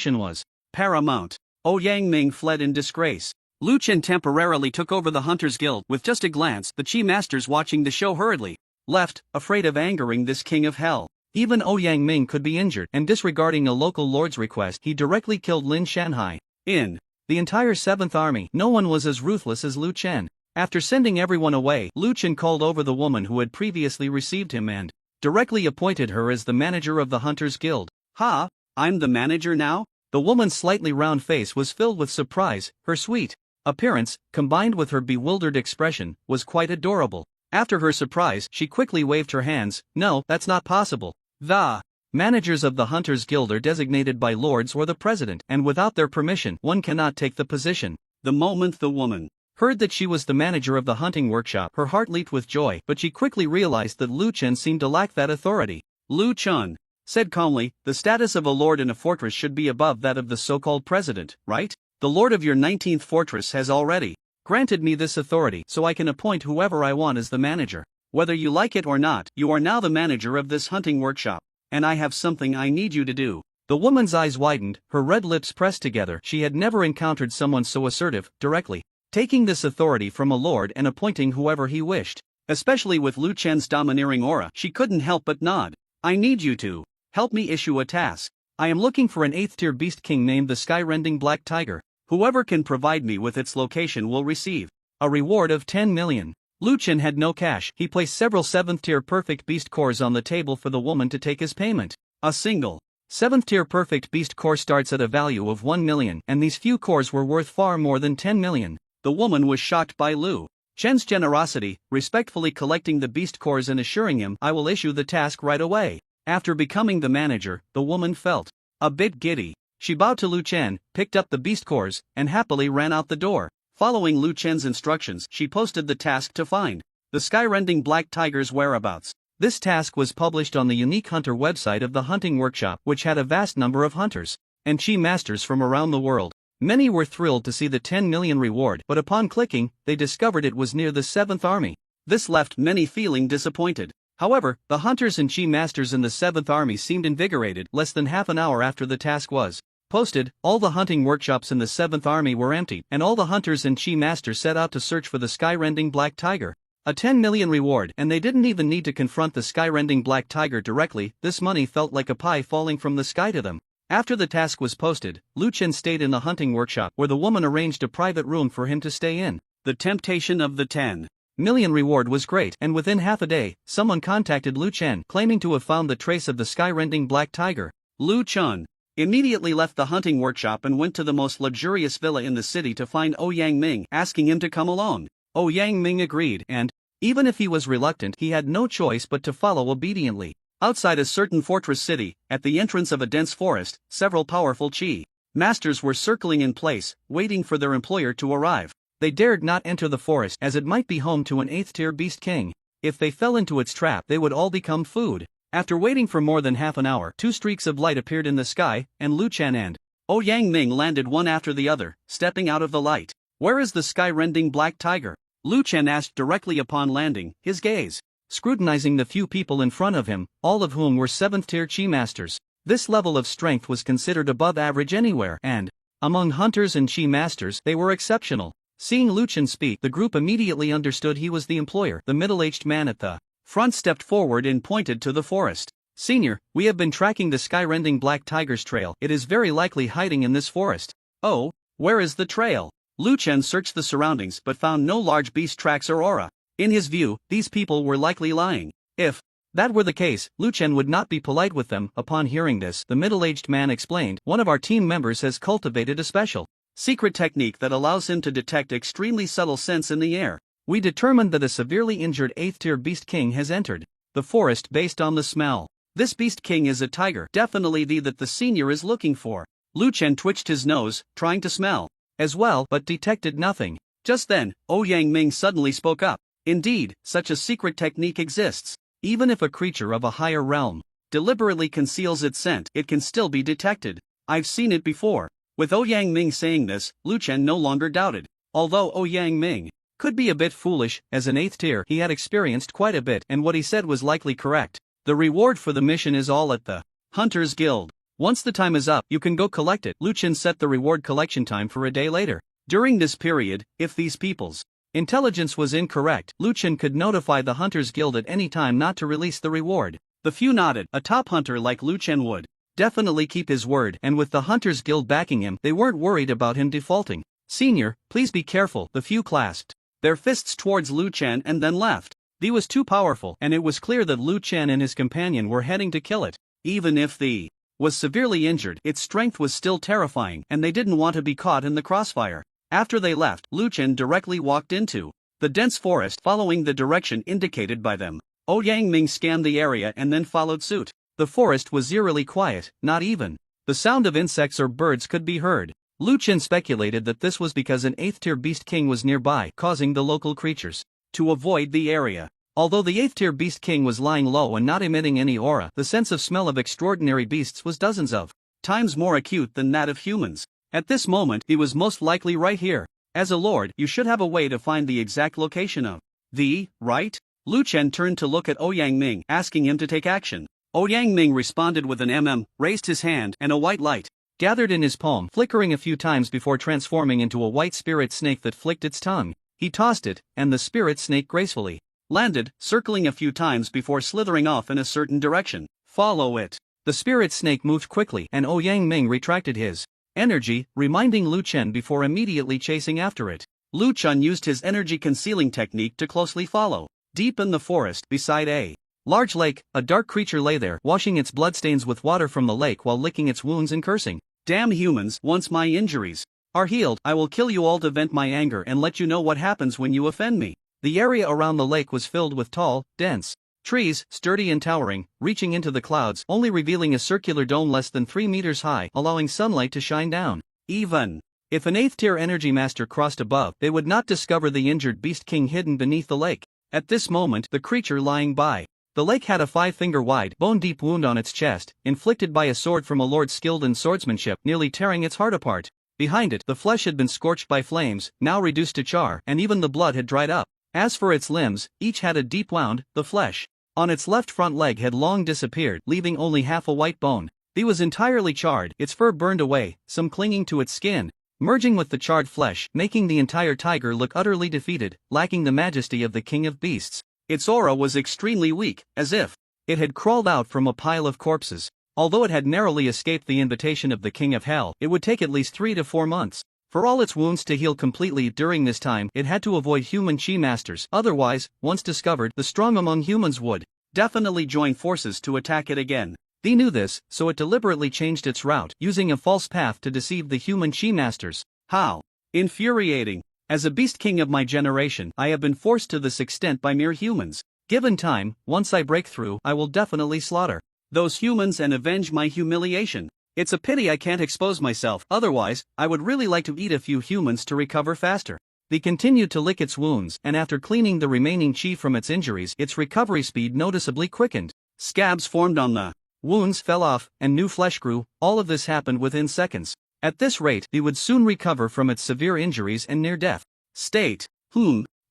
was paramount. Yang Ming fled in disgrace. Lu Chen temporarily took over the Hunters Guild. With just a glance, the Chi Masters watching the show hurriedly left, afraid of angering this king of hell. Even Yang Ming could be injured, and disregarding a local lord's request, he directly killed Lin Shanhai. In the entire 7th Army, no one was as ruthless as Lu Chen. After sending everyone away, Lu Chen called over the woman who had previously received him and directly appointed her as the manager of the Hunters Guild. "Ha, I'm the manager now?" The woman's slightly round face was filled with surprise. Her sweet appearance, combined with her bewildered expression, was quite adorable. After her surprise, she quickly waved her hands. "No, that's not possible. The managers of the Hunters Guild are designated by lords or the president, and without their permission, one cannot take the position." The moment the woman heard that she was the manager of the hunting workshop, her heart leaped with joy, but she quickly realized that Lu Chen seemed to lack that authority. Lu Chen said calmly, "The status of a lord in a fortress should be above that of the so-called president, right? The lord of your 19th fortress has already granted me this authority, so I can appoint whoever I want as the manager. Whether you like it or not, you are now the manager of this hunting workshop, and I have something I need you to do." The woman's eyes widened, her red lips pressed together. She had never encountered someone so assertive, directly taking this authority from a lord and appointing whoever he wished. Especially with Lu Chen's domineering aura, she couldn't help but nod. "I need you to help me issue a task. I am looking for an 8th-tier beast king named the Sky-Rending Black Tiger. Whoever can provide me with its location will receive a reward of 10 million. Lu Chen had no cash. He placed several 7th-tier perfect beast cores on the table for the woman to take as payment. A single 7th-tier perfect beast core starts at a value of 1 million, and these few cores were worth far more than 10 million. The woman was shocked by Lu Chen's generosity, respectfully collecting the beast cores and assuring him, "I will issue the task right away." After becoming the manager, the woman felt a bit giddy. She bowed to Lu Chen, picked up the beast cores, and happily ran out the door. Following Lu Chen's instructions, she posted the task to find the Sky-Rending Black Tiger's whereabouts. This task was published on the unique hunter website of the hunting workshop, which had a vast number of hunters and Chi Masters from around the world. Many were thrilled to see the 10 million reward, but upon clicking, they discovered it was near the 7th Army. This left many feeling disappointed. However, the hunters and Chi Masters in the 7th Army seemed invigorated. Less than half an hour after the task was posted, all the hunting workshops in the 7th Army were empty, and all the hunters and Chi Masters set out to search for the Sky-Rending Black Tiger. A 10 million reward, and they didn't even need to confront the Sky-Rending Black Tiger directly. This money felt like a pie falling from the sky to them. After the task was posted, Lu Chen stayed in the hunting workshop, where the woman arranged a private room for him to stay in. The temptation of the 10 million reward was great, and within half a day, someone contacted Lu Chen, claiming to have found the trace of the Sky-Rending Black Tiger. Lu Chen immediately left the hunting workshop and went to the most luxurious villa in the city to find Yang Ming, asking him to come along. Yang Ming agreed, and even if he was reluctant, he had no choice but to follow obediently. Outside a certain fortress city, at the entrance of a dense forest, several powerful Chi Masters were circling in place, waiting for their employer to arrive. They dared not enter the forest, as it might be home to an 8th-tier beast king. If they fell into its trap, they would all become food. After waiting for more than half an hour, 2 streaks of light appeared in the sky, and Lu Chen and Yang Ming landed one after the other, stepping out of the light. "Where is the Sky-Rending Black Tiger?" Lu Chen asked directly upon landing, his gaze scrutinizing the few people in front of him, all of whom were 7th-tier Chi Masters. This level of strength was considered above average anywhere, and among hunters and Chi Masters, they were exceptional. Seeing Lu Chen speak, the group immediately understood he was the employer. The middle-aged man at the front stepped forward and pointed to the forest. "Senior, we have been tracking the Sky-Rending Black Tiger's trail. It is very likely hiding in this forest." "Oh, where is the trail?" Lu Chen searched the surroundings but found no large beast tracks or aura. In his view, these people were likely lying. If that were the case, Lu Chen would not be polite with them. Upon hearing this, the middle-aged man explained, "One of our team members has cultivated a special secret technique that allows him to detect extremely subtle scents in the air. We determined that a severely injured 8th-tier beast king has entered the forest based on the smell. This beast king is a tiger, definitely that the senior is looking for." Lu Chen twitched his nose, trying to smell as well, but detected nothing. Just then, Yang Ming suddenly spoke up. "Indeed, such a secret technique exists. Even if a creature of a higher realm deliberately conceals its scent, it can still be detected. I've seen it before." With Yang Ming saying this, Lu Chen no longer doubted. Although Yang Ming could be a bit foolish, as an 8th tier, he had experienced quite a bit, and what he said was likely correct. "The reward for the mission is all at the Hunters Guild. Once the time is up, you can go collect it. Lu Chen set the reward collection time for a day later. During this period, if these people's intelligence was incorrect, Lu Chen could notify the Hunters Guild at any time not to release the reward. The few nodded. A top hunter like Lu Chen would definitely keep his word, and with the Hunters Guild backing him, they weren't worried about him defaulting. Senior, please be careful. The few clasped their fists towards Lu Chen and then left. He was too powerful, and it was clear that Lu Chen and his companion were heading to kill it. Even if the was severely injured, its strength was still terrifying, and they didn't want to be caught in the crossfire. After they left, Lu Chen directly walked into the dense forest, following the direction indicated by them. Yang Ming scanned the area and then followed suit. The forest was eerily quiet, not even the sound of insects or birds could be heard. Lu Chen speculated that this was because an 8th-tier beast king was nearby, causing the local creatures to avoid the area. Although the 8th-tier beast king was lying low and not emitting any aura, the sense of smell of extraordinary beasts was dozens of times more acute than that of humans. At this moment, he was most likely right here. As a lord, you should have a way to find the exact location of right? Lu Chen turned to look at Yang Ming, asking him to take action. Yang Ming responded with an raised his hand, and a white light gathered in his palm, flickering a few times before transforming into a white spirit snake that flicked its tongue. He tossed it, and the spirit snake gracefully landed, circling a few times before slithering off in a certain direction. Follow it. The spirit snake moved quickly, and Yang Ming retracted his energy, reminding Lu Chen before immediately chasing after it. Lu Chen used his energy concealing technique to closely follow. Deep in the forest, beside a large lake, a dark creature lay there, washing its bloodstains with water from the lake while licking its wounds and cursing. Damn humans, once my injuries are healed, I will kill you all to vent my anger and let you know what happens when you offend me. The area around the lake was filled with tall, dense trees, sturdy and towering, reaching into the clouds, only revealing a circular dome less than 3 meters high, allowing sunlight to shine down. Even if an 8th-tier energy master crossed above, they would not discover the injured beast king hidden beneath the lake. At this moment, the creature lying by the lake had a 5-finger-wide, bone-deep wound on its chest, inflicted by a sword from a lord skilled in swordsmanship, nearly tearing its heart apart. Behind it, the flesh had been scorched by flames, now reduced to char, and even the blood had dried up. As for its limbs, each had a deep wound. The flesh on its left front leg had long disappeared, leaving only half a white bone. He was entirely charred, its fur burned away, some clinging to its skin, merging with the charred flesh, making the entire tiger look utterly defeated, lacking the majesty of the king of beasts. Its aura was extremely weak, as if it had crawled out from a pile of corpses. Although it had narrowly escaped the invitation of the king of hell, it would take at least 3 to 4 months for all its wounds to heal completely. During this time, it had to avoid human chi masters, otherwise, once discovered, the strong among humans would definitely join forces to attack it again. They knew this, so it deliberately changed its route, using a false path to deceive the human chi masters. How infuriating! As a beast king of my generation, I have been forced to this extent by mere humans. Given time, once I break through, I will definitely slaughter those humans and avenge my humiliation. It's a pity I can't expose myself, otherwise, I would really like to eat a few humans to recover faster. They continued to lick its wounds, and after cleaning the remaining chi from its injuries, its recovery speed noticeably quickened. Scabs formed on the wounds, fell off, and new flesh grew. All of this happened within seconds. At this rate, he would soon recover from its severe injuries and near-death state.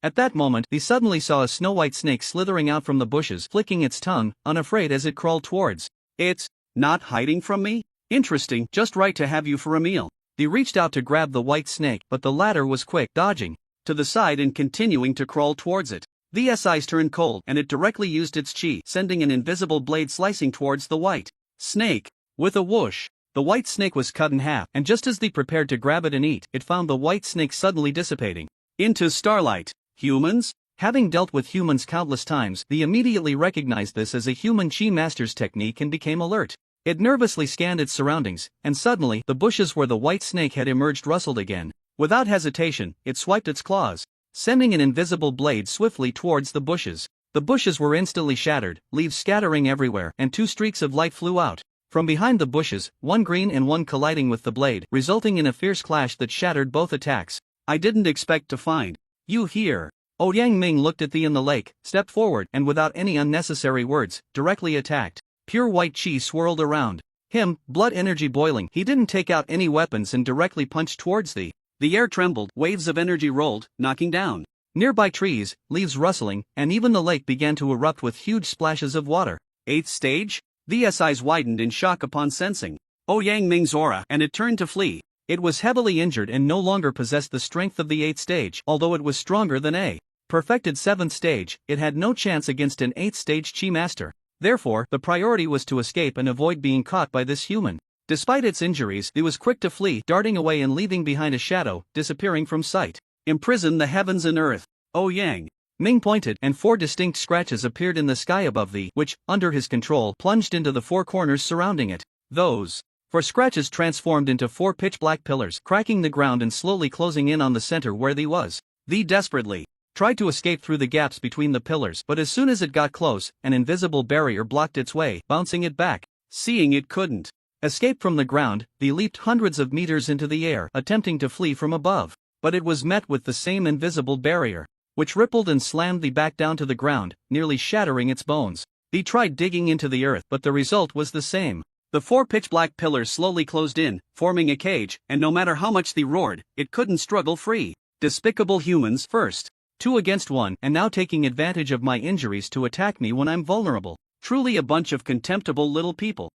At that moment, he suddenly saw a snow-white snake slithering out from the bushes, flicking its tongue, unafraid as it crawled towards. It's not hiding from me? Interesting, just right to have you for a meal. They reached out to grab the white snake, but the latter was quick, dodging to the side and continuing to crawl towards it. The eyes turned cold, and it directly used its chi, sending an invisible blade slicing towards the white snake. With a whoosh, the white snake was cut in half, and just as they prepared to grab it and eat, it found the white snake suddenly dissipating into starlight. Humans? Having dealt with humans countless times, they immediately recognized this as a human chi master's technique and became alert. It nervously scanned its surroundings, and suddenly, the bushes where the white snake had emerged rustled again. Without hesitation, it swiped its claws, sending an invisible blade swiftly towards the bushes. The bushes were instantly shattered, leaves scattering everywhere, and 2 streaks of light flew out from behind the bushes, one green and one colliding with the blade, resulting in a fierce clash that shattered both attacks. I didn't expect to find you here. Yang Ming looked at the in the lake, stepped forward, and without any unnecessary words, directly attacked. Pure white chi swirled around him, blood energy boiling. He didn't take out any weapons and directly punched towards the air trembled, waves of energy rolled, knocking down nearby trees, leaves rustling, and even the lake began to erupt with huge splashes of water. 8th stage? The eyes widened in shock upon sensing Yang Ming's aura and it turned to flee. It was heavily injured and no longer possessed the strength of the 8th stage, although it was stronger than a perfected 7th stage. It had no chance against an 8th stage Chi Master. Therefore, the priority was to escape and avoid being caught by this human. Despite its injuries, it was quick to flee, darting away and leaving behind a shadow, disappearing from sight. Imprison the heavens and earth. Yang Ming pointed, and 4 distinct scratches appeared in the sky above the, which, under his control, plunged into the 4 corners surrounding it. Those 4 scratches transformed into 4 pitch-black pillars, cracking the ground and slowly closing in on the center where the was. The desperately tried to escape through the gaps between the pillars, but as soon as it got close, an invisible barrier blocked its way, bouncing it back. Seeing it couldn't escape from the ground, the leaped hundreds of meters into the air, attempting to flee from above. But it was met with the same invisible barrier, which rippled and slammed the back down to the ground, nearly shattering its bones. He tried digging into the earth, but the result was the same. The 4 pitch-black pillars slowly closed in, forming a cage, and no matter how much they roared, it couldn't struggle free. Despicable humans. First 2 against 1, and now taking advantage of my injuries to attack me when I'm vulnerable. Truly a bunch of contemptible little people.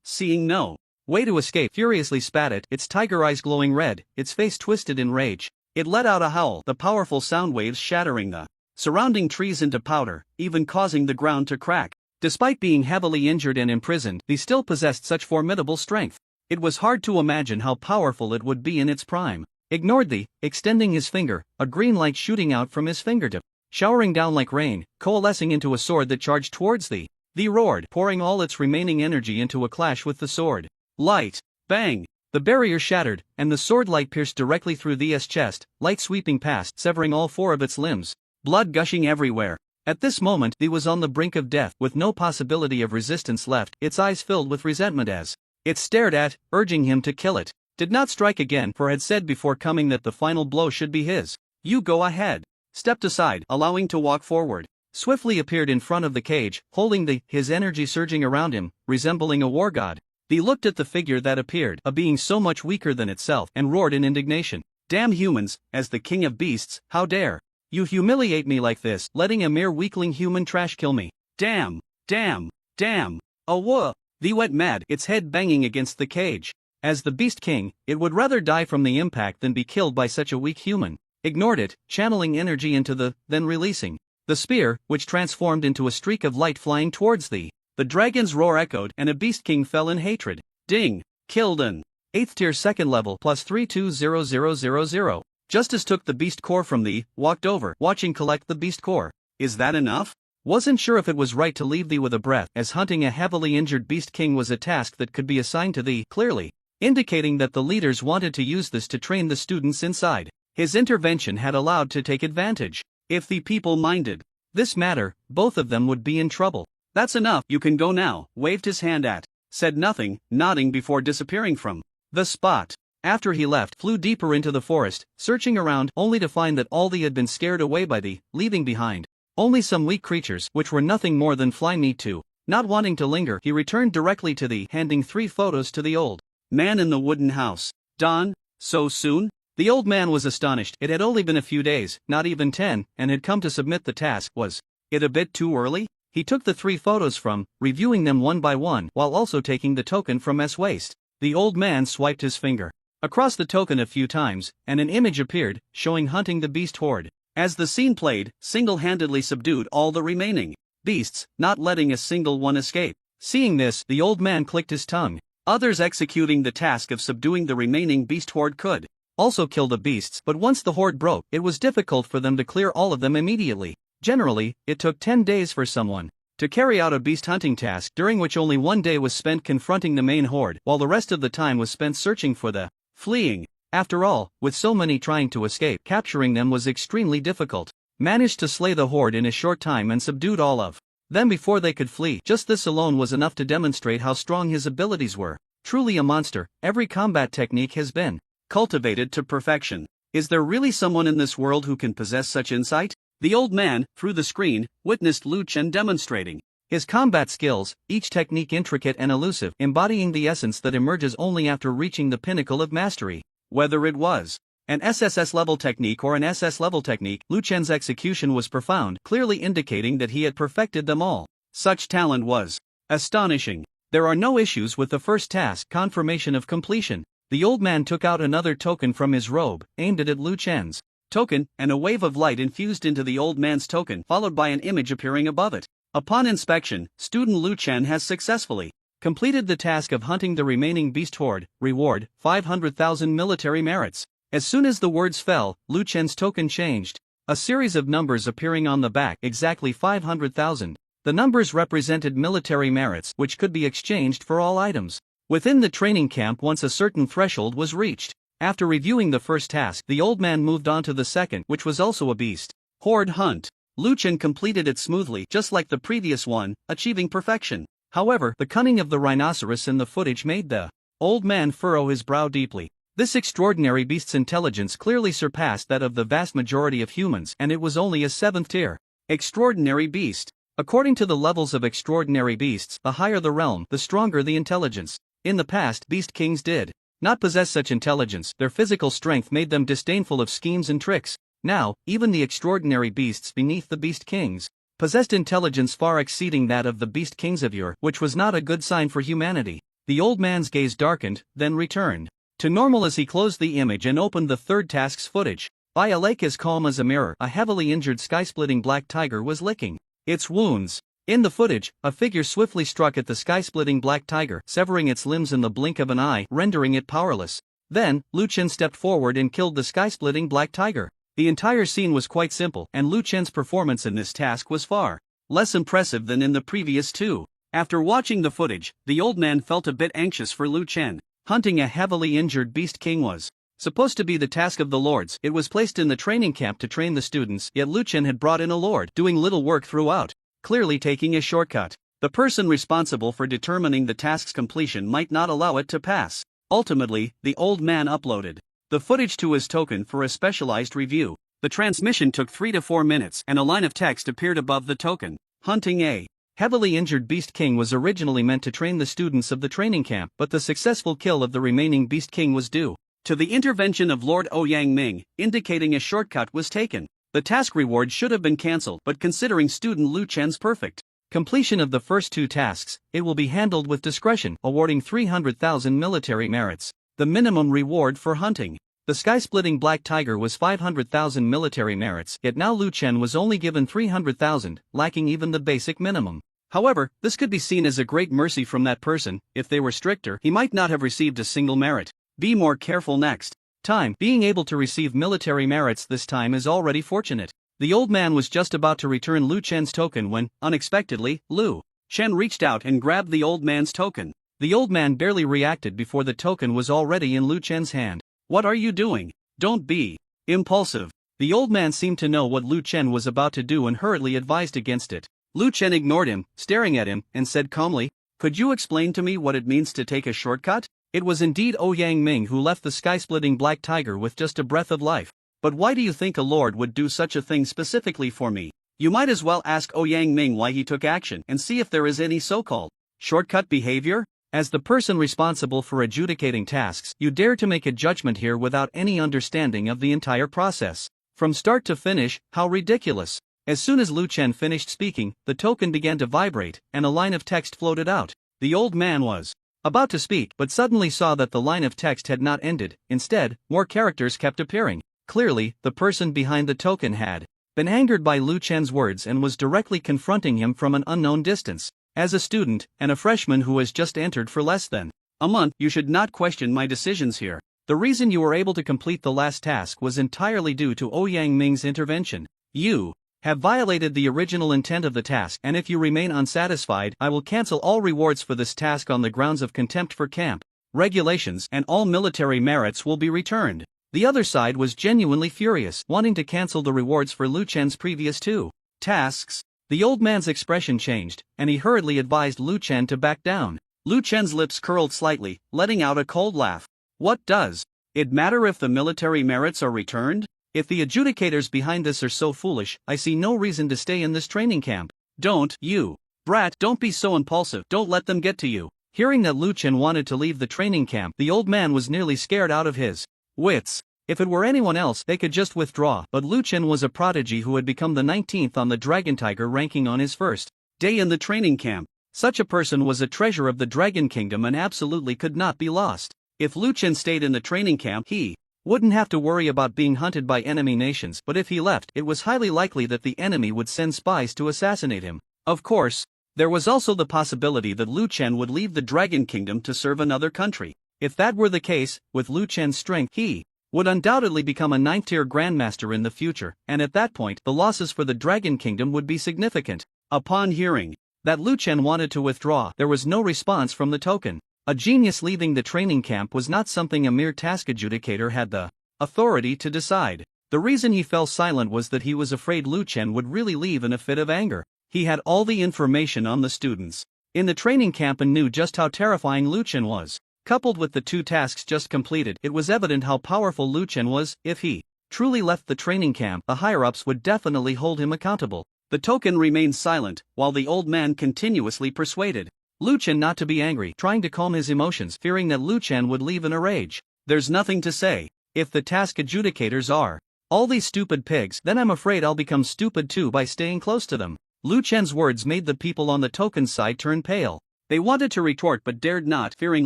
Seeing no way to escape, furiously spat at its tiger eyes glowing red, its face twisted in rage. It let out a howl, the powerful sound waves shattering the surrounding trees into powder, even causing the ground to crack. Despite being heavily injured and imprisoned, he still possessed such formidable strength. It was hard to imagine how powerful it would be in its prime. Ignored the, extending his finger, a green light shooting out from his fingertip, showering down like rain, coalescing into a sword that charged towards the roared, pouring all its remaining energy into a clash with the sword. Light. Bang. The barrier shattered, and the sword light pierced directly through the chest, light sweeping past, severing all 4 of its limbs. Blood gushing everywhere. At this moment, he was on the brink of death, with no possibility of resistance left, its eyes filled with resentment as it stared at, urging him to kill it. Did not strike again, for had said before coming that the final blow should be his. You go ahead. Stepped aside, allowing to walk forward. Swiftly appeared in front of the cage, holding his energy surging around him, resembling a war god. He looked at the figure that appeared, a being so much weaker than itself, and roared in indignation. Damn humans, as the king of beasts, how dare you humiliate me like this, letting a mere weakling human trash kill me. Damn, damn, damn. Oh whoa. He went mad, its head banging against the cage. As the Beast King, it would rather die from the impact than be killed by such a weak human. Ignored it, channeling energy into then releasing the spear, which transformed into a streak of light flying towards the dragon's roar echoed, and a Beast King fell in hatred. Ding. Killed an 8th tier 2nd level plus 320000. Justice took the beast core from walked over, watching collect the beast core. Is that enough? Wasn't sure if it was right to leave thee with a breath, as hunting a heavily injured Beast King was a task that could be assigned to thee, clearly indicating that the leaders wanted to use this to train the students inside. His intervention had allowed to take advantage. If the people minded this matter, both of them would be in trouble. That's enough, you can go now, waved his hand at, said nothing, nodding before disappearing from the spot. After he left, flew deeper into the forest, searching around, only to find that all had been scared away by leaving behind only some weak creatures, which were nothing more than fly meat too. Not wanting to linger, he returned directly to handing 3 photos to the old man in the wooden house. Don, so soon? The old man was astonished. It had only been a few days, not even 10, and had come to submit the task. Was it a bit too early? He took the 3 photos reviewing them one by one, while also taking the token from S. waist. The old man swiped his finger across the token a few times, and an image appeared, showing hunting the beast horde. As the scene played, single-handedly subdued all the remaining beasts, not letting a single one escape. Seeing this, the old man clicked his tongue. Others executing the task of subduing the remaining beast horde could also kill the beasts, but once the horde broke, it was difficult for them to clear all of them immediately. Generally, it took 10 days for someone to carry out a beast hunting task, during which only 1 day was spent confronting the main horde, while the rest of the time was spent searching for the fleeing. After all, with so many trying to escape, capturing them was extremely difficult. Managed to slay the horde in a short time and subdued all of them before they could flee. Just this alone was enough to demonstrate how strong his abilities were. Truly a monster. Every combat technique has been cultivated to perfection. Is there really someone in this world who can possess such insight? The old man, through the screen, witnessed Lu Chen demonstrating his combat skills, each technique intricate and elusive, embodying the essence that emerges only after reaching the pinnacle of mastery. Whether it was an SSS level technique or an SS level technique, Lu Chen's execution was profound, clearly indicating that he had perfected them all. Such talent was astonishing. There are no issues with the first task, confirmation of completion. The old man took out another token from his robe, aimed it at Lu Chen's token, and a wave of light infused into the old man's token, followed by an image appearing above it. Upon inspection, student Lu Chen has successfully completed the task of hunting the remaining beast horde. Reward, 500,000 military merits. As soon as the words fell, Lu Chen's token changed. A series of numbers appearing on the back, exactly 500,000. The numbers represented military merits which could be exchanged for all items within the training camp once a certain threshold was reached. After reviewing the first task, the old man moved on to the second, which was also a beast horde hunt. Lu Chen completed it smoothly, just like the previous one, achieving perfection. However, the cunning of the rhinoceros in the footage made the old man furrow his brow deeply. This extraordinary beast's intelligence clearly surpassed that of the vast majority of humans, and it was only a 7th tier extraordinary beast. According to the levels of extraordinary beasts, the higher the realm, the stronger the intelligence. In the past, beast kings did not possess such intelligence. Their physical strength made them disdainful of schemes and tricks. Now, even the extraordinary beasts beneath the beast kings possessed intelligence far exceeding that of the beast kings of yore, which was not a good sign for humanity. The old man's gaze darkened, then returned to normal as he closed the image and opened the third task's footage. By a lake as calm as a mirror, a heavily injured sky-splitting black tiger was licking its wounds. In the footage, a figure swiftly struck at the sky-splitting black tiger, severing its limbs in the blink of an eye, rendering it powerless. Then, Lu Chen stepped forward and killed the sky-splitting black tiger. The entire scene was quite simple, and Lu Chen's performance in this task was far less impressive than in the previous two. After watching the footage, the old man felt a bit anxious for Lu Chen. Hunting a heavily injured beast king was supposed to be the task of the lords. It was placed in the training camp to train the students, yet Lu Chen had brought in a lord, doing little work throughout, clearly taking a shortcut. The person responsible for determining the task's completion might not allow it to pass. Ultimately, the old man uploaded the footage to his token for a specialized review. The transmission took 3 to 4 minutes, and a line of text appeared above the token. Hunting a heavily injured beast king was originally meant to train the students of the training camp, but the successful kill of the remaining beast king was due to the intervention of Lord Ouyang Ming, indicating a shortcut was taken. The task reward should have been cancelled, but considering student Lu Chen's perfect completion of the first two tasks, it will be handled with discretion, awarding 300,000 military merits, the minimum reward for hunting the sky-splitting black tiger was 500,000 military merits, yet now Lu Chen was only given 300,000, lacking even the basic minimum. However, this could be seen as a great mercy from that person. If they were stricter, he might not have received a single merit. Be more careful next time. Being able to receive military merits this time is already fortunate. The old man was just about to return Lu Chen's token when, unexpectedly, Lu Chen reached out and grabbed the old man's token. The old man barely reacted before the token was already in Lu Chen's hand. What are you doing? Don't be impulsive. The old man seemed to know what Lu Chen was about to do and hurriedly advised against it. Lu Chen ignored him, staring at him, and said calmly, "Could you explain to me what it means to take a shortcut?" It was indeed Ouyang Ming who left the sky-splitting black tiger with just a breath of life. But why do you think a lord would do such a thing specifically for me? You might as well ask Ouyang Ming why he took action and see if there is any so-called shortcut behavior. As the person responsible for adjudicating tasks, you dare to make a judgment here without any understanding of the entire process. From start to finish, how ridiculous. As soon as Lu Chen finished speaking, the token began to vibrate, and a line of text floated out. The old man was about to speak, but suddenly saw that the line of text had not ended. Instead, more characters kept appearing. Clearly, the person behind the token had been angered by Lu Chen's words and was directly confronting him from an unknown distance. As a student, and a freshman who has just entered for less than a month, you should not question my decisions here. The reason you were able to complete the last task was entirely due to Ouyang Ming's intervention. You have violated the original intent of the task, and if you remain unsatisfied, I will cancel all rewards for this task on the grounds of contempt for camp regulations, and all military merits will be returned. The other side was genuinely furious, wanting to cancel the rewards for Lu Chen's previous two tasks. The old man's expression changed, and he hurriedly advised Lu Chen to back down. Lu Chen's lips curled slightly, letting out a cold laugh. What does it matter if the military merits are returned? If the adjudicators behind this are so foolish, I see no reason to stay in this training camp. Don't be so impulsive, don't let them get to you. Hearing that Lu Chen wanted to leave the training camp, the old man was nearly scared out of his wits. If it were anyone else, they could just withdraw, but Lu Chen was a prodigy who had become the 19th on the Dragon Tiger ranking on his first day in the training camp. Such a person was a treasure of the Dragon Kingdom and absolutely could not be lost. If Lu Chen stayed in the training camp, he wouldn't have to worry about being hunted by enemy nations, but if he left, it was highly likely that the enemy would send spies to assassinate him. Of course, there was also the possibility that Lu Chen would leave the Dragon Kingdom to serve another country. If that were the case, with Lu Chen's strength, he would undoubtedly become a 9th-tier Grandmaster in the future, and at that point, the losses for the Dragon Kingdom would be significant. Upon hearing that Lu Chen wanted to withdraw, there was no response from the token. A genius leaving the training camp was not something a mere task adjudicator had the authority to decide. The reason he fell silent was that he was afraid Lu Chen would really leave in a fit of anger. He had all the information on the students in the training camp and knew just how terrifying Lu Chen was. Coupled with the 2 tasks just completed, it was evident how powerful Lu Chen was. If he truly left the training camp, the higher-ups would definitely hold him accountable. The token remained silent, while the old man continuously persuaded Lu Chen not to be angry, trying to calm his emotions, fearing that Lu Chen would leave in a rage. There's nothing to say. If the task adjudicators are all these stupid pigs, then I'm afraid I'll become stupid too by staying close to them. Lu Chen's words made the people on the token side turn pale. They wanted to retort but dared not, fearing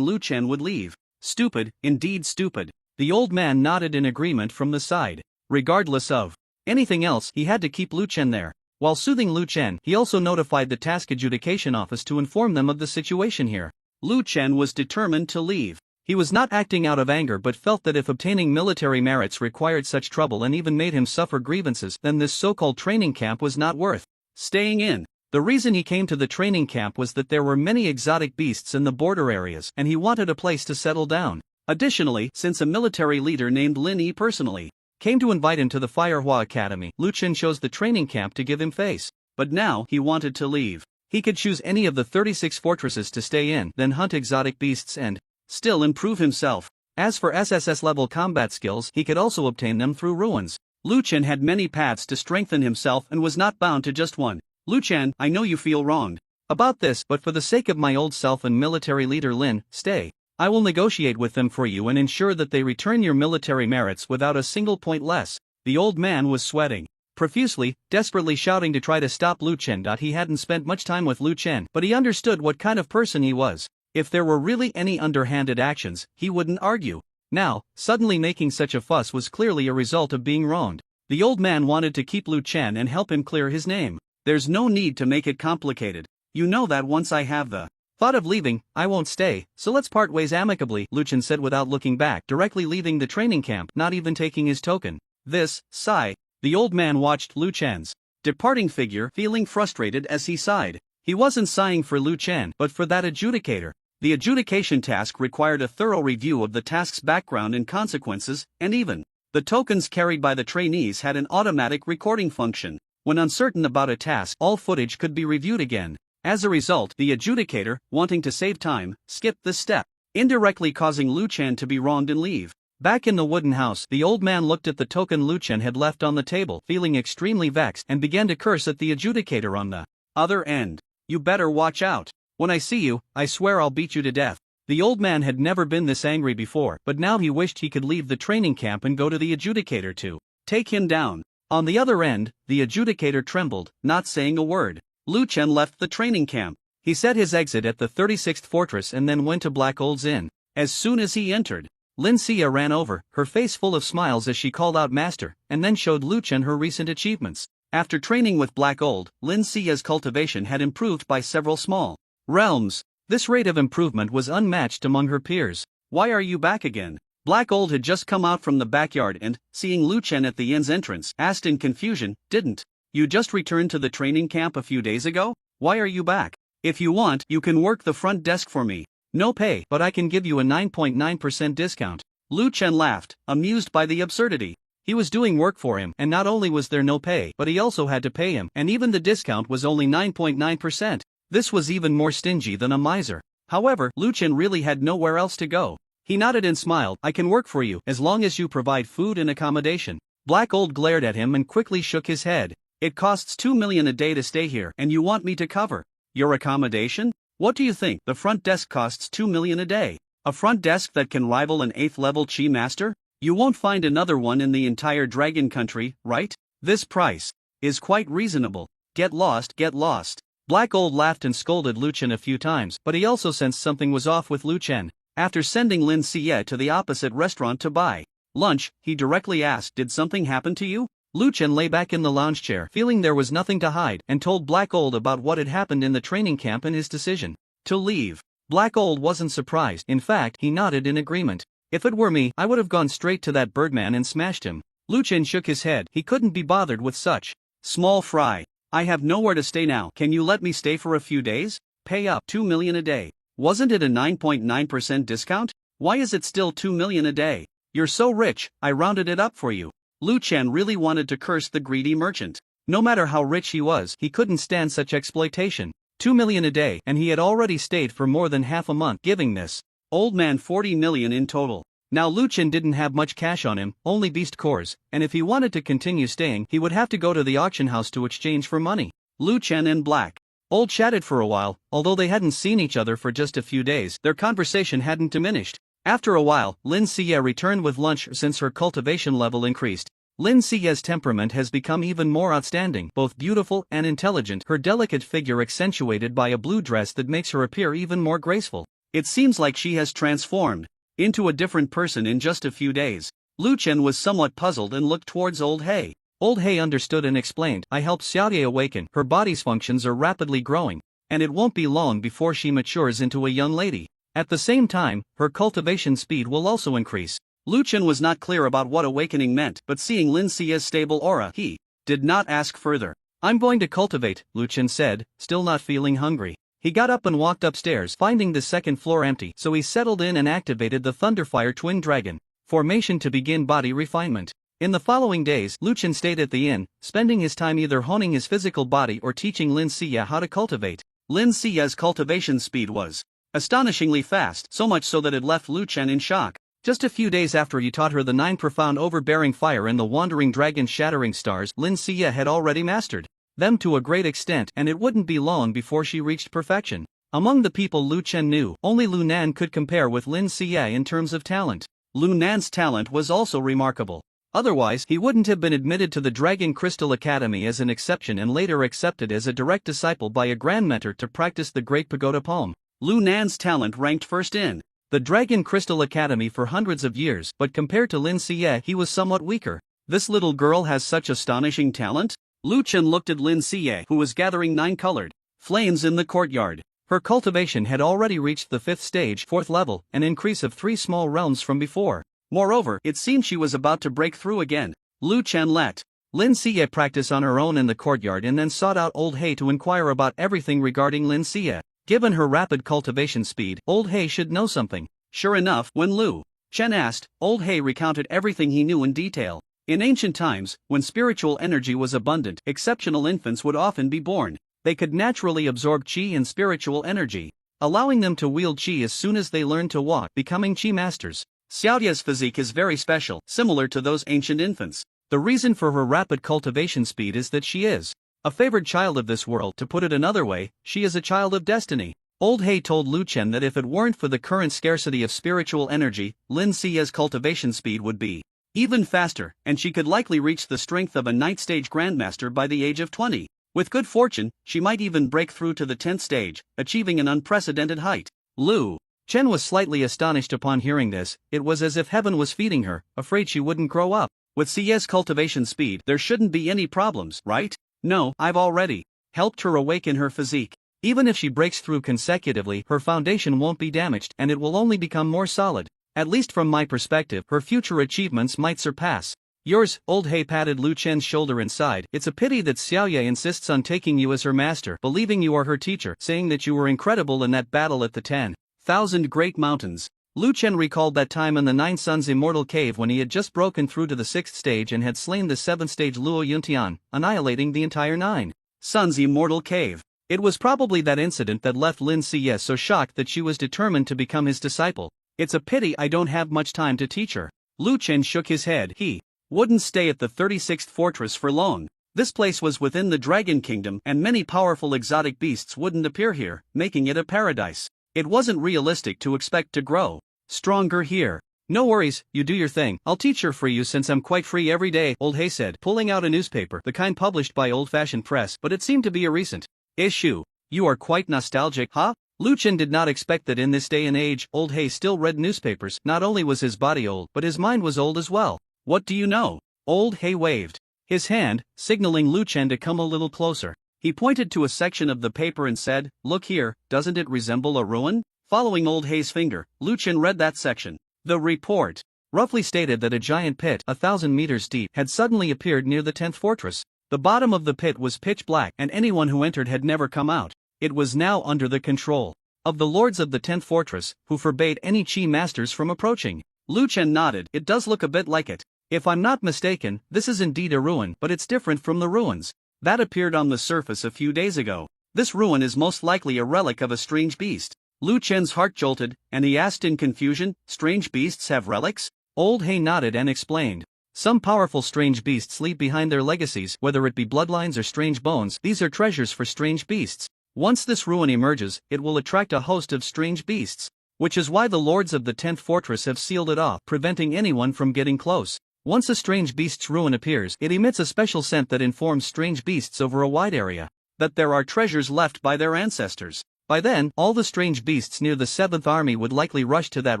Lu Chen would leave. Stupid, indeed stupid. The old man nodded in agreement from the side. Regardless of anything else, he had to keep Lu Chen there. While soothing Lu Chen, he also notified the task adjudication office to inform them of the situation here. Lu Chen was determined to leave. He was not acting out of anger but felt that if obtaining military merits required such trouble and even made him suffer grievances, then this so-called training camp was not worth staying in. The reason he came to the training camp was that there were many exotic beasts in the border areas, and he wanted a place to settle down. Additionally, since a military leader named Lin Yi personally came to invite him to the Firehua Academy, Lu Chen chose the training camp to give him face. But now, he wanted to leave. He could choose any of the 36 fortresses to stay in, then hunt exotic beasts and still improve himself. As for SSS-level combat skills, he could also obtain them through ruins. Lu Chen had many paths to strengthen himself and was not bound to just one. Lu Chen, I know you feel wronged about this, but for the sake of my old self and military leader Lin, stay. I will negotiate with them for you and ensure that they return your military merits without a single point less. The old man was sweating profusely, desperately shouting to try to stop Lu Chen. He hadn't spent much time with Lu Chen, but he understood what kind of person he was. If there were really any underhanded actions, he wouldn't argue. Now, suddenly making such a fuss was clearly a result of being wronged. The old man wanted to keep Lu Chen and help him clear his name. There's no need to make it complicated. You know that once I have the thought of leaving, I won't stay, so let's part ways amicably, Lu Chen said without looking back, directly leaving the training camp, not even taking his token. This, sigh. The old man watched Lu Chen's departing figure, feeling frustrated as he sighed. He wasn't sighing for Lu Chen, but for that adjudicator. The adjudication task required a thorough review of the task's background and consequences, and even the tokens carried by the trainees had an automatic recording function. When uncertain about a task, all footage could be reviewed again. As a result, the adjudicator, wanting to save time, skipped this step, indirectly causing Lu Chen to be wronged and leave. Back in the wooden house, the old man looked at the token Lu Chen had left on the table, feeling extremely vexed, and began to curse at the adjudicator on the other end. You better watch out. When I see you, I swear I'll beat you to death. The old man had never been this angry before, but now he wished he could leave the training camp and go to the adjudicator to take him down. On the other end, the adjudicator trembled, not saying a word. Lu Chen left the training camp. He set his exit at the 36th fortress and then went to Black Old's inn. As soon as he entered, Lin Xia ran over, her face full of smiles as she called out Master, and then showed Lu Chen her recent achievements. After training with Black Old, Lin Xia's cultivation had improved by several small realms. This rate of improvement was unmatched among her peers. Why are you back again? Black Old had just come out from the backyard and, seeing Lu Chen at the inn's entrance, asked in confusion, Didn't you just returned to the training camp a few days ago? Why are you back? If you want, you can work the front desk for me. No pay, but I can give you a 9.9% discount. Lu Chen laughed, amused by the absurdity. He was doing work for him, and not only was there no pay, but he also had to pay him, and even the discount was only 9.9%. This was even more stingy than a miser. However, Lu Chen really had nowhere else to go. He nodded and smiled. I can work for you, as long as you provide food and accommodation. Black Old glared at him and quickly shook his head. It costs 2 million a day to stay here, and you want me to cover your accommodation? What do you think? The front desk costs 2 million a day. A front desk that can rival an 8th level Chi Master? You won't find another one in the entire Dragon Country, right? This price is quite reasonable. Get lost, get lost. Black Gold laughed and scolded Lu Chen a few times, but he also sensed something was off with Lu Chen. After sending Lin Xie to the opposite restaurant to buy lunch, he directly asked, "Did something happen to you?" Lu Chen lay back in the lounge chair, feeling there was nothing to hide, and told Black Gold about what had happened in the training camp and his decision to leave. Black Gold wasn't surprised, in fact, he nodded in agreement. "If it were me, I would have gone straight to that Birdman and smashed him." Lu Chen shook his head, he couldn't be bothered with such small fry. "I have nowhere to stay now. Can you let me stay for a few days? Pay up 2 million a day. Wasn't it a 9.9% discount? Why is it still 2 million a day? You're so rich, I rounded it up for you." Lu Chen really wanted to curse the greedy merchant. No matter how rich he was, he couldn't stand such exploitation. 2 million a day, and he had already stayed for more than half a month, giving this old man 40 million in total. Now Lu Chen didn't have much cash on him, only beast cores, and if he wanted to continue staying, he would have to go to the auction house to exchange for money. Lu Chen and Black Gold chatted for a while. Although they hadn't seen each other for just a few days, their conversation hadn't diminished. After a while, Lin Xie returned with lunch. Since her cultivation level increased, Lin Xie's temperament has become even more outstanding, both beautiful and intelligent, her delicate figure accentuated by a blue dress that makes her appear even more graceful. It seems like she has transformed into a different person in just a few days. Lu Chen was somewhat puzzled and looked towards Old He. Old He understood and explained, "I helped Xiaoye awaken, her body's functions are rapidly growing, and it won't be long before she matures into a young lady. At the same time, her cultivation speed will also increase." Lu Chen was not clear about what awakening meant, but seeing Lin Xie's stable aura, he did not ask further. "I'm going to cultivate," Lu Chen said, still not feeling hungry. He got up and walked upstairs, finding the second floor empty, so he settled in and activated the Thunderfire Twin Dragon formation to begin body refinement. In the following days, Lu Chen stayed at the inn, spending his time either honing his physical body or teaching Lin Xie how to cultivate. Lin Xie's cultivation speed was astonishingly fast, so much so that it left Lu Chen in shock. Just a few days after he taught her the 9 profound overbearing fire and the wandering dragon shattering stars, Lin Xie had already mastered them to a great extent, and it wouldn't be long before she reached perfection. Among the people Lu Chen knew, only Lu Nan could compare with Lin Xie in terms of talent. Lu Nan's talent was also remarkable. Otherwise, he wouldn't have been admitted to the Dragon Crystal Academy as an exception and later accepted as a direct disciple by a grand mentor to practice the Great Pagoda Poem. Lu Nan's talent ranked first in the Dragon Crystal Academy for hundreds of years, but compared to Lin Xie, he was somewhat weaker. This little girl has such astonishing talent? Lu Chen looked at Lin Xie, who was gathering 9-colored flames in the courtyard. Her cultivation had already reached the 5th stage, 4th level, an increase of 3 small realms from before. Moreover, it seemed she was about to break through again. Lu Chen let Lin Xie practice on her own in the courtyard and then sought out Old He to inquire about everything regarding Lin Xie. Given her rapid cultivation speed, Old He should know something. Sure enough, when Lu Chen asked, Old He recounted everything he knew in detail. In ancient times, when spiritual energy was abundant, exceptional infants would often be born. They could naturally absorb qi and spiritual energy, allowing them to wield qi as soon as they learned to walk, becoming qi masters. Xiaoye's physique is very special, similar to those ancient infants. The reason for her rapid cultivation speed is that she is a favored child of this world. To put it another way, she is a child of destiny. Old He told Lu Chen that if it weren't for the current scarcity of spiritual energy, Lin Xie's cultivation speed would be even faster, and she could likely reach the strength of a 9th stage grandmaster by the age of 20. With good fortune, she might even break through to the 10th stage, achieving an unprecedented height. Lu Chen was slightly astonished upon hearing this. It was as if heaven was feeding her, afraid she wouldn't grow up. With Xie's cultivation speed, there shouldn't be any problems, right? No, I've already helped her awaken her physique. Even if she breaks through consecutively, her foundation won't be damaged and it will only become more solid. At least from my perspective, her future achievements might surpass yours. Old He patted Lu Chen's shoulder and sighed. It's a pity that Xiaoye insists on taking you as her master, believing you are her teacher, saying that you were incredible in that battle at the 10,000 Great Mountains. Lu Chen recalled that time in the 9 Suns Immortal Cave when he had just broken through to the 6th stage and had slain the 7th stage Luo Yuntian, annihilating the entire 9 Suns Immortal Cave. It was probably that incident that left Lin Xie so shocked that she was determined to become his disciple. It's a pity I don't have much time to teach her. Lu Chen shook his head. He wouldn't stay at the 36th fortress for long. This place was within the Dragon Kingdom and many powerful exotic beasts wouldn't appear here, making it a paradise. It wasn't realistic to expect to grow stronger here. No worries, you do your thing. I'll teach her for you since I'm quite free every day, Old He said, pulling out a newspaper, the kind published by Old Fashioned Press, but it seemed to be a recent issue. You are quite nostalgic, huh? Lu Chen did not expect that in this day and age, old He still read newspapers. Not only was his body old, but his mind was old as well. What do you know? Old He waved his hand, signaling Lu Chen to come a little closer. He pointed to a section of the paper and said, "Look here, doesn't it resemble a ruin?" Following old He's finger, Lu Chen read that section. The report roughly stated that a giant pit, 1,000 meters deep, had suddenly appeared near the 10th fortress. The bottom of the pit was pitch black, and anyone who entered had never come out. It was now under the control of the lords of the 10th fortress, who forbade any chi masters from approaching. Lu Chen nodded. It does look a bit like it. If I'm not mistaken, this is indeed a ruin, but it's different from the ruins that appeared on the surface a few days ago. This ruin is most likely a relic of a strange beast. Lu Chen's heart jolted, and he asked in confusion, "Strange beasts have relics?" Old He nodded and explained. Some powerful strange beasts leave behind their legacies, whether it be bloodlines or strange bones. These are treasures for strange beasts. Once this ruin emerges, it will attract a host of strange beasts, which is why the lords of the 10th fortress have sealed it off, preventing anyone from getting close. Once a strange beast's ruin appears, it emits a special scent that informs strange beasts over a wide area that there are treasures left by their ancestors. By then, all the strange beasts near the 7th army would likely rush to that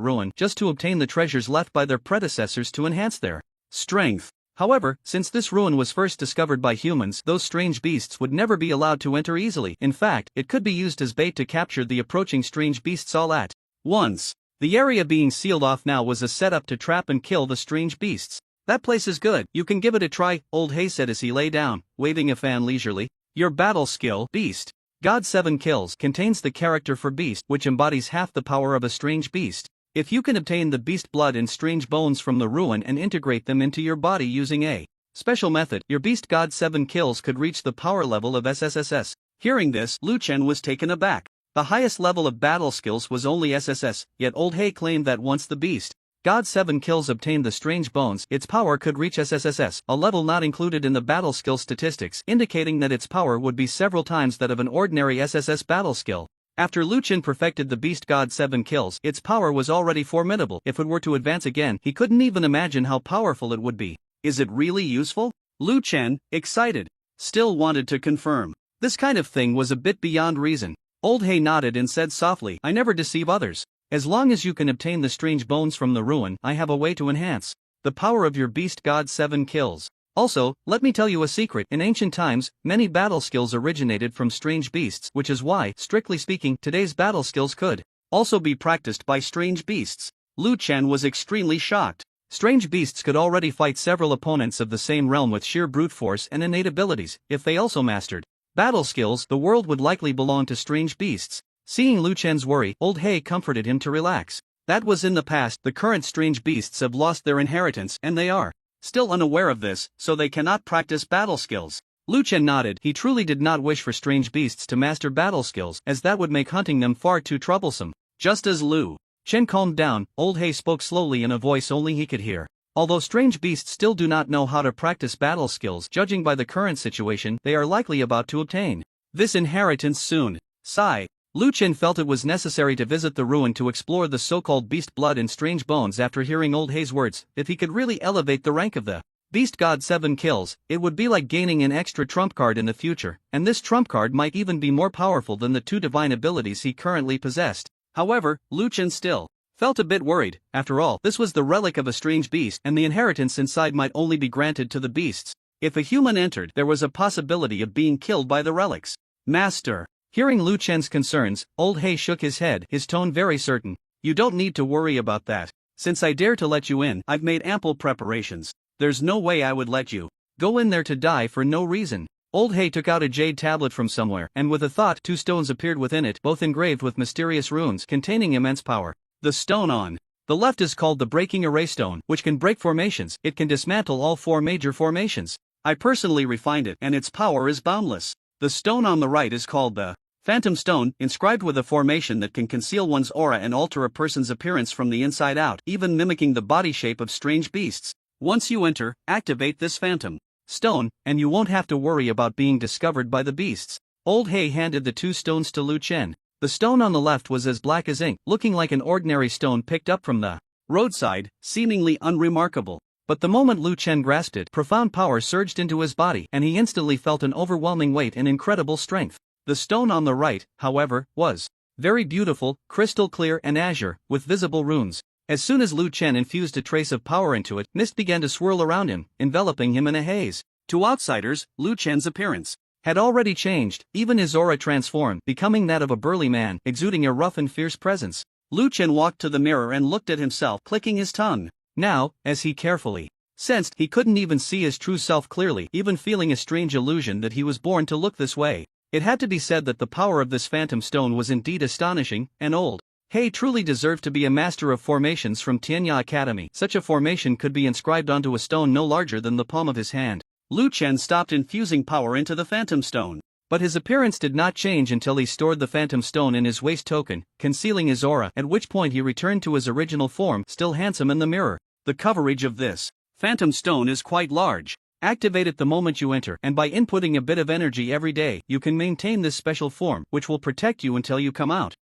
ruin just to obtain the treasures left by their predecessors to enhance their strength. However, since this ruin was first discovered by humans, those strange beasts would never be allowed to enter easily. In fact, it could be used as bait to capture the approaching strange beasts all at once. The area being sealed off now was a setup to trap and kill the strange beasts. "That place is good, you can give it a try," old He said as he lay down, waving a fan leisurely. "Your battle skill, Beast God 7 Kills, contains the character for Beast, which embodies half the power of a strange beast. If you can obtain the beast blood and strange bones from the ruin and integrate them into your body using a special method, your Beast God 7 Kills could reach the power level of SSSS. Hearing this, Lu Chen was taken aback. The highest level of battle skills was only SSS, yet old He claimed that once the Beast God 7 Kills obtained the strange bones, its power could reach SSSS, a level not included in the battle skill statistics, indicating that its power would be several times that of an ordinary SSS battle skill. After Lu Chen perfected the Beast God 7 Kills, its power was already formidable. If it were to advance again, he couldn't even imagine how powerful it would be. Is it really useful? Lu Chen, excited, still wanted to confirm. This kind of thing was a bit beyond reason. Old He nodded and said softly, "I never deceive others. As long as you can obtain the strange bones from the ruin, I have a way to enhance the power of your Beast God 7 Kills. Also, let me tell you a secret. In ancient times, many battle skills originated from strange beasts, which is why, strictly speaking, today's battle skills could also be practiced by strange beasts." Lu Chen was extremely shocked. Strange beasts could already fight several opponents of the same realm with sheer brute force and innate abilities. If they also mastered battle skills, the world would likely belong to strange beasts. Seeing Lu Chen's worry, old He comforted him to relax. That was in the past. The current strange beasts have lost their inheritance, and they are still unaware of this, so they cannot practice battle skills. Lu Chen nodded. He truly did not wish for strange beasts to master battle skills, as that would make hunting them far too troublesome. Just as Lu Chen calmed down, old He spoke slowly in a voice only he could hear. Although strange beasts still do not know how to practice battle skills, judging by the current situation, they are likely about to obtain this inheritance soon. Sigh. Lu Chen felt it was necessary to visit the ruin to explore the so-called beast blood and strange bones. After hearing old He's words, if he could really elevate the rank of the Beast God 7 Kills, it would be like gaining an extra trump card in the future, and this trump card might even be more powerful than the 2 divine abilities he currently possessed. However, Lu Chen still felt a bit worried. After all, this was the relic of a strange beast, and the inheritance inside might only be granted to the beasts. If a human entered, there was a possibility of being killed by the relics. "Master." Hearing Lu Chen's concerns, old He shook his head, his tone very certain. "You don't need to worry about that. Since I dare to let you in, I've made ample preparations. There's no way I would let you go in there to die for no reason." Old He took out a jade tablet from somewhere, and with a thought, 2 stones appeared within it, both engraved with mysterious runes containing immense power. The stone on the left is called the Breaking Array Stone, which can break formations. It can dismantle all 4 major formations. I personally refined it, and its power is boundless. The stone on the right is called the Phantom Stone, inscribed with a formation that can conceal one's aura and alter a person's appearance from the inside out, even mimicking the body shape of strange beasts. Once you enter, activate this Phantom Stone, and you won't have to worry about being discovered by the beasts. Old He handed the 2 stones to Lu Chen. The stone on the left was as black as ink, looking like an ordinary stone picked up from the roadside, seemingly unremarkable. But the moment Lu Chen grasped it, profound power surged into his body, and he instantly felt an overwhelming weight and incredible strength. The stone on the right, however, was very beautiful, crystal clear and azure, with visible runes. As soon as Lu Chen infused a trace of power into it, mist began to swirl around him, enveloping him in a haze. To outsiders, Lu Chen's appearance had already changed, even his aura transformed, becoming that of a burly man, exuding a rough and fierce presence. Lu Chen walked to the mirror and looked at himself, clicking his tongue. Now, as he carefully sensed, he couldn't even see his true self clearly, even feeling a strange illusion that he was born to look this way. It had to be said that the power of this phantom stone was indeed astonishing, and old He truly deserved to be a master of formations from Tianya Academy. Such a formation could be inscribed onto a stone no larger than the palm of his hand. Lu Chen stopped infusing power into the phantom stone, but his appearance did not change until he stored the phantom stone in his waist token, concealing his aura, at which point he returned to his original form, still handsome in the mirror. The coverage of this phantom stone is quite large. Activate it the moment you enter, and by inputting a bit of energy every day, you can maintain this special form, which will protect you until you come out.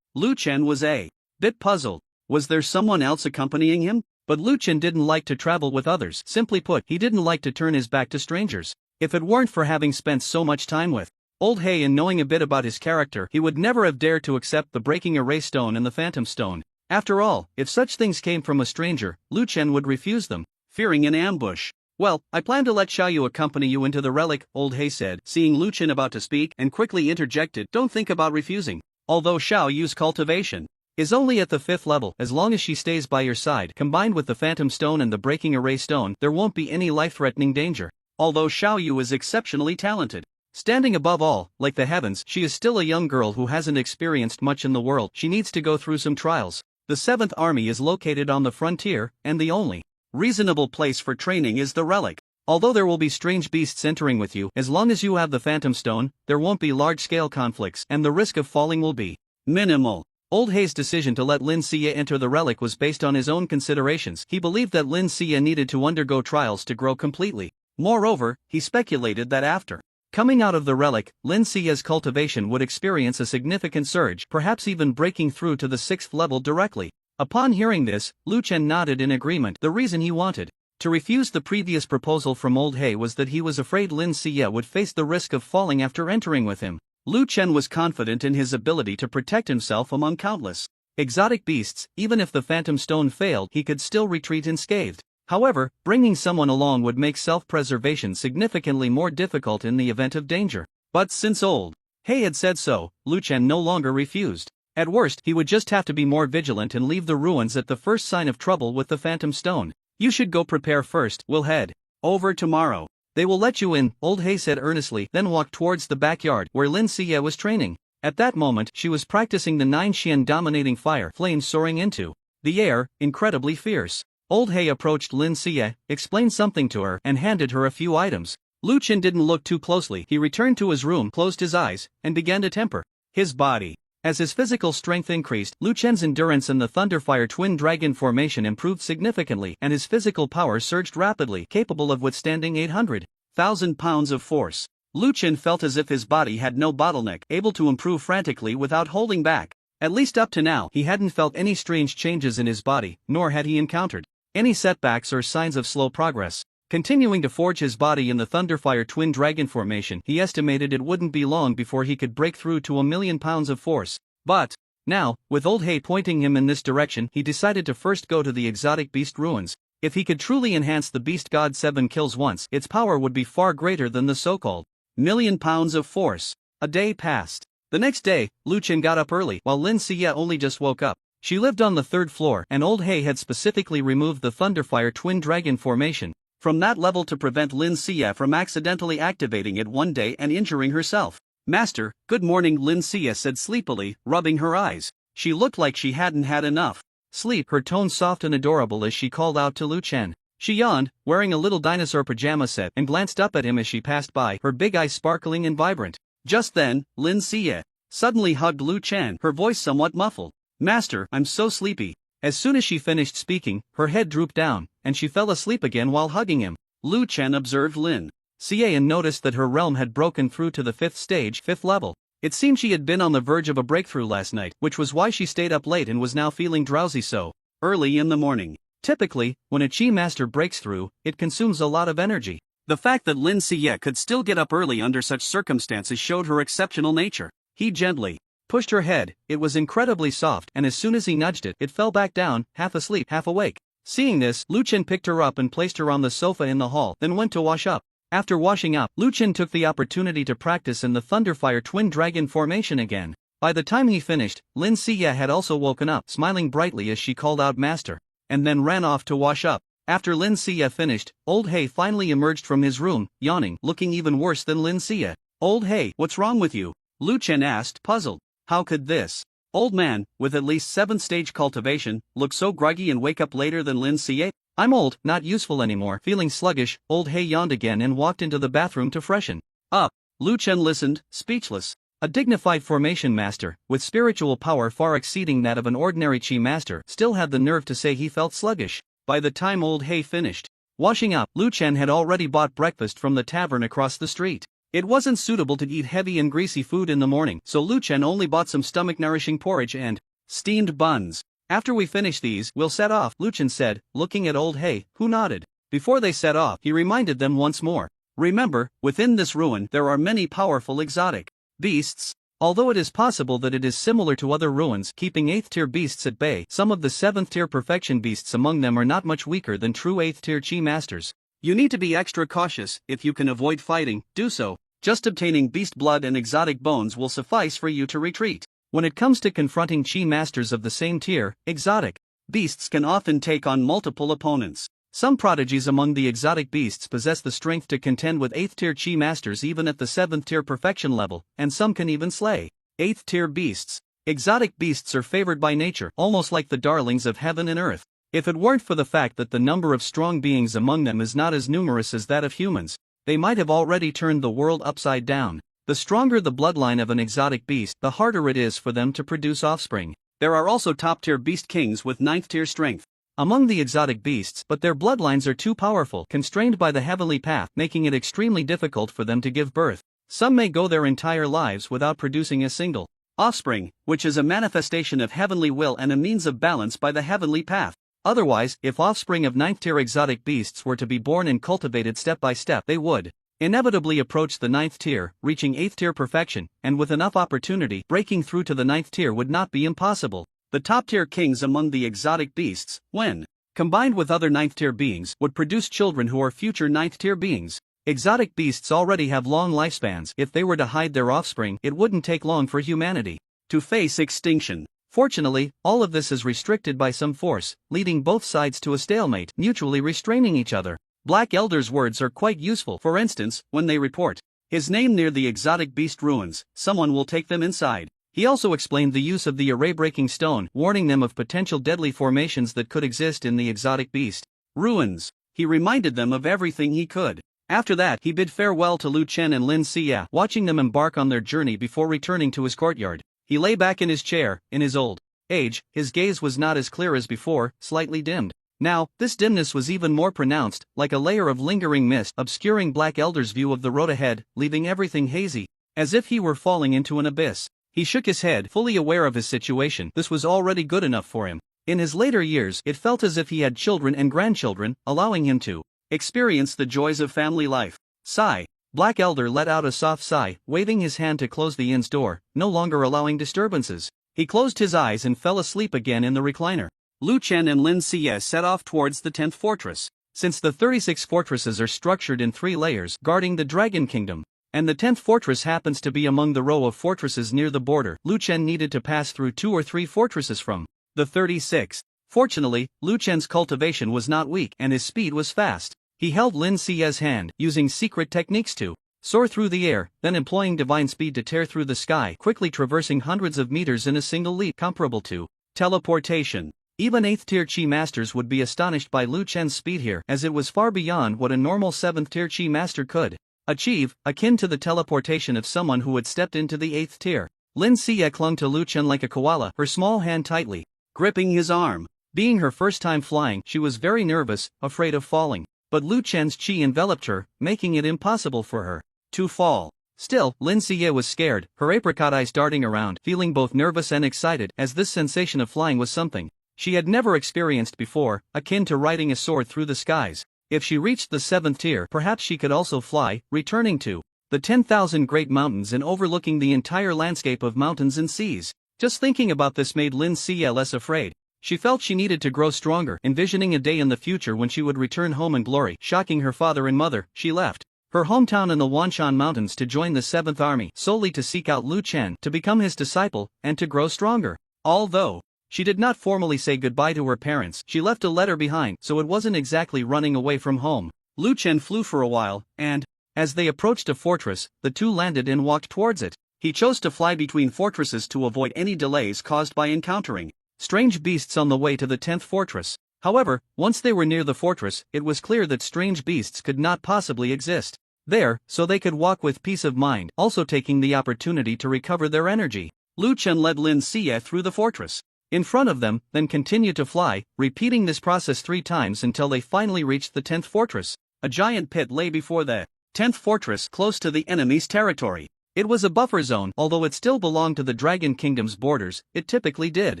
Lu Chen was a bit puzzled. Was there someone else accompanying him? But Lu Chen didn't like to travel with others. Simply put, he didn't like to turn his back to strangers. If it weren't for having spent so much time with Old Hay and knowing a bit about his character, he would never have dared to accept the breaking array stone and the phantom stone. After all, if such things came from a stranger, Lu Chen would refuse them, fearing an ambush. Well, I plan to let Xiaoyu accompany you into the relic, Old Hay said, seeing Lu Chen about to speak, and quickly interjected, don't think about refusing. Although Xiaoyu's cultivation is only at the 5th level, as long as she stays by your side, combined with the phantom stone and the breaking array stone, there won't be any life-threatening danger. Although Xiaoyu is exceptionally talented, standing above all, like the heavens, she is still a young girl who hasn't experienced much in the world. She needs to go through some trials. The 7th Army is located on the frontier, and the only reasonable place for training is the relic. Although there will be strange beasts entering with you, as long as you have the phantom stone, there won't be large-scale conflicts, and the risk of falling will be minimal. Old Hay's decision to let Lin Xie enter the relic was based on his own considerations. He believed that Lin Xie needed to undergo trials to grow completely. Moreover, he speculated that after coming out of the relic, Lin Xie's cultivation would experience a significant surge, perhaps even breaking through to the 6th level directly. Upon hearing this, Lu Chen nodded in agreement. The reason he wanted to refuse the previous proposal from Old Hay was that he was afraid Lin Xie would face the risk of falling after entering with him. Lu Chen was confident in his ability to protect himself among countless exotic beasts. Even if the phantom stone failed, he could still retreat unscathed. However, bringing someone along would make self-preservation significantly more difficult in the event of danger. But since Old Hay had said so, Lu Chen no longer refused. At worst, he would just have to be more vigilant and leave the ruins at the first sign of trouble with the phantom stone. You should go prepare first. We'll head over tomorrow. They will let you in, Old Hay said earnestly, then walked towards the backyard where Lin Xie was training. At that moment, she was practicing the 9 Xian dominating fire, flames soaring into the air, incredibly fierce. Old Hay approached Lin Xie, explained something to her, and handed her a few items. Lu Chen didn't look too closely. He returned to his room, closed his eyes, and began to temper his body. As his physical strength increased, Lu Chen's endurance in the Thunderfire Twin Dragon formation improved significantly, and his physical power surged rapidly, capable of withstanding 800,000 pounds of force. Lu Chen felt as if his body had no bottleneck, able to improve frantically without holding back. At least up to now, he hadn't felt any strange changes in his body, nor had he encountered any setbacks or signs of slow progress. Continuing to forge his body in the Thunderfire Twin Dragon formation, he estimated it wouldn't be long before he could break through to 1,000,000 pounds of force. But now, with Old Hay pointing him in this direction, he decided to first go to the exotic beast ruins. If he could truly enhance the beast god 7 kills once, its power would be far greater than the so-called 1,000,000 pounds of force. A day passed. The next day, Lu Chen got up early, while Lin Xie only just woke up. She lived on the 3rd floor, and Old Hay had specifically removed the Thunderfire Twin Dragon formation from that level to prevent Lin Xie from accidentally activating it one day and injuring herself. Master, good morning, Lin Xie said sleepily, rubbing her eyes. She looked like she hadn't had enough sleep, her tone soft and adorable as she called out to Lu Chen. She yawned, wearing a little dinosaur pajama set, and glanced up at him as she passed by, her big eyes sparkling and vibrant. Just then, Lin Xie suddenly hugged Lu Chen, her voice somewhat muffled. Master, I'm so sleepy. As soon as she finished speaking, her head drooped down, and she fell asleep again while hugging him. Lu Chen observed Lin Xie and noticed that her realm had broken through to the 5th stage, 5th level. It seemed she had been on the verge of a breakthrough last night, which was why she stayed up late and was now feeling drowsy so early in the morning. Typically, when a Chi Master breaks through, it consumes a lot of energy. The fact that Lin Xie could still get up early under such circumstances showed her exceptional nature. He gently pushed her head. It was incredibly soft, and as soon as he nudged it, it fell back down, half asleep, half awake. Seeing this, Lu Chen picked her up and placed her on the sofa in the hall, then went to wash up. After washing up, Lu Chen took the opportunity to practice in the Thunderfire Twin Dragon formation again. By the time he finished, Lin Xie had also woken up, smiling brightly as she called out "Master," and then ran off to wash up. After Lin Xie finished, Old He finally emerged from his room, yawning, looking even worse than Lin Xie. "Old He, what's wrong with you?" Lu Chen asked, puzzled. How could this old man, with at least 7th stage cultivation, look so groggy and wake up later than Lin Xie? "I'm old, not useful anymore." Feeling sluggish, Old He yawned again and walked into the bathroom to freshen up. Lu Chen listened, speechless. A dignified formation master, with spiritual power far exceeding that of an ordinary Qi master, still had the nerve to say he felt sluggish. By the time Old He finished washing up, Lu Chen had already bought breakfast from the tavern across the street. It wasn't suitable to eat heavy and greasy food in the morning, so Lu Chen only bought some stomach-nourishing porridge and steamed buns. "After we finish these, we'll set off," Lu Chen said, looking at Old He, who nodded. Before they set off, he reminded them once more. "Remember, within this ruin there are many powerful exotic beasts. Although it is possible that it is similar to other ruins, keeping 8th tier beasts at bay, some of the 7th tier perfection beasts among them are not much weaker than true 8th tier Qi masters. You need to be extra cautious. If you can avoid fighting, do so. Just obtaining beast blood and exotic bones will suffice for you to retreat. When it comes to confronting Qi masters of the same tier, exotic beasts can often take on multiple opponents. Some prodigies among the exotic beasts possess the strength to contend with 8th tier Qi masters even at the 7th tier perfection level, and some can even slay 8th tier beasts. Exotic beasts are favored by nature, almost like the darlings of heaven and earth. If it weren't for the fact that the number of strong beings among them is not as numerous as that of humans, they might have already turned the world upside down. The stronger the bloodline of an exotic beast, the harder it is for them to produce offspring. There are also top-tier beast kings with 9th tier strength among the exotic beasts, but their bloodlines are too powerful, constrained by the heavenly path, making it extremely difficult for them to give birth. Some may go their entire lives without producing a single offspring, which is a manifestation of heavenly will and a means of balance by the heavenly path. Otherwise, if offspring of 9th tier exotic beasts were to be born and cultivated step by step, they would inevitably approach the 9th tier, reaching 8th tier perfection, and with enough opportunity, breaking through to the 9th tier would not be impossible. The top-tier kings among the exotic beasts, when combined with other 9th tier beings, would produce children who are future 9th tier beings. Exotic beasts already have long lifespans. If they were to hide their offspring, it wouldn't take long for humanity to face extinction. Fortunately, all of this is restricted by some force, leading both sides to a stalemate, mutually restraining each other. Black Elder's words are quite useful. For instance, when they report his name near the exotic beast ruins, someone will take them inside. He also explained the use of the array-breaking stone, warning them of potential deadly formations that could exist in the exotic beast ruins. He reminded them of everything he could. After that, he bid farewell to Lu Chen and Lin Xie, watching them embark on their journey before returning to his courtyard. He lay back in his chair. In his old age, his gaze was not as clear as before, slightly dimmed. Now, this dimness was even more pronounced, like a layer of lingering mist obscuring Black Elder's view of the road ahead, leaving everything hazy, as if he were falling into an abyss. He shook his head, fully aware of his situation. This was already good enough for him. In his later years, it felt as if he had children and grandchildren, allowing him to experience the joys of family life. Sigh. Black Elder let out a soft sigh, waving his hand to close the inn's door, no longer allowing disturbances. He closed his eyes and fell asleep again in the recliner. Lu Chen and Lin Xie set off towards the 10th fortress. Since the 36 fortresses are structured in 3 layers, guarding the Dragon Kingdom, and the 10th fortress happens to be among the row of fortresses near the border, Lu Chen needed to pass through 2 or 3 fortresses from the 36. Fortunately, Lu Chen's cultivation was not weak and his speed was fast. He held Lin Xie's hand, using secret techniques to soar through the air, then employing divine speed to tear through the sky, quickly traversing hundreds of meters in a single leap, comparable to teleportation. Even 8th tier Qi masters would be astonished by Lu Chen's speed here, as it was far beyond what a normal 7th tier Qi master could achieve, akin to the teleportation of someone who had stepped into the 8th tier. Lin Xie clung to Lu Chen like a koala, her small hand tightly gripping his arm. Being her first time flying, she was very nervous, afraid of falling. But Lu Chen's qi enveloped her, making it impossible for her to fall. Still, Lin Xie was scared, her apricot eyes darting around, feeling both nervous and excited, as this sensation of flying was something she had never experienced before, akin to riding a sword through the skies. If she reached the 7th tier, perhaps she could also fly, returning to the 10,000 great mountains and overlooking the entire landscape of mountains and seas. Just thinking about this made Lin Xie less afraid. She felt she needed to grow stronger, envisioning a day in the future when she would return home in glory. Shocking her father and mother, she left her hometown in the Wanshan Mountains to join the 7th Army, solely to seek out Lu Chen, to become his disciple, and to grow stronger. Although she did not formally say goodbye to her parents, she left a letter behind, so it wasn't exactly running away from home. Lu Chen flew for a while, and as they approached a fortress, the two landed and walked towards it. He chose to fly between fortresses to avoid any delays caused by encountering strange beasts on the way to the 10th fortress. However, once they were near the fortress, it was clear that strange beasts could not possibly exist there, so they could walk with peace of mind, also taking the opportunity to recover their energy. Lu Chen led Lin Xie through the fortress in front of them, then continued to fly, repeating this process 3 times until they finally reached the 10th fortress. A giant pit lay before the 10th fortress, close to the enemy's territory. It was a buffer zone. Although it still belonged to the Dragon Kingdom's borders, it typically did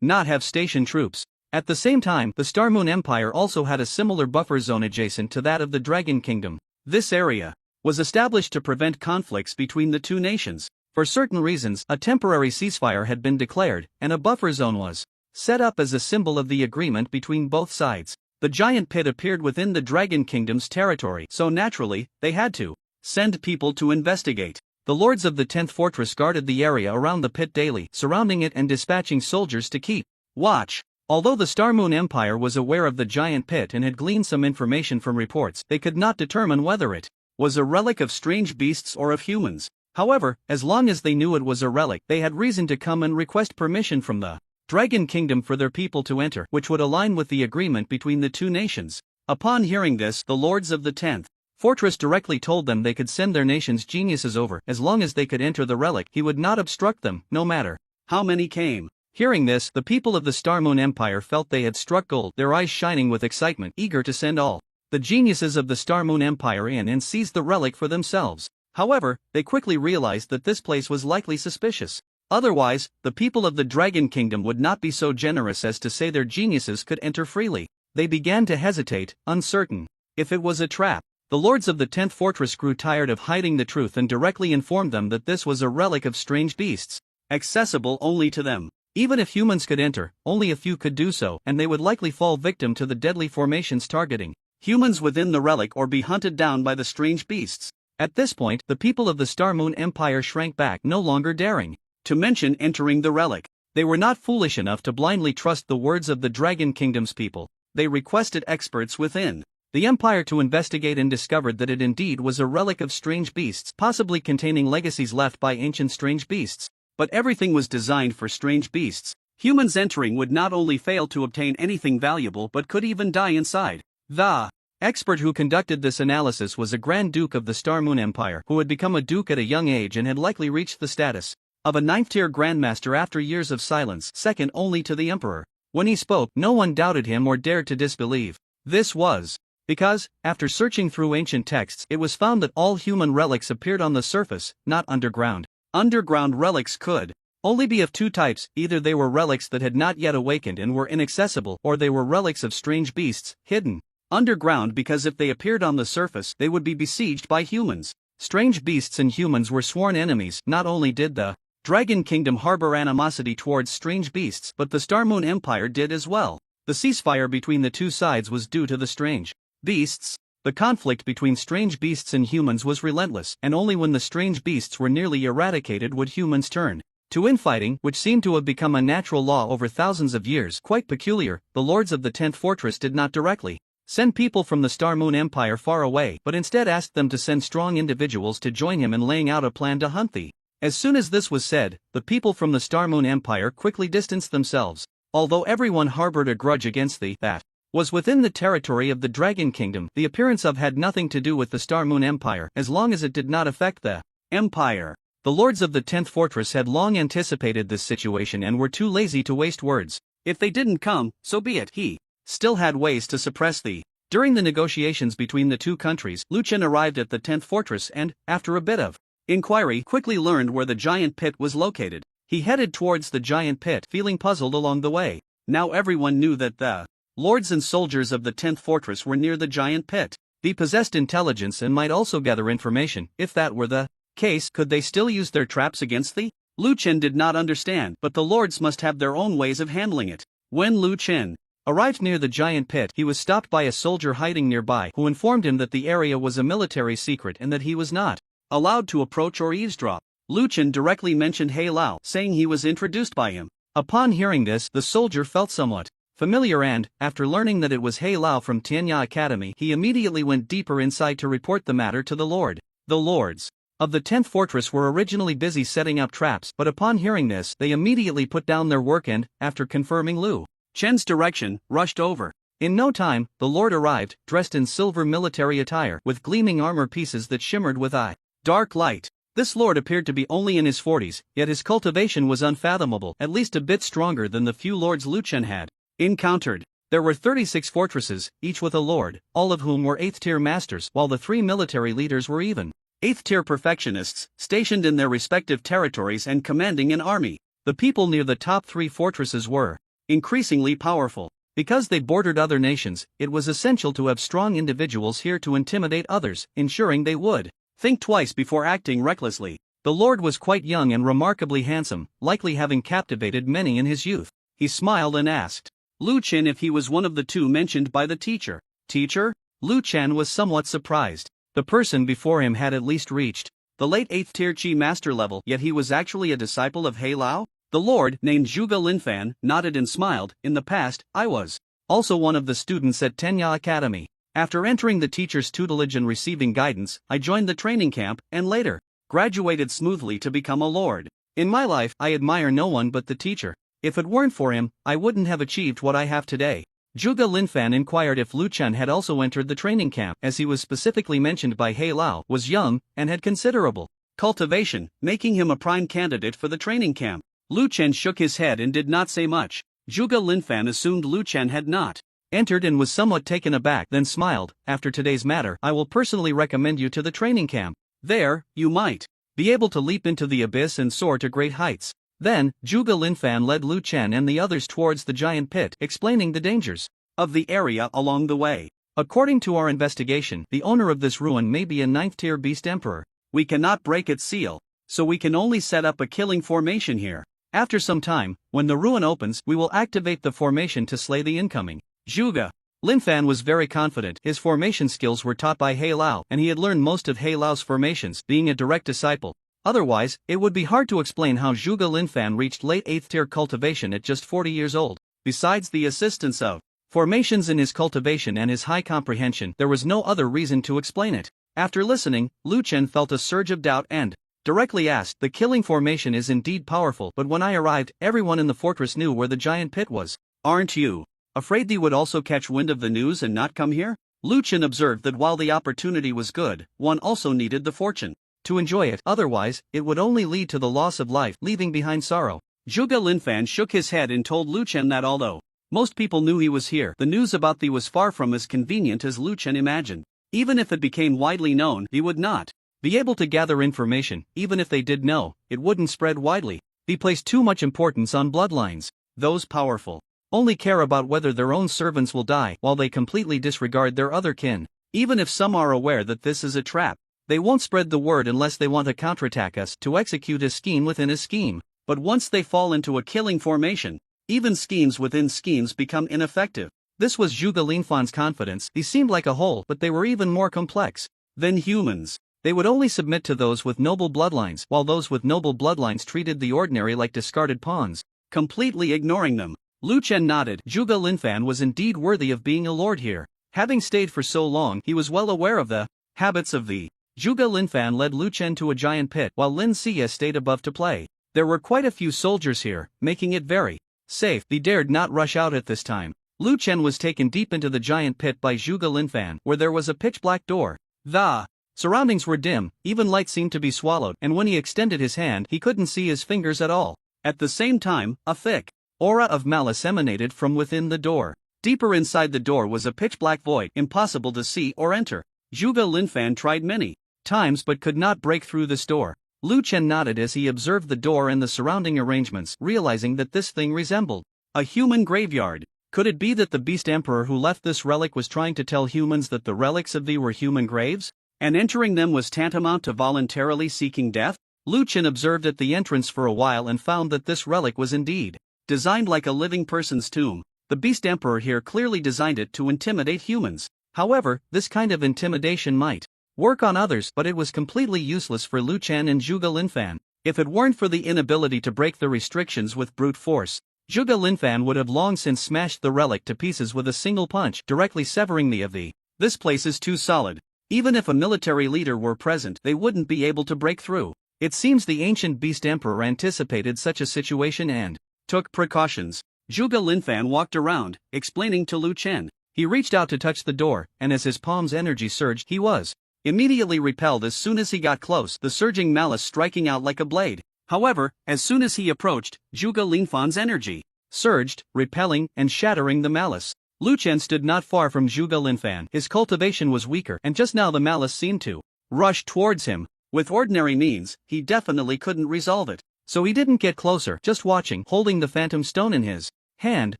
not have station troops. At the same time, the Star Moon Empire also had a similar buffer zone adjacent to that of the Dragon Kingdom. This area was established to prevent conflicts between the two nations. For certain reasons, a temporary ceasefire had been declared, and a buffer zone was set up as a symbol of the agreement between both sides. The giant pit appeared within the Dragon Kingdom's territory, so naturally, they had to send people to investigate. The lords of the 10th fortress guarded the area around the pit daily, surrounding it and dispatching soldiers to keep watch. Although the Star Moon Empire was aware of the giant pit and had gleaned some information from reports, they could not determine whether it was a relic of strange beasts or of humans. However, as long as they knew it was a relic, they had reason to come and request permission from the Dragon Kingdom for their people to enter, which would align with the agreement between the two nations. Upon hearing this, the lords of the 10th fortress directly told them they could send their nation's geniuses over, as long as they could enter the relic. He would not obstruct them, no matter how many came. Hearing this, the people of the Star Moon Empire felt they had struck gold, their eyes shining with excitement, eager to send all the geniuses of the Star Moon Empire in and seize the relic for themselves. However, they quickly realized that this place was likely suspicious. Otherwise, the people of the Dragon Kingdom would not be so generous as to say their geniuses could enter freely. They began to hesitate, uncertain if it was a trap. The lords of the 10th fortress grew tired of hiding the truth and directly informed them that this was a relic of strange beasts, accessible only to them. Even if humans could enter, only a few could do so, and they would likely fall victim to the deadly formations targeting humans within the relic or be hunted down by the strange beasts. At this point, the people of the Star Moon Empire shrank back, no longer daring to mention entering the relic. They were not foolish enough to blindly trust the words of the Dragon Kingdom's people. They requested experts within the Empire to investigate and discovered that it indeed was a relic of strange beasts, possibly containing legacies left by ancient strange beasts. But everything was designed for strange beasts. Humans entering would not only fail to obtain anything valuable but could even die inside. The expert who conducted this analysis was a Grand Duke of the Star Moon Empire, who had become a duke at a young age and had likely reached the status of a 9th-tier Grandmaster after years of silence, second only to the Emperor. When he spoke, no one doubted him or dared to disbelieve. This was because, after searching through ancient texts, it was found that all human relics appeared on the surface, not underground. Underground relics could only be of 2 types: either they were relics that had not yet awakened and were inaccessible, or they were relics of strange beasts, hidden underground, because if they appeared on the surface, they would be besieged by humans. Strange beasts and humans were sworn enemies. Not only did the Dragon Kingdom harbor animosity towards strange beasts, but the Star Moon Empire did as well. The ceasefire between the two sides was due to the strange beasts. The conflict between strange beasts and humans was relentless, and only when the strange beasts were nearly eradicated would humans turn to infighting, which seemed to have become a natural law over thousands of years. Quite peculiar, the lords of the 10th fortress did not directly send people from the Star Moon Empire far away, but instead asked them to send strong individuals to join him in laying out a plan to hunt the. As soon as this was said, the people from the Star Moon Empire quickly distanced themselves. Although everyone harbored a grudge against the that was within the territory of the Dragon Kingdom, the appearance of had nothing to do with the Star Moon Empire, as long as it did not affect the Empire. The lords of the 10th fortress had long anticipated this situation and were too lazy to waste words. If they didn't come, so be it. He still had ways to suppress the. During the negotiations between the two countries, Lu Chen arrived at the 10th fortress and, after a bit of inquiry, quickly learned where the giant pit was located. He headed towards the giant pit, feeling puzzled along the way. Now everyone knew that the Lords and soldiers of the 10th fortress were near the giant pit. They possessed intelligence and might also gather information. If that were the case, could they still use their traps against thee? Lu Chen did not understand, but the lords must have their own ways of handling it. When Lu Chen arrived near the giant pit, he was stopped by a soldier hiding nearby who informed him that the area was a military secret and that he was not allowed to approach or eavesdrop. Lu Chen directly mentioned He Lao, saying he was introduced by him. Upon hearing this, the soldier felt somewhat familiar and, after learning that it was He Lao from Tianya Academy, he immediately went deeper inside to report the matter to the lord. The lords of the 10th fortress were originally busy setting up traps, but upon hearing this, they immediately put down their work and, after confirming Lu Chen's direction, rushed over. In no time, the lord arrived, dressed in silver military attire, with gleaming armor pieces that shimmered with a dark light. This lord appeared to be only in his 40s, yet his cultivation was unfathomable, at least a bit stronger than the few lords Lu Chen had encountered. There were 36 fortresses, each with a lord, all of whom were 8th-tier masters, while the 3 military leaders were even 8th-tier perfectionists, stationed in their respective territories and commanding an army. The people near the top 3 fortresses were increasingly powerful. Because they bordered other nations, it was essential to have strong individuals here to intimidate others, ensuring they would think twice before acting recklessly. The lord was quite young and remarkably handsome, likely having captivated many in his youth. He smiled and asked Lu Chen if he was one of the 2 mentioned by the teacher. Teacher? Lu Chen was somewhat surprised. The person before him had at least reached the late 8th tier Qi master level, yet he was actually a disciple of He Lao? The lord, named Zhuge Linfan, nodded and smiled. In the past, I was also one of the students at Tenya Academy. After entering the teacher's tutelage and receiving guidance, I joined the training camp, and later graduated smoothly to become a lord. In my life, I admire no one but the teacher. If it weren't for him, I wouldn't have achieved what I have today. Zhuge Linfan inquired if Lu Chen had also entered the training camp, as he was specifically mentioned by He Lao, was young, and had considerable cultivation, making him a prime candidate for the training camp. Lu Chen shook his head and did not say much. Zhuge Linfan assumed Lu Chen had not entered and was somewhat taken aback, then smiled. After today's matter, I will personally recommend you to the training camp. There, you might be able to leap into the abyss and soar to great heights. Then, Zhuge Linfan led Lu Chen and the others towards the giant pit, explaining the dangers of the area along the way. According to our investigation, the owner of this ruin may be a 9th-tier beast emperor. We cannot break its seal, so we can only set up a killing formation here. After some time, when the ruin opens, we will activate the formation to slay the incoming. Zhuge Linfan was very confident. His formation skills were taught by He Lao, and he had learned most of He Lao's formations, being a direct disciple. Otherwise, it would be hard to explain how Zhuge Linfan reached late 8th tier cultivation at just 40 years old. Besides the assistance of formations in his cultivation and his high comprehension, there was no other reason to explain it. After listening, Lu Chen felt a surge of doubt and directly asked, "The killing formation is indeed powerful, but when I arrived, everyone in the fortress knew where the giant pit was. Aren't you afraid they would also catch wind of the news and not come here?" Lu Chen observed that while the opportunity was good, one also needed the fortune to enjoy it, otherwise, it would only lead to the loss of life, leaving behind sorrow. Zhuge Linfan shook his head and told Lu Chen that although most people knew he was here, the news about thee was far from as convenient as Lu Chen imagined. Even if it became widely known, he would not be able to gather information. Even if they did know, it wouldn't spread widely. They placed too much importance on bloodlines. Those powerful only care about whether their own servants will die, while they completely disregard their other kin. Even if some are aware that this is a trap, they won't spread the word unless they want to counterattack us, to execute a scheme within a scheme. But once they fall into a killing formation, even schemes within schemes become ineffective. This was Zhuge Linfan's confidence. He seemed like a whole, but they were even more complex than humans. They would only submit to those with noble bloodlines, while those with noble bloodlines treated the ordinary like discarded pawns, completely ignoring them. Lu Chen nodded. Zhuge Linfan was indeed worthy of being a lord here. Having stayed for so long, he was well aware of the habits of the Zhuge Linfan led Lu Chen to a giant pit, while Lin Xie stayed above to play. There were quite a few soldiers here, making it very safe. They dared not rush out at this time. Lu Chen was taken deep into the giant pit by Zhuge Linfan, where there was a pitch-black door. The surroundings were dim, even light seemed to be swallowed, and when he extended his hand, he couldn't see his fingers at all. At the same time, a thick aura of malice emanated from within the door. Deeper inside the door was a pitch-black void, impossible to see or enter. Zhuge Linfan tried many times but could not break through this door. Lu Chen nodded as he observed the door and the surrounding arrangements, realizing that this thing resembled a human graveyard. Could it be that the Beast Emperor who left this relic was trying to tell humans that the relics of thee were human graves? And entering them was tantamount to voluntarily seeking death? Lu Chen observed at the entrance for a while and found that this relic was indeed designed like a living person's tomb. The Beast Emperor here clearly designed it to intimidate humans. However, this kind of intimidation might work on others, but it was completely useless for Lu Chen and Zhuge Linfan. If it weren't for the inability to break the restrictions with brute force, Zhuge Linfan would have long since smashed the relic to pieces with a single punch, directly severing the of the. This place is too solid. Even if a military leader were present, they wouldn't be able to break through. It seems the ancient Beast Emperor anticipated such a situation and took precautions. Zhuge Linfan walked around, explaining to Lu Chen. He reached out to touch the door, and as his palm's energy surged, he was immediately repelled as soon as he got close, the surging malice striking out like a blade. However, as soon as he approached, Zhuge Linfan's energy surged, repelling and shattering the malice. Lu Chen stood not far from Zhuge Linfan. His cultivation was weaker, and just now the malice seemed to rush towards him. With ordinary means, he definitely couldn't resolve it. So he didn't get closer, just watching, holding the phantom stone in his hand,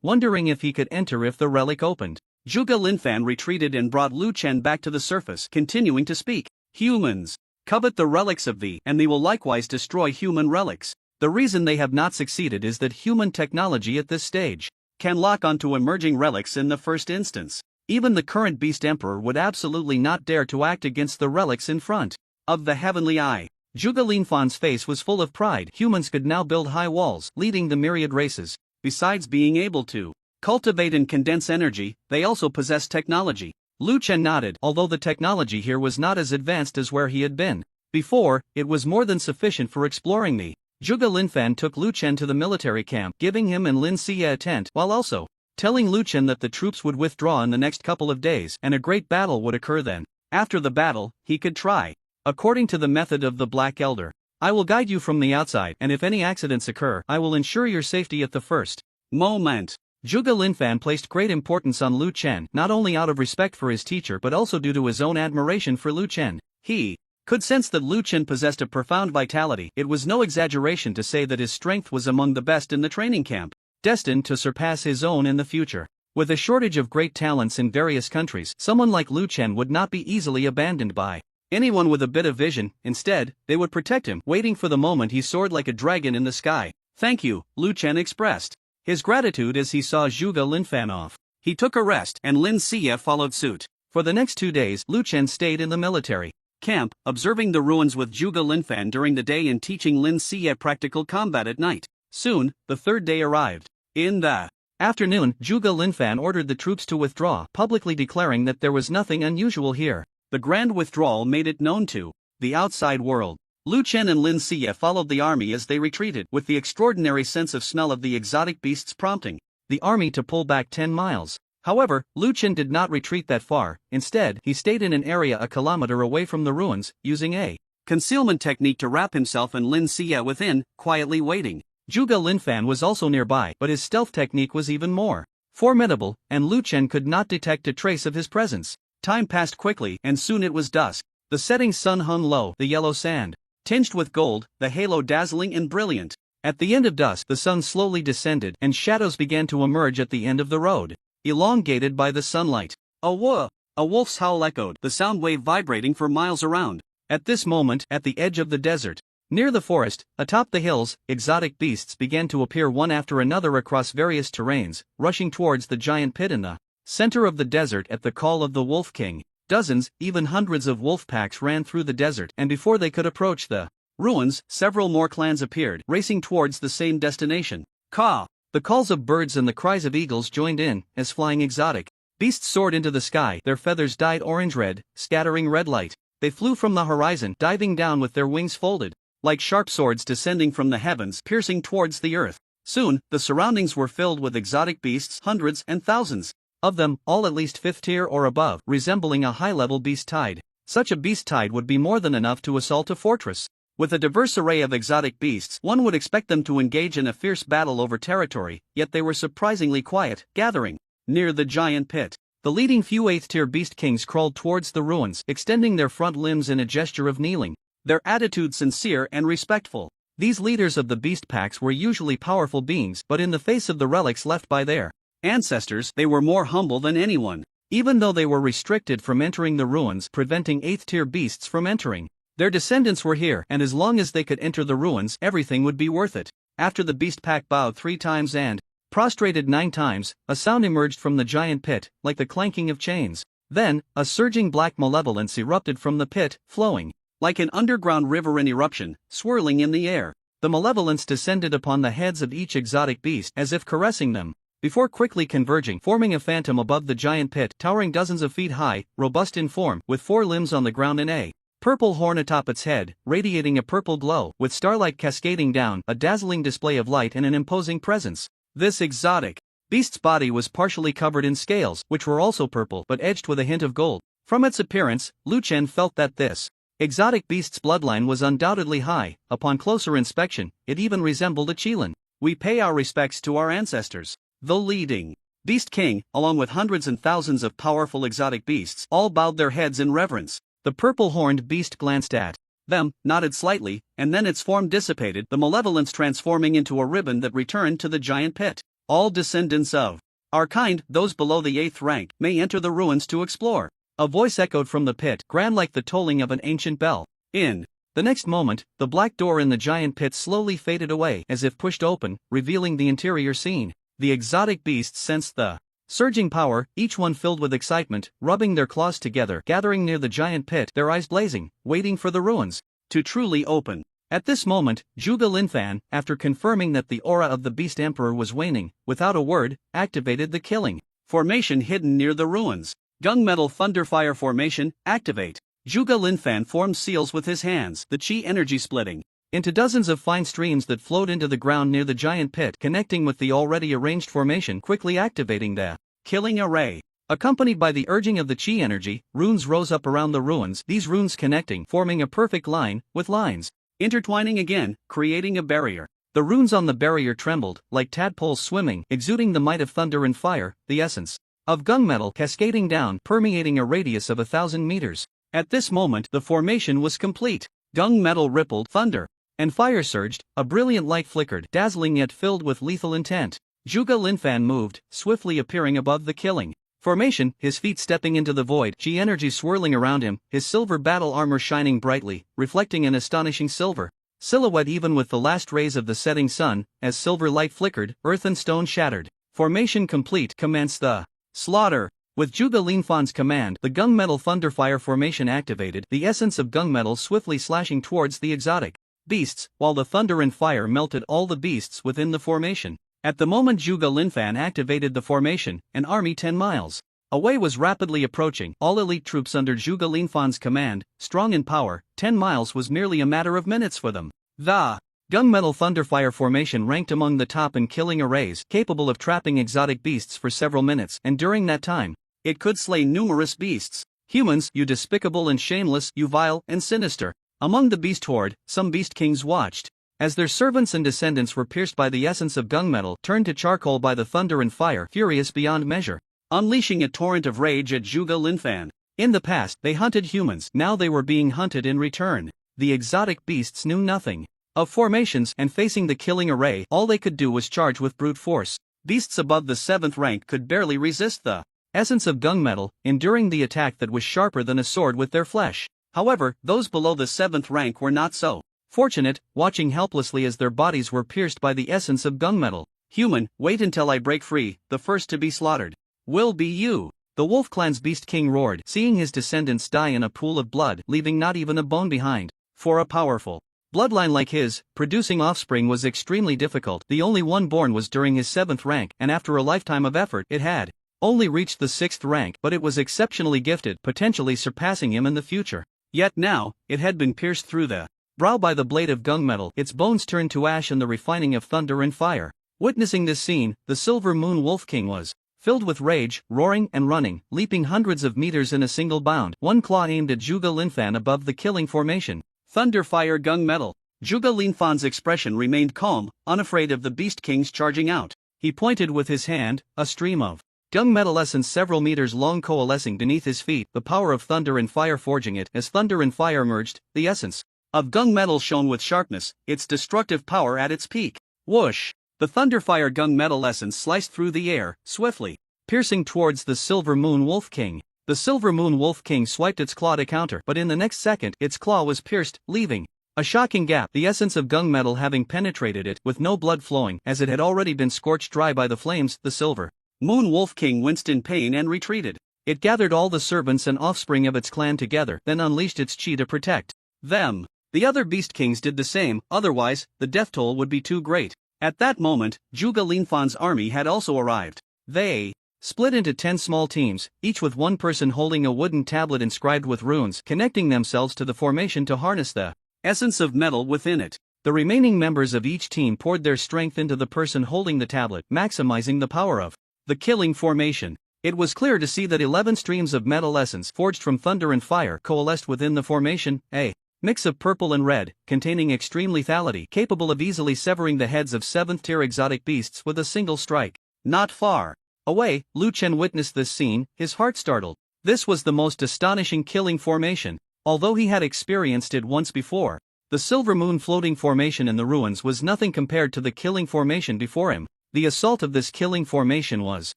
wondering if he could enter if the relic opened. Zhuge Linfan retreated and brought Lu Chen back to the surface, continuing to speak. Humans covet the relics of thee, and they will likewise destroy human relics. The reason they have not succeeded is that human technology at this stage can lock onto emerging relics in the first instance. Even the current Beast Emperor would absolutely not dare to act against the relics in front of the heavenly eye. Zhuge Linfan's face was full of pride. Humans could now build high walls, leading the myriad races. Besides being able to cultivate and condense energy, they also possess technology. Lu Chen nodded. Although the technology here was not as advanced as where he had been before, it was more than sufficient for exploring the. Zhuge Linfan took Lu Chen to the military camp, giving him and Lin Xie a tent, while also telling Lu Chen that the troops would withdraw in the next couple of days, and a great battle would occur then. After the battle, he could try. According to the method of the Black Elder, I will guide you from the outside, and if any accidents occur, I will ensure your safety at the first moment. Zhuge Linfan placed great importance on Lu Chen, not only out of respect for his teacher but also due to his own admiration for Lu Chen. He could sense that Lu Chen possessed a profound vitality. It was no exaggeration to say that his strength was among the best in the training camp, destined to surpass his own in the future. With a shortage of great talents in various countries, someone like Lu Chen would not be easily abandoned by anyone with a bit of vision. Instead, they would protect him, waiting for the moment he soared like a dragon in the sky. Thank you, Lu Chen expressed his gratitude as he saw Zhuge Linfan off. He took a rest, and Lin Xie followed suit. For the next 2 days, Lu Chen stayed in the military camp, observing the ruins with Zhuge Linfan during the day and teaching Lin Xie practical combat at night. Soon, the third day arrived. In the afternoon, Zhuge Linfan ordered the troops to withdraw, publicly declaring that there was nothing unusual here. The grand withdrawal made it known to the outside world. Lu Chen and Lin Xie followed the army as they retreated, with the extraordinary sense of smell of the exotic beasts prompting the army to pull back 10 miles. However, Lu Chen did not retreat that far. Instead, he stayed in an area a kilometer away from the ruins, using a concealment technique to wrap himself and Lin Xie within, quietly waiting. Zhuge Linfan was also nearby, but his stealth technique was even more formidable, and Lu Chen could not detect a trace of his presence. Time passed quickly, and soon it was dusk. The setting sun hung low, the yellow sand tinged with gold, the halo dazzling and brilliant. At the end of dusk, the sun slowly descended, and shadows began to emerge at the end of the road, elongated by the sunlight. A wolf's howl echoed, the sound wave vibrating for miles around. At this moment, at the edge of the desert, near the forest, atop the hills, exotic beasts began to appear one after another across various terrains, rushing towards the giant pit in the center of the desert at the call of the Wolf King. Dozens, even hundreds of wolf packs ran through the desert, and before they could approach the ruins, several more clans appeared, racing towards the same destination. Caw! The calls of birds and the cries of eagles joined in, as flying exotic beasts soared into the sky, their feathers dyed orange-red, scattering red light. They flew from the horizon, diving down with their wings folded, like sharp swords descending from the heavens, piercing towards the earth. Soon, the surroundings were filled with exotic beasts, hundreds and thousands of them, all at least 5th tier or above, resembling a high-level beast tide. Such a beast tide would be more than enough to assault a fortress. With a diverse array of exotic beasts, one would expect them to engage in a fierce battle over territory, yet they were surprisingly quiet, gathering near the giant pit. The leading few 8th-tier beast kings crawled towards the ruins, extending their front limbs in a gesture of kneeling, their attitude sincere and respectful. These leaders of the beast packs were usually powerful beings, but in the face of the relics left by their ancestors, they were more humble than anyone. Even though they were restricted from entering the ruins, preventing 8th-tier beasts from entering, their descendants were here, and as long as they could enter the ruins, everything would be worth it. After the beast pack bowed 3 times and prostrated 9 times, a sound emerged from the giant pit, like the clanking of chains. Then, a surging black malevolence erupted from the pit, flowing like an underground river in eruption, swirling in the air. The malevolence descended upon the heads of each exotic beast as if caressing them, before quickly converging, forming a phantom above the giant pit, towering dozens of feet high, robust in form, with 4 limbs on the ground and a purple horn atop its head, radiating a purple glow, with starlight cascading down, a dazzling display of light and an imposing presence. This exotic beast's body was partially covered in scales, which were also purple but edged with a hint of gold. From its appearance, Lu Chen felt that this exotic beast's bloodline was undoubtedly high. Upon closer inspection, it even resembled a Qilin. We pay our respects to our ancestors. The leading Beast King, along with hundreds and thousands of powerful exotic beasts, all bowed their heads in reverence. The purple-horned beast glanced at them, nodded slightly, and then its form dissipated, the malevolence transforming into a ribbon that returned to the giant pit. All descendants of our kind, those below the 8th rank, may enter the ruins to explore. A voice echoed from the pit, grand like the tolling of an ancient bell. In the next moment, the black door in the giant pit slowly faded away, as if pushed open, revealing the interior scene. The exotic beasts sensed the surging power, each one filled with excitement, rubbing their claws together, gathering near the giant pit, their eyes blazing, waiting for the ruins to truly open. At this moment, Zhuge Linfan, after confirming that the aura of the Beast Emperor was waning, without a word, activated the killing formation hidden near the ruins. Gunmetal Thunderfire Formation, activate. Zhuge Linfan formed seals with his hands, the chi energy splitting into dozens of fine streams that flowed into the ground near the giant pit, connecting with the already arranged formation, quickly activating the killing array. Accompanied by the urging of the chi energy, runes rose up around the ruins, these runes connecting, forming a perfect line, with lines intertwining again, creating a barrier. The runes on the barrier trembled, like tadpoles swimming, exuding the might of thunder and fire, the essence of gunmetal cascading down, permeating a radius of 1,000 meters. At this moment, the formation was complete. Gunmetal rippled, thunder and fire surged, a brilliant light flickered, dazzling yet filled with lethal intent. Zhuge Linfan moved, swiftly appearing above the killing formation, his feet stepping into the void, chi energy swirling around him, his silver battle armor shining brightly, reflecting an astonishing silver silhouette even with the last rays of the setting sun. As silver light flickered, earth and stone shattered. Formation complete, commenced the slaughter. With Zhuge Linfan's command, the gunmetal thunderfire formation activated, the essence of gunmetal swiftly slashing towards the exotic beasts, while the thunder and fire melted all the beasts within the formation. At the moment Zhuge Linfan activated the formation, an army 10 miles away was rapidly approaching, all elite troops under Zhuge Linfan's command, strong in power. 10 miles was merely a matter of minutes for them. The gunmetal thunderfire formation ranked among the top in killing arrays, capable of trapping exotic beasts for several minutes, and during that time, it could slay numerous beasts. Humans, you despicable and shameless, you vile and sinister. Among the beast horde, some beast kings watched as their servants and descendants were pierced by the essence of gunmetal, turned to charcoal by the thunder and fire, furious beyond measure, unleashing a torrent of rage at Zhuge Linfan. In the past, they hunted humans, now they were being hunted in return. The exotic beasts knew nothing of formations, and facing the killing array, all they could do was charge with brute force. Beasts above the 7th rank could barely resist the essence of gunmetal, enduring the attack that was sharper than a sword with their flesh. However, those below the 7th rank were not so fortunate, watching helplessly as their bodies were pierced by the essence of gunmetal. Human, wait until I break free, the first to be slaughtered will be you. The Wolf Clan's Beast King roared, seeing his descendants die in a pool of blood, leaving not even a bone behind. For a powerful bloodline like his, producing offspring was extremely difficult. The only one born was during his 7th rank, and after a lifetime of effort, it had only reached the 6th rank, but it was exceptionally gifted, potentially surpassing him in the future. Yet now, it had been pierced through the brow by the blade of gunmetal, its bones turned to ash in the refining of thunder and fire. Witnessing this scene, the Silver Moon Wolf King was filled with rage, roaring and running, leaping hundreds of meters in a single bound. One claw aimed at Zhuge Linfan above the killing formation. Thunderfire gunmetal. Zhuge Linfan's expression remained calm, unafraid of the Beast Kings charging out. He pointed with his hand, a stream of gunmetal essence several meters long coalescing beneath his feet, the power of thunder and fire forging it. As thunder and fire merged, the essence of gunmetal shone with sharpness, its destructive power at its peak. Whoosh! The Thunderfire gunmetal essence sliced through the air, swiftly, piercing towards the Silver Moon Wolf King. The Silver Moon Wolf King swiped its claw to counter, but in the next second its claw was pierced, leaving a shocking gap, the essence of gunmetal having penetrated it, with no blood flowing, as it had already been scorched dry by the flames. The Silver Moon Wolf King winced in pain and retreated. It gathered all the servants and offspring of its clan together, then unleashed its chi to protect them. The other Beast Kings did the same, otherwise, the death toll would be too great. At that moment, Zhuge Linfan's army had also arrived. They split into 10 small teams, each with one person holding a wooden tablet inscribed with runes, connecting themselves to the formation to harness the essence of metal within it. The remaining members of each team poured their strength into the person holding the tablet, maximizing the power of the killing formation. It was clear to see that 11 streams of metal essence forged from thunder and fire coalesced within the formation, a mix of purple and red, containing extreme lethality, capable of easily severing the heads of 7th-tier exotic beasts with a single strike. Not far away, Lu Chen witnessed this scene, his heart startled. This was the most astonishing killing formation. Although he had experienced it once before, the Silver Moon floating formation in the ruins was nothing compared to the killing formation before him. The assault of this killing formation was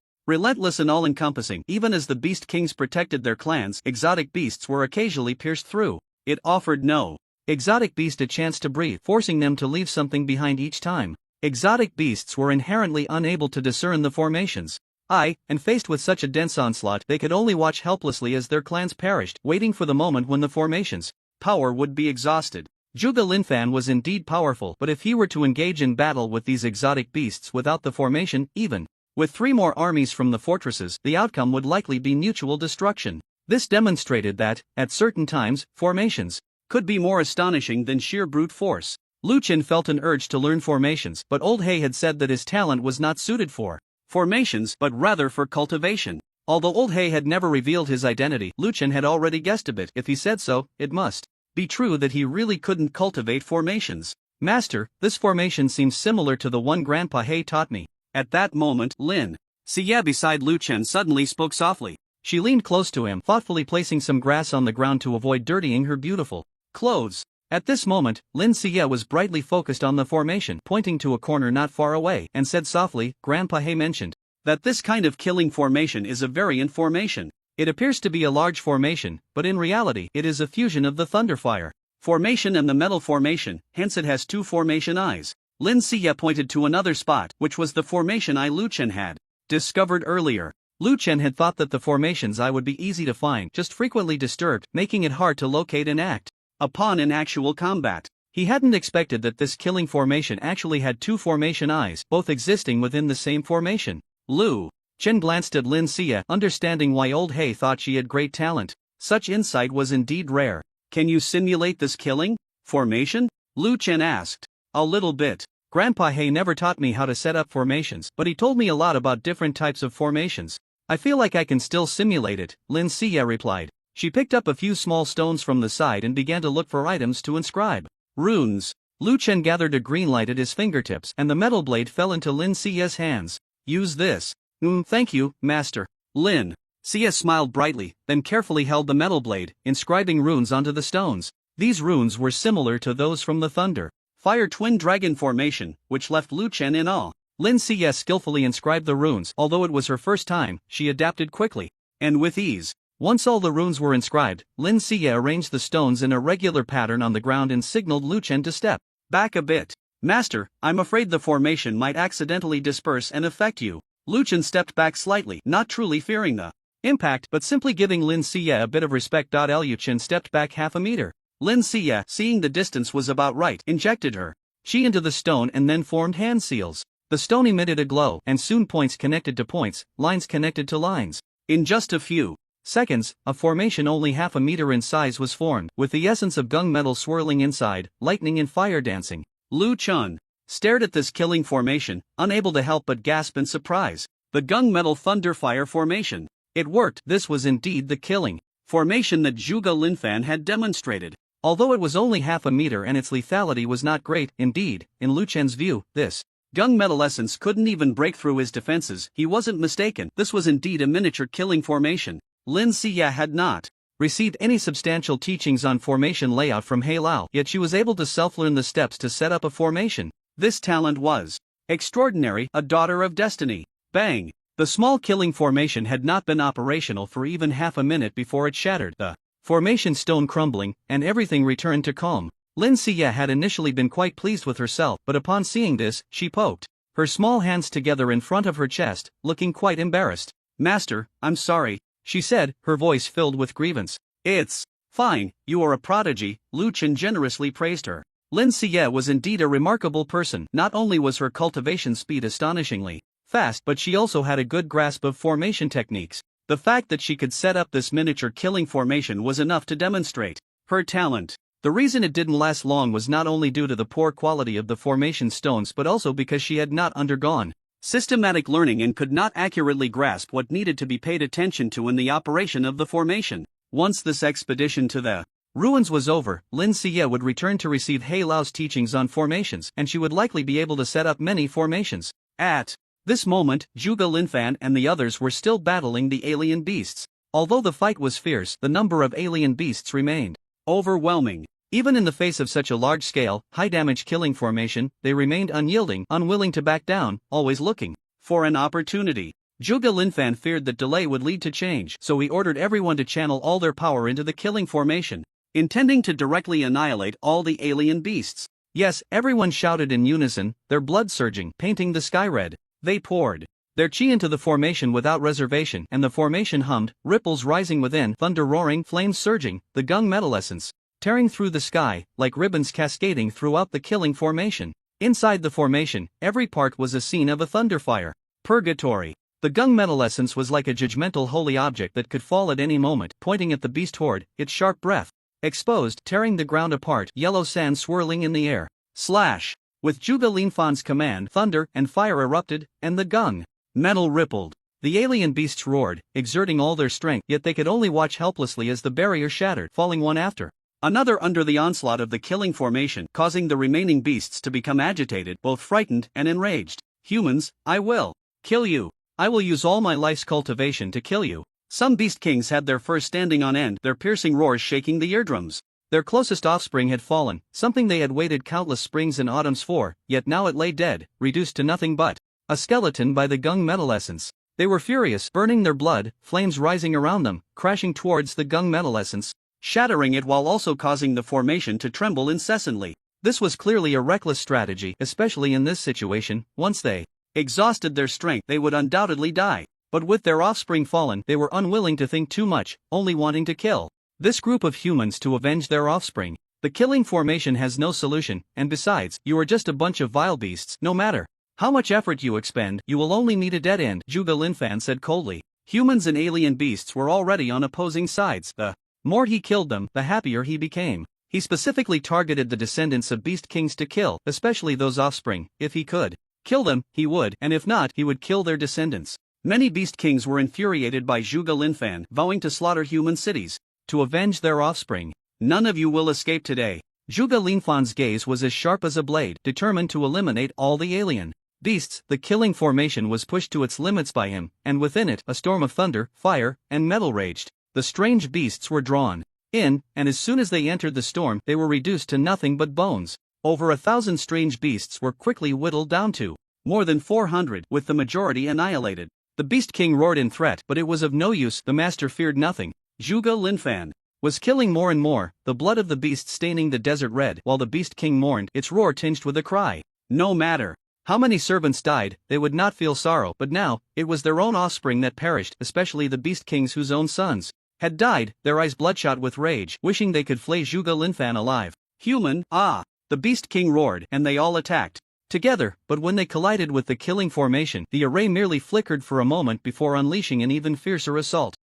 relentless and all-encompassing. Even as the Beast Kings protected their clans, exotic beasts were occasionally pierced through. It offered no exotic beast a chance to breathe, forcing them to leave something behind each time. Exotic beasts were inherently unable to discern the formations. And faced with such a dense onslaught, they could only watch helplessly as their clans perished, waiting for the moment when the formation's power would be exhausted. Zhuge Linfan was indeed powerful, but if he were to engage in battle with these exotic beasts without the formation, even with 3 more armies from the fortresses, the outcome would likely be mutual destruction. This demonstrated that, at certain times, formations could be more astonishing than sheer brute force. Lu Chen felt an urge to learn formations, but Old He had said that his talent was not suited for formations, but rather for cultivation. Although Old He had never revealed his identity, Lu Chen had already guessed a bit. If he said so, it must be true that he really couldn't cultivate formations. Master, this formation seems similar to the one Grandpa He taught me. At that moment, Lin Xie beside Lu Chen suddenly spoke softly. She leaned close to him, thoughtfully placing some grass on the ground to avoid dirtying her beautiful clothes. At this moment, Lin Xie was brightly focused on the formation, pointing to a corner not far away, and said softly, Grandpa He mentioned that this kind of killing formation is a variant formation. It appears to be a large formation, but in reality it is a fusion of the Thunderfire formation and the metal formation, hence it has 2 formation eyes. Lin Xie pointed to another spot, which was the formation eye Lu Chen had discovered earlier. Lu Chen had thought that the formation's eye would be easy to find, just frequently disturbed, making it hard to locate and act upon in actual combat. He hadn't expected that this killing formation actually had 2 formation eyes, both existing within the same formation. Lu Chen glanced at Lin Xie, understanding why Old He thought she had great talent. Such insight was indeed rare. Can you simulate this killing formation? Lu Chen asked. A little bit. Grandpa He never taught me how to set up formations, but he told me a lot about different types of formations. I feel like I can still simulate it, Lin Xie replied. She picked up a few small stones from the side and began to look for items to inscribe runes. Lu Chen gathered a green light at his fingertips, and the metal blade fell into Lin Xie's hands. Use this. Thank you, Master. Lin Xie smiled brightly, then carefully held the metal blade, inscribing runes onto the stones. These runes were similar to those from the Thunder Fire Twin Dragon formation, which left Lu Chen in awe. Lin Xie skillfully inscribed the runes. Although it was her first time, she adapted quickly and with ease. Once all the runes were inscribed, Lin Xie arranged the stones in a regular pattern on the ground and signaled Lu Chen to step back a bit. Master, I'm afraid the formation might accidentally disperse and affect you. Lu Chen stepped back slightly, not truly fearing the impact, but simply giving Lin Xie a bit of respect. Lu Chen stepped back half a meter. Lin Xie, seeing the distance was about right, injected her chi into the stone and then formed hand seals. The stone emitted a glow, and soon points connected to points, lines connected to lines. In just a few seconds, a formation only half a meter in size was formed, with the essence of gunmetal swirling inside, lightning and fire dancing. Lu Chen stared at this killing formation, unable to help but gasp in surprise. The gunmetal Thunderfire formation. It worked. This was indeed the killing formation that Zhuge Linfan had demonstrated. Although it was only half a meter and its lethality was not great, indeed, in Lu Chen's view, this gunmetal essence couldn't even break through his defenses. He wasn't mistaken. This was indeed a miniature killing formation. Lin Xie had not received any substantial teachings on formation layout from He Lao, yet she was able to self-learn the steps to set up a formation. This talent was Extraordinary, a daughter of destiny. Bang! The small killing formation had not been operational for even half a minute before it shattered, the formation stone crumbling, and everything returned to calm. Lin Xie had initially been quite pleased with herself, but upon seeing this, she poked her small hands together in front of her chest, looking quite embarrassed. "Master, I'm sorry," she said, her voice filled with grievance. "It's fine, you are a prodigy," Lu Chen generously praised her. Lin Xie was indeed a remarkable person. Not only was her cultivation speed astonishingly fast, but she also had a good grasp of formation techniques. The fact that she could set up this miniature killing formation was enough to demonstrate her talent. The reason it didn't last long was not only due to the poor quality of the formation stones but also because she had not undergone systematic learning and could not accurately grasp what needed to be paid attention to in the operation of the formation. Once this expedition to the ruins was over, Lin Xie would return to receive He Lao's teachings on formations, and she would likely be able to set up many formations. At this moment, Zhuge Linfan and the others were still battling the alien beasts. Although the fight was fierce, the number of alien beasts remained overwhelming. Even in the face of such a large-scale, high-damage killing formation, they remained unyielding, unwilling to back down, always looking for an opportunity. Zhuge Linfan feared that delay would lead to change, so he ordered everyone to channel all their power into the killing formation, intending to directly annihilate all the alien beasts. Yes, everyone shouted in unison, their blood surging, painting the sky red. They poured their chi into the formation without reservation, and the formation hummed, ripples rising within, thunder roaring, flames surging, the gung metal essence tearing through the sky, like ribbons cascading throughout the killing formation. Inside the formation, every part was a scene of a thunderfire. Purgatory. The gung metal essence was like a judgmental holy object that could fall at any moment, pointing at the beast horde, its sharp breath exposed, tearing the ground apart, yellow sand swirling in the air. Slash! With Zhuge Linfan's command, thunder and fire erupted, and the gung metal rippled. The alien beasts roared, exerting all their strength, yet they could only watch helplessly as the barrier shattered, falling one after another under the onslaught of the killing formation, causing the remaining beasts to become agitated, both frightened and enraged. "Humans, I will kill you. I will use all my life's cultivation to kill you." Some beast kings had their fur standing on end, their piercing roars shaking the eardrums. Their closest offspring had fallen, something they had waited countless springs and autumns for, yet now it lay dead, reduced to nothing but a skeleton by the gung metal essence. They were furious, burning their blood, flames rising around them, crashing towards the gung metal essence, shattering it while also causing the formation to tremble incessantly. This was clearly a reckless strategy, especially in this situation. Once they exhausted their strength, they would undoubtedly die. But with their offspring fallen, they were unwilling to think too much, only wanting to kill this group of humans to avenge their offspring. The killing formation has no solution, and besides, you are just a bunch of vile beasts. No matter how much effort you expend, you will only meet a dead end, Zhuge Linfan said coldly. Humans and alien beasts were already on opposing sides. The more he killed them, the happier he became. He specifically targeted the descendants of beast kings to kill, especially those offspring. If he could kill them, he would, and if not, he would kill their descendants. Many beast kings were infuriated by Zhuge Linfan, vowing to slaughter human cities to avenge their offspring. "None of you will escape today." Zhuge Linfan's gaze was as sharp as a blade, determined to eliminate all the alien beasts. The killing formation was pushed to its limits by him, and within it, a storm of thunder, fire, and metal raged. The strange beasts were drawn in, and as soon as they entered the storm, they were reduced to nothing but bones. Over 1,000 strange beasts were quickly whittled down to more than 400, with the majority annihilated. The Beast King roared in threat, but it was of no use. The master feared nothing. Zhuge Linfan was killing more and more, the blood of the beast staining the desert red, while the Beast King mourned, its roar tinged with a cry. No matter how many servants died, they would not feel sorrow, but now, it was their own offspring that perished, especially the Beast Kings whose own sons had died, their eyes bloodshot with rage, wishing they could flay Zhuge Linfan alive. "Human, ah!" the Beast King roared, and they all attacked together, but when they collided with the killing formation, the array merely flickered for a moment before unleashing an even fiercer assault.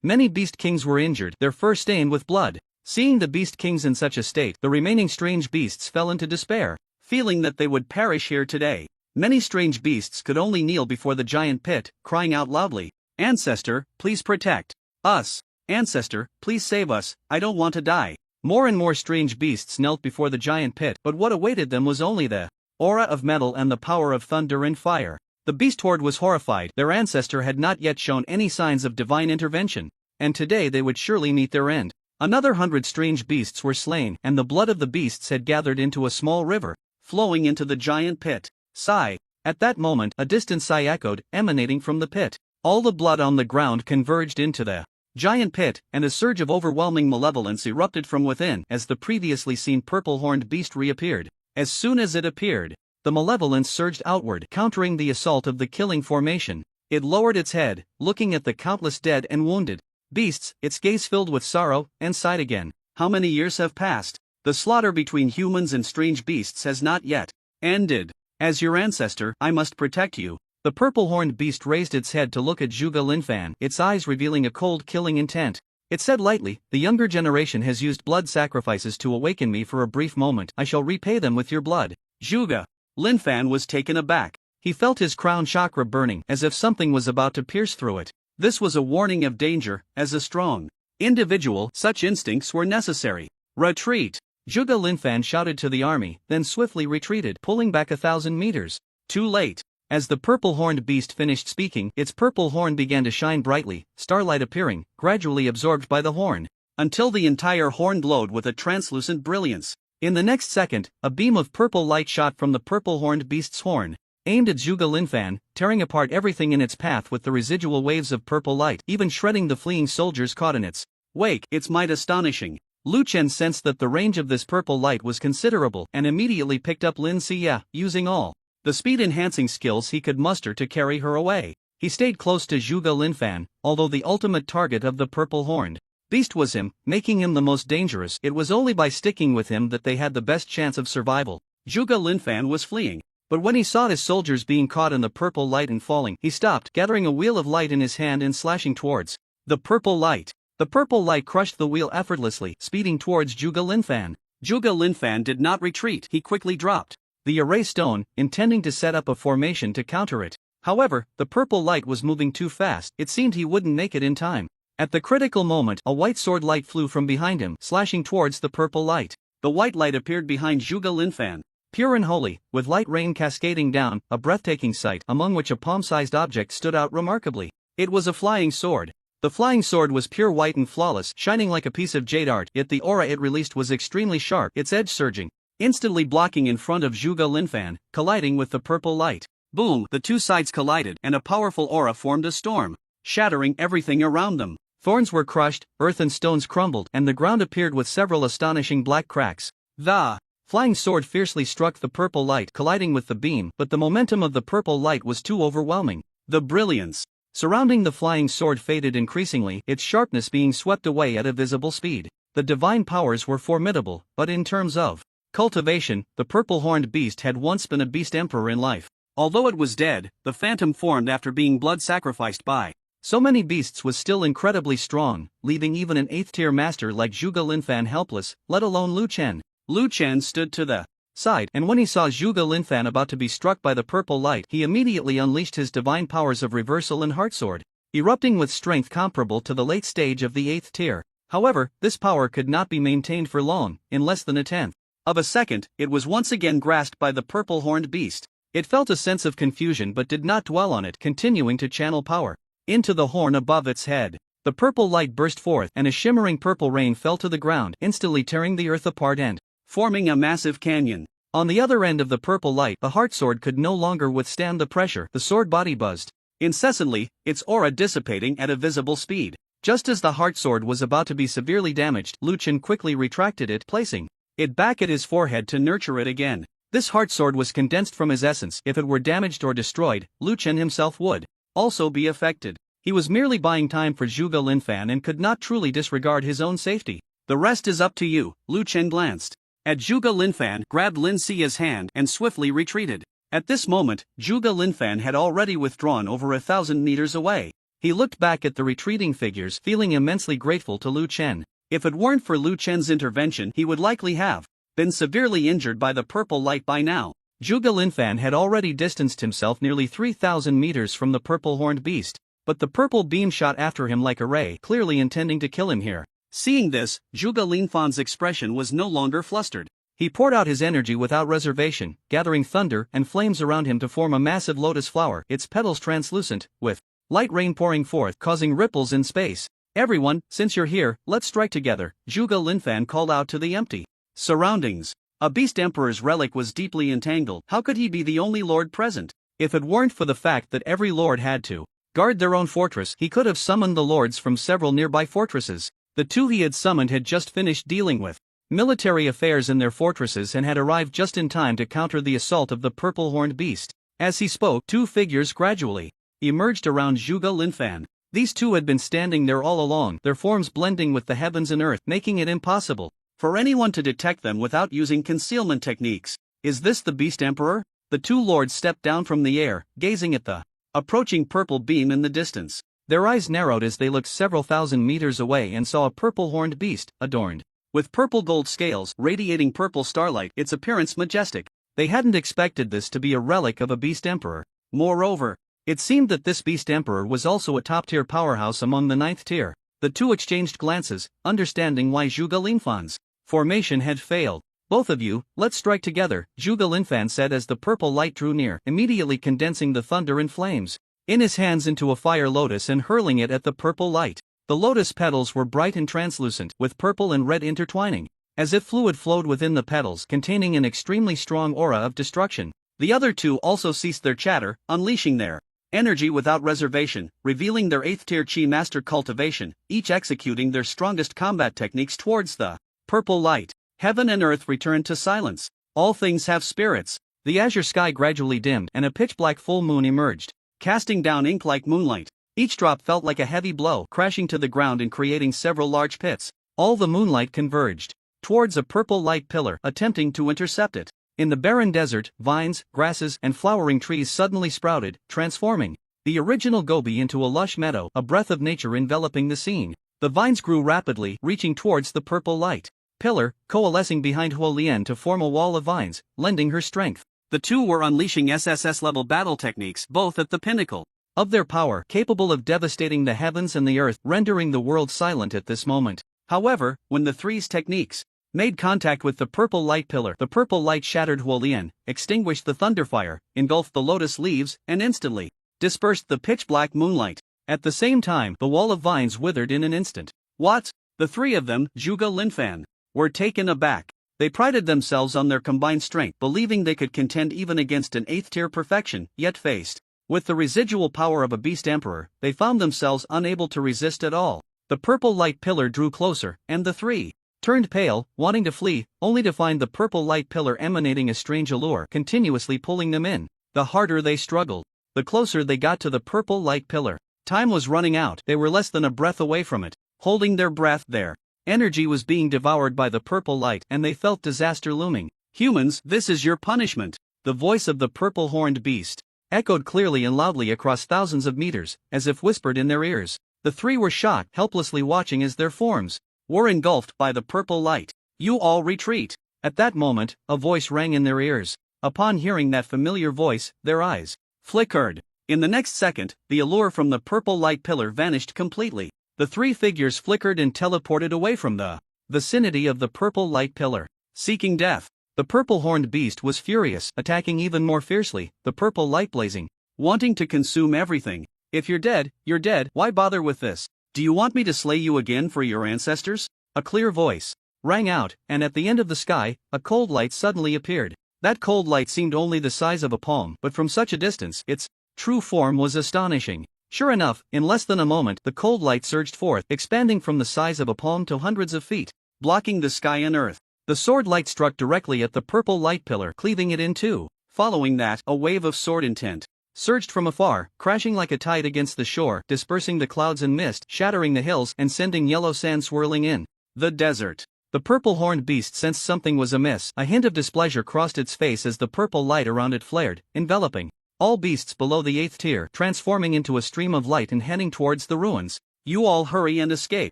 Many Beast Kings were injured, their fur stained with blood. Seeing the Beast Kings in such a state, the remaining strange beasts fell into despair, feeling that they would perish here today. Many strange beasts could only kneel before the giant pit, crying out loudly, "Ancestor, please protect us. Ancestor, please save us, I don't want to die." More and more strange beasts knelt before the giant pit, but what awaited them was only the aura of metal and the power of thunder and fire. The beast horde was horrified. Their ancestor had not yet shown any signs of divine intervention, and today they would surely meet their end. Another 100 strange beasts were slain, and the blood of the beasts had gathered into a small river, flowing into the giant pit. Sigh. At that moment, a distant sigh echoed, emanating from the pit. All the blood on the ground converged into the giant pit, and a surge of overwhelming malevolence erupted from within as the previously seen purple-horned beast reappeared. As soon as it appeared, the malevolence surged outward, countering the assault of the killing formation. It lowered its head, looking at the countless dead and wounded beasts, its gaze filled with sorrow, and sighed again. How many years have passed? The slaughter between humans and strange beasts has not yet ended. As your ancestor, I must protect you. The purple-horned beast raised its head to look at Zhuge Linfan, its eyes revealing a cold killing intent. It said lightly, "The younger generation has used blood sacrifices to awaken me for a brief moment. I shall repay them with your blood." Zhuge Linfan was taken aback. He felt his crown chakra burning, as if something was about to pierce through it. This was a warning of danger. As a strong individual, such instincts were necessary. Retreat! Zhuge Linfan shouted to the army, then swiftly retreated, pulling back 1,000 meters. Too late. As the purple-horned beast finished speaking, its purple horn began to shine brightly, starlight appearing, gradually absorbed by the horn, until the entire horn glowed with a translucent brilliance. In the next second, a beam of purple light shot from the purple-horned beast's horn, aimed at Zhuge Linfan, tearing apart everything in its path with the residual waves of purple light, even shredding the fleeing soldiers caught in its wake. Its might astonishing. Lu Chen sensed that the range of this purple light was considerable and immediately picked up Lin Xia, using all the speed-enhancing skills he could muster to carry her away. He stayed close to Zhuge Linfan, although the ultimate target of the purple-horned beast was him, making him the most dangerous. It was only by sticking with him that they had the best chance of survival. Zhuge Linfan was fleeing, but when he saw his soldiers being caught in the purple light and falling, he stopped, gathering a wheel of light in his hand and slashing towards the purple light. The purple light crushed the wheel effortlessly, speeding towards Zhuge Linfan. Zhuge Linfan did not retreat. He quickly dropped the array stone, intending to set up a formation to counter it. However, the purple light was moving too fast. It seemed he wouldn't make it in time. At the critical moment, a white sword light flew from behind him, slashing towards the purple light. The white light appeared behind Zhuge Linfan, pure and holy, with light rain cascading down, a breathtaking sight, among which a palm-sized object stood out remarkably. It was a flying sword. The flying sword was pure white and flawless, shining like a piece of jade art, yet the aura it released was extremely sharp, its edge surging, instantly blocking in front of Zhuge Linfan, colliding with the purple light. Boom! The two sides collided, and a powerful aura formed a storm, shattering everything around them. Thorns were crushed, earth and stones crumbled, and the ground appeared with several astonishing black cracks. The flying sword fiercely struck the purple light, colliding with the beam, but the momentum of the purple light was too overwhelming. The brilliance surrounding the flying sword faded increasingly, its sharpness being swept away at a visible speed. The divine powers were formidable, but in terms of cultivation, the purple-horned beast had once been a beast emperor in life. Although it was dead, the phantom formed after being blood sacrificed by so many beasts was still incredibly strong, leaving even an 8th-tier master like Zhuge Linfan helpless, let alone Lu Chen. Lu Chen stood to the side, and when he saw Zhuge Linfan about to be struck by the purple light, he immediately unleashed his divine powers of reversal and heartsword, erupting with strength comparable to the late stage of the 8th tier. However, this power could not be maintained for long. In less than a tenth of a second, it was once again grasped by the purple-horned beast. It felt a sense of confusion but did not dwell on it, continuing to channel power into the horn above its head. The purple light burst forth, and a shimmering purple rain fell to the ground, instantly tearing the earth apart and forming a massive canyon. On the other end of the purple light, the heart sword could no longer withstand the pressure. The sword body buzzed incessantly, its aura dissipating at a visible speed. Just as the heart sword was about to be severely damaged, Lu Chen quickly retracted it, placing it back at his forehead to nurture it again. This heart sword was condensed from his essence. If it were damaged or destroyed, Lu Chen himself would also be affected. He was merely buying time for Zhuge Linfan and could not truly disregard his own safety. The rest is up to you. Lu Chen glanced at Zhuge Linfan, grabbed Lin Xia's hand, and swiftly retreated. At this moment, Zhuge Linfan had already withdrawn over 1,000 meters away. He looked back at the retreating figures, feeling immensely grateful to Lu Chen. If it weren't for Lu Chen's intervention, he would likely have been severely injured by the purple light by now. Zhuge Linfan had already distanced himself nearly 3,000 meters from the purple-horned beast, but the purple beam shot after him like a ray, clearly intending to kill him here. Seeing this, Zhuge Linfan's expression was no longer flustered. He poured out his energy without reservation, gathering thunder and flames around him to form a massive lotus flower, its petals translucent, with light rain pouring forth, causing ripples in space. "Everyone, since you're here, let's strike together," Zhuge Linfan called out to the empty surroundings. A Beast Emperor's relic was deeply entangled. How could he be the only lord present? If it weren't for the fact that every lord had to guard their own fortress, he could have summoned the lords from several nearby fortresses. The two he had summoned had just finished dealing with military affairs in their fortresses and had arrived just in time to counter the assault of the purple-horned beast. As he spoke, two figures gradually emerged around Zhuge Linfan. These two had been standing there all along, their forms blending with the heavens and earth, making it impossible for anyone to detect them without using concealment techniques. Is this the Beast Emperor? The two lords stepped down from the air, gazing at the approaching purple beam in the distance. Their eyes narrowed as they looked several thousand meters away and saw a purple-horned beast, adorned with purple gold scales, radiating purple starlight, its appearance majestic. They hadn't expected this to be a relic of a Beast Emperor. Moreover, it seemed that this Beast Emperor was also a top-tier powerhouse among the 9th tier. The two exchanged glances, understanding why Zhuge Linfan's formation had failed. Both of you, let's strike together, Zhuge Linfan said as the purple light drew near, immediately condensing the thunder in flames in his hands into a fire lotus and hurling it at the purple light. The lotus petals were bright and translucent, with purple and red intertwining, as if fluid flowed within the petals, containing an extremely strong aura of destruction. The other two also ceased their chatter, unleashing their energy without reservation, revealing their 8th tier chi master cultivation, each executing their strongest combat techniques towards the purple light. Heaven and earth returned to silence. All things have spirits. The azure sky gradually dimmed and a pitch-black full moon emerged, casting down ink like moonlight. Each drop felt like a heavy blow, crashing to the ground and creating several large pits. All the moonlight converged towards a purple light pillar, attempting to intercept it. In the barren desert, vines, grasses, and flowering trees suddenly sprouted, transforming the original Gobi into a lush meadow, a breath of nature enveloping the scene. The vines grew rapidly, reaching towards the purple light pillar, coalescing behind Huolian to form a wall of vines, lending her strength. The two were unleashing SSS-level battle techniques, both at the pinnacle of their power, capable of devastating the heavens and the earth, rendering the world silent at this moment. However, when the three's techniques made contact with the purple light pillar, the purple light shattered Huolian, extinguished the thunderfire, engulfed the lotus leaves, and instantly dispersed the pitch-black moonlight. At the same time, the wall of vines withered in an instant. What? The three of them, Zhuge Linfan, were taken aback. They prided themselves on their combined strength, believing they could contend even against an 8th tier perfection, yet faced with the residual power of a Beast Emperor, they found themselves unable to resist at all. The purple light pillar drew closer, and the three turned pale, wanting to flee, only to find the purple light pillar emanating a strange allure, continuously pulling them in. The harder they struggled, the closer they got to the purple light pillar. Time was running out, they were less than a breath away from it. Holding their breath, their energy was being devoured by the purple light, and they felt disaster looming. Humans, this is your punishment. The voice of the purple-horned beast echoed clearly and loudly across thousands of meters, as if whispered in their ears. The three were shocked, helplessly watching as their forms were engulfed by the purple light. You all retreat. At that moment, a voice rang in their ears. Upon hearing that familiar voice, their eyes flickered. In the next second, the allure from the purple light pillar vanished completely. The three figures flickered and teleported away from the vicinity of the purple light pillar, seeking death. The purple-horned beast was furious, attacking even more fiercely, the purple light blazing, wanting to consume everything. If you're dead, why bother with this? Do you want me to slay you again for your ancestors? A clear voice rang out, and at the end of the sky, a cold light suddenly appeared. That cold light seemed only the size of a palm, but from such a distance, its true form was astonishing. Sure enough, in less than a moment, the cold light surged forth, expanding from the size of a palm to hundreds of feet, blocking the sky and earth. The sword light struck directly at the purple light pillar, cleaving it in two. Following that, a wave of sword intent surged from afar, crashing like a tide against the shore, dispersing the clouds and mist, shattering the hills, and sending yellow sand swirling in the desert. The purple-horned beast sensed something was amiss. A hint of displeasure crossed its face as the purple light around it flared, enveloping all beasts below the 8th tier, transforming into a stream of light and heading towards the ruins. You all hurry and escape.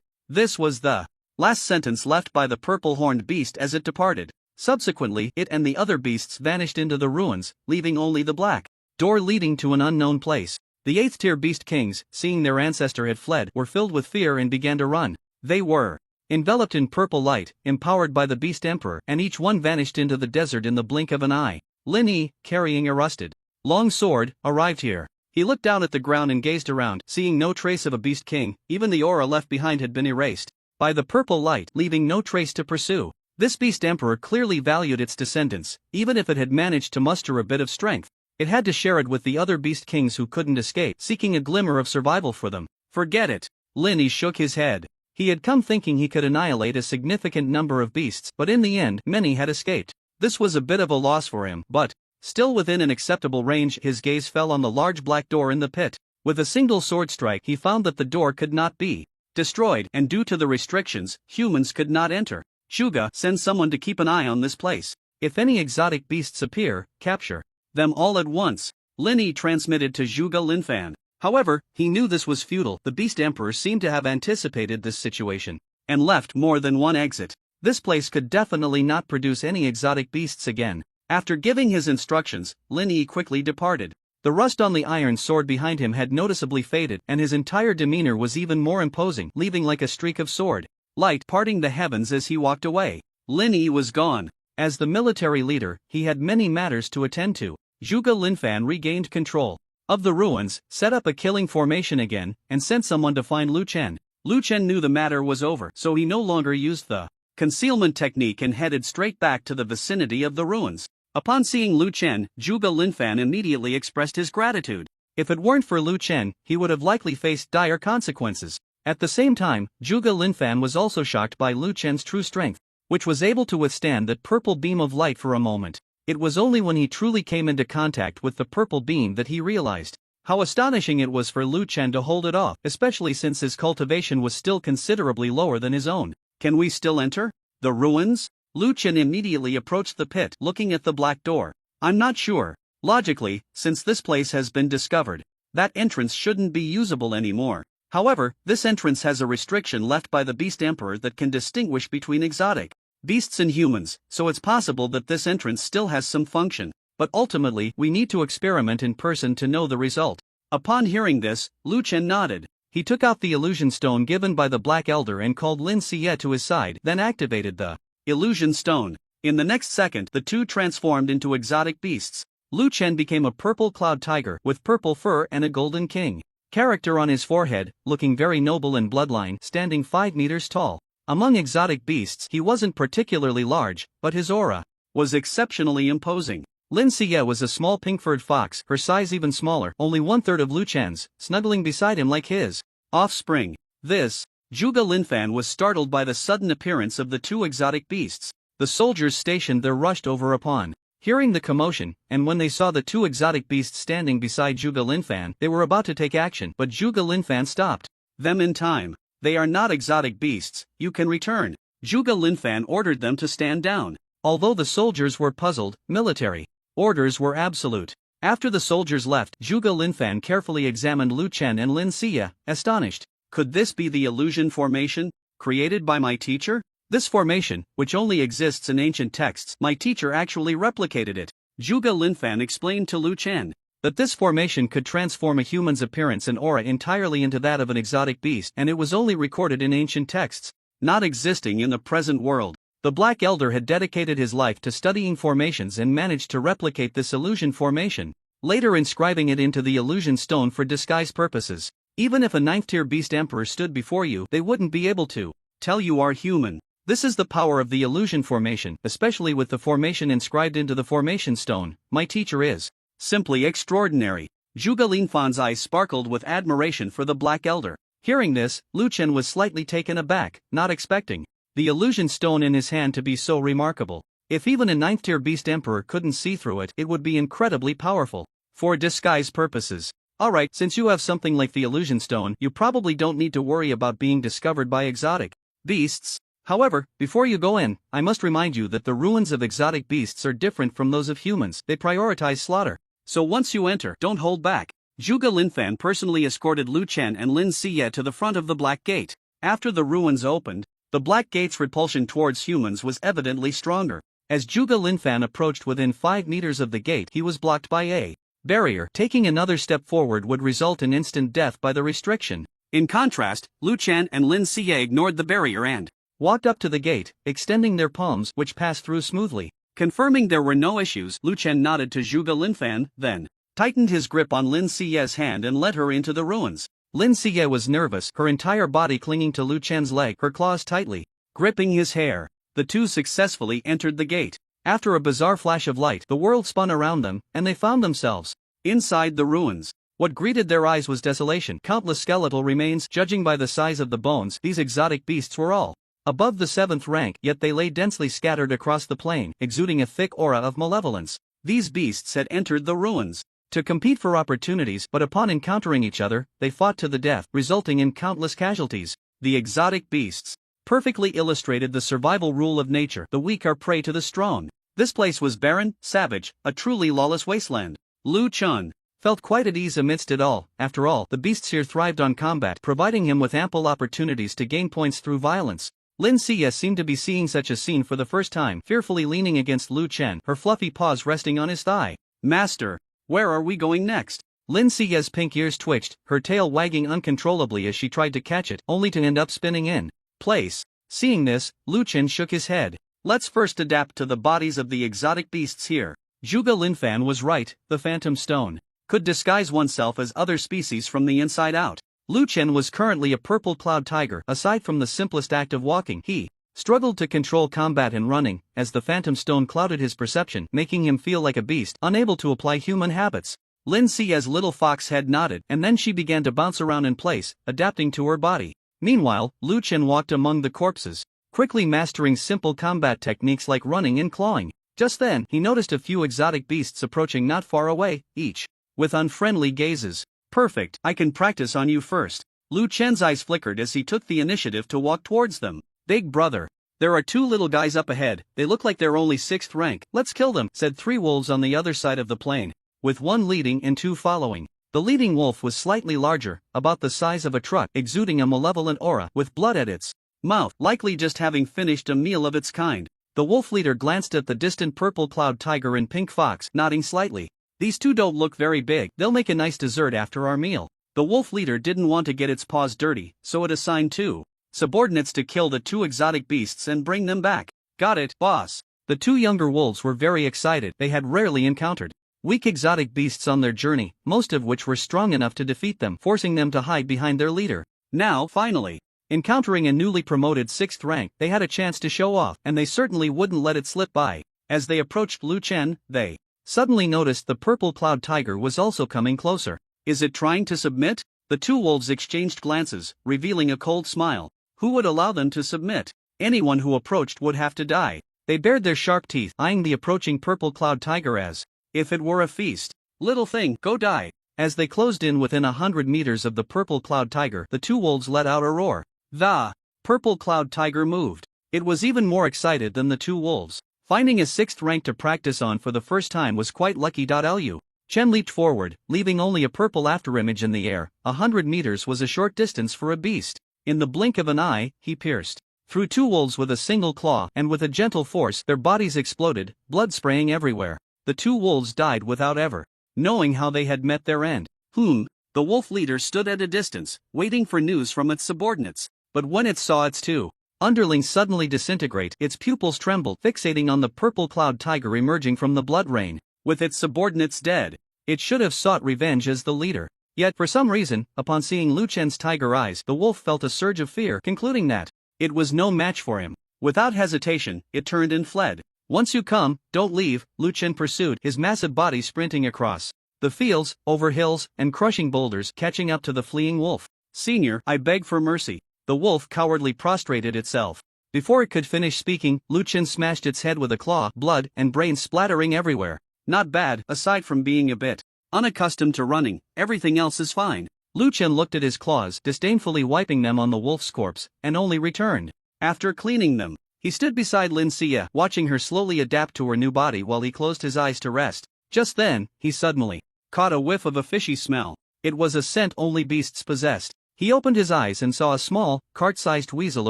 This was the last sentence left by the purple-horned beast as it departed. Subsequently, it and the other beasts vanished into the ruins, leaving only the black door leading to an unknown place. The 8th tier beast kings, seeing their ancestor had fled, were filled with fear and began to run. They were enveloped in purple light, empowered by the Beast Emperor, and each one vanished into the desert in the blink of an eye. Lin Yi, carrying a rusted long sword, arrived here. He looked down at the ground and gazed around, seeing no trace of a beast king. Even the aura left behind had been erased by the purple light, leaving no trace to pursue. This beast emperor clearly valued its descendants, even if it had managed to muster a bit of strength. It had to share it with the other beast kings who couldn't escape, seeking a glimmer of survival for them. Forget it. Linny shook his head. He had come thinking he could annihilate a significant number of beasts, but in the end, many had escaped. This was a bit of a loss for him, but, still within an acceptable range, his gaze fell on the large black door in the pit. With a single sword strike, he found that the door could not be destroyed, and due to the restrictions, humans could not enter. Juga, send someone to keep an eye on this place. If any exotic beasts appear, capture them all at once. Linny transmitted to Zhuge Linfan. However, he knew this was futile. The beast emperor seemed to have anticipated this situation and left more than one exit. This place could definitely not produce any exotic beasts again. After giving his instructions, Linny quickly departed. The rust on the iron sword behind him had noticeably faded, and his entire demeanor was even more imposing, leaving like a streak of sword light parting the heavens as he walked away. Linny was gone. As the military leader, he had many matters to attend to. Zhuge Linfan regained control of the ruins, set up a killing formation again, and sent someone to find Lu Chen. Lu Chen knew the matter was over, so he no longer used the concealment technique and headed straight back to the vicinity of the ruins. Upon seeing Lu Chen, Zhuge Linfan immediately expressed his gratitude. If it weren't for Lu Chen, he would have likely faced dire consequences. At the same time, Zhuge Linfan was also shocked by Lu Chen's true strength, which was able to withstand that purple beam of light for a moment. It was only when he truly came into contact with the purple beam that he realized how astonishing it was for Lu Chen to hold it off, especially since his cultivation was still considerably lower than his own. Can we still enter the ruins? Lu Chen immediately approached the pit, looking at the black door. I'm not sure. Logically, since this place has been discovered, that entrance shouldn't be usable anymore. However, this entrance has a restriction left by the Beast Emperor that can distinguish between exotic beasts and humans, so it's possible that this entrance still has some function. But ultimately, we need to experiment in person to know the result. Upon hearing this, Lu Chen nodded. He took out the illusion stone given by the Black Elder and called Lin Xie to his side, then activated the illusion stone. In the next second, the two transformed into exotic beasts. Lu Chen became a purple cloud tiger with purple fur and a golden king character on his forehead, looking very noble in bloodline, standing 5 meters tall. Among exotic beasts, he wasn't particularly large, but his aura was exceptionally imposing. Lin Xie was a small pink-furred fox, her size even smaller, only 1/3 of Lu Chen's, snuggling beside him like his offspring. Zhuge Linfan was startled by the sudden appearance of the two exotic beasts. The soldiers stationed there rushed over upon hearing the commotion, and when they saw the two exotic beasts standing beside Zhuge Linfan, they were about to take action, but Zhuge Linfan stopped them in time. They are not exotic beasts, you can return. Zhuge Linfan ordered them to stand down. Although the soldiers were puzzled, military orders were absolute. After the soldiers left, Zhuge Linfan carefully examined Lu Chen and Lin Xie, astonished. Could this be the illusion formation created by my teacher? This formation, which only exists in ancient texts, my teacher actually replicated it. Zhuge Linfan explained to Lu Chen that this formation could transform a human's appearance and aura entirely into that of an exotic beast, and it was only recorded in ancient texts, not existing in the present world. The Black Elder had dedicated his life to studying formations and managed to replicate this illusion formation, later inscribing it into the illusion stone for disguise purposes. Even if a 9th-tier beast emperor stood before you, they wouldn't be able to tell you are human. This is the power of the illusion formation, especially with the formation inscribed into the formation stone. My teacher is simply extraordinary. Zhuge Linfan's eyes sparkled with admiration for the Black Elder. Hearing this, Lu Chen was slightly taken aback, not expecting the illusion stone in his hand to be so remarkable. If even a 9th-tier beast emperor couldn't see through it, it would be incredibly powerful for disguise purposes. Alright, since you have something like the illusion stone, you probably don't need to worry about being discovered by exotic beasts. However, before you go in, I must remind you that the ruins of exotic beasts are different from those of humans. They prioritize slaughter. So once you enter, don't hold back. Zhuge Linfan personally escorted Lu Chen and Lin Xie to the front of the Black Gate. After the ruins opened, the Black Gate's repulsion towards humans was evidently stronger. As Zhuge Linfan approached within 5 meters of the gate, he was blocked by a barrier. Taking another step forward would result in instant death by the restriction. In contrast, Lu Chen and Lin Xie ignored the barrier and walked up to the gate, extending their palms, which passed through smoothly. Confirming there were no issues, Lu Chen nodded to Zhuge Linfan, then tightened his grip on Lin Xie's hand and led her into the ruins. Lin Xie was nervous, her entire body clinging to Lu Chen's leg, her claws tightly gripping his hair. the two successfully entered the gate. After a bizarre flash of light, the world spun around them, and they found themselves inside the ruins. What greeted their eyes was desolation. Countless skeletal remains. Judging by the size of the bones, these exotic beasts were all above the 7th rank, yet they lay densely scattered across the plain, exuding a thick aura of malevolence. These beasts had entered the ruins to compete for opportunities, but upon encountering each other, they fought to the death, resulting in countless casualties. The exotic beasts perfectly illustrated the survival rule of nature. The weak are prey to the strong. This place was barren, savage, a truly lawless wasteland. Lu Chun felt quite at ease amidst it all. After all, the beasts here thrived on combat, providing him with ample opportunities to gain points through violence. Lin Xie seemed to be seeing such a scene for the first time, fearfully leaning against Lu Chen, her fluffy paws resting on his thigh. "Master, where are we going next?" Lin Xie's pink ears twitched, her tail wagging uncontrollably as she tried to catch it, only to end up spinning in place. Seeing this, Lu Chen shook his head. "Let's first adapt to the bodies of the exotic beasts here." Zhuge Linfan was right, the Phantom Stone could disguise oneself as other species from the inside out. Lu Chen was currently a purple cloud tiger. Aside from the simplest act of walking, he struggled to control combat and running, as the Phantom Stone clouded his perception, making him feel like a beast, unable to apply human habits. Lin Xie's little fox head nodded, and then she began to bounce around in place, adapting to her body. Meanwhile, Lu Chen walked among the corpses, quickly mastering simple combat techniques like running and clawing. Just then, he noticed a few exotic beasts approaching not far away, each with unfriendly gazes. "Perfect, I can practice on you first." Lu Chen's eyes flickered as he took the initiative to walk towards them. "Big brother, there are two little guys up ahead, they look like they're only 6th rank. Let's kill them," said 3 wolves on the other side of the plain, with one leading and 2 following. The leading wolf was slightly larger, about the size of a truck, exuding a malevolent aura, with blood at its mouth, likely just having finished a meal of its kind. The wolf leader glanced at the distant purple cloud tiger and pink fox, nodding slightly. "These two don't look very big, they'll make a nice dessert after our meal." The wolf leader didn't want to get its paws dirty, so it assigned 2 subordinates to kill the 2 exotic beasts and bring them back. "Got it, boss." The 2 younger wolves were very excited. They had rarely encountered weak exotic beasts on their journey, most of which were strong enough to defeat them, forcing them to hide behind their leader. Now, finally, encountering a newly promoted 6th rank, they had a chance to show off, and they certainly wouldn't let it slip by. As they approached Lu Chen, they suddenly noticed the purple cloud tiger was also coming closer. "Is it trying to submit?" The 2 wolves exchanged glances, revealing a cold smile. Who would allow them to submit? Anyone who approached would have to die. They bared their sharp teeth, eyeing the approaching purple cloud tiger as if it were a feast. "Little thing, go die." As they closed in within 100 meters of the purple cloud tiger, the 2 wolves let out a roar. The purple cloud tiger moved. It was even more excited than the 2 wolves. Finding a 6th rank to practice on for the first time was quite lucky. Lu Chen leaped forward, leaving only a purple afterimage in the air. 100 meters was a short distance for a beast. In the blink of an eye, he pierced through 2 wolves with a single claw, and with a gentle force, their bodies exploded, blood spraying everywhere. The 2 wolves died without ever knowing how they had met their end. The wolf leader stood at a distance, waiting for news from its subordinates. But when it saw its 2 underlings suddenly disintegrate, its pupils trembled, fixating on the purple cloud tiger emerging from the blood rain. With its subordinates dead, it should have sought revenge as the leader. Yet for some reason, upon seeing Lu Chen's tiger eyes, the wolf felt a surge of fear, concluding that it was no match for him. Without hesitation, it turned and fled. "Once you come, don't leave," Lu Chen pursued, his massive body sprinting across the fields, over hills, and crushing boulders, catching up to the fleeing wolf. "Senior, I beg for mercy." The wolf cowardly prostrated itself. Before it could finish speaking, Lu Chen smashed its head with a claw, blood and brains splattering everywhere. "Not bad, aside from being a bit unaccustomed to running, everything else is fine." Lu Chen looked at his claws, disdainfully wiping them on the wolf's corpse, and only returned after cleaning them. He stood beside Lin Xie, watching her slowly adapt to her new body while he closed his eyes to rest. Just then, he suddenly caught a whiff of a fishy smell. It was a scent only beasts possessed. He opened his eyes and saw a small, cart-sized weasel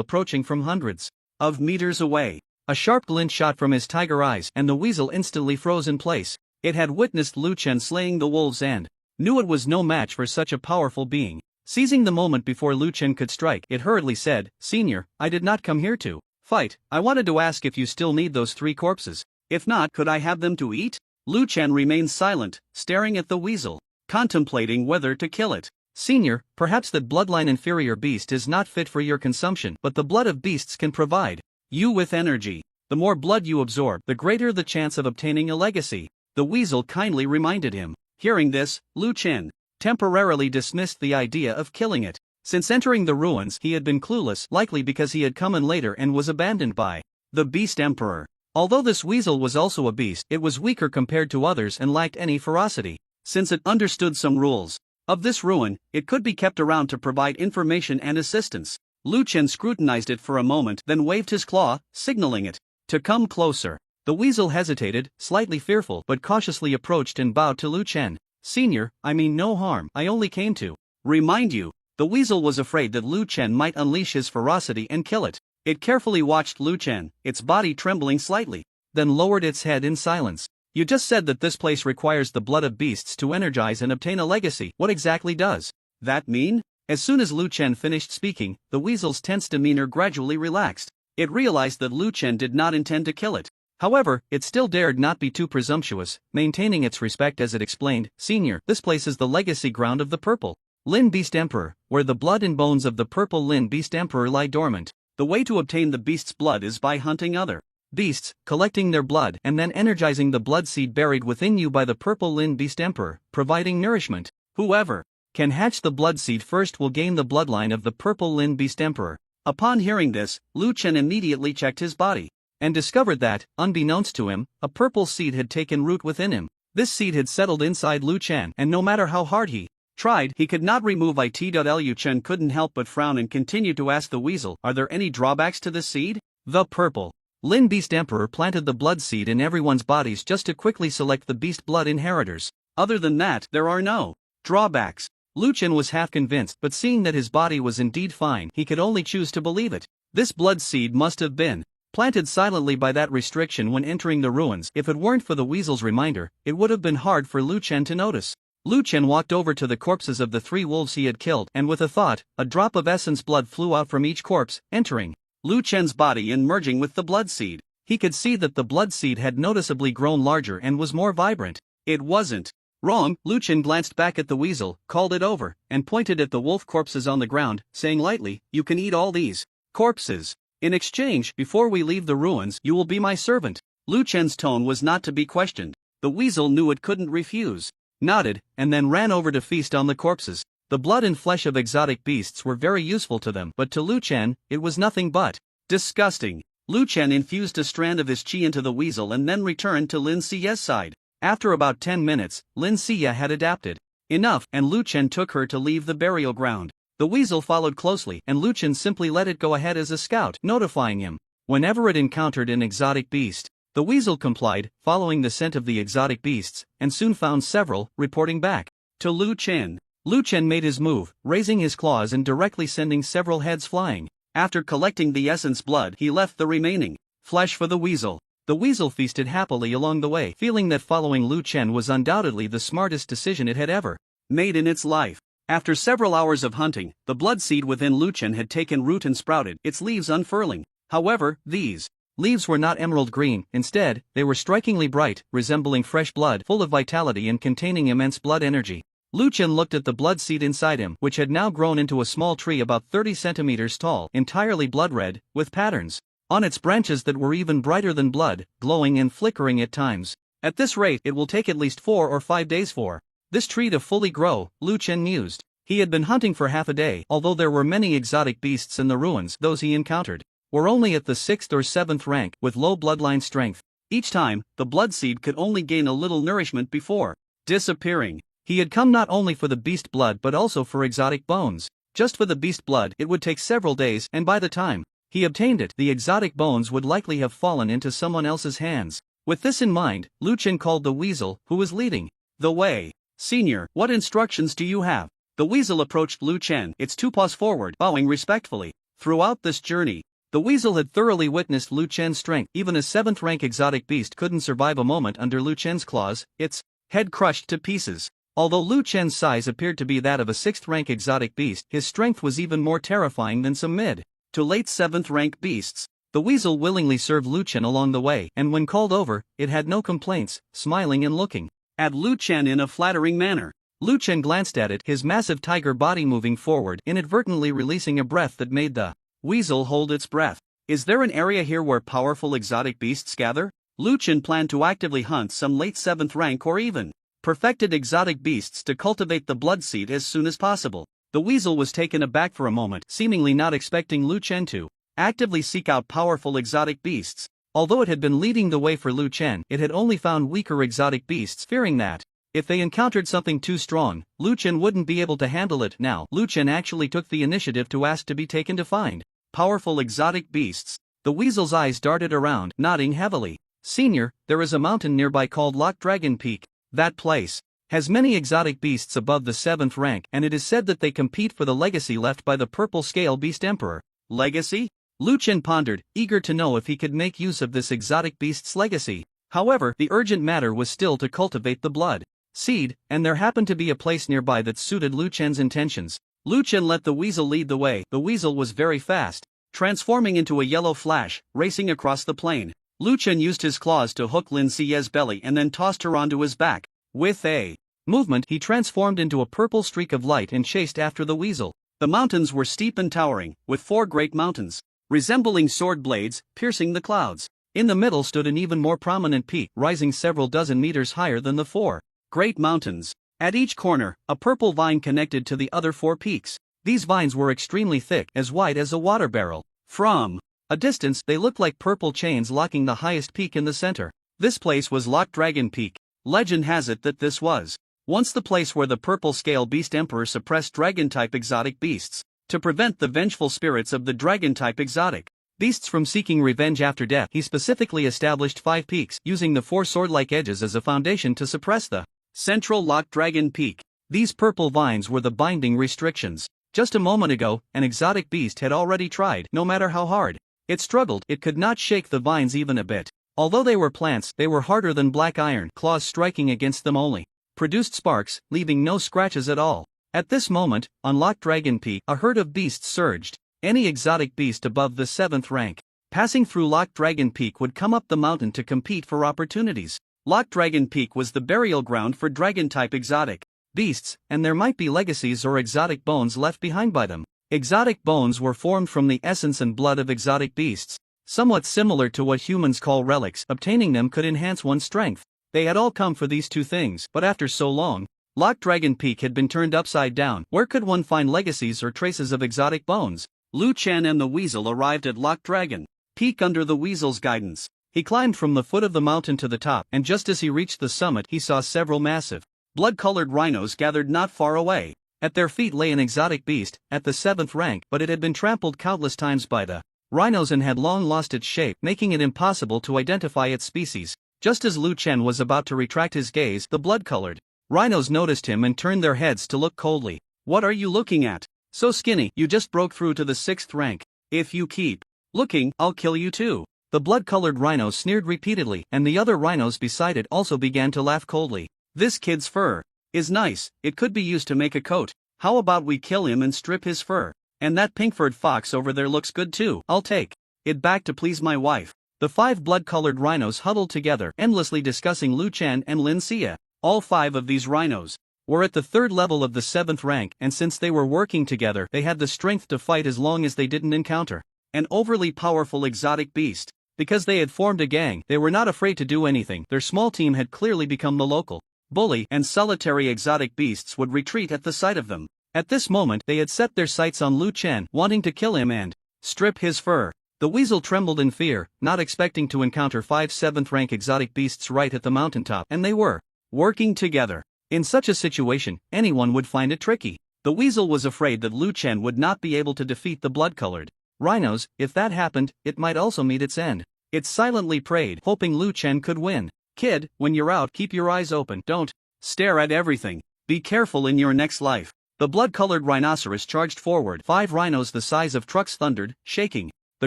approaching from hundreds of meters away. A sharp glint shot from his tiger eyes, and the weasel instantly froze in place. It had witnessed Lu Chen slaying the wolves and knew it was no match for such a powerful being. Seizing the moment before Lu Chen could strike, it hurriedly said, "Senior, I did not come here to fight. I wanted to ask if you still need those 3 corpses. If not, could I have them to eat?" Lu Chen remained silent, staring at the weasel, contemplating whether to kill it. "Senior, perhaps that bloodline inferior beast is not fit for your consumption, but the blood of beasts can provide You with energy. The more blood you absorb, the greater the chance of obtaining a legacy, the weasel kindly reminded him. Hearing this, Lu Chen temporarily dismissed the idea of killing it. Since entering the ruins, he had been clueless, likely because he had come in later and was abandoned by the Beast Emperor. Although this weasel was also a beast, it was weaker compared to others and lacked any ferocity. Since it understood some rules of this ruin, it could be kept around to provide information and assistance. Lu Chen scrutinized it for a moment, then waved his claw, signaling it to come closer. The weasel hesitated, slightly fearful, but cautiously approached and bowed to Lu Chen. Senior, I mean no harm, I only came to remind you. The weasel was afraid that Lu Chen might unleash his ferocity and kill it. It carefully watched Lu Chen, its body trembling slightly, then lowered its head in silence. You just said that this place requires the blood of beasts to energize and obtain a legacy. What exactly does that mean? As soon as Lu Chen finished speaking, the weasel's tense demeanor gradually relaxed. It realized that Lu Chen did not intend to kill it. However, it still dared not be too presumptuous, maintaining its respect as it explained, Senior, this place is the legacy ground of the Purple Lin Beast Emperor, where the blood and bones of the Purple Lin Beast Emperor lie dormant. The way to obtain the beast's blood is by hunting other beasts, collecting their blood, and then energizing the blood seed buried within you by the Purple Lin Beast Emperor, providing nourishment. Whoever can hatch the blood seed first will gain the bloodline of the Purple Lin Beast Emperor. Upon hearing this, Lu Chen immediately checked his body and discovered that, unbeknownst to him, a purple seed had taken root within him. This seed had settled inside Lu Chen, and no matter how hard he tried, he could not remove it. Lu Chen couldn't help but frown and continued to ask the weasel, are there any drawbacks to this seed? The Purple Lin Beast Emperor planted the blood seed in everyone's bodies just to quickly select the beast blood inheritors. Other than that, there are no drawbacks. Lu Chen was half convinced, but seeing that his body was indeed fine, he could only choose to believe it. This blood seed must have been planted silently by that restriction when entering the ruins. If it weren't for the weasel's reminder, it would have been hard for Lu Chen to notice. Lu Chen walked over to the corpses of the 3 wolves he had killed, and with a thought, a drop of essence blood flew out from each corpse, entering Lu Chen's body and merging with the blood seed. He could see that the blood seed had noticeably grown larger and was more vibrant. It wasn't wrong. Lu Chen glanced back at the weasel, called it over, and pointed at the wolf corpses on the ground, saying lightly, you can eat all these corpses. In exchange, before we leave the ruins, you will be my servant. Lu Chen's tone was not to be questioned. The weasel knew it couldn't refuse, nodded, and then ran over to feast on the corpses. The blood and flesh of exotic beasts were very useful to them, but to Lu Chen, it was nothing but disgusting. Lu Chen infused a strand of his chi into the weasel and then returned to Lin Siya's side. After about 10 minutes, Lin Siya had adapted enough, and Lu Chen took her to leave the burial ground. The weasel followed closely, and Lu Chen simply let it go ahead as a scout, notifying him whenever it encountered an exotic beast. The weasel complied, following the scent of the exotic beasts, and soon found several, reporting back to Lu Chen. Lu Chen made his move, raising his claws and directly sending several heads flying. After collecting the essence blood, he left the remaining flesh for the weasel. The weasel feasted happily along the way, feeling that following Lu Chen was undoubtedly the smartest decision it had ever made in its life. After several hours of hunting, the blood seed within Lu Chen had taken root and sprouted, its leaves unfurling. However, these leaves were not emerald green. Instead, they were strikingly bright, resembling fresh blood, full of vitality and containing immense blood energy. Lu Chen looked at the blood seed inside him, which had now grown into a small tree about 30 centimeters tall, entirely blood red, with patterns on its branches that were even brighter than blood, glowing and flickering at times. At this rate, it will take at least 4 or 5 days for this tree to fully grow, Lu Chen mused. He had been hunting for half a day. Although there were many exotic beasts in the ruins, those he encountered were only at the 6th or 7th rank, with low bloodline strength. Each time, the blood seed could only gain a little nourishment before disappearing. He had come not only for the beast blood but also for exotic bones. Just for the beast blood, it would take several days, and by the time he obtained it, the exotic bones would likely have fallen into someone else's hands. With this in mind, Lu Chen called the weasel, who was leading the way. Senior, what instructions do you have? The weasel approached Lu Chen, its 2 paws forward, bowing respectfully. Throughout this journey, the weasel had thoroughly witnessed Lu Chen's strength. Even a 7th-rank exotic beast couldn't survive a moment under Lu Chen's claws, its head crushed to pieces. Although Lu Chen's size appeared to be that of a 6th-rank exotic beast, his strength was even more terrifying than some mid to late 7th-rank beasts. The weasel willingly served Lu Chen along the way, and when called over, it had no complaints, smiling and looking at Lu Chen in a flattering manner. Lu Chen glanced at it, his massive tiger body moving forward, inadvertently releasing a breath that made the weasel hold its breath. Is there an area here where powerful exotic beasts gather? Lu Chen planned to actively hunt some late 7th rank or even perfected exotic beasts to cultivate the blood seed as soon as possible. The weasel was taken aback for a moment, seemingly not expecting Lu Chen to actively seek out powerful exotic beasts. Although it had been leading the way for Lu Chen, it had only found weaker exotic beasts, fearing that if they encountered something too strong, Lu Chen wouldn't be able to handle it. Now, Lu Chen actually took the initiative to ask to be taken to find powerful exotic beasts. The weasel's eyes darted around, nodding heavily. Senior, there is a mountain nearby called Lock Dragon Peak. That place has many exotic beasts above the 7th rank, and it is said that they compete for the legacy left by the Purple Scale Beast Emperor. Legacy? Lu Chen pondered, eager to know if he could make use of this exotic beast's legacy. However, the urgent matter was still to cultivate the blood seed, and there happened to be a place nearby that suited Lu Chen's intentions. Lu Chen let the weasel lead the way. The weasel was very fast, transforming into a yellow flash, racing across the plain. Lu Chen used his claws to hook Lin Xie's belly and then tossed her onto his back. With a movement, he transformed into a purple streak of light and chased after the weasel. The mountains were steep and towering, with 4 great mountains, resembling sword blades, piercing the clouds. In the middle stood an even more prominent peak, rising several dozen meters higher than the 4 great mountains. At each corner, a purple vine connected to the other 4 peaks. These vines were extremely thick, as wide as a water barrel. From a distance, they looked like purple chains locking the highest peak in the center. This place was Lock Dragon Peak. Legend has it that this was once the place where the Purple Scale Beast Emperor suppressed dragon-type exotic beasts to prevent the vengeful spirits of the dragon-type exotic beasts from seeking revenge after death. He specifically established 5 peaks, using the 4 sword-like edges as a foundation to suppress the Central Lock Dragon Peak. These purple vines were the binding restrictions. Just a moment ago, an exotic beast had already tried. No matter how hard it struggled, it could not shake the vines even a bit. Although they were plants, they were harder than black iron. Claws striking against them only produced sparks, leaving no scratches at all. At this moment, on Lock Dragon Peak, a herd of beasts surged. Any exotic beast above the 7th rank passing through Lock Dragon Peak would come up the mountain to compete for opportunities. Lock Dragon Peak was the burial ground for dragon-type exotic beasts, and there might be legacies or exotic bones left behind by them. Exotic bones were formed from the essence and blood of exotic beasts, somewhat similar to what humans call relics. Obtaining them could enhance one's strength. They had all come for these 2 things, but after so long, Lock Dragon Peak had been turned upside down. Where could one find legacies or traces of exotic bones? Lu Chen and the weasel arrived at Lock Dragon Peak under the weasel's guidance. He climbed from the foot of the mountain to the top, and just as he reached the summit, he saw several massive, blood-colored rhinos gathered not far away. At their feet lay an exotic beast, at the 7th rank, but it had been trampled countless times by the rhinos and had long lost its shape, making it impossible to identify its species. Just as Lu Chen was about to retract his gaze, the blood-colored rhinos noticed him and turned their heads to look coldly. What are you looking at? So skinny, you just broke through to the 6th rank. If you keep looking, I'll kill you too. The blood-colored rhino sneered repeatedly, and the other rhinos beside it also began to laugh coldly. This kid's fur is nice, it could be used to make a coat. How about we kill him and strip his fur? And that pink-furred fox over there looks good too. I'll take it back to please my wife. The 5 blood-colored rhinos huddled together, endlessly discussing Lu Chen and Lin Xie. All 5 of these rhinos were at the 3rd level of the 7th rank, and since they were working together, they had the strength to fight as long as they didn't encounter an overly powerful exotic beast. Because they had formed a gang, they were not afraid to do anything. Their small team had clearly become the local bully, and solitary exotic beasts would retreat at the sight of them. At this moment, they had set their sights on Lu Chen, wanting to kill him and strip his fur. The weasel trembled in fear, not expecting to encounter 5 7th rank exotic beasts right at the mountaintop, and they were working together. In such a situation, anyone would find it tricky. The weasel was afraid that Lu Chen would not be able to defeat the blood-colored rhinos. If that happened, it might also meet its end. It silently prayed, hoping Lu Chen could win. Kid, when you're out, keep your eyes open. Don't stare at everything. Be careful in your next life. The blood-colored rhinoceros charged forward. 5 rhinos the size of trucks thundered, shaking the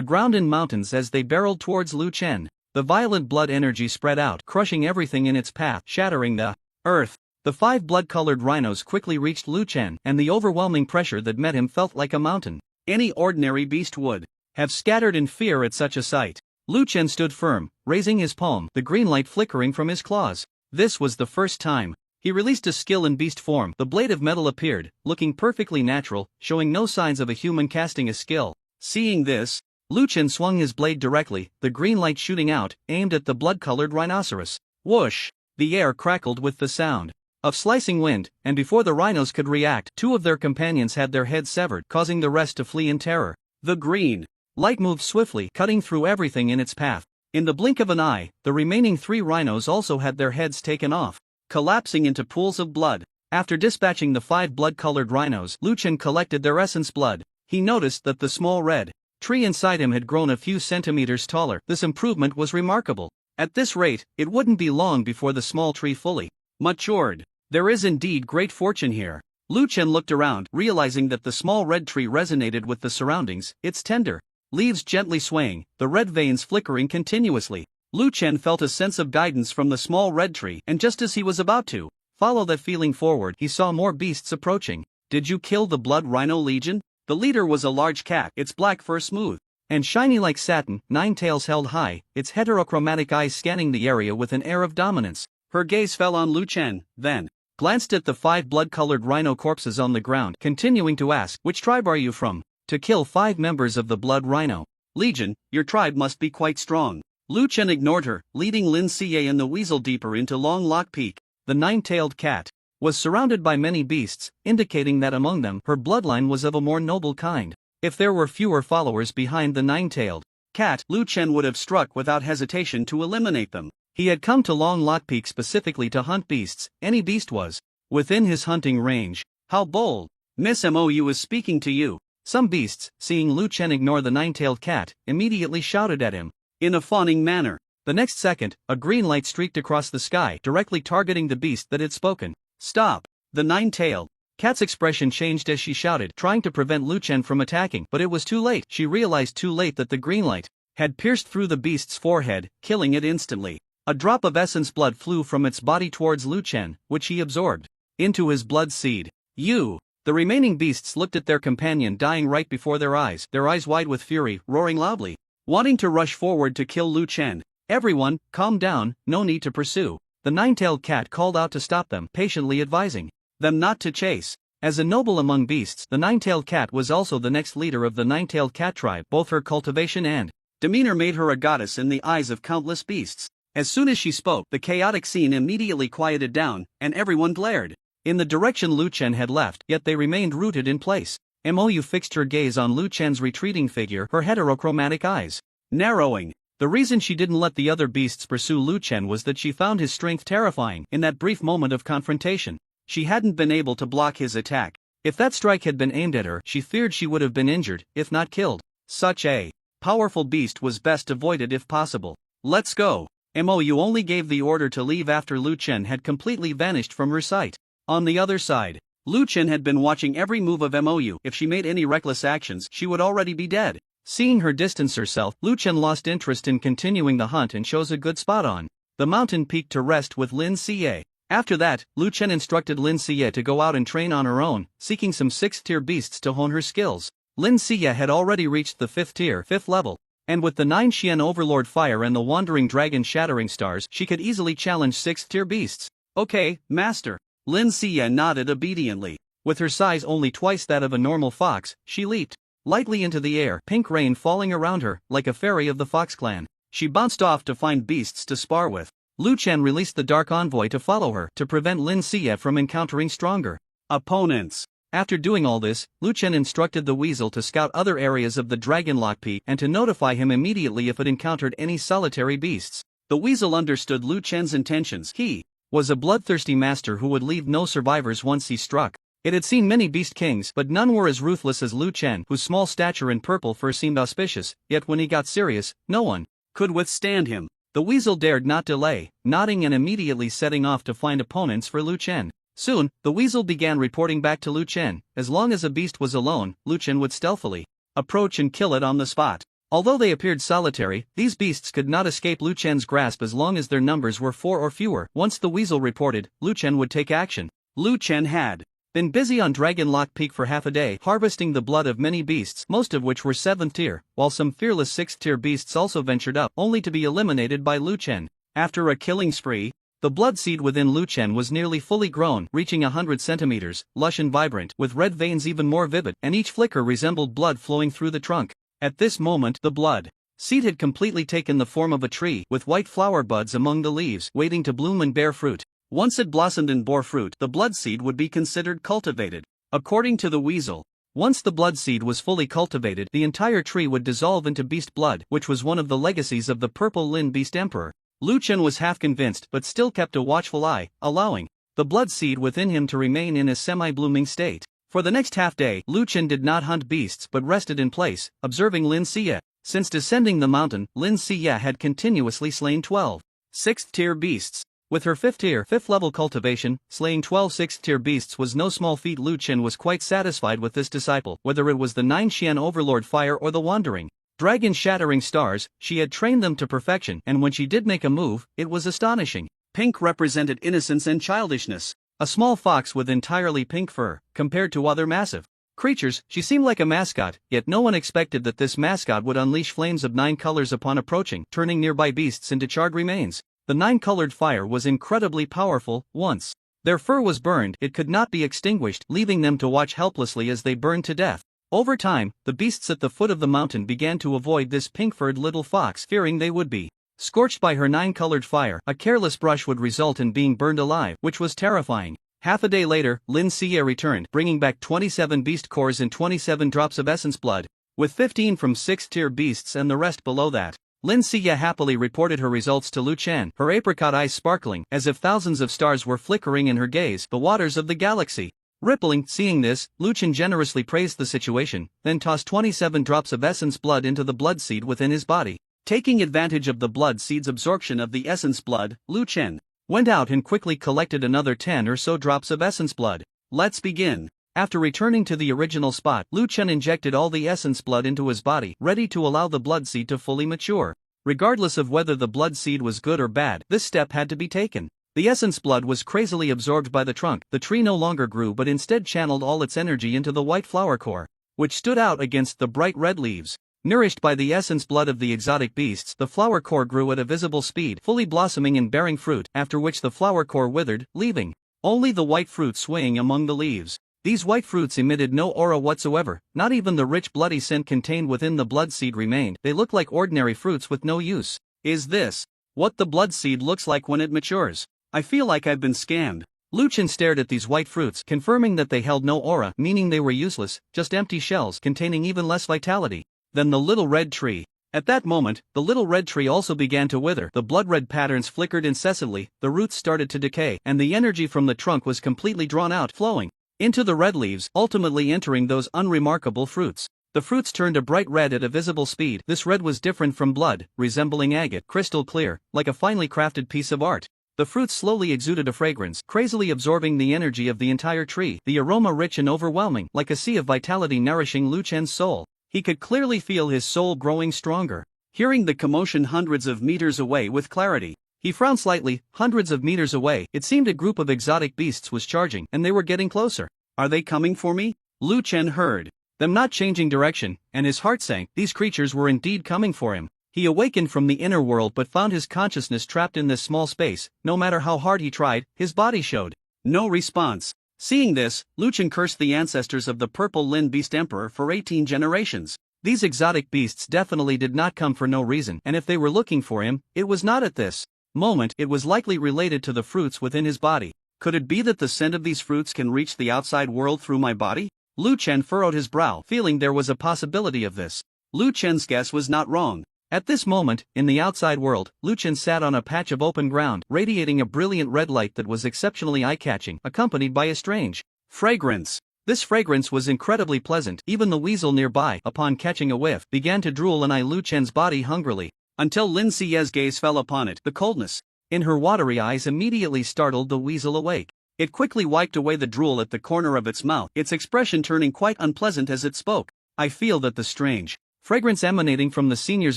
ground in mountains as they barreled towards Lu Chen. The violent blood energy spread out, crushing everything in its path, shattering the earth. The 5 blood-colored rhinos quickly reached Lu Chen, and the overwhelming pressure that met him felt like a mountain. Any ordinary beast would have scattered in fear at such a sight. Lu Chen stood firm, raising his palm, the green light flickering from his claws. This was the first time he released a skill in beast form. The blade of metal appeared, looking perfectly natural, showing no signs of a human casting a skill. Seeing this, Lu Chen swung his blade directly, the green light shooting out, aimed at the blood-colored rhinoceros. Whoosh! The air crackled with the sound of slicing wind, and before the rhinos could react, two of their companions had their heads severed, causing the rest to flee in terror. The green light moved swiftly, cutting through everything in its path. In the blink of an eye, the remaining 3 rhinos also had their heads taken off, collapsing into pools of blood. After dispatching the 5 blood-colored rhinos, Lu Chen collected their essence blood. He noticed that the small red tree inside him had grown a few centimeters taller. This improvement was remarkable. At this rate, it wouldn't be long before the small tree fully matured. There is indeed great fortune here. Lu Chen looked around, realizing that the small red tree resonated with the surroundings, its tender leaves gently swaying, the red veins flickering continuously. Lu Chen felt a sense of guidance from the small red tree, and just as he was about to follow that feeling forward, he saw more beasts approaching. Did you kill the Blood Rhino Legion? The leader was a large cat, its black fur smooth and shiny like satin, 9 tails held high, its heterochromatic eyes scanning the area with an air of dominance. Her gaze fell on Lu Chen, then glanced at the 5 blood-colored rhino corpses on the ground, continuing to ask, "Which tribe are you from?" "To kill 5 members of the Blood Rhino Legion, your tribe must be quite strong." Lu Chen ignored her, leading Lin Xie and the weasel deeper into Long Lock Peak. The 9-tailed cat was surrounded by many beasts, indicating that among them her bloodline was of a more noble kind. If there were fewer followers behind the 9-tailed cat, Lu Chen would have struck without hesitation to eliminate them. He had come to Long Lock Peak specifically to hunt beasts. Any beast was within his hunting range. How bold! Miss Mou is speaking to you. Some beasts, seeing Lu Chen ignore the 9-tailed cat, immediately shouted at him in a fawning manner. The next second, a green light streaked across the sky, directly targeting the beast that had spoken. "Stop!" The 9-tailed cat's expression changed as she shouted, trying to prevent Lu Chen from attacking, but it was too late. She realized too late that the green light had pierced through the beast's forehead, killing it instantly. A drop of essence blood flew from its body towards Lu Chen, which he absorbed into his blood seed. "You!" The remaining beasts looked at their companion dying right before their eyes wide with fury, roaring loudly, wanting to rush forward to kill Lu Chen. "Everyone, calm down, no need to pursue." The 9-tailed cat called out to stop them, patiently advising them not to chase. As a noble among beasts, the 9-tailed cat was also the next leader of the 9-tailed cat tribe. Both her cultivation and demeanor made her a goddess in the eyes of countless beasts. As soon as she spoke, the chaotic scene immediately quieted down, and everyone glared in the direction Lu Chen had left, yet they remained rooted in place. Mou fixed her gaze on Lu Chen's retreating figure, her heterochromatic eyes narrowing. The reason she didn't let the other beasts pursue Lu Chen was that she found his strength terrifying. In that brief moment of confrontation, she hadn't been able to block his attack. If that strike had been aimed at her, she feared she would have been injured, if not killed. Such a powerful beast was best avoided if possible. "Let's go." Mou only gave the order to leave after Lu Chen had completely vanished from her sight. On the other side, Lu Chen had been watching every move of Mou. If she made any reckless actions, she would already be dead. Seeing her distance herself, Lu Chen lost interest in continuing the hunt and chose a good spot on the mountain peak to rest with Lin Xie. After that, Lu Chen instructed Lin Xie to go out and train on her own, seeking some 6th-tier beasts to hone her skills. Lin Xie had already reached the 5th tier, 5th level, and with the 9 Xian Overlord Fire and the Wandering Dragon Shattering Stars, she could easily challenge 6th-tier beasts. "Okay, master." Lin Xie nodded obediently. With her size only twice that of a normal fox, she leaped lightly into the air, pink rain falling around her, like a fairy of the Fox clan. She bounced off to find beasts to spar with. Lu Chen released the Dark Envoy to follow her, to prevent Lin Xie from encountering stronger opponents. After doing all this, Lu Chen instructed the weasel to scout other areas of the Dragon Lock Peak and to notify him immediately if it encountered any solitary beasts. The weasel understood Lu Chen's intentions. He was a bloodthirsty master who would leave no survivors once he struck. It had seen many beast kings, but none were as ruthless as Lu Chen, whose small stature and purple fur seemed auspicious, yet when he got serious, no one could withstand him. The weasel dared not delay, nodding and immediately setting off to find opponents for Lu Chen. Soon, the weasel began reporting back to Lu Chen. As long as a beast was alone, Lu Chen would stealthily approach and kill it on the spot. Although they appeared solitary, these beasts could not escape Lu Chen's grasp as long as their numbers were 4 or fewer. Once the weasel reported, Lu Chen would take action. Lu Chen had been busy on Dragon Lock Peak for half a day, harvesting the blood of many beasts, most of which were 7th tier, while some fearless 6th tier beasts also ventured up, only to be eliminated by Lu Chen. After a killing spree, the blood seed within Lu Chen was nearly fully grown, reaching 100 centimeters, lush and vibrant, with red veins even more vivid, and each flicker resembled blood flowing through the trunk. At this moment the blood seed had completely taken the form of a tree with white flower buds among the leaves waiting to bloom and bear fruit. Once it blossomed and bore fruit, the blood seed would be considered cultivated. According to the weasel, once the blood seed was fully cultivated, the entire tree would dissolve into beast blood, which was one of the legacies of the Purple Lin Beast Emperor. Lu Chen was half convinced but still kept a watchful eye, allowing the blood seed within him to remain in a semi-blooming state. For the next half day, Lu Chen did not hunt beasts but rested in place, observing Lin Xie. Since descending the mountain, Lin Xie had continuously slain 12 6th-tier beasts. With her 5th level cultivation, slaying 12 6th-tier beasts was no small feat. Lu Chen was quite satisfied with this disciple, whether it was the 9 Xian Overlord Fire or the Wandering Dragon Shattering Stars. She had trained them to perfection, and when she did make a move, it was astonishing. Pink represented innocence and childishness. A small fox with entirely pink fur, compared to other massive creatures, she seemed like a mascot, yet no one expected that this mascot would unleash flames of 9 colors upon approaching, turning nearby beasts into charred remains. The 9-colored fire was incredibly powerful. Once their fur was burned, it could not be extinguished, leaving them to watch helplessly as they burned to death. Over time, the beasts at the foot of the mountain began to avoid this pink-furred little fox, fearing they would be scorched by her 9-colored fire. A careless brush would result in being burned alive, which was terrifying. Half a day later, Lin Xie returned, bringing back 27 beast cores and 27 drops of essence blood, with 15 from 6th-tier beasts and the rest below that. Lin Xie happily reported her results to Lu Chen, her apricot eyes sparkling, as if thousands of stars were flickering in her gaze, the waters of the galaxy rippling. Seeing this, Lu Chen generously praised the situation, then tossed 27 drops of essence blood into the blood seed within his body. Taking advantage of the blood seed's absorption of the essence blood, Lu Chen went out and quickly collected another 10 or so drops of essence blood. Let's begin. After returning to the original spot, Lu Chen injected all the essence blood into his body, ready to allow the blood seed to fully mature. Regardless of whether the blood seed was good or bad, this step had to be taken. The essence blood was crazily absorbed by the trunk. The tree no longer grew but instead channeled all its energy into the white flower core, which stood out against the bright red leaves. Nourished by the essence blood of the exotic beasts, the flower core grew at a visible speed, fully blossoming and bearing fruit, after which the flower core withered, leaving only the white fruit swaying among the leaves. These white fruits emitted no aura whatsoever, not even the rich bloody scent contained within the blood seed remained. They looked like ordinary fruits with no use. Is this what the blood seed looks like when it matures? I feel like I've been scammed. Lu Chen stared at these white fruits, confirming that they held no aura, meaning they were useless, just empty shells containing even less vitality than the little red tree. At that moment, the little red tree also began to wither. The blood-red patterns flickered incessantly, the roots started to decay, and the energy from the trunk was completely drawn out, flowing into the red leaves, ultimately entering those unremarkable fruits. The fruits turned a bright red at a visible speed. This red was different from blood, resembling agate, crystal clear, like a finely crafted piece of art. The fruits slowly exuded a fragrance, crazily absorbing the energy of the entire tree, the aroma rich and overwhelming, like a sea of vitality nourishing Lu Chen's soul. He could clearly feel his soul growing stronger. Hearing the commotion hundreds of meters away with clarity, he frowned slightly. Hundreds of meters away, it seemed a group of exotic beasts was charging, and they were getting closer. Are they coming for me? Lu Chen heard them not changing direction, and his heart sank. These creatures were indeed coming for him. He awakened from the inner world but found his consciousness trapped in this small space. No matter how hard he tried, his body showed no response. Seeing this, Lu Chen cursed the ancestors of the Purple Lin Beast Emperor for 18 generations. These exotic beasts definitely did not come for no reason, and if they were looking for him, it was not at this moment. It was likely related to the fruits within his body. Could it be that the scent of these fruits can reach the outside world through my body? Lu Chen furrowed his brow, feeling there was a possibility of this. Lu Chen's guess was not wrong. At this moment, in the outside world, Lu Chen sat on a patch of open ground, radiating a brilliant red light that was exceptionally eye-catching, accompanied by a strange fragrance. This fragrance was incredibly pleasant. Even the weasel nearby, upon catching a whiff, began to drool and eye Lu Chen's body hungrily, until Lin Xie's gaze fell upon it. The coldness in her watery eyes immediately startled the weasel awake. It quickly wiped away the drool at the corner of its mouth, its expression turning quite unpleasant as it spoke. I feel that the strange fragrance emanating from the senior's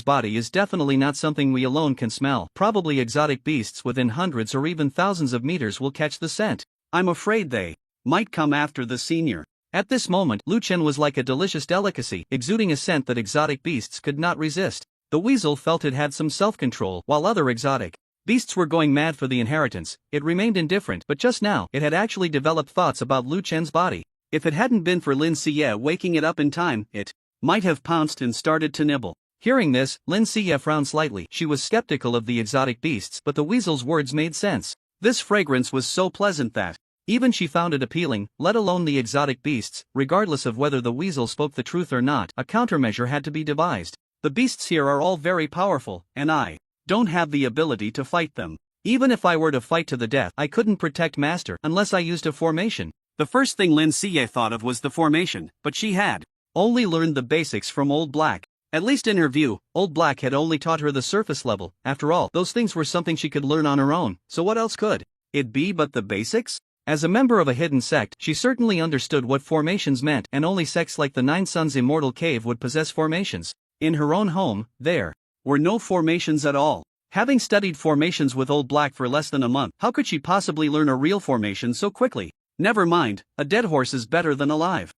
body is definitely not something we alone can smell. Probably exotic beasts within hundreds or even thousands of meters will catch the scent. I'm afraid they might come after the senior. At this moment, Lu Chen was like a delicious delicacy, exuding a scent that exotic beasts could not resist. The weasel felt it had some self-control. While other exotic beasts were going mad for the inheritance, it remained indifferent, but just now, it had actually developed thoughts about Lu Chen's body. If it hadn't been for Lin Xie waking it up in time, it might have pounced and started to nibble. Hearing this, Lin Xie frowned slightly. She was skeptical of the exotic beasts, but the weasel's words made sense. This fragrance was so pleasant that even she found it appealing, let alone the exotic beasts. Regardless of whether the weasel spoke the truth or not, a countermeasure had to be devised. The beasts here are all very powerful, and I don't have the ability to fight them. Even if I were to fight to the death, I couldn't protect Master unless I used a formation. The first thing Lin Xie thought of was the formation, but she had only learned the basics from Old Black. At least in her view, Old Black had only taught her the surface level. After all, those things were something she could learn on her own, so what else could it be but the basics? As a member of a hidden sect, she certainly understood what formations meant, and only sects like the Nine Suns Immortal Cave would possess formations. In her own home, there were no formations at all. Having studied formations with Old Black for less than a month, how could she possibly learn a real formation so quickly? Never mind, a dead horse is better than alive.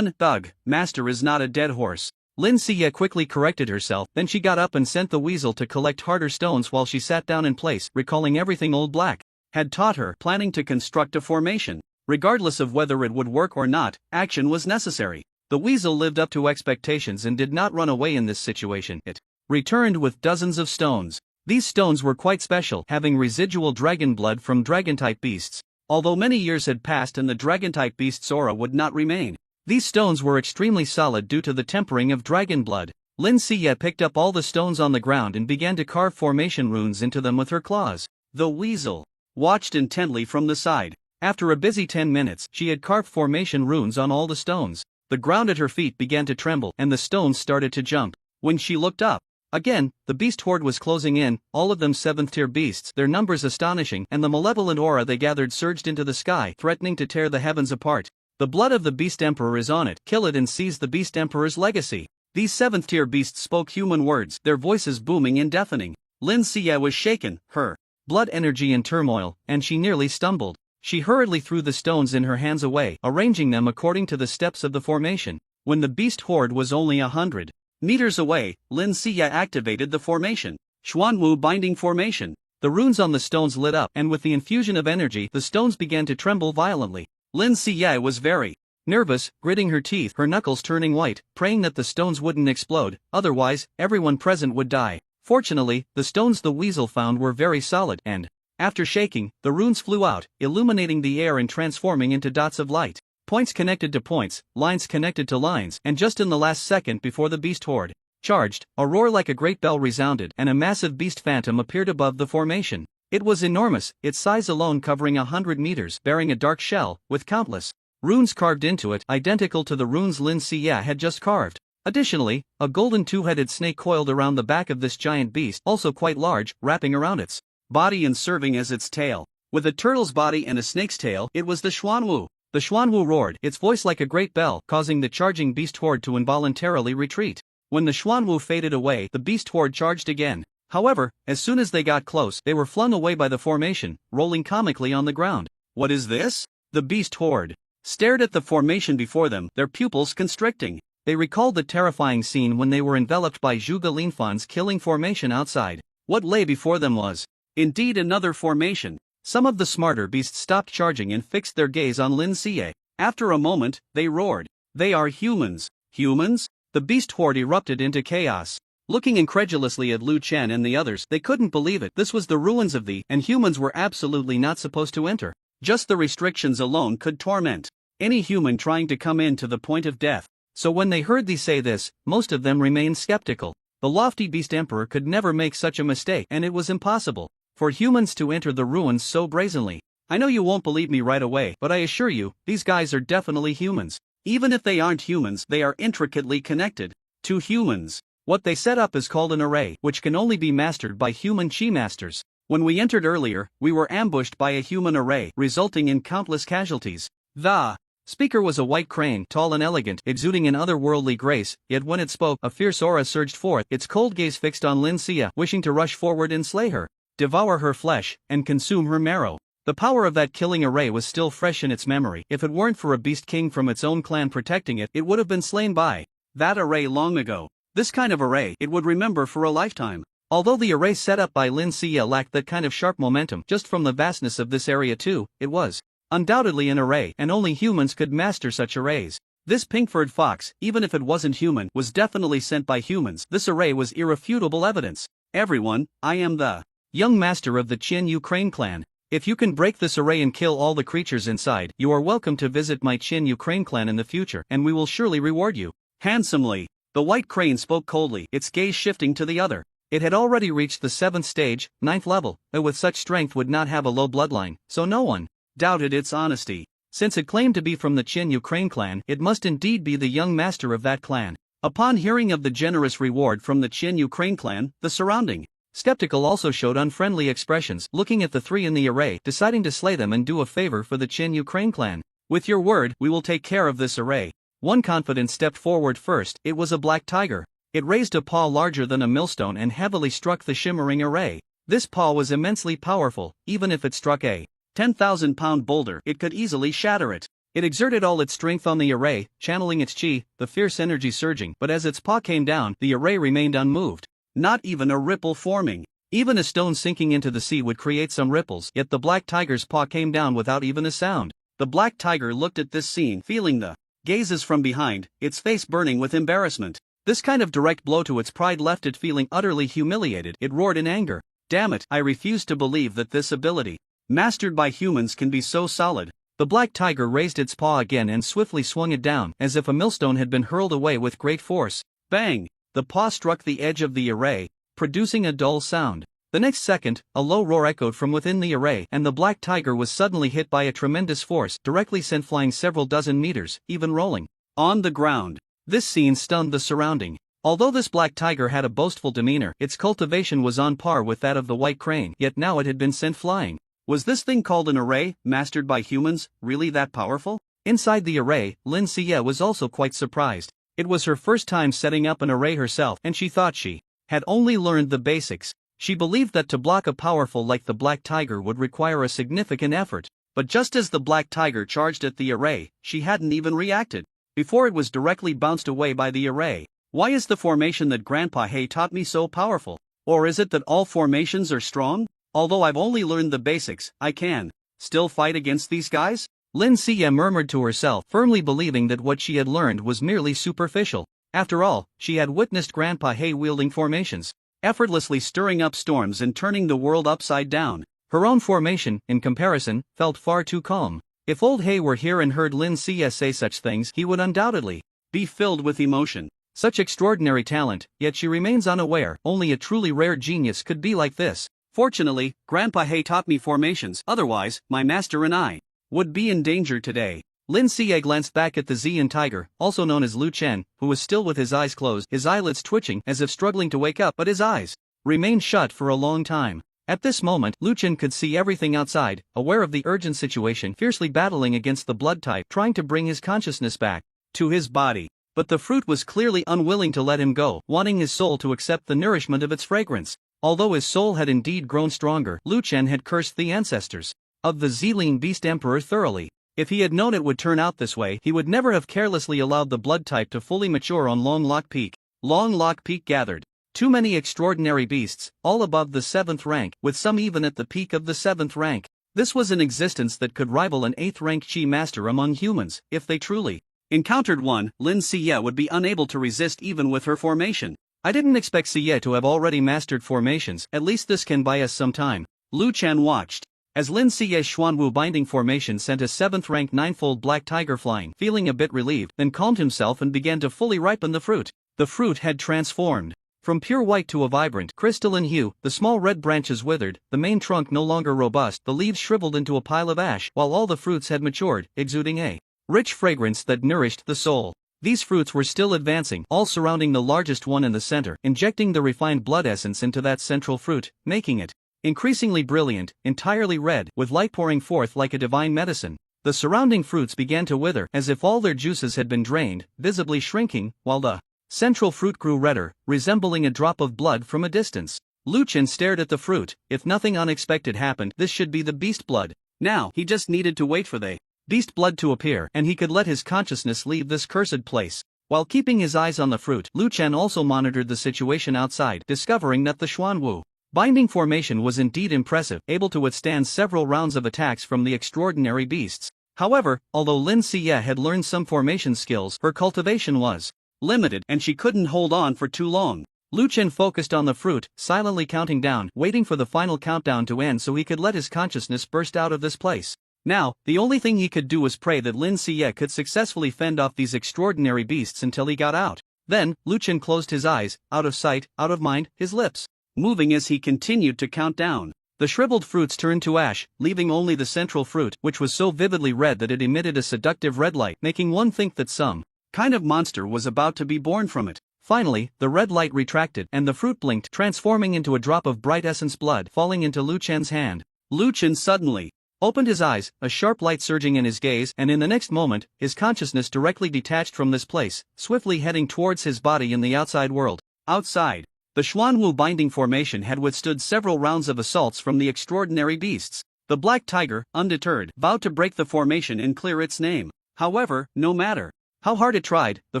Thug, Master is not a dead horse. Lin Xie quickly corrected herself, then she got up and sent the weasel to collect harder stones while she sat down in place, recalling everything Old Black had taught her, planning to construct a formation. Regardless of whether it would work or not, action was necessary. The weasel lived up to expectations and did not run away in this situation. It returned with dozens of stones. These stones were quite special, having residual dragon blood from dragon-type beasts. Although many years had passed and the dragon-type beast's aura would not remain, these stones were extremely solid due to the tempering of dragon blood. Lin Xie picked up all the stones on the ground and began to carve formation runes into them with her claws. The weasel watched intently from the side. After a busy 10 minutes, she had carved formation runes on all the stones. The ground at her feet began to tremble, and the stones started to jump. When she looked up, again, the beast horde was closing in, all of them 7th-tier beasts, their numbers astonishing, and the malevolent aura they gathered surged into the sky, threatening to tear the heavens apart. The blood of the Beast Emperor is on it. Kill it and seize the Beast Emperor's legacy. These 7th-tier beasts spoke human words, their voices booming and deafening. Lin Xie was shaken, her blood energy in turmoil, and she nearly stumbled. She hurriedly threw the stones in her hands away, arranging them according to the steps of the formation. When the beast horde was only 100 meters away, Lin Xie activated the formation. Xuanwu Binding Formation. The runes on the stones lit up, and with the infusion of energy, the stones began to tremble violently. Lin Xie was very nervous, gritting her teeth, her knuckles turning white, praying that the stones wouldn't explode, otherwise, everyone present would die. Fortunately, the stones the weasel found were very solid, and after shaking, the runes flew out, illuminating the air and transforming into dots of light. Points connected to points, lines connected to lines, and just in the last second before the beast horde charged, a roar like a great bell resounded, and a massive beast phantom appeared above the formation. It was enormous, its size alone covering 100 meters, bearing a dark shell, with countless runes carved into it, identical to the runes Lin Xie had just carved. Additionally, a golden two-headed snake coiled around the back of this giant beast, also quite large, wrapping around its body and serving as its tail. With a turtle's body and a snake's tail, it was the Xuanwu. The Xuanwu roared, its voice like a great bell, causing the charging beast horde to involuntarily retreat. When the Xuanwu faded away, the beast horde charged again. However, as soon as they got close, they were flung away by the formation, rolling comically on the ground. What is this? The beast horde stared at the formation before them, their pupils constricting. They recalled the terrifying scene when they were enveloped by Zhuge Linfan's killing formation outside. What lay before them was indeed another formation. Some of the smarter beasts stopped charging and fixed their gaze on Lin Xie. After a moment, they roared. They are humans. Humans? The beast horde erupted into chaos. Looking incredulously at Lu Chen and the others, they couldn't believe it. This was the ruins of the, and humans were absolutely not supposed to enter. Just the restrictions alone could torment any human trying to come in to the point of death. So when they heard thee say this, most of them remained skeptical. The lofty beast emperor could never make such a mistake, and it was impossible for humans to enter the ruins so brazenly. I know you won't believe me right away, but I assure you, these guys are definitely humans. Even if they aren't humans, they are intricately connected to humans. What they set up is called an array, which can only be mastered by human chi masters. When we entered earlier, we were ambushed by a human array, resulting in countless casualties. The speaker was a white crane, tall and elegant, exuding an otherworldly grace, yet when it spoke, a fierce aura surged forth, its cold gaze fixed on Lin Xie, wishing to rush forward and slay her, devour her flesh, and consume her marrow. The power of that killing array was still fresh in its memory. If it weren't for a beast king from its own clan protecting it, it would have been slain by that array long ago. This kind of array, it would remember for a lifetime. Although the array set up by Lin Xie lacked that kind of sharp momentum, just from the vastness of this area too, it was undoubtedly an array, and only humans could master such arrays. This pink-furred fox, even if it wasn't human, was definitely sent by humans. This array was irrefutable evidence. Everyone, I am the young master of the Qin Ukraine clan. If you can break this array and kill all the creatures inside, you are welcome to visit my Qin Ukraine clan in the future, and we will surely reward you handsomely. The white crane spoke coldly, its gaze shifting to the other. It had already reached the 7th stage, 9th level, and with such strength would not have a low bloodline, so no one doubted its honesty. Since it claimed to be from the Qin Ukraine clan, it must indeed be the young master of that clan. Upon hearing of the generous reward from the Qin Ukraine clan, the surrounding skeptical also showed unfriendly expressions, looking at the three in the array, deciding to slay them and do a favor for the Qin Ukraine clan. With your word, we will take care of this array. One confident stepped forward first. It was a black tiger. It raised a paw larger than a millstone and heavily struck the shimmering array. This paw was immensely powerful. Even if it struck a 10,000-pound boulder, it could easily shatter it. It exerted all its strength on the array, channeling its chi, the fierce energy surging, but as its paw came down, the array remained unmoved. Not even a ripple forming. Even a stone sinking into the sea would create some ripples, yet the black tiger's paw came down without even a sound. The black tiger looked at this scene, feeling the gazes from behind, its face burning with embarrassment. This kind of direct blow to its pride left it feeling utterly humiliated. It roared in anger. Damn it, I refuse to believe that this ability, mastered by humans, can be so solid. The black tiger raised its paw again and swiftly swung it down, as if a millstone had been hurled away with great force. Bang! The paw struck the edge of the array, producing a dull sound. The next second, a low roar echoed from within the array, and the black tiger was suddenly hit by a tremendous force, directly sent flying several dozen meters, even rolling on the ground. This scene stunned the surrounding. Although this black tiger had a boastful demeanor, its cultivation was on par with that of the white crane, yet now it had been sent flying. Was this thing called an array, mastered by humans, really that powerful? Inside the array, Lin Xie was also quite surprised. It was her first time setting up an array herself, and she thought she had only learned the basics. She believed that to block a powerful like the black tiger would require a significant effort. But just as the black tiger charged at the array, she hadn't even reacted before it was directly bounced away by the array. Why is the formation that Grandpa Hay taught me so powerful? Or is it that all formations are strong? Although I've only learned the basics, I can still fight against these guys? Lin Xie murmured to herself, firmly believing that what she had learned was merely superficial. After all, she had witnessed Grandpa Hay wielding formations, effortlessly stirring up storms and turning the world upside down. Her own formation, in comparison, felt far too calm. If old Hay were here and heard Lin Xie say such things, he would undoubtedly be filled with emotion. Such extraordinary talent, yet she remains unaware. Only a truly rare genius could be like this. Fortunately, Grandpa Hay taught me formations, otherwise, my master and I would be in danger today. Lin Xie glanced back at the Xian tiger, also known as Lu Chen, who was still with his eyes closed, his eyelids twitching as if struggling to wake up, but his eyes remained shut for a long time. At this moment, Lu Chen could see everything outside, aware of the urgent situation, fiercely battling against the blood type, trying to bring his consciousness back to his body. But the fruit was clearly unwilling to let him go, wanting his soul to accept the nourishment of its fragrance. Although his soul had indeed grown stronger, Lu Chen had cursed the ancestors of the Ziling Beast Emperor thoroughly. If he had known it would turn out this way, he would never have carelessly allowed the blood type to fully mature on Long Lock Peak. Long Lock Peak gathered too many extraordinary beasts, all above the 7th rank, with some even at the peak of the 7th rank. This was an existence that could rival an 8th rank Chi master among humans, if they truly encountered one. Lin Xie would be unable to resist even with her formation. I didn't expect Xie to have already mastered formations, at least this can buy us some time. Lu Chen watched as Lin Xie's Xuanwu binding formation sent a 7th rank 9-fold black tiger flying, feeling a bit relieved, then calmed himself and began to fully ripen the fruit. The fruit had transformed from pure white to a vibrant, crystalline hue. The small red branches withered, the main trunk no longer robust, the leaves shriveled into a pile of ash, while all the fruits had matured, exuding a rich fragrance that nourished the soul. These fruits were still advancing, all surrounding the largest one in the center, injecting the refined blood essence into that central fruit, making it increasingly brilliant, entirely red, with light pouring forth like a divine medicine. The surrounding fruits began to wither, as if all their juices had been drained, visibly shrinking, while the central fruit grew redder, resembling a drop of blood from a distance. Lu Chen stared at the fruit. If nothing unexpected happened, this should be the beast blood. Now, he just needed to wait for the beast blood to appear, and he could let his consciousness leave this cursed place. While keeping his eyes on the fruit, Lu Chen also monitored the situation outside, discovering that the Xuanwu binding formation was indeed impressive, able to withstand several rounds of attacks from the extraordinary beasts. However, although Lin Xie had learned some formation skills, her cultivation was limited and she couldn't hold on for too long. Lu Chen focused on the fruit, silently counting down, waiting for the final countdown to end so he could let his consciousness burst out of this place. Now, the only thing he could do was pray that Lin Xie could successfully fend off these extraordinary beasts until he got out. Then, Lu Chen closed his eyes, out of sight, out of mind, his lips moving as he continued to count down. The shriveled fruits turned to ash, leaving only the central fruit, which was so vividly red that it emitted a seductive red light, making one think that some kind of monster was about to be born from it. Finally, the red light retracted and the fruit blinked, transforming into a drop of bright essence blood falling into Lu Chen's hand. Lu Chen suddenly opened his eyes, a sharp light surging in his gaze, and in the next moment, his consciousness directly detached from this place, swiftly heading towards his body in the outside world. Outside, the Xuanwu binding formation had withstood several rounds of assaults from the extraordinary beasts. The black tiger, undeterred, vowed to break the formation and clear its name. However, no matter how hard it tried, the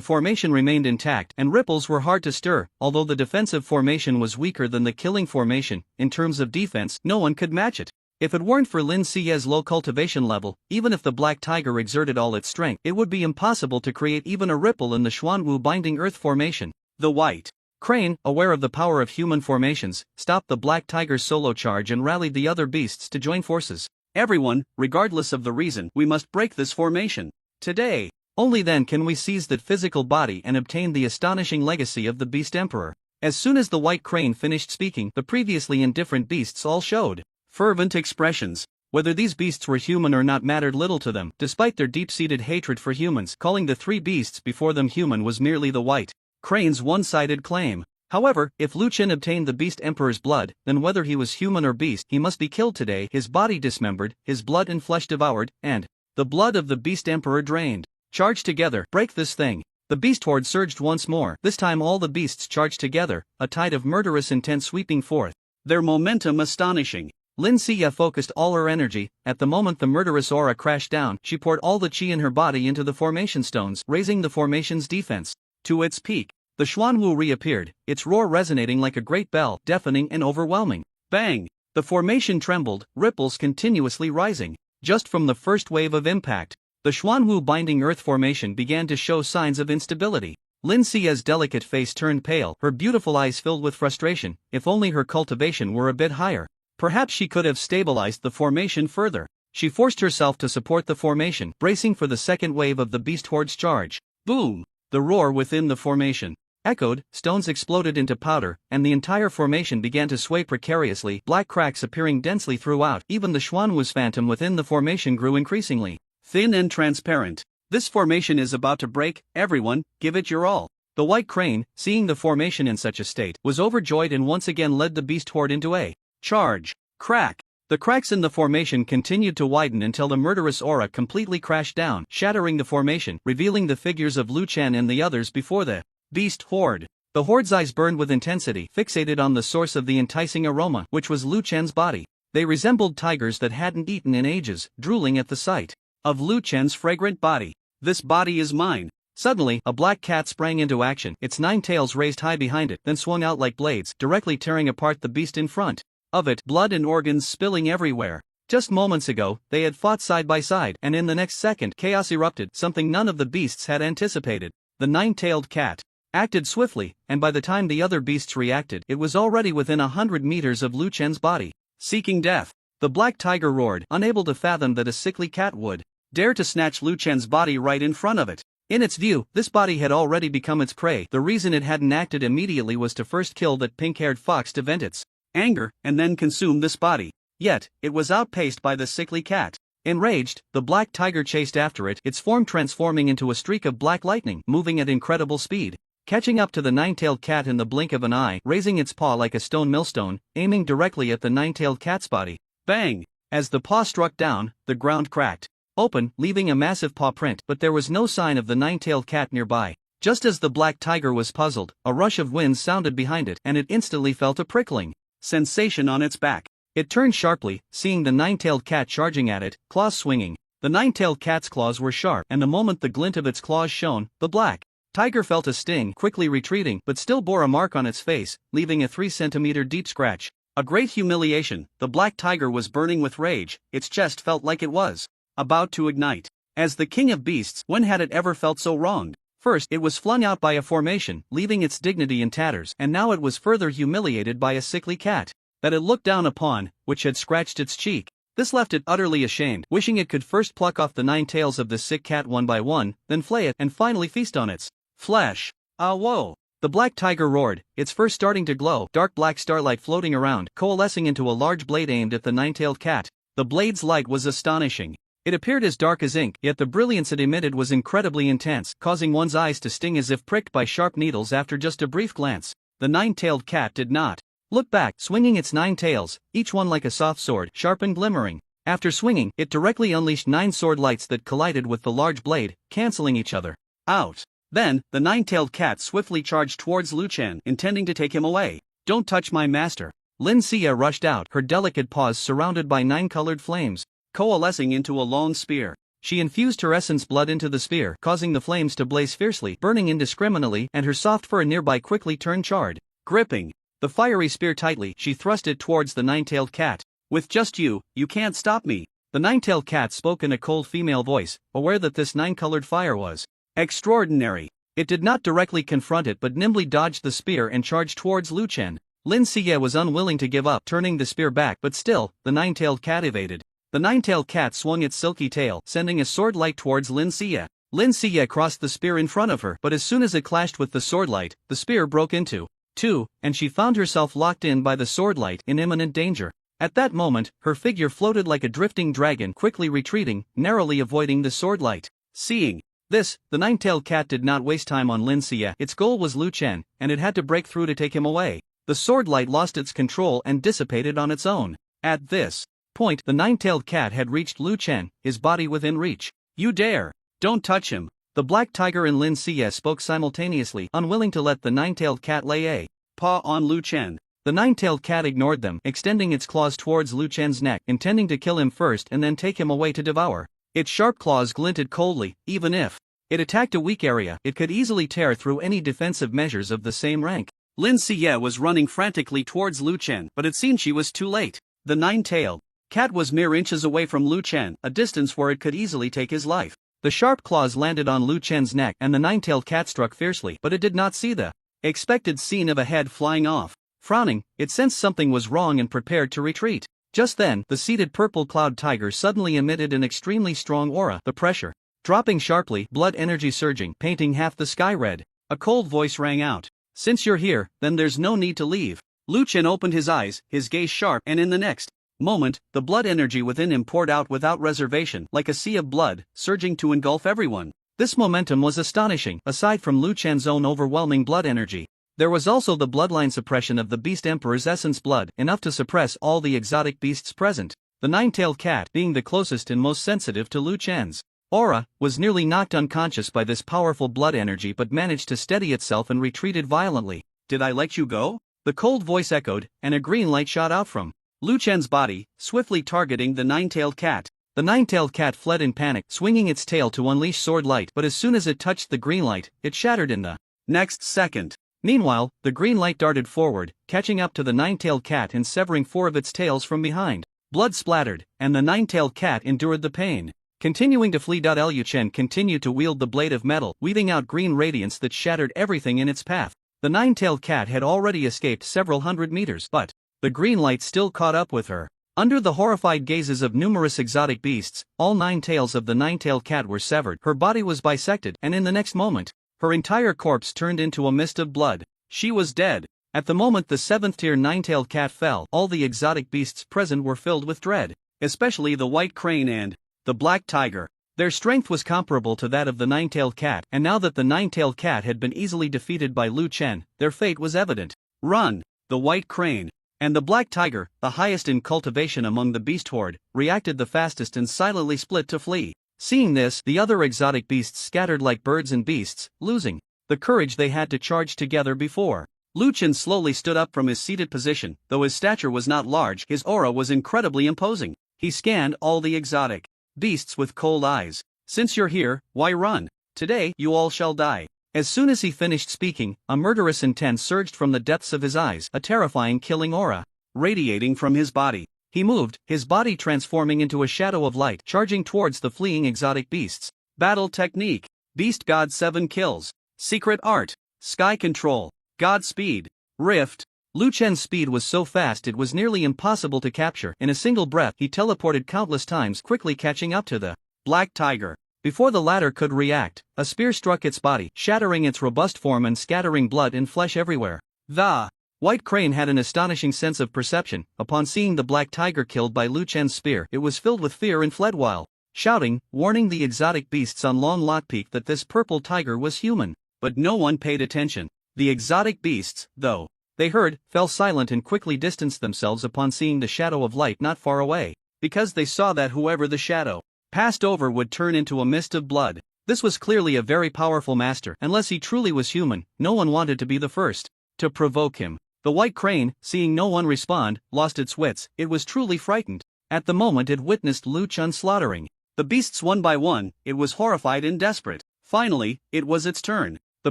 formation remained intact and ripples were hard to stir. Although the defensive formation was weaker than the killing formation, in terms of defense, no one could match it. If it weren't for Lin Xie's low cultivation level, even if the black tiger exerted all its strength, it would be impossible to create even a ripple in the Xuanwu binding earth formation. The white crane, aware of the power of human formations, stopped the black tiger's solo charge and rallied the other beasts to join forces. Everyone, regardless of the reason, we must break this formation today. Only then can we seize that physical body and obtain the astonishing legacy of the Beast Emperor. As soon as the white crane finished speaking, the previously indifferent beasts all showed fervent expressions. Whether these beasts were human or not mattered little to them, despite their deep-seated hatred for humans. Calling the three beasts before them human was merely the white crane's one-sided claim. However, if Lu Chen obtained the Beast Emperor's blood, then whether he was human or beast, he must be killed today, his body dismembered, his blood and flesh devoured, and the blood of the Beast Emperor drained. Charge together, break this thing. The beast horde surged once more. This time all the beasts charged together, a tide of murderous intent sweeping forth, their momentum astonishing. Lin Xie focused all her energy. At the moment the murderous aura crashed down, she poured all the chi in her body into the formation stones, raising the formation's defense to its peak. The Xuanwu reappeared, its roar resonating like a great bell, deafening and overwhelming. Bang! The formation trembled, ripples continuously rising. Just from the first wave of impact, the Xuanwu binding earth formation began to show signs of instability. Lin Xie's delicate face turned pale, her beautiful eyes filled with frustration. If only her cultivation were a bit higher. Perhaps she could have stabilized the formation further. She forced herself to support the formation, bracing for the second wave of the beast horde's charge. Boom! The roar within the formation echoed, stones exploded into powder, and the entire formation began to sway precariously, black cracks appearing densely throughout. Even the Xuanwu's phantom within the formation grew increasingly thin and transparent. This formation is about to break, everyone, give it your all. The white crane, seeing the formation in such a state, was overjoyed and once again led the beast horde into a charge. Crack! The cracks in the formation continued to widen until the murderous aura completely crashed down, shattering the formation, revealing the figures of Lu Chen and the others before the beast horde. The horde's eyes burned with intensity, fixated on the source of the enticing aroma, which was Lu Chen's body. They resembled tigers that hadn't eaten in ages, drooling at the sight of Lu Chen's fragrant body. This body is mine. Suddenly, a black cat sprang into action, its 9 tails raised high behind it, then swung out like blades, directly tearing apart the beast in front of it, blood and organs spilling everywhere. Just moments ago, they had fought side by side, and in the next second, chaos erupted, something none of the beasts had anticipated. The 9-tailed cat acted swiftly, and by the time the other beasts reacted, it was already within 100 meters of Lu Chen's body. Seeking death, the black tiger roared, unable to fathom that a sickly cat would dare to snatch Lu Chen's body right in front of it. In its view, this body had already become its prey. The reason it hadn't acted immediately was to first kill that pink-haired fox to vent its anger, and then consume this body. Yet, it was outpaced by the sickly cat. Enraged, the black tiger chased after it, its form transforming into a streak of black lightning, moving at incredible speed. Catching up to the 9-tailed cat in the blink of an eye, raising its paw like a stone millstone, aiming directly at the 9-tailed cat's body. Bang! As the paw struck down, the ground cracked open, leaving a massive paw print, but there was no sign of the 9-tailed cat nearby. Just as the black tiger was puzzled, a rush of wind sounded behind it, and it instantly felt a prickling sensation on its back. It turned sharply, seeing the 9-tailed cat charging at it, claws swinging. The 9-tailed cat's claws were sharp, and the moment the glint of its claws shone, the black tiger felt a sting, quickly retreating, but still bore a mark on its face, leaving a 3-centimeter deep scratch. A great humiliation. The black tiger was burning with rage, its chest felt like it was about to ignite. As the king of beasts, when had it ever felt so wronged? First, it was flung out by a formation, leaving its dignity in tatters, and now it was further humiliated by a sickly cat that it looked down upon, which had scratched its cheek. This left it utterly ashamed, wishing it could first pluck off the 9 tails of this sick cat one by one, then flay it, and finally feast on its flesh. Ah, whoa! The black tiger roared, its fur starting to glow, dark black starlight floating around, coalescing into a large blade aimed at the 9-tailed cat. The blade's light was astonishing. It appeared as dark as ink, yet the brilliance it emitted was incredibly intense, causing one's eyes to sting as if pricked by sharp needles after just a brief glance. The 9-tailed cat did not look back, swinging its 9 tails, each one like a soft sword, sharp and glimmering. After swinging, it directly unleashed 9 sword lights that collided with the large blade, canceling each other out. Then, the 9-tailed cat swiftly charged towards Lu Chen, intending to take him away. "Don't touch my master." Lin Xia rushed out, her delicate paws surrounded by 9 colored flames, coalescing into a long spear. She infused her essence blood into the spear, causing the flames to blaze fiercely, burning indiscriminately, and her soft fur nearby quickly turned charred. Gripping the fiery spear tightly, she thrust it towards the 9-tailed cat. "With just you can't stop me." The 9-tailed cat spoke in a cold female voice, aware that this 9-colored fire was extraordinary. It did not directly confront it but nimbly dodged the spear and charged towards Lu Chen. Lin Xia was unwilling to give up, turning the spear back, but still, the 9-tailed cat evaded. The 9-tailed cat swung its silky tail, sending a sword light towards Lin Xia. Lin Xia crossed the spear in front of her, but as soon as it clashed with the sword light, the spear broke into 2, and she found herself locked in by the sword light, in imminent danger. At that moment, her figure floated like a drifting dragon, quickly retreating, narrowly avoiding the sword light. Seeing this, the 9-tailed cat did not waste time on Lin Xia. Its goal was Lu Chen, and it had to break through to take him away. The sword light lost its control and dissipated on its own. At this point, the 9-tailed cat had reached Lu Chen, his body within reach. "You dare! Don't touch him!" The black tiger and Lin Xia spoke simultaneously, unwilling to let the 9-tailed cat lay a paw on Lu Chen. The 9-tailed cat ignored them, extending its claws towards Lu Chen's neck, intending to kill him first and then take him away to devour. Its sharp claws glinted coldly. Even if it attacked a weak area, it could easily tear through any defensive measures of the same rank. Lin Xia was running frantically towards Lu Chen, but it seemed she was too late. The 9-tailed cat was mere inches away from Lu Chen, a distance where it could easily take his life. The sharp claws landed on Lu Chen's neck and the 9-tailed cat struck fiercely, but it did not see the expected scene of a head flying off. Frowning, it sensed something was wrong and prepared to retreat. Just then, the seated purple cloud tiger suddenly emitted an extremely strong aura, the pressure dropping sharply, blood energy surging, painting half the sky red. A cold voice rang out. "Since you're here, then there's no need to leave." Lu Chen opened his eyes, his gaze sharp, and in the next moment, the blood energy within him poured out without reservation, like a sea of blood, surging to engulf everyone. This momentum was astonishing. Aside from Lu Chen's own overwhelming blood energy, there was also the bloodline suppression of the Beast Emperor's essence blood, enough to suppress all the exotic beasts present. The 9-tailed cat, being the closest and most sensitive to Lu Chen's aura, was nearly knocked unconscious by this powerful blood energy but managed to steady itself and retreated violently. "Did I let you go?" The cold voice echoed, and a green light shot out from Lu Chen's body, swiftly targeting the 9-tailed cat. The 9-tailed cat fled in panic, swinging its tail to unleash sword light, but as soon as it touched the green light, it shattered in the next second. Meanwhile, the green light darted forward, catching up to the 9-tailed cat and severing 4 of its tails from behind. Blood splattered, and the 9-tailed cat endured the pain. Continuing to flee. Liu Chen continued to wield the blade of metal, weaving out green radiance that shattered everything in its path. The 9-tailed cat had already escaped several hundred meters, but the green light still caught up with her. Under the horrified gazes of numerous exotic beasts, all 9 tails of the 9-tailed cat were severed. Her body was bisected, and in the next moment, her entire corpse turned into a mist of blood. She was dead. At the moment the 7th-tier 9-tailed cat fell, all the exotic beasts present were filled with dread, especially the white crane and the black tiger. Their strength was comparable to that of the 9-tailed cat, and now that the 9-tailed cat had been easily defeated by Lu Chen, their fate was evident. Run! The white crane and the black tiger, the highest in cultivation among the beast horde, reacted the fastest and silently split to flee. Seeing this, the other exotic beasts scattered like birds and beasts, losing the courage they had to charge together before. Lu Chen slowly stood up from his seated position. Though his stature was not large, his aura was incredibly imposing. He scanned all the exotic beasts with cold eyes. "Since you're here, why run? Today, you all shall die." As soon as he finished speaking, a murderous intent surged from the depths of his eyes, a terrifying killing aura radiating from his body. He moved, his body transforming into a shadow of light, charging towards the fleeing exotic beasts. Battle technique. Beast God 7 kills. Secret art. Sky control. God speed. Rift. Lu Chen's speed was so fast it was nearly impossible to capture. In a single breath he teleported countless times, quickly catching up to the Black Tiger. Before the latter could react, a spear struck its body, shattering its robust form and scattering blood and flesh everywhere. The White Crane had an astonishing sense of perception. Upon seeing the Black Tiger killed by Lu Chen's spear, it was filled with fear and fled while shouting, warning the exotic beasts on Long Lot Peak that this purple tiger was human. But no one paid attention. The exotic beasts, though they heard, fell silent and quickly distanced themselves upon seeing the shadow of light not far away, because they saw that whoever the shadow passed over would turn into a mist of blood. This was clearly a very powerful master. Unless he truly was human, no one wanted to be the first to provoke him. The White Crane, seeing no one respond, lost its wits. It was truly frightened. At the moment it witnessed Lu Chen slaughtering the beasts one by one, it was horrified and desperate. Finally, it was its turn. The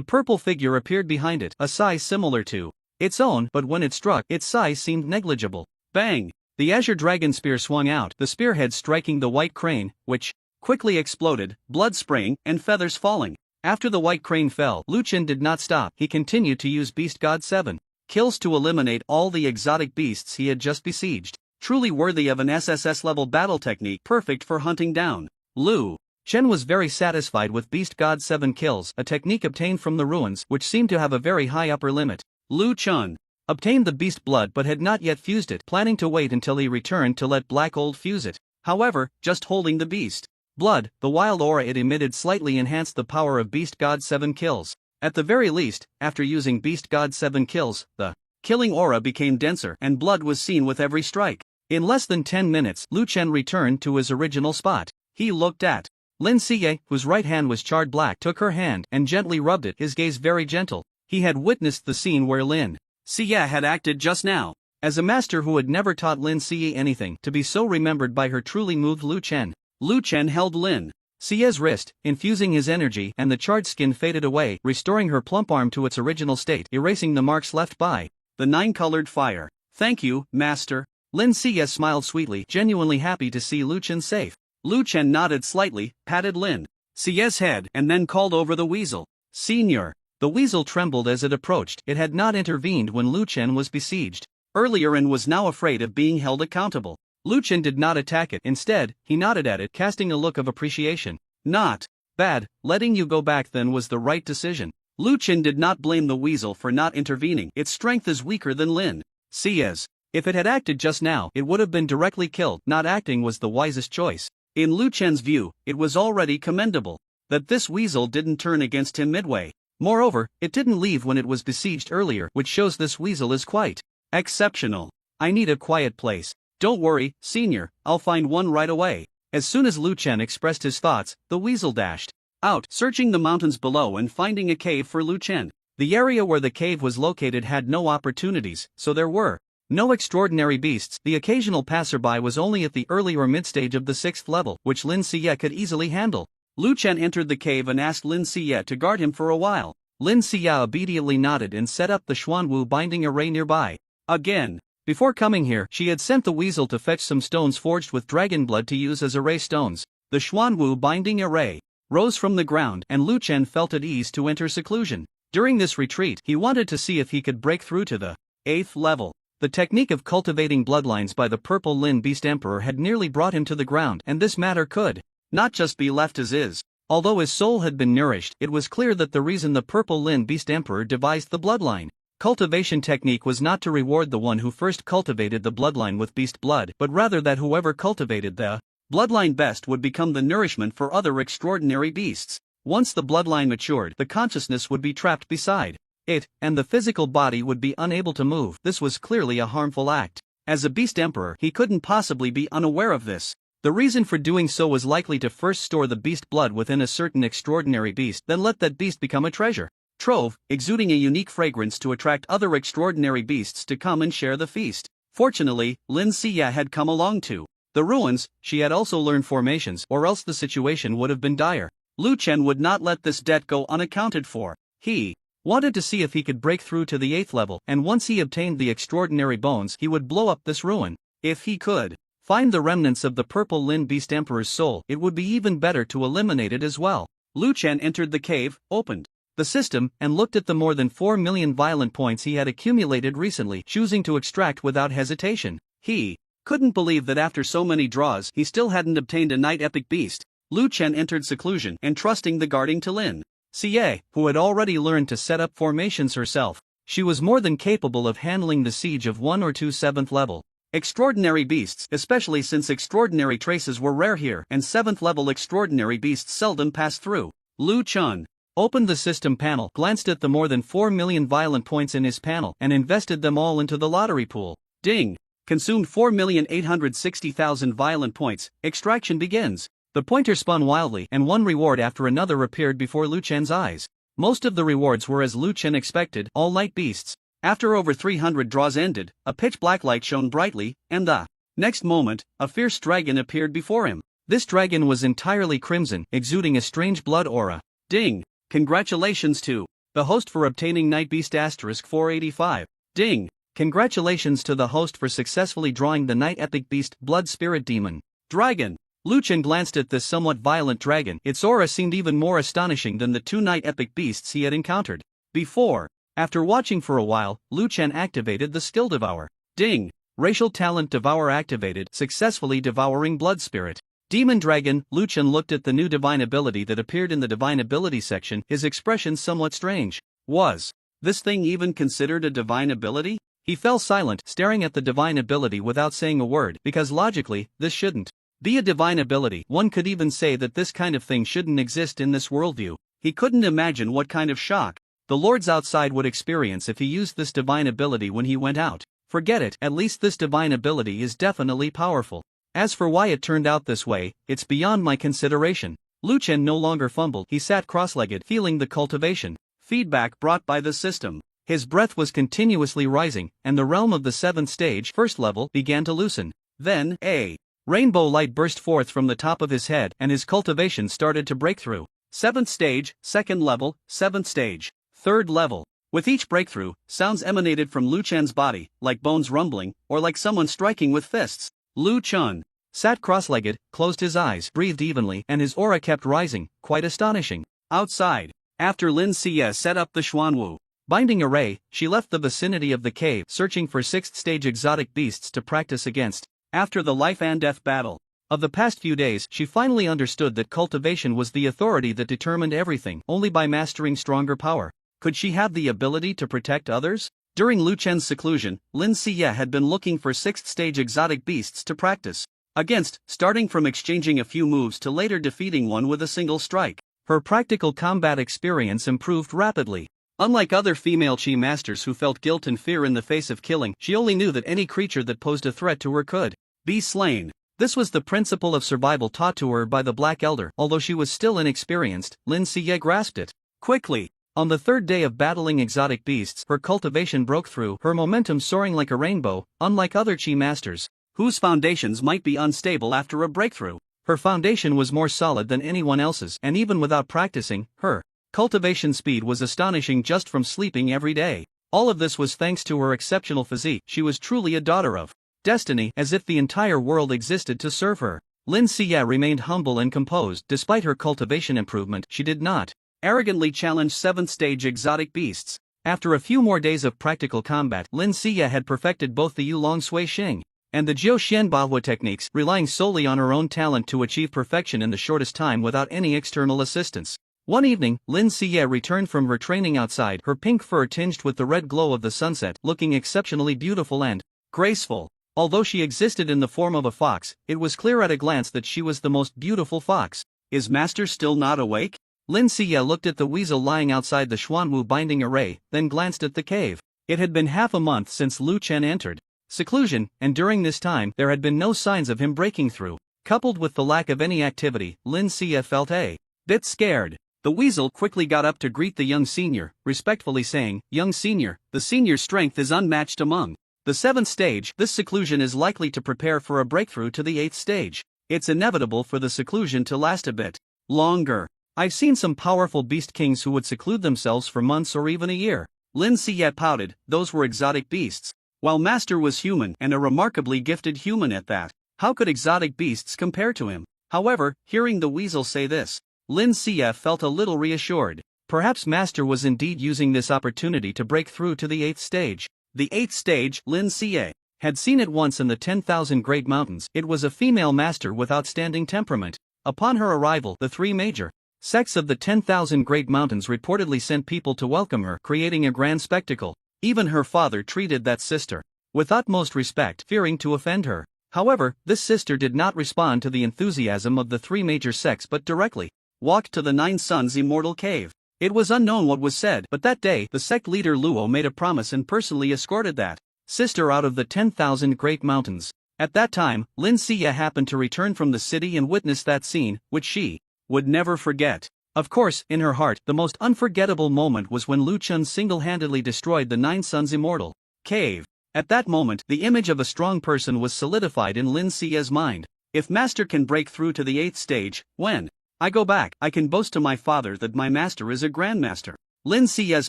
purple figure appeared behind it, a size similar to its own, but when it struck, its size seemed negligible. Bang! The azure dragon spear swung out, the spearhead striking the White Crane, which quickly exploded, blood spraying, and feathers falling. After the White Crane fell, Lu Chen did not stop. He continued to use Beast God 7 kills to eliminate all the exotic beasts he had just besieged. Truly worthy of an SSS-level battle technique, perfect for hunting down. Lu Chen was very satisfied with Beast God 7 kills, a technique obtained from the ruins which seemed to have a very high upper limit. Lu Chen obtained the beast blood but had not yet fused it, planning to wait until he returned to let Black Old fuse it. However, just holding the beast blood, the wild aura it emitted slightly enhanced the power of Beast God 7 kills. At the very least, after using Beast God 7 kills, the killing aura became denser and blood was seen with every strike. In less than 10 minutes, Lu Chen returned to his original spot. He looked at Lin Siye, whose right hand was charred black, took her hand and gently rubbed it, his gaze very gentle. He had witnessed the scene where Lin Siye had acted just now. As a master who had never taught Lin Siye anything, to be so remembered by her truly moved Lu Chen. Lu Chen held Lin Siye's wrist, infusing his energy, and the charred skin faded away, restoring her plump arm to its original state, erasing the marks left by the 9-colored fire. Thank you, master. Lin Siye smiled sweetly, genuinely happy to see Lu Chen safe. Lu Chen nodded slightly, patted Lin Siye's head, and then called over the weasel. Senior. The weasel trembled as it approached. It had not intervened when Lu Chen was besieged earlier and was now afraid of being held accountable. Lu Chen did not attack it. Instead, he nodded at it, casting a look of appreciation. Not bad. Letting you go back then was the right decision. Lu Chen did not blame the weasel for not intervening. Its strength is weaker than Lin Siye's. If it had acted just now, it would have been directly killed. Not acting was the wisest choice. In Lu Chen's view, it was already commendable that this weasel didn't turn against him midway. Moreover, it didn't leave when it was besieged earlier, which shows this weasel is quite exceptional. I need a quiet place. Don't worry, senior, I'll find one right away. As soon as Lu Chen expressed his thoughts, the weasel dashed out, searching the mountains below and finding a cave for Lu Chen. The area where the cave was located had no opportunities, so there were no extraordinary beasts. The occasional passerby was only at the early or mid-stage of the 6th level, which Lin Siye could easily handle. Lu Chen entered the cave and asked Lin Siye to guard him for a while. Lin Siye obediently nodded and set up the Xuanwu binding array nearby. Again. Before coming here, she had sent the weasel to fetch some stones forged with dragon blood to use as array stones. The Xuanwu binding array rose from the ground, and Lu Chen felt at ease to enter seclusion. During this retreat, he wanted to see if he could break through to the 8th level. The technique of cultivating bloodlines by the Purple Lin Beast Emperor had nearly brought him to the ground, and this matter could not just be left as is. Although his soul had been nourished, it was clear that the reason the Purple Lin Beast Emperor devised the bloodline cultivation technique was not to reward the one who first cultivated the bloodline with beast blood, but rather that whoever cultivated the bloodline best would become the nourishment for other extraordinary beasts. Once the bloodline matured, the consciousness would be trapped beside it, and the physical body would be unable to move. This was clearly a harmful act. As a beast emperor, he couldn't possibly be unaware of this. The reason for doing so was likely to first store the beast blood within a certain extraordinary beast, then let that beast become a treasure trove, exuding a unique fragrance to attract other extraordinary beasts to come and share the feast. Fortunately, Lin Siye had come along to the ruins. She had also learned formations, or else the situation would have been dire. Lu Chen would not let this debt go unaccounted for. He wanted to see if he could break through to the 8th level, and once he obtained the extraordinary bones, he would blow up this ruin. If he could find the remnants of the purple Lin Beast Emperor's soul, it would be even better to eliminate it as well. Lu Chen entered the cave, opened the system, and looked at the more than 4 million violent points he had accumulated recently, choosing to extract without hesitation. He couldn't believe that after so many draws he still hadn't obtained a Night Epic Beast. Lu Chen entered seclusion, entrusting the guarding to Lin Xie, who had already learned to set up formations herself. She was more than capable of handling the siege of 1 or 2 7th level extraordinary beasts, especially since extraordinary traces were rare here and 7th level extraordinary beasts seldom passed through. Lu Chen opened the system panel, glanced at the more than 4 million violent points in his panel, and invested them all into the lottery pool. Ding! Consumed 4,860,000 violent points. Extraction begins. The pointer spun wildly, and one reward after another appeared before Lu Chen's eyes. Most of the rewards were as Lu Chen expected, all light beasts. After over 300 draws ended, a pitch-black light shone brightly, and the next moment, a fierce dragon appeared before him. This dragon was entirely crimson, exuding a strange blood aura. Ding! Congratulations to the host for obtaining Night Beast * 485. Ding! Congratulations to the host for successfully drawing the Night Epic Beast Blood Spirit Demon. Dragon! Lu Chen glanced at this somewhat violent dragon. Its aura seemed even more astonishing than the 2 Night Epic Beasts he had encountered before. After watching for a while, Lu Chen activated the skill Devour. Ding! Racial talent Devour activated, successfully devouring Blood Spirit. Demon Dragon. Lu Chen looked at the new divine ability that appeared in the divine ability section, his expression somewhat strange. Was this thing even considered a divine ability? He fell silent, staring at the divine ability without saying a word, because logically, this shouldn't be a divine ability. One could even say that this kind of thing shouldn't exist in this worldview. He couldn't imagine what kind of shock the lords outside would experience if he used this divine ability when he went out. Forget it, at least this divine ability is definitely powerful. As for why it turned out this way, it's beyond my consideration. Lu Chen no longer fumbled, he sat cross-legged, feeling the cultivation feedback brought by the system. His breath was continuously rising, and the realm of the 7th stage, 1st level, began to loosen. Then, a rainbow light burst forth from the top of his head, and his cultivation started to break through. 7th stage, 2nd level, 7th stage, 3rd level. With each breakthrough, sounds emanated from Lu Chen's body, like bones rumbling, or like someone striking with fists. Lu Chen sat cross-legged, closed his eyes, breathed evenly, and his aura kept rising, quite astonishing. Outside, after Lin Xie set up the Xuanwu binding array, she left the vicinity of the cave, searching for 6th stage exotic beasts to practice against. After the life and death battle of the past few days, she finally understood that cultivation was the authority that determined everything. Only by mastering stronger power could she have the ability to protect others. During Lu Chen's seclusion, Lin Xie had been looking for 6th stage exotic beasts to practice against, starting from exchanging a few moves to later defeating one with a single strike. Her practical combat experience improved rapidly. Unlike other female chi masters who felt guilt and fear in the face of killing, she only knew that any creature that posed a threat to her could be slain. This was the principle of survival taught to her by the Black Elder. Although she was still inexperienced, Lin Xie grasped it quickly. On the 3rd day of battling exotic beasts, her cultivation broke through, her momentum soaring like a rainbow. Unlike other chi masters, whose foundations might be unstable after a breakthrough, her foundation was more solid than anyone else's, and even without practicing, her cultivation speed was astonishing just from sleeping every day. All of this was thanks to her exceptional physique. She was truly a daughter of destiny, as if the entire world existed to serve her. Lin Xie remained humble and composed. Despite her cultivation improvement, she did not arrogantly challenge 7th stage exotic beasts. After a few more days of practical combat, Lin Xie had perfected both the Yulong Sui Xing and the Jiu Xian Bahua techniques, relying solely on her own talent to achieve perfection in the shortest time without any external assistance. One evening, Lin Xie returned from her training outside, her pink fur tinged with the red glow of the sunset, looking exceptionally beautiful and graceful. Although she existed in the form of a fox, it was clear at a glance that she was the most beautiful fox. Is Master still not awake? Lin Xie looked at the weasel lying outside the Xuanwu binding array, then glanced at the cave. It had been half a month since Lu Chen entered seclusion, and during this time, there had been no signs of him breaking through. Coupled with the lack of any activity, Lin Xie felt a bit scared. The weasel quickly got up to greet the young senior, respectfully saying, "Young senior, the senior's strength is unmatched among the 7th stage. This seclusion is likely to prepare for a breakthrough to the 8th stage. It's inevitable for the seclusion to last a bit longer. I've seen some powerful beast kings who would seclude themselves for months or even a year." Lin Xie pouted. Those were exotic beasts. While Master was human and a remarkably gifted human at that, how could exotic beasts compare to him? However, hearing the weasel say this, Lin Xie felt a little reassured. Perhaps Master was indeed using this opportunity to break through to the 8th stage. The 8th stage, Lin Xie had seen it once in the 10,000 Great Mountains. It was a female master with outstanding temperament. Upon her arrival, the 3 major sects of the 10,000 Great Mountains reportedly sent people to welcome her, creating a grand spectacle. Even her father treated that sister with utmost respect, fearing to offend her. However, this sister did not respond to the enthusiasm of the 3 major sects but directly walked to the 9 Suns' immortal cave. It was unknown what was said, but that day the sect leader Luo made a promise and personally escorted that sister out of the 10,000 Great Mountains. At that time, Lin Xie happened to return from the city and witness that scene, which she would never forget. Of course, in her heart, the most unforgettable moment was when Lu Chun single-handedly destroyed the 9 Suns' immortal cave. At that moment, the image of a strong person was solidified in Lin Xie's mind. If Master can break through to the 8th stage, when I go back, I can boast to my father that my master is a grandmaster. Lin Xie's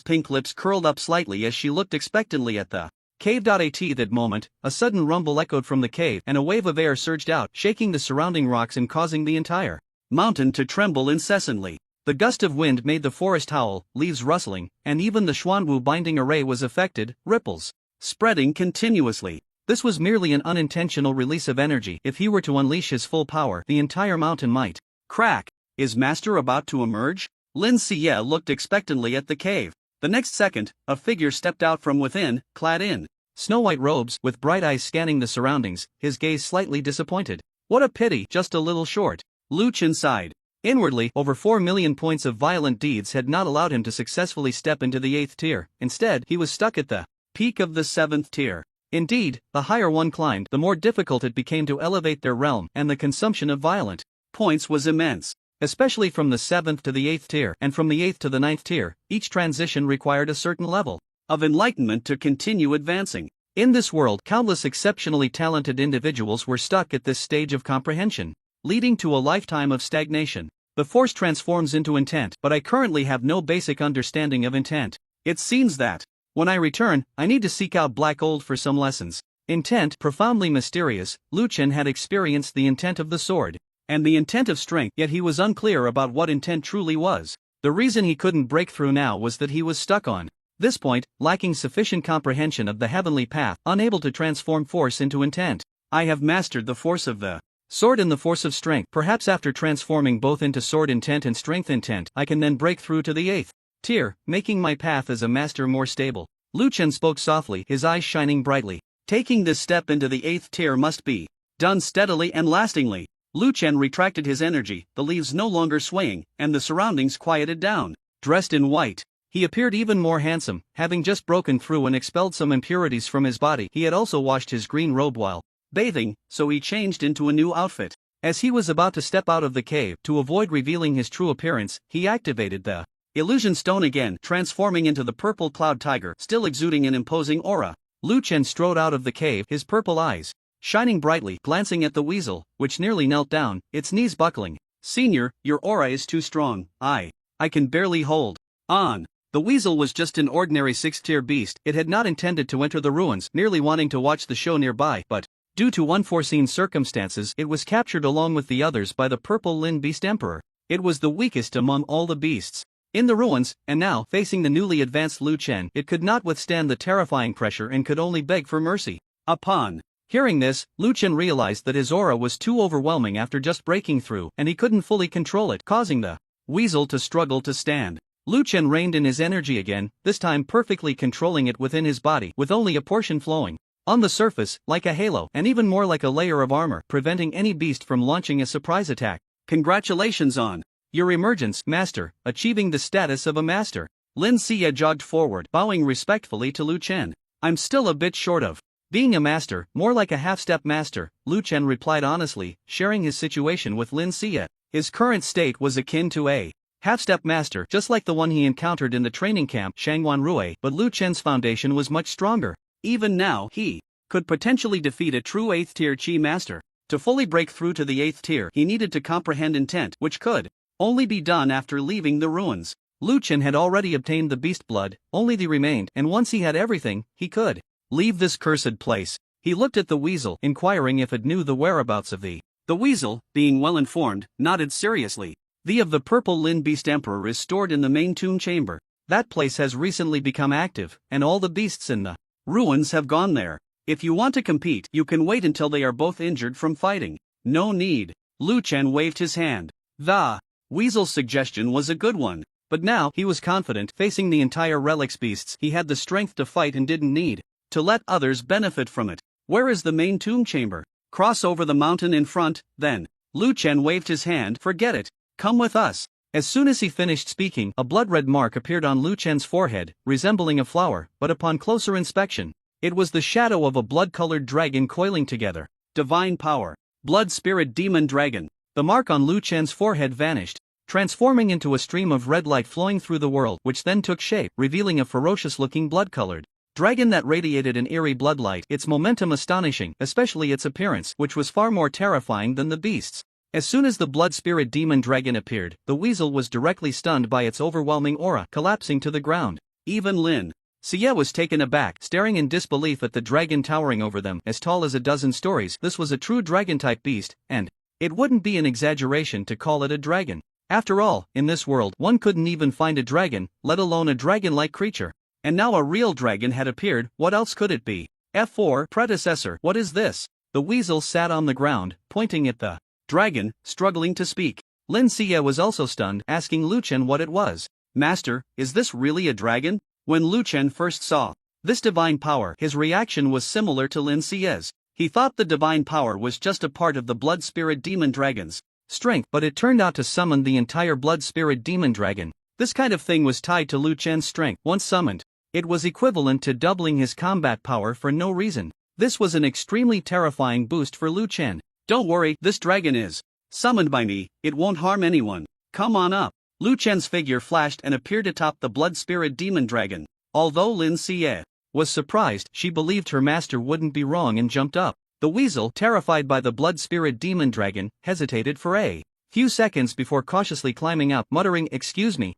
pink lips curled up slightly as she looked expectantly at the cave. At that moment, a sudden rumble echoed from the cave and a wave of air surged out, shaking the surrounding rocks and causing the entire mountain to tremble incessantly. The gust of wind made the forest howl, leaves rustling, and even the Xuanwu binding array was affected, ripples spreading continuously. This was merely an unintentional release of energy. If he were to unleash his full power, the entire mountain might crack. Is Master about to emerge? Lin Xie looked expectantly at the cave. The next second, a figure stepped out from within, clad in snow-white robes, with bright eyes scanning the surroundings, his gaze slightly disappointed. What a pity, just a little short. Lu Chun sighed. Inwardly, over 4 million points of violent deeds had not allowed him to successfully step into the 8th tier. Instead, he was stuck at the peak of the 7th tier. Indeed, the higher one climbed, the more difficult it became to elevate their realm, and the consumption of violent points was immense. Especially from the 7th to the 8th tier, and from the 8th to the 9th tier, each transition required a certain level of enlightenment to continue advancing. In this world, countless exceptionally talented individuals were stuck at this stage of comprehension, leading to a lifetime of stagnation. The force transforms into intent, but I currently have no basic understanding of intent. It seems that, when I return, I need to seek out Black Gold for some lessons. Intent, profoundly mysterious. Lu Chun had experienced the intent of the sword and the intent of strength, yet he was unclear about what intent truly was. The reason he couldn't break through now was that he was stuck on this point, lacking sufficient comprehension of the heavenly path, unable to transform force into intent. I have mastered the force of the sword and the force of strength. Perhaps after transforming both into sword intent and strength intent, I can then break through to the 8th tier, making my path as a master more stable. Lu Chun spoke softly, his eyes shining brightly. Taking this step into the 8th tier must be done steadily and lastingly. Lu Chun retracted his energy, the leaves no longer swaying, and the surroundings quieted down. Dressed in white, he appeared even more handsome, having just broken through and expelled some impurities from his body. He had also washed his green robe while bathing, so he changed into a new outfit. As he was about to step out of the cave, to avoid revealing his true appearance, he activated the illusion stone again, transforming into the purple cloud tiger, still exuding an imposing aura. Lu Chun strode out of the cave, his purple eyes shining brightly, glancing at the weasel, which nearly knelt down, its knees buckling. Senior, your aura is too strong. I can barely hold on. The weasel was just an ordinary 6th-tier beast. It had not intended to enter the ruins, merely wanting to watch the show nearby, but due to unforeseen circumstances, it was captured along with the others by the purple Lin Beast Emperor. It was the weakest among all the beasts in the ruins, and now, facing the newly advanced Lu Chun, it could not withstand the terrifying pressure and could only beg for mercy. Upon hearing this, Lu Chun realized that his aura was too overwhelming after just breaking through, and he couldn't fully control it, causing the weasel to struggle to stand. Lu Chun reined in his energy again, this time perfectly controlling it within his body, with only a portion flowing on the surface, like a halo, and even more like a layer of armor, preventing any beast from launching a surprise attack. Congratulations on your emergence, Master, achieving the status of a master. Lin Xie jogged forward, bowing respectfully to Lu Chun. I'm still a bit short of being a master, more like a half-step master, Lu Chun replied honestly, sharing his situation with Lin Xie. His current state was akin to a half-step master, just like the one he encountered in the training camp Shangwan Rui, but Lu Chun's foundation was much stronger. Even now, he could potentially defeat a true 8th-tier Qi master. To fully break through to the 8th tier, he needed to comprehend intent, which could only be done after leaving the ruins. Lu Chun had already obtained the beast blood, only the remained, and once he had everything, he could Leave this cursed place. He looked at the weasel, inquiring if it knew the whereabouts of the. The weasel, being well informed, nodded seriously. The of the purple Lin Beast Emperor is stored in the main tomb chamber. That place has recently become active, and all the beasts in the ruins have gone there. If you want to compete, you can wait until they are both injured from fighting. No need. Lu Chen waved his hand. The weasel's suggestion was a good one, but now he was confident facing the entire relics beasts. He had the strength to fight and didn't need to let others benefit from it. Where is the main tomb chamber? Cross over the mountain in front, then. Lu Chen waved his hand. Forget it. Come with us. As soon as he finished speaking, a blood-red mark appeared on Lu Chen's forehead, resembling a flower, but upon closer inspection, it was the shadow of a blood-colored dragon coiling together. Divine power. Blood spirit demon dragon. The mark on Lu Chen's forehead vanished, transforming into a stream of red light flowing through the world, which then took shape, revealing a ferocious-looking blood-colored dragon that radiated an eerie bloodlight, its momentum astonishing, especially its appearance, which was far more terrifying than the beasts. As soon as the blood spirit demon dragon appeared, the weasel was directly stunned by its overwhelming aura, collapsing to the ground. Even Lin Xie was taken aback, staring in disbelief at the dragon towering over them, as tall as a dozen stories. This was a true dragon-type beast, and it wouldn't be an exaggeration to call it a dragon. After all, in this world, one couldn't even find a dragon, let alone a dragon-like creature. And now a real dragon had appeared. What else could it be? F4 predecessor. What is this? The weasel sat on the ground, pointing at the dragon, struggling to speak. Lin Xie was also stunned, asking Lu Chen what it was. Master, is this really a dragon? When Lu Chen first saw this divine power, his reaction was similar to Lin Xie's. He thought the divine power was just a part of the blood spirit demon dragon's strength, but it turned out to summon the entire blood spirit demon dragon. This kind of thing was tied to Lu Chen's strength. Once summoned, it was equivalent to doubling his combat power for no reason. This was an extremely terrifying boost for Lu Chen. Don't worry, this dragon is summoned by me, it won't harm anyone. Come on up. Lu Chen's figure flashed and appeared atop the blood spirit demon dragon. Although Lin Xie was surprised, she believed her master wouldn't be wrong and jumped up. The weasel, terrified by the blood spirit demon dragon, hesitated for a few seconds before cautiously climbing up, muttering excuse me,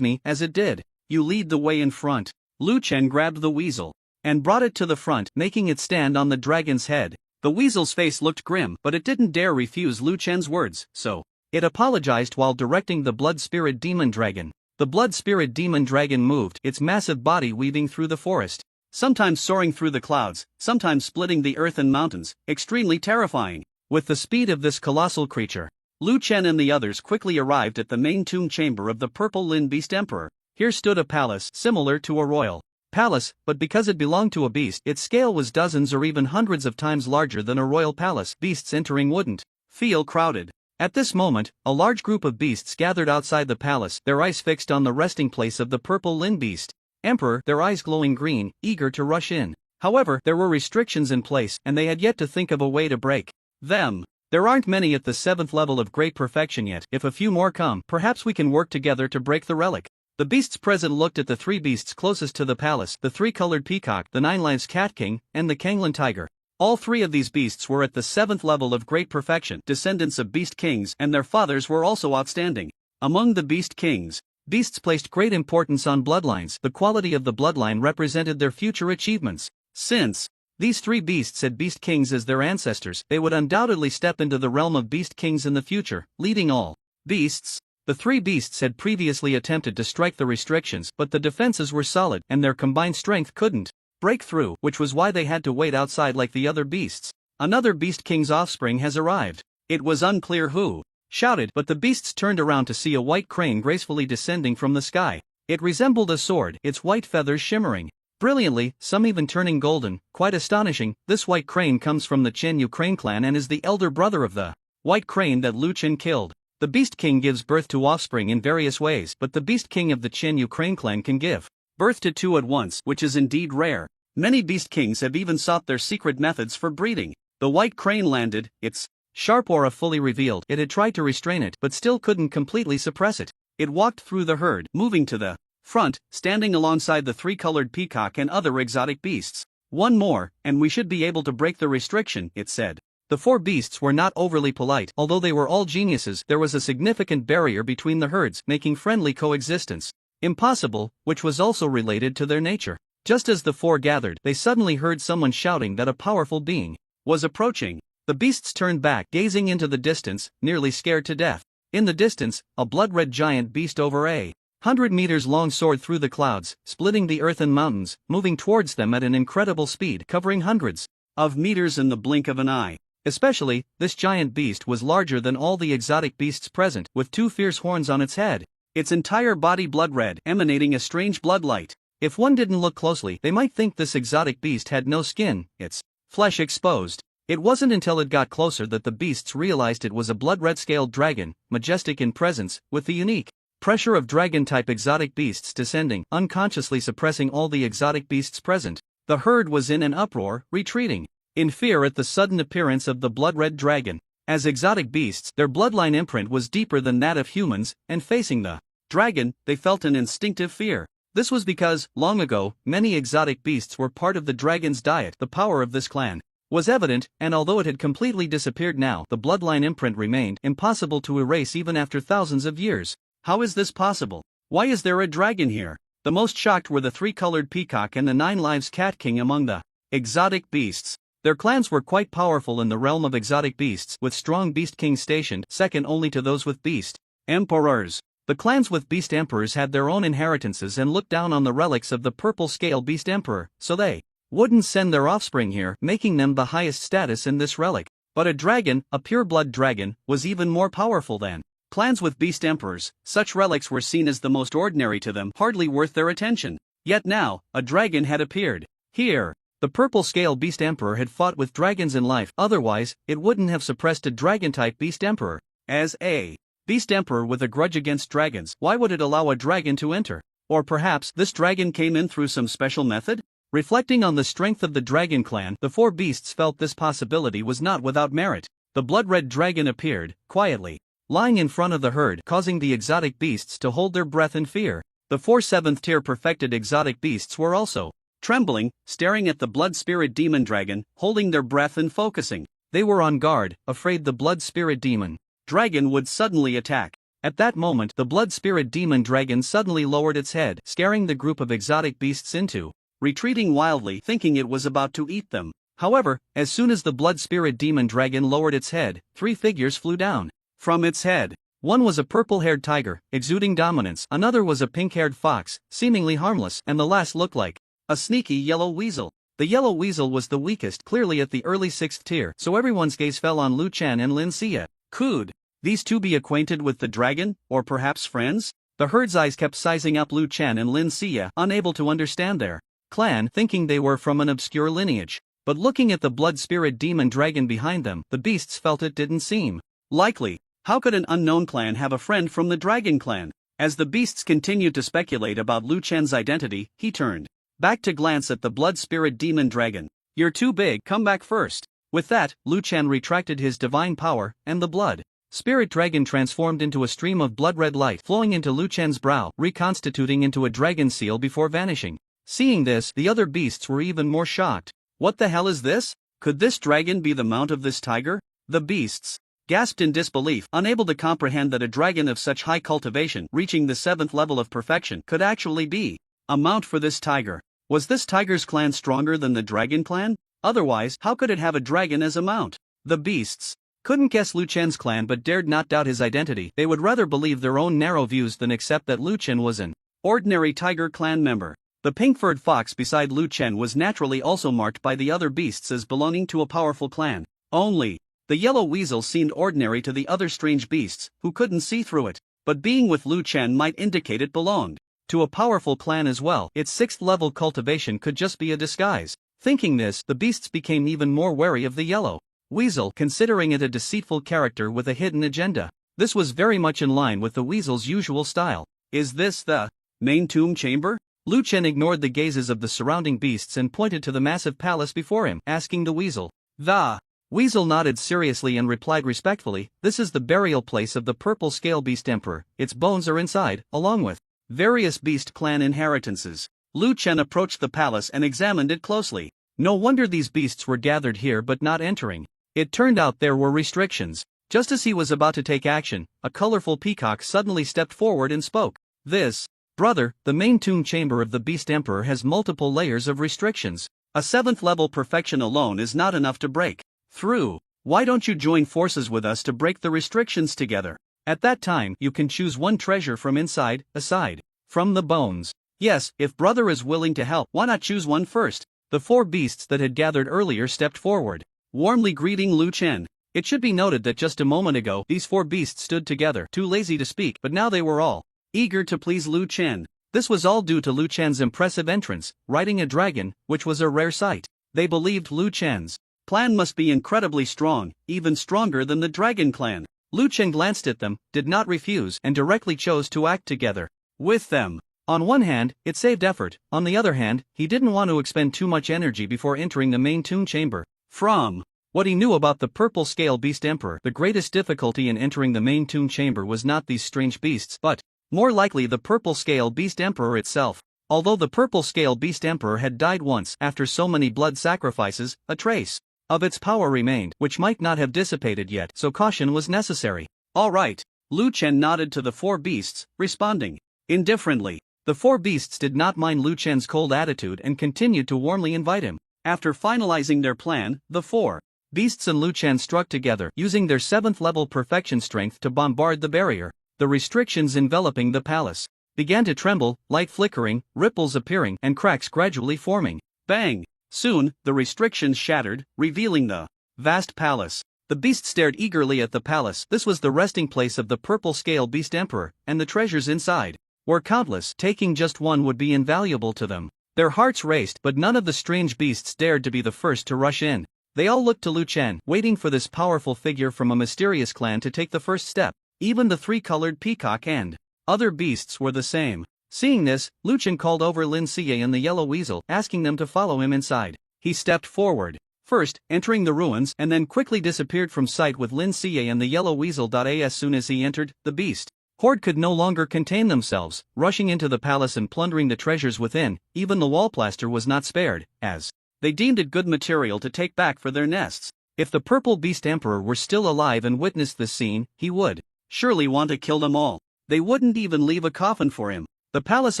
as it did. You lead the way in front. Lu Chen grabbed the weasel and brought it to the front, making it stand on the dragon's head. The weasel's face looked grim, but it didn't dare refuse Lu Chen's words, so it apologized while directing the blood spirit demon dragon. The blood spirit demon dragon moved, its massive body weaving through the forest, sometimes soaring through the clouds, sometimes splitting the earth and mountains, extremely terrifying. With the speed of this colossal creature, Lu Chen and the others quickly arrived at the main tomb chamber of the purple Lin Beast Emperor. Here stood a palace similar to a royal palace, but because it belonged to a beast, its scale was dozens or even hundreds of times larger than a royal palace. Beasts entering wouldn't feel crowded. At this moment, a large group of beasts gathered outside the palace, their eyes fixed on the resting place of the purple Lin Beast Emperor, their eyes glowing green, eager to rush in. However, there were restrictions in place, and they had yet to think of a way to break them. There aren't many at the 7th level of great perfection yet. If a few more come, perhaps we can work together to break the relic. The beasts present looked at the 3 beasts closest to the palace, the 3-colored peacock, the 9-lives cat king, and the Kanglan tiger. All 3 of these beasts were at the 7th level of great perfection, descendants of beast kings, and their fathers were also outstanding. Among the beast kings, beasts placed great importance on bloodlines. The quality of the bloodline represented their future achievements. Since these 3 beasts had beast kings as their ancestors, they would undoubtedly step into the realm of beast kings in the future, leading all beasts. The 3 beasts had previously attempted to strike the restrictions, but the defenses were solid, and their combined strength couldn't break through, which was why they had to wait outside like the other beasts. Another beast king's offspring has arrived. It was unclear who shouted, but the beasts turned around to see a white crane gracefully descending from the sky. It resembled a sword, its white feathers shimmering brilliantly, some even turning golden. Quite astonishing. This white crane comes from the Chen Yu crane clan and is the elder brother of the white crane that Lu Chen killed. The Beast King gives birth to offspring in various ways, but the Beast King of the Chen Yu crane clan can give birth to 2 at once, which is indeed rare. Many Beast Kings have even sought their secret methods for breeding. The white crane landed, its sharp aura fully revealed. It had tried to restrain it, but still couldn't completely suppress it. It walked through the herd, moving to the front, standing alongside the 3-colored peacock and other exotic beasts. One more, and we should be able to break the restriction, it said. The 4 beasts were not overly polite. Although they were all geniuses, there was a significant barrier between the herds, making friendly coexistence impossible, which was also related to their nature. Just as the four gathered, they suddenly heard someone shouting that a powerful being was approaching. The beasts turned back, gazing into the distance, nearly scared to death. In the distance, a blood-red giant beast over 100 meters long soared through the clouds, splitting the earth and mountains, moving towards them at an incredible speed, covering hundreds of meters in the blink of an eye. Especially, this giant beast was larger than all the exotic beasts present, with two fierce horns on its head. Its entire body blood-red, emanating a strange blood light. If one didn't look closely, they might think this exotic beast had no skin, its flesh exposed. It wasn't until it got closer that the beasts realized it was a blood-red scaled dragon, majestic in presence, with the unique pressure of dragon-type exotic beasts descending, unconsciously suppressing all the exotic beasts present. The herd was in an uproar, retreating in fear at the sudden appearance of the blood-red dragon. As exotic beasts, their bloodline imprint was deeper than that of humans, and facing the dragon, they felt an instinctive fear. This was because, long ago, many exotic beasts were part of the dragon's diet. The power of this clan was evident, and although it had completely disappeared now, the bloodline imprint remained, impossible to erase even after thousands of years. How is this possible? Why is there a dragon here? The most shocked were the three-colored peacock and the 9 lives cat king among the exotic beasts. Their clans were quite powerful in the realm of exotic beasts, with strong beast kings stationed, second only to those with beast emperors. The clans with beast emperors had their own inheritances and looked down on the relics of the purple scale beast emperor, so they wouldn't send their offspring here, making them the highest status in this relic. But a dragon, a pure-blood dragon, was even more powerful than clans with beast emperors. Such relics were seen as the most ordinary to them, hardly worth their attention. Yet now, a dragon had appeared. Here, the purple scale beast emperor had fought with dragons in life, otherwise, it wouldn't have suppressed a dragon-type beast emperor. As a beast emperor with a grudge against dragons, why would it allow a dragon to enter? Or perhaps, this dragon came in through some special method? Reflecting on the strength of the dragon clan, the four beasts felt this possibility was not without merit. The blood-red dragon appeared, quietly, lying in front of the herd, causing the exotic beasts to hold their breath in fear. The 4 7th-tier perfected exotic beasts were also trembling, staring at the blood spirit demon dragon, holding their breath and focusing. They were on guard, afraid the blood spirit demon dragon would suddenly attack. At that moment, the blood spirit demon dragon suddenly lowered its head, scaring the group of exotic beasts into retreating wildly, thinking it was about to eat them. However, as soon as the blood spirit demon dragon lowered its head, 3 figures flew down from its head. One was a purple-haired tiger, exuding dominance, another was a pink-haired fox, seemingly harmless, and the last looked like a sneaky yellow weasel. The yellow weasel was the weakest, clearly at the early 6th tier, so everyone's gaze fell on Lu Chen and Lin Xia. Could these two be acquainted with the dragon, or perhaps friends? The herd's eyes kept sizing up Lu Chen and Lin Xia, unable to understand their clan, thinking they were from an obscure lineage. But looking at the blood spirit demon dragon behind them, the beasts felt it didn't seem likely. How could an unknown clan have a friend from the dragon clan? As the beasts continued to speculate about Lu Chen's identity, he turned back to glance at the blood spirit demon dragon. "You're too big, come back first." With that, Lu Chen retracted his divine power, and the blood spirit dragon transformed into a stream of blood-red light flowing into Lu Chen's brow, reconstituting into a dragon seal before vanishing. Seeing this, the other beasts were even more shocked. What the hell is this? Could this dragon be the mount of this tiger? The beasts gasped in disbelief, unable to comprehend that a dragon of such high cultivation, reaching the 7th level of perfection, could actually be a mount for this tiger. Was this tiger's clan stronger than the dragon clan? Otherwise, how could it have a dragon as a mount? The beasts couldn't guess Lu Chen's clan but dared not doubt his identity. They would rather believe their own narrow views than accept that Lu Chen was an ordinary tiger clan member. The pink-furred fox beside Lu Chen was naturally also marked by the other beasts as belonging to a powerful clan. Only the yellow weasel seemed ordinary to the other strange beasts, who couldn't see through it. But being with Lu Chen might indicate it belonged to a powerful clan as well. Its 6th-level cultivation could just be a disguise. Thinking this, the beasts became even more wary of the yellow weasel, considering it a deceitful character with a hidden agenda. This was very much in line with the weasel's usual style. Is this the main tomb chamber? Lu Chen ignored the gazes of the surrounding beasts and pointed to the massive palace before him, asking the weasel. The weasel nodded seriously and replied respectfully, "This is the burial place of the purple scale beast emperor. Its bones are inside, along with various beast clan inheritances." Lu Chen approached the palace and examined it closely. No wonder these beasts were gathered here but not entering. It turned out there were restrictions. Just as he was about to take action, a colorful peacock suddenly stepped forward and spoke. "This Brother, the main tomb chamber of the Beast Emperor has multiple layers of restrictions. A 7th level perfection alone is not enough to break through. Why don't you join forces with us to break the restrictions together? At that time, you can choose one treasure from inside, aside from the bones. Yes, if brother is willing to help, why not choose one first? The 4 beasts that had gathered earlier stepped forward, warmly greeting Lu Chen. It should be noted that just a moment ago, these 4 beasts stood together, too lazy to speak, but now they were all eager to please Lu Chen. This was all due to Lu Chen's impressive entrance, riding a dragon, which was a rare sight. They believed Lu Chen's plan must be incredibly strong, even stronger than the Dragon Clan. Lu Chen glanced at them, did not refuse, and directly chose to act together with them. On one hand, it saved effort, on the other hand, he didn't want to expend too much energy before entering the main tomb chamber. From what he knew about the purple scale beast emperor, the greatest difficulty in entering the main tomb chamber was not these strange beasts, but more likely the purple scale beast emperor itself. Although the purple scale beast emperor had died once after so many blood sacrifices, a trace of its power remained, which might not have dissipated yet, so caution was necessary. All right. Lu Chen nodded to the 4 beasts, responding indifferently. The 4 beasts did not mind Lu Chen's cold attitude and continued to warmly invite him. After finalizing their plan, the 4 beasts and Lu Chen struck together, using their 7th level perfection strength to bombard the barrier. The restrictions enveloping the palace began to tremble, light flickering, ripples appearing, and cracks gradually forming. Bang! Soon, the restrictions shattered, revealing the vast palace. The beasts stared eagerly at the palace. This was the resting place of the purple scale beast emperor, and the treasures inside were countless. Taking just one would be invaluable to them. Their hearts raced, but none of the strange beasts dared to be the first to rush in. They all looked to Lu Chen, waiting for this powerful figure from a mysterious clan to take the first step. Even the 3-colored peacock and other beasts were the same. Seeing this, Lu Chen called over Lin Xie and the yellow weasel, asking them to follow him inside. He stepped forward, first entering the ruins, and then quickly disappeared from sight with Lin Xie and the yellow weasel. As soon as he entered, the beast horde could no longer contain themselves, rushing into the palace and plundering the treasures within. Even the wall plaster was not spared, as they deemed it good material to take back for their nests. If the purple beast emperor were still alive and witnessed this scene, he would surely want to kill them all. They wouldn't even leave a coffin for him. The palace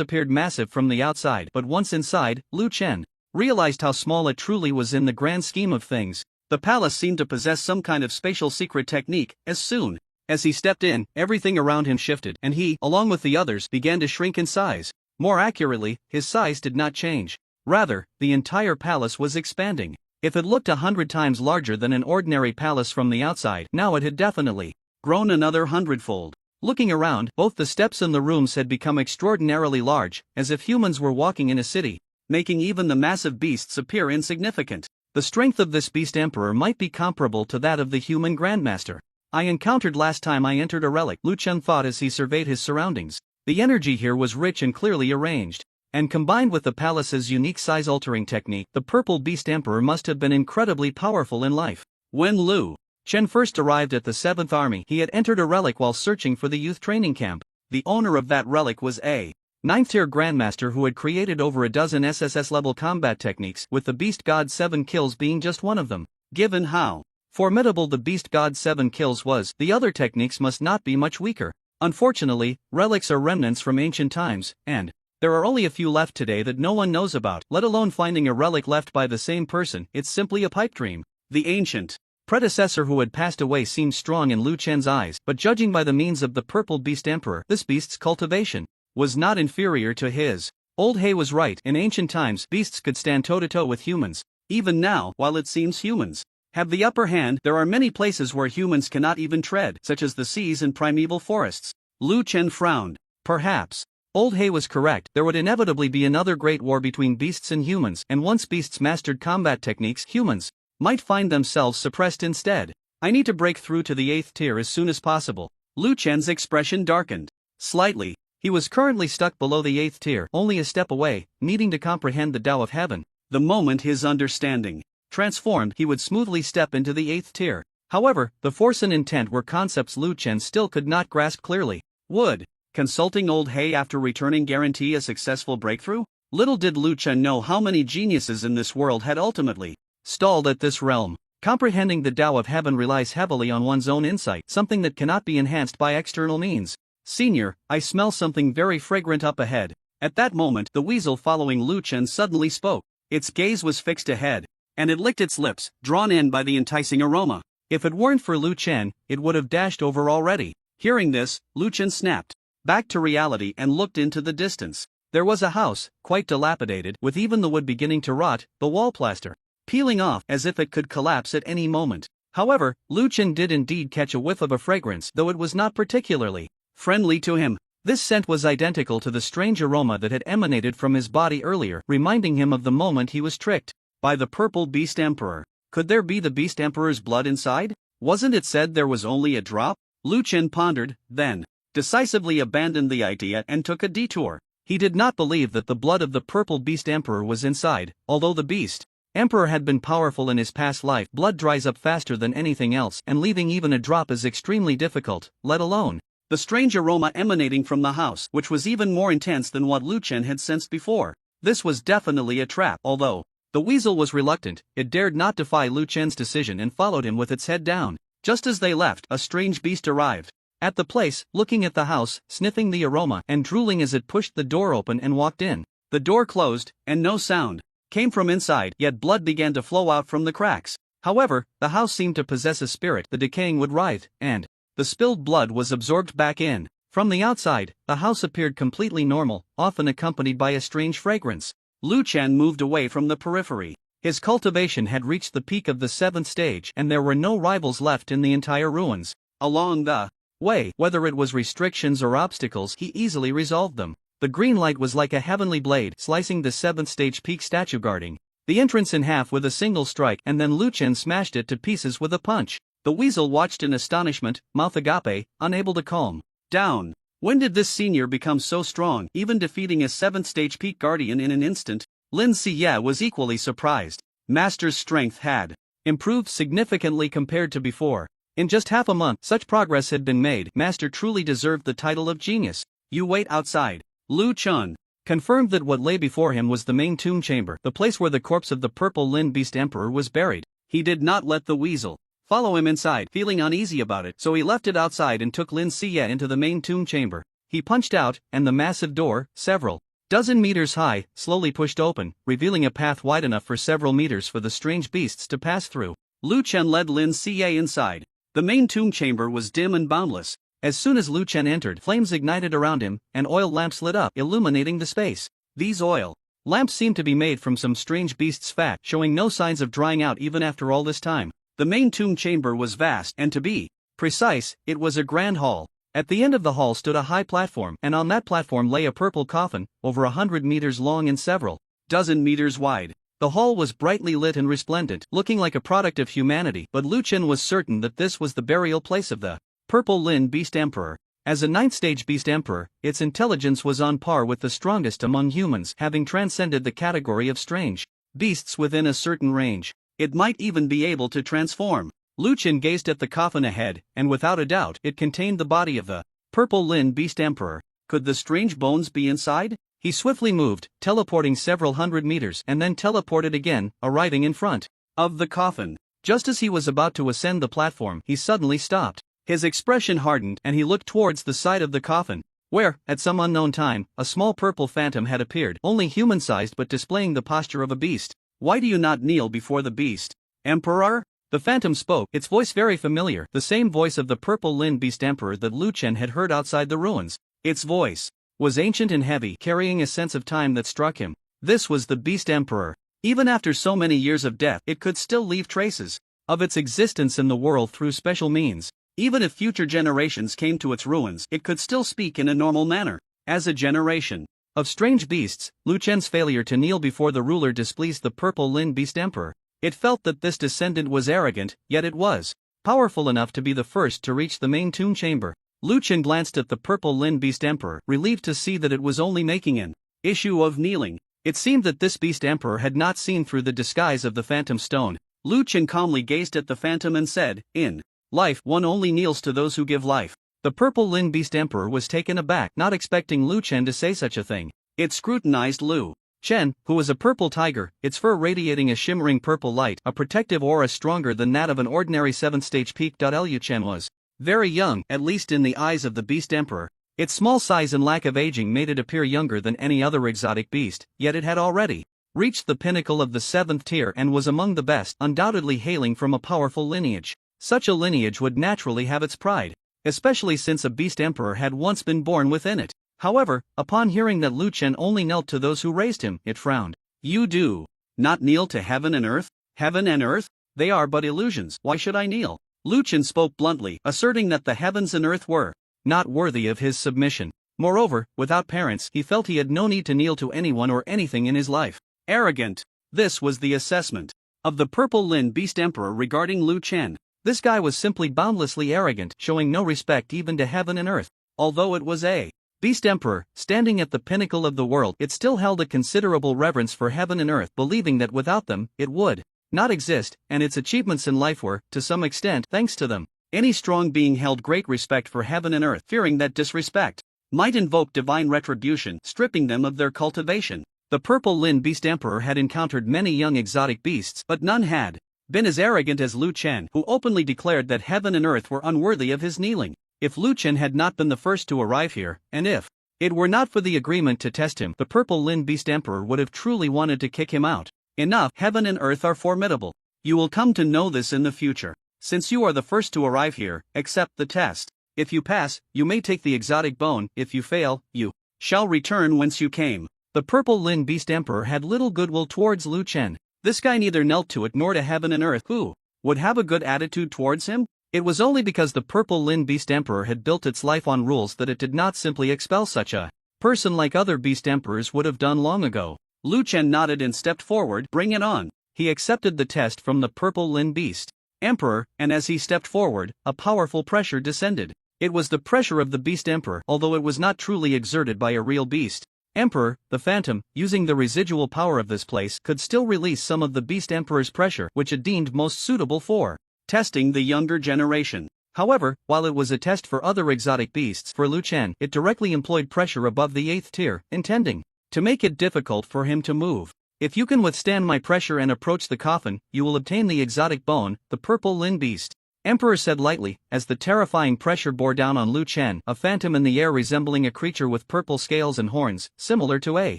appeared massive from the outside, but once inside, Lu Chen realized how small it truly was in the grand scheme of things. The palace seemed to possess some kind of spatial secret technique. As soon as he stepped in, everything around him shifted, and he, along with the others, began to shrink in size. More accurately, his size did not change. Rather, the entire palace was expanding. If it looked 100 times larger than an ordinary palace from the outside, now it had definitely grown another 100-fold. Looking around, both the steps and the rooms had become extraordinarily large, as if humans were walking in a city, making even the massive beasts appear insignificant. The strength of this beast emperor might be comparable to that of the human grandmaster I encountered last time I entered a relic, Lu Chen thought as he surveyed his surroundings. The energy here was rich and clearly arranged, and combined with the palace's unique size-altering technique, the purple beast emperor must have been incredibly powerful in life. When Lu Chen first arrived at the 7th Army, he had entered a relic while searching for the youth training camp. The owner of that relic was a 9th-tier grandmaster who had created over a dozen SSS-level combat techniques, with the Beast God 7 kills being just one of them. Given how formidable the Beast God 7 kills was, the other techniques must not be much weaker. Unfortunately, relics are remnants from ancient times, and there are only a few left today that no one knows about, let alone finding a relic left by the same person. It's simply a pipe dream. The ancient predecessor who had passed away seemed strong in Lu Chen's eyes, but judging by the means of the purple beast emperor, this beast's cultivation was not inferior to his. Old Hay was right. In ancient times, beasts could stand toe-to-toe with humans. Even now, while it seems humans have the upper hand, there are many places where humans cannot even tread, such as the seas and primeval forests. Lu Chen frowned. Perhaps Old Hay was correct. There would inevitably be another great war between beasts and humans, and once beasts mastered combat techniques, humans might find themselves suppressed instead. I need to break through to the 8th tier as soon as possible. Lu Chen's expression darkened slightly. He was currently stuck below the 8th tier, only a step away, needing to comprehend the Tao of Heaven. The moment his understanding transformed, he would smoothly step into the 8th tier. However, the force and intent were concepts Lu Chen still could not grasp clearly. Would consulting Old Hay after returning guarantee a successful breakthrough? Little did Lu Chen know how many geniuses in this world had ultimately stalled at this realm. Comprehending the Tao of Heaven relies heavily on one's own insight, something that cannot be enhanced by external means. "Senior, I smell something very fragrant up ahead." At that moment, the weasel following Lu Chen suddenly spoke. Its gaze was fixed ahead, and it licked its lips, drawn in by the enticing aroma. If it weren't for Lu Chen, it would have dashed over already. Hearing this, Lu Chen snapped back to reality and looked into the distance. There was a house, quite dilapidated, with even the wood beginning to rot, the wall plaster peeling off as if it could collapse at any moment. However, Lu Chen did indeed catch a whiff of a fragrance, though it was not particularly friendly to him. This scent was identical to the strange aroma that had emanated from his body earlier, reminding him of the moment he was tricked by the purple beast emperor. Could there be the beast emperor's blood inside? Wasn't it said there was only a drop? Lu Chen pondered, then decisively abandoned the idea and took a detour. He did not believe that the blood of the purple beast emperor was inside, although the beast emperor had been powerful in his past life. Blood dries up faster than anything else, and leaving even a drop is extremely difficult, let alone the strange aroma emanating from the house, which was even more intense than what Lu Chen had sensed before. This was definitely a trap. Although the weasel was reluctant, it dared not defy Lu Chen's decision and followed him with its head down. Just as they left, a strange beast arrived at the place, looking at the house, sniffing the aroma, and drooling as it pushed the door open and walked in. The door closed, and no sound came from inside, yet blood began to flow out from the cracks. However, the house seemed to possess a spirit. The decaying wood writhed, and the spilled blood was absorbed back in. From the outside, the house appeared completely normal, often accompanied by a strange fragrance. Lu Chen moved away from the periphery. His cultivation had reached the peak of the 7th stage, and there were no rivals left in the entire ruins. Along the way, whether it was restrictions or obstacles, he easily resolved them. The green light was like a heavenly blade, slicing the 7th stage peak statue, guarding the entrance in half with a single strike, and then Lu Chen smashed it to pieces with a punch. The weasel watched in astonishment, mouth agape, unable to calm down. When did this senior become so strong, even defeating a 7th stage peak guardian in an instant? Lin Siye was equally surprised. Master's strength had improved significantly compared to before. In just half a month, such progress had been made. Master truly deserved the title of genius. You wait outside. Lu Chen confirmed that what lay before him was the main tomb chamber, the place where the corpse of the purple Lin Beast Emperor was buried. He did not let the weasel follow him inside, feeling uneasy about it, so he left it outside and took Lin Siye into the main tomb chamber. He punched out, and the massive door, several dozen meters high, slowly pushed open, revealing a path wide enough for several meters for the strange beasts to pass through. Lu Chen led Lin Siye inside. The main tomb chamber was dim and boundless. As soon as Lu Chen entered, flames ignited around him, and oil lamps lit up, illuminating the space. These oil lamps seemed to be made from some strange beast's fat, showing no signs of drying out even after all this time. The main tomb chamber was vast, and to be precise, it was a grand hall. At the end of the hall stood a high platform, and on that platform lay a purple coffin, over 100 meters long and several dozen meters wide. The hall was brightly lit and resplendent, looking like a product of humanity, but Lu Chen was certain that this was the burial place of the purple Lin Beast Emperor. As a 9th stage Beast Emperor, its intelligence was on par with the strongest among humans, having transcended the category of strange beasts within a certain range. It might even be able to transform. Lu Chen gazed at the coffin ahead, and without a doubt, it contained the body of the purple Lin Beast Emperor. Could the strange bones be inside? He swiftly moved, teleporting several hundred meters, and then teleported again, arriving in front of the coffin. Just as he was about to ascend the platform, he suddenly stopped. His expression hardened, and he looked towards the side of the coffin, where, at some unknown time, a small purple phantom had appeared, only human-sized but displaying the posture of a beast. Why do you not kneel before the beast, Emperor? The phantom spoke, its voice very familiar, the same voice of the purple Lin Beast Emperor that Lu Chen had heard outside the ruins. Its voice was ancient and heavy, carrying a sense of time that struck him. This was the Beast Emperor. Even after so many years of death, it could still leave traces of its existence in the world through special means. Even if future generations came to its ruins, it could still speak in a normal manner. As a generation of strange beasts, Lu Chen's failure to kneel before the ruler displeased the purple Lin Beast Emperor. It felt that this descendant was arrogant, yet it was powerful enough to be the first to reach the main tomb chamber. Lu Chen glanced at the purple Lin Beast Emperor, relieved to see that it was only making an issue of kneeling. It seemed that this Beast Emperor had not seen through the disguise of the phantom stone. Lu Chen calmly gazed at the phantom and said, "In life, one only kneels to those who give life." The purple Lin Beast Emperor was taken aback, not expecting Lu Chen to say such a thing. It scrutinized Lu Chen, who was a purple tiger, its fur radiating a shimmering purple light, a protective aura stronger than that of an ordinary 7th stage peak. Lu Chen was very young, at least in the eyes of the Beast Emperor. Its small size and lack of aging made it appear younger than any other exotic beast, yet it had already reached the pinnacle of the 7th tier and was among the best, undoubtedly hailing from a powerful lineage. Such a lineage would naturally have its pride, especially since a beast emperor had once been born within it. However, upon hearing that Lu Chen only knelt to those who raised him, it frowned. You do not kneel to heaven and earth? Heaven and earth? They are but illusions, why should I kneel? Lu Chen spoke bluntly, asserting that the heavens and earth were not worthy of his submission. Moreover, without parents, he felt he had no need to kneel to anyone or anything in his life. Arrogant. This was the assessment of the Purple Lin Beast Emperor regarding Lu Chen. This guy was simply boundlessly arrogant, showing no respect even to heaven and earth. Although it was a Beast Emperor, standing at the pinnacle of the world, it still held a considerable reverence for heaven and earth, believing that without them, it would not exist, and its achievements in life were, to some extent, thanks to them. Any strong being held great respect for heaven and earth, fearing that disrespect might invoke divine retribution, stripping them of their cultivation. The Purple Lin Beast Emperor had encountered many young exotic beasts, but none had been as arrogant as Lu Chen, who openly declared that heaven and earth were unworthy of his kneeling. If Lu Chen had not been the first to arrive here, and if it were not for the agreement to test him, the Purple Lin Beast Emperor would have truly wanted to kick him out. Enough, heaven and earth are formidable. You will come to know this in the future. Since you are the first to arrive here, accept the test. If you pass, you may take the exotic bone. If you fail, you shall return whence you came. The Purple Lin Beast Emperor had little goodwill towards Lu Chen. This guy neither knelt to it nor to heaven and earth. Who would have a good attitude towards him? It was only because the Purple Lin Beast Emperor had built its life on rules that it did not simply expel such a person like other Beast Emperors would have done long ago. Lu Chen nodded and stepped forward. Bring it on. He accepted the test from the Purple Lin Beast Emperor, and as he stepped forward, a powerful pressure descended. It was the pressure of the Beast Emperor, although it was not truly exerted by a real beast Emperor. The Phantom, using the residual power of this place, could still release some of the Beast Emperor's pressure, which it deemed most suitable for testing the younger generation. However, while it was a test for other exotic beasts, for Lu Chen, it directly employed pressure above the 8th tier, intending to make it difficult for him to move. If you can withstand my pressure and approach the coffin, you will obtain the exotic bone, the Purple Lin Beast Emperor said lightly, as the terrifying pressure bore down on Lu Chen, a phantom in the air resembling a creature with purple scales and horns, similar to a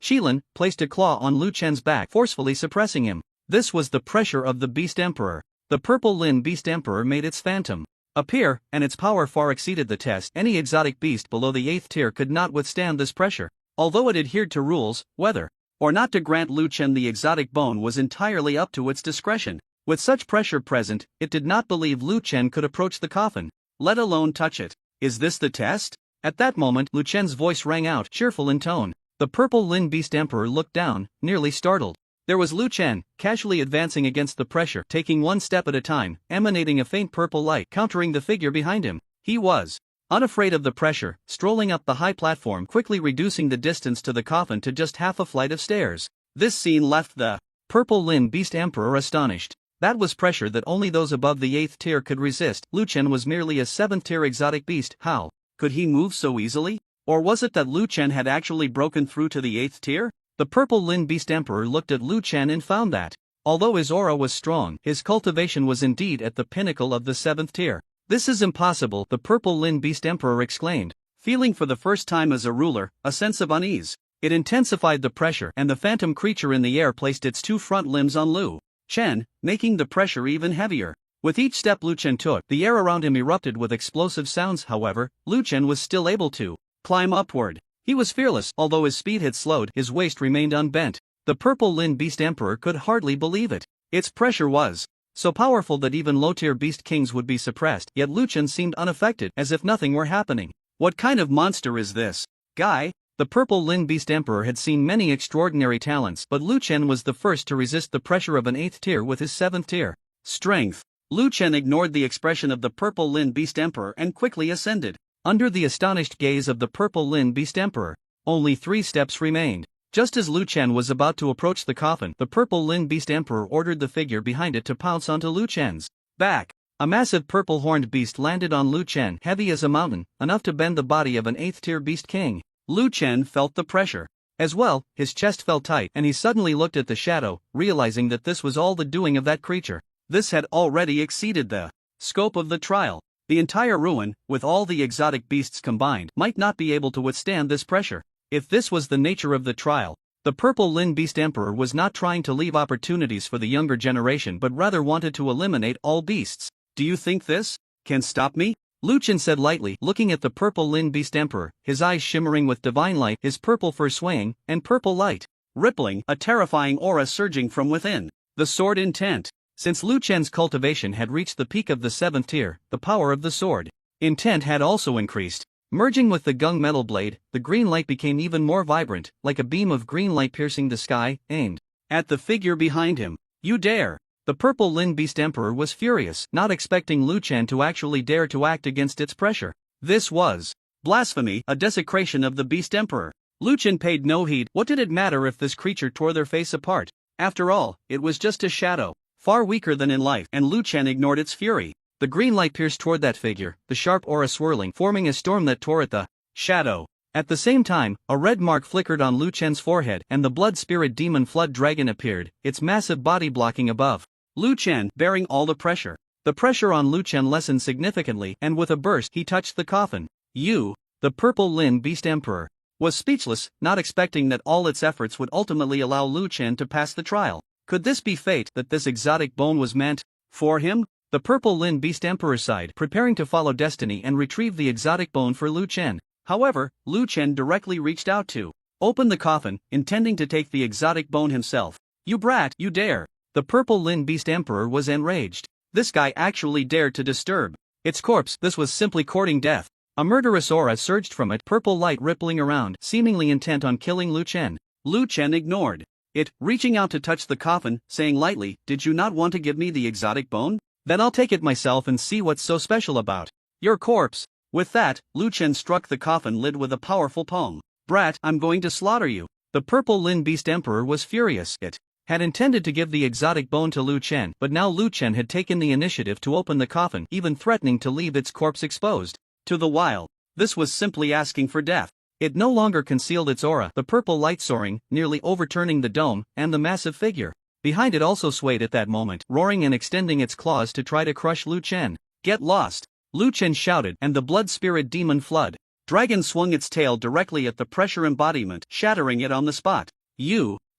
Shilin, placed a claw on Lu Chen's back, forcefully suppressing him. This was the pressure of the Beast Emperor. The Purple Lin Beast Emperor made its phantom appear, and its power far exceeded the test. Any exotic beast below the 8th tier could not withstand this pressure. Although it adhered to rules, whether or not to grant Lu Chen the exotic bone was entirely up to its discretion. With such pressure present, it did not believe Lu Chen could approach the coffin, let alone touch it. Is this the test? At that moment, Lu Chen's voice rang out, cheerful in tone. The Purple Lin Beast Emperor looked down, nearly startled. There was Lu Chen, casually advancing against the pressure, taking one step at a time, emanating a faint purple light, countering the figure behind him. He was unafraid of the pressure, strolling up the high platform, quickly reducing the distance to the coffin to just half a flight of stairs. This scene left the Purple Lin Beast Emperor astonished. That was pressure that only those above the 8th tier could resist. Lu Chen was merely a 7th tier exotic beast. How could he move so easily? Or was it that Lu Chen had actually broken through to the 8th tier? The Purple Lin Beast Emperor looked at Lu Chen and found that, although his aura was strong, his cultivation was indeed at the pinnacle of the 7th tier. This is impossible, the Purple Lin Beast Emperor exclaimed, feeling for the first time as a ruler a sense of unease. It intensified the pressure, and the phantom creature in the air placed its two front limbs on Lu Chen, making the pressure even heavier. With each step Lu Chen took, the air around him erupted with explosive sounds. However, Lu Chen was still able to climb upward. He was fearless, although his speed had slowed, his waist remained unbent. The Purple Lin Beast Emperor could hardly believe it. Its pressure was so powerful that even low-tier beast kings would be suppressed, yet Lu Chen seemed unaffected, as if nothing were happening. What kind of monster is this guy? The Purple Lin Beast Emperor had seen many extraordinary talents, but Lu Chen was the first to resist the pressure of an 8th tier with his 7th tier strength. Lu Chen ignored the expression of the Purple Lin Beast Emperor and quickly ascended. Under the astonished gaze of the Purple Lin Beast Emperor, only 3 steps remained. Just as Lu Chen was about to approach the coffin, the Purple Lin Beast Emperor ordered the figure behind it to pounce onto Lu Chen's back. A massive purple-horned beast landed on Lu Chen, heavy as a mountain, enough to bend the body of an 8th tier beast king. Lu Chen felt the pressure as well, his chest felt tight, and he suddenly looked at the shadow, realizing that this was all the doing of that creature. This had already exceeded the scope of the trial. The entire ruin, with all the exotic beasts combined, might not be able to withstand this pressure. If this was the nature of the trial, the Purple Lin Beast Emperor was not trying to leave opportunities for the younger generation but rather wanted to eliminate all beasts. Do you think this can stop me? Lu Chen said lightly, looking at the Purple Lin Beast Emperor, his eyes shimmering with divine light, his purple fur swaying, and purple light rippling, a terrifying aura surging from within. The sword intent. Since Lu Chen's cultivation had reached the peak of the 7th tier, the power of the sword intent had also increased. Merging with the gung metal blade, the green light became even more vibrant, like a beam of green light piercing the sky, aimed at the figure behind him. You dare! The Purple Lin Beast Emperor was furious, not expecting Lu Chen to actually dare to act against its pressure. This was blasphemy, a desecration of the Beast Emperor. Lu Chen paid no heed. What did it matter if this creature tore their face apart? After all, it was just a shadow, far weaker than in life, and Lu Chen ignored its fury. The green light pierced toward that figure, the sharp aura swirling, forming a storm that tore at the shadow. At the same time, a red mark flickered on Lu Chen's forehead, and the blood spirit demon flood dragon appeared, its massive body blocking above Lu Chen, bearing all the pressure. The pressure on Lu Chen lessened significantly, and with a burst he touched the coffin. The Purple Lin Beast Emperor was speechless, not expecting that all its efforts would ultimately allow Lu Chen to pass the trial. Could this be fate, that this exotic bone was meant for him? The Purple Lin Beast Emperor sighed, preparing to follow destiny and retrieve the exotic bone for Lu Chen. However, Lu Chen directly reached out to open the coffin, intending to take the exotic bone himself. You brat, you dare! The Purple Lin Beast Emperor was enraged. This guy actually dared to disturb its corpse. This was simply courting death. A murderous aura surged from it, purple light rippling around, seemingly intent on killing Lu Chen. Lu Chen ignored it, reaching out to touch the coffin, saying lightly, "Did you not want to give me the exotic bone? Then I'll take it myself and see what's so special about your corpse." With that, Lu Chen struck the coffin lid with a powerful palm. "Brat, I'm going to slaughter you." The Purple Lin Beast Emperor was furious. It had intended to give the exotic bone to Lu Chen, but now Lu Chen had taken the initiative to open the coffin, even threatening to leave its corpse exposed to the wild. This was simply asking for death. It no longer concealed its aura, the purple light soaring, nearly overturning the dome, and the massive figure behind it also swayed at that moment, roaring and extending its claws to try to crush Lu Chen. "Get lost!" Lu Chen shouted, and the blood spirit demon flood dragon swung its tail directly at the pressure embodiment, shattering it on the spot.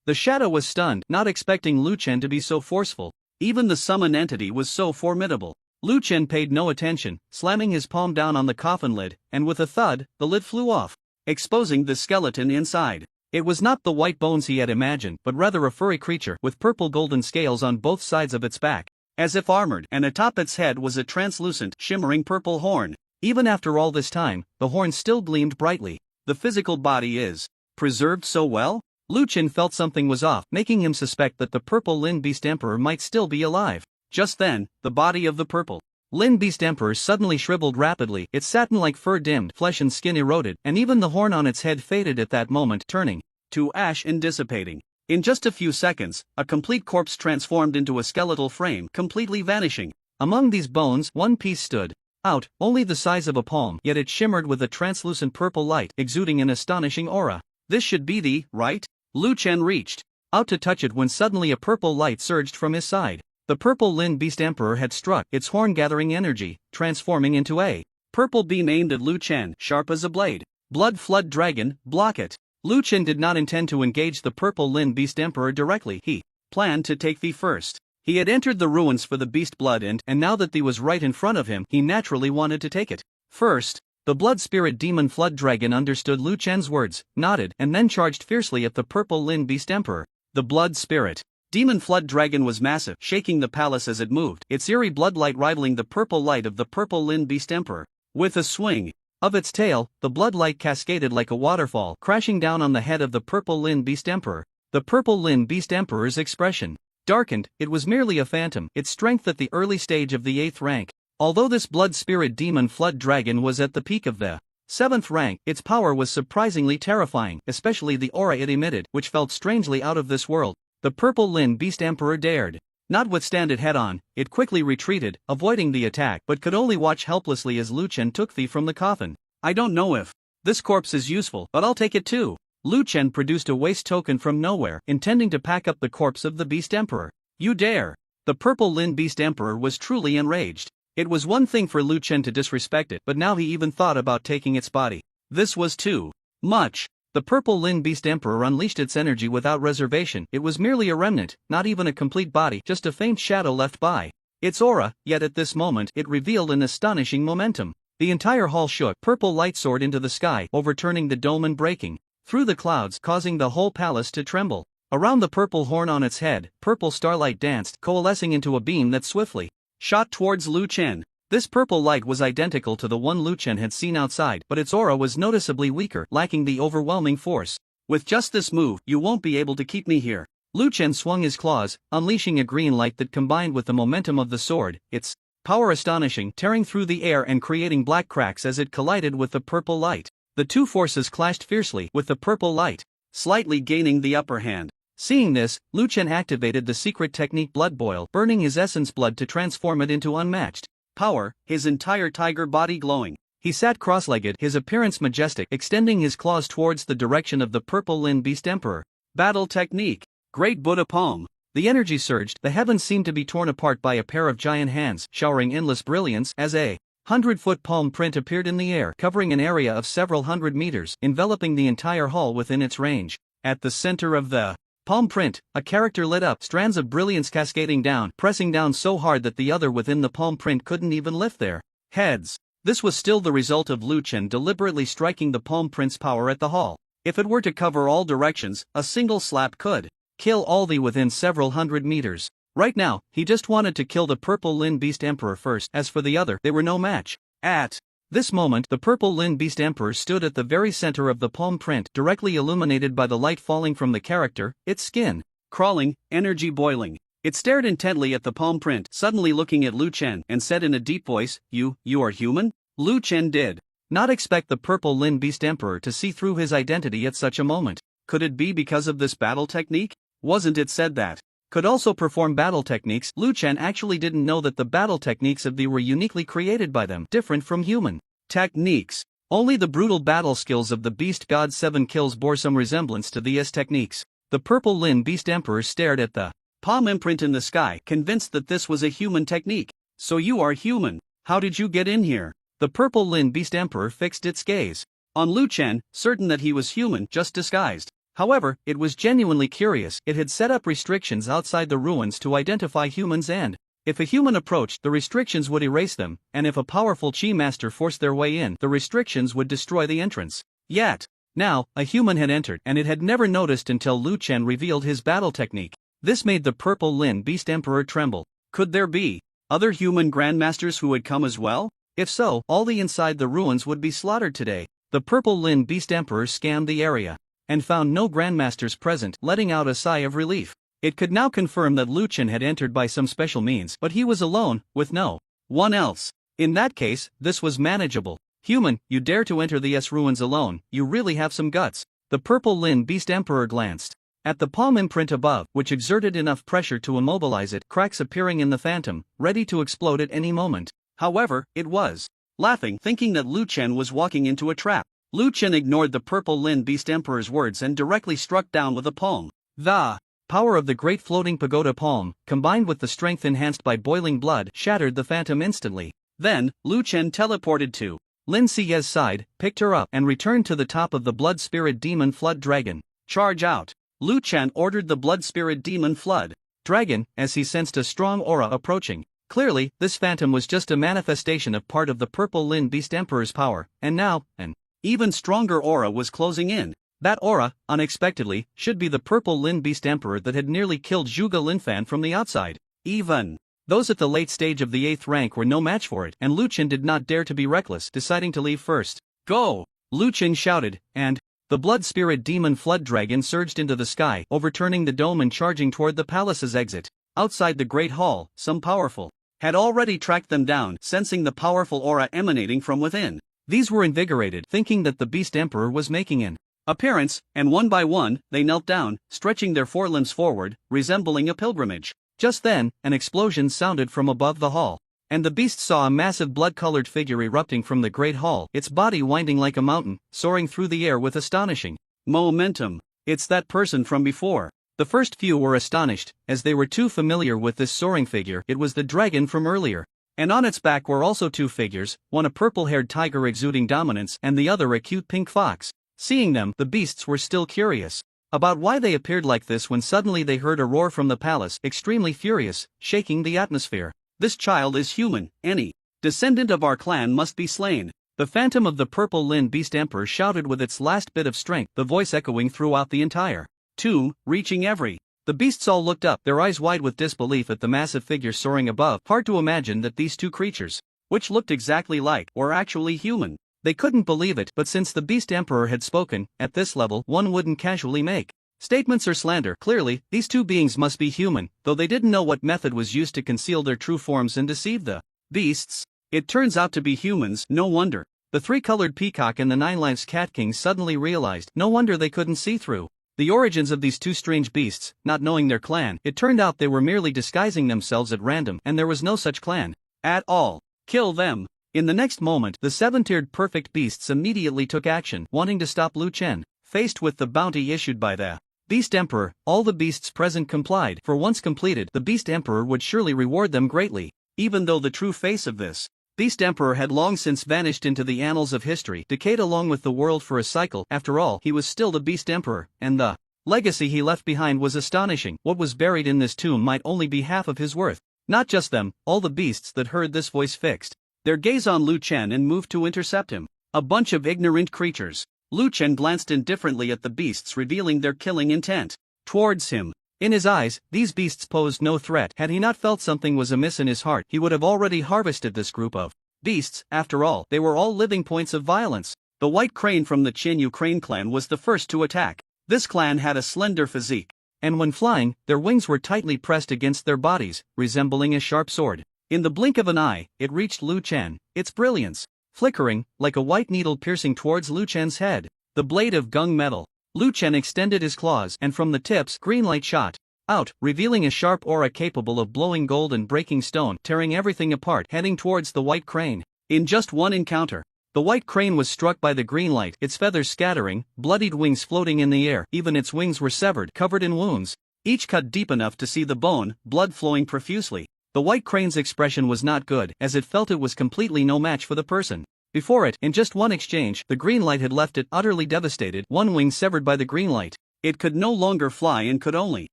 The shadow was stunned, not expecting Lu Chen to be so forceful. Even the summoned entity was so formidable. Lu Chen paid no attention, slamming his palm down on the coffin lid, and with a thud, the lid flew off, exposing the skeleton inside. It was not the white bones he had imagined, but rather a furry creature with purple golden scales on both sides of its back, as if armored, and atop its head was a translucent, shimmering purple horn. Even after all this time, the horn still gleamed brightly. The physical body is preserved so well? Lu Chen felt something was off, making him suspect that the Purple Lin Beast Emperor might still be alive. Just then, the body of the Purple Lin Beast Emperor suddenly shriveled rapidly, its satin-like fur dimmed, flesh and skin eroded, and even the horn on its head faded at that moment, turning to ash and dissipating. In just a few seconds, a complete corpse transformed into a skeletal frame, completely vanishing. Among these bones, one piece stood out, only the size of a palm, yet it shimmered with a translucent purple light, exuding an astonishing aura. This should be the right? Lu Chen reached out to touch it when suddenly a purple light surged from his side. The Purple Lin Beast Emperor had struck, its horn gathering energy, transforming into a purple beam aimed at Lu Chen, sharp as a blade. Blood Flood Dragon, block it. Lu Chen did not intend to engage the Purple Lin Beast Emperor directly. He planned to take the first. He had entered the ruins for the beast blood and now that the was right in front of him, he naturally wanted to take it first. The blood spirit demon Flood Dragon understood Lu Chen's words, nodded, and then charged fiercely at the Purple Lin Beast Emperor. The blood spirit demon Flood Dragon was massive, shaking the palace as it moved, its eerie bloodlight rivaling the purple light of the Purple Lin Beast Emperor. With a swing of its tail, the bloodlight cascaded like a waterfall, crashing down on the head of the Purple Lin Beast Emperor. The Purple Lin Beast Emperor's expression darkened. It was merely a phantom, its strength at the early stage of the 8th rank. Although this blood spirit demon Flood Dragon was at the peak of the 7th rank, its power was surprisingly terrifying, especially the aura it emitted, which felt strangely out of this world. The Purple Lin Beast Emperor dared not withstand it head-on. It quickly retreated, avoiding the attack, but could only watch helplessly as Lu Chen took the from the coffin. "I don't know if this corpse is useful, but I'll take it too." Lu Chen produced a waste token from nowhere, intending to pack up the corpse of the Beast Emperor. "You dare!" The Purple Lin Beast Emperor was truly enraged. It was one thing for Lu Chen to disrespect it, but now he even thought about taking its body. This was too much. The purple Lin Beast Emperor unleashed its energy without reservation. It was merely a remnant, not even a complete body, just a faint shadow left by its aura, yet at this moment it revealed an astonishing momentum. The entire hall shook. Purple light soared into the sky, overturning the dome and breaking through the clouds, causing the whole palace to tremble. Around the purple horn on its head, purple starlight danced, coalescing into a beam that swiftly shot towards Lu Chen. This purple light was identical to the one Lu Chen had seen outside, but its aura was noticeably weaker, lacking the overwhelming force. With just this move, you won't be able to keep me here. Lu Chen swung his claws, unleashing a green light that combined with the momentum of the sword, its power astonishing, tearing through the air and creating black cracks as it collided with the purple light. The two forces clashed fiercely, with the purple light slightly gaining the upper hand. Seeing this, Lu Chen activated the secret technique Blood Boil, burning his essence blood to transform it into unmatched power, his entire tiger body glowing. He sat cross-legged, his appearance majestic, extending his claws towards the direction of the purple Lin Beast Emperor. Battle technique. Great Buddha Palm. The energy surged, the heavens seemed to be torn apart by a pair of giant hands, showering endless brilliance, as a 100-foot palm print appeared in the air, covering an area of several hundred meters, enveloping the entire hall within its range. At the center of the palm print, a character lit up, strands of brilliance cascading down, pressing down so hard that the other within the palm print couldn't even lift their heads. This was still the result of Lu Chen deliberately striking the palm print's power at the hall. If it were to cover all directions, a single slap could kill all the within several hundred meters. Right now, he just wanted to kill the purple Lin Beast Emperor first. As for the other, they were no match. At this moment, the purple Lin Beast Emperor stood at the very center of the palm print, directly illuminated by the light falling from the character, its skin crawling, energy boiling. It stared intently at the palm print, suddenly looking at Lu Chen, and said in a deep voice, You are human? Lu Chen did not expect the purple Lin Beast Emperor to see through his identity at such a moment. Could it be because of this battle technique? Wasn't it said that could also perform battle techniques? Lu Chen actually didn't know that the battle techniques of the were uniquely created by them, different from human techniques. Only the brutal battle skills of the Beast God 7 Kills bore some resemblance to these techniques. The purple Lin Beast Emperor stared at the palm imprint in the sky, convinced that this was a human technique. So you are human. How did you get in here? The purple Lin Beast Emperor fixed its gaze on Lu Chen, certain that he was human, just disguised. However, it was genuinely curious. It had set up restrictions outside the ruins to identify humans, and if a human approached, the restrictions would erase them, and if a powerful Chi Master forced their way in, the restrictions would destroy the entrance. Yet, now, a human had entered, and it had never noticed until Lu Chen revealed his battle technique. This made the purple Lin Beast Emperor tremble. Could there be other human grandmasters who had come as well? If so, all the inside the ruins would be slaughtered today. The purple Lin Beast Emperor scanned the area and found no grandmasters present, letting out a sigh of relief. It could now confirm that Lu Chen had entered by some special means, but he was alone, with no one else. In that case, this was manageable. Human, you dare to enter the ruins alone, you really have some guts. The purple Lin Beast Emperor glanced at the palm imprint above, which exerted enough pressure to immobilize it, cracks appearing in the phantom, ready to explode at any moment. However, it was laughing, thinking that Lu Chen was walking into a trap. Lu Chen ignored the purple Lin Beast Emperor's words and directly struck down with a palm. The power of the great floating pagoda palm, combined with the strength enhanced by boiling blood, shattered the phantom instantly. Then, Lu Chen teleported to Lin Sie's side, picked her up, and returned to the top of the Blood Spirit Demon Flood Dragon. Charge out! Lu Chen ordered the Blood Spirit Demon Flood Dragon, as he sensed a strong aura approaching. Clearly, this phantom was just a manifestation of part of the purple Lin Beast Emperor's power, and now, an even stronger aura was closing in. That aura, unexpectedly, should be the purple Lin Beast Emperor that had nearly killed Zhuge Linfan from the outside. Even those at the late stage of the 8th rank were no match for it, and Lu Chen did not dare to be reckless, deciding to leave first. Go! Lu Chen shouted, and the Blood Spirit Demon Flood Dragon surged into the sky, overturning the dome and charging toward the palace's exit. Outside the Great Hall, some powerful had already tracked them down, sensing the powerful aura emanating from within. These were invigorated, thinking that the Beast Emperor was making an appearance, and one by one, they knelt down, stretching their forelimbs forward, resembling a pilgrimage. Just then, an explosion sounded from above the hall, and the beast saw a massive blood-colored figure erupting from the Great Hall, its body winding like a mountain, soaring through the air with astonishing momentum. It's that person from before. The first few were astonished, as they were too familiar with this soaring figure. It was the dragon from earlier. And on its back were also two figures, one a purple-haired tiger exuding dominance and the other a cute pink fox. Seeing them, the beasts were still curious about why they appeared like this when suddenly they heard a roar from the palace, extremely furious, shaking the atmosphere. This child is human, any descendant of our clan must be slain. The phantom of the purple-limbed beast emperor shouted with its last bit of strength, the voice echoing throughout the entire tomb, reaching every. The beasts all looked up, their eyes wide with disbelief at the massive figure soaring above. Hard to imagine that these two creatures, which looked exactly like, were actually human. They couldn't believe it, but since the beast emperor had spoken, at this level, one wouldn't casually make statements or slander. Clearly, these two beings must be human, though they didn't know what method was used to conceal their true forms and deceive the beasts. It turns out to be humans, no wonder. The three-colored peacock and the nine-lives cat king suddenly realized, no wonder they couldn't see through the origins of these two strange beasts, not knowing their clan. It turned out they were merely disguising themselves at random, and there was no such clan at all. Kill them. In the next moment, the seven-tiered perfect beasts immediately took action, wanting to stop Lu Chen. Faced with the bounty issued by the Beast Emperor, all the beasts present complied, for once completed, the Beast Emperor would surely reward them greatly. Even though the true face of this Beast Emperor had long since vanished into the annals of history, decayed along with the world for a cycle. After all, he was still the Beast Emperor, and the legacy he left behind was astonishing. What was buried in this tomb might only be half of his worth. Not just them, all the beasts that heard this voice fixed their gaze on Lu Chen and moved to intercept him. A bunch of ignorant creatures. Lu Chen glanced indifferently at the beasts, revealing their killing intent towards him. In his eyes, these beasts posed no threat. Had he not felt something was amiss in his heart, he would have already harvested this group of beasts. After all, they were all living points of violence. The white crane from the Qin crane clan was the first to attack. This clan had a slender physique, and when flying, their wings were tightly pressed against their bodies, resembling a sharp sword. In the blink of an eye, it reached Lu Chen, its brilliance flickering, like a white needle piercing towards Lu Chen's head. The blade of gung metal. Lu Chen extended his claws, and from the tips, green light shot out, revealing a sharp aura capable of blowing gold and breaking stone, tearing everything apart, heading towards the white crane. In just one encounter, the white crane was struck by the green light, its feathers scattering, bloodied wings floating in the air. Even its wings were severed, covered in wounds, each cut deep enough to see the bone, blood flowing profusely. The white crane's expression was not good, as it felt it was completely no match for the person before it. In just one exchange, the green light had left it utterly devastated, one wing severed by the green light. It could no longer fly and could only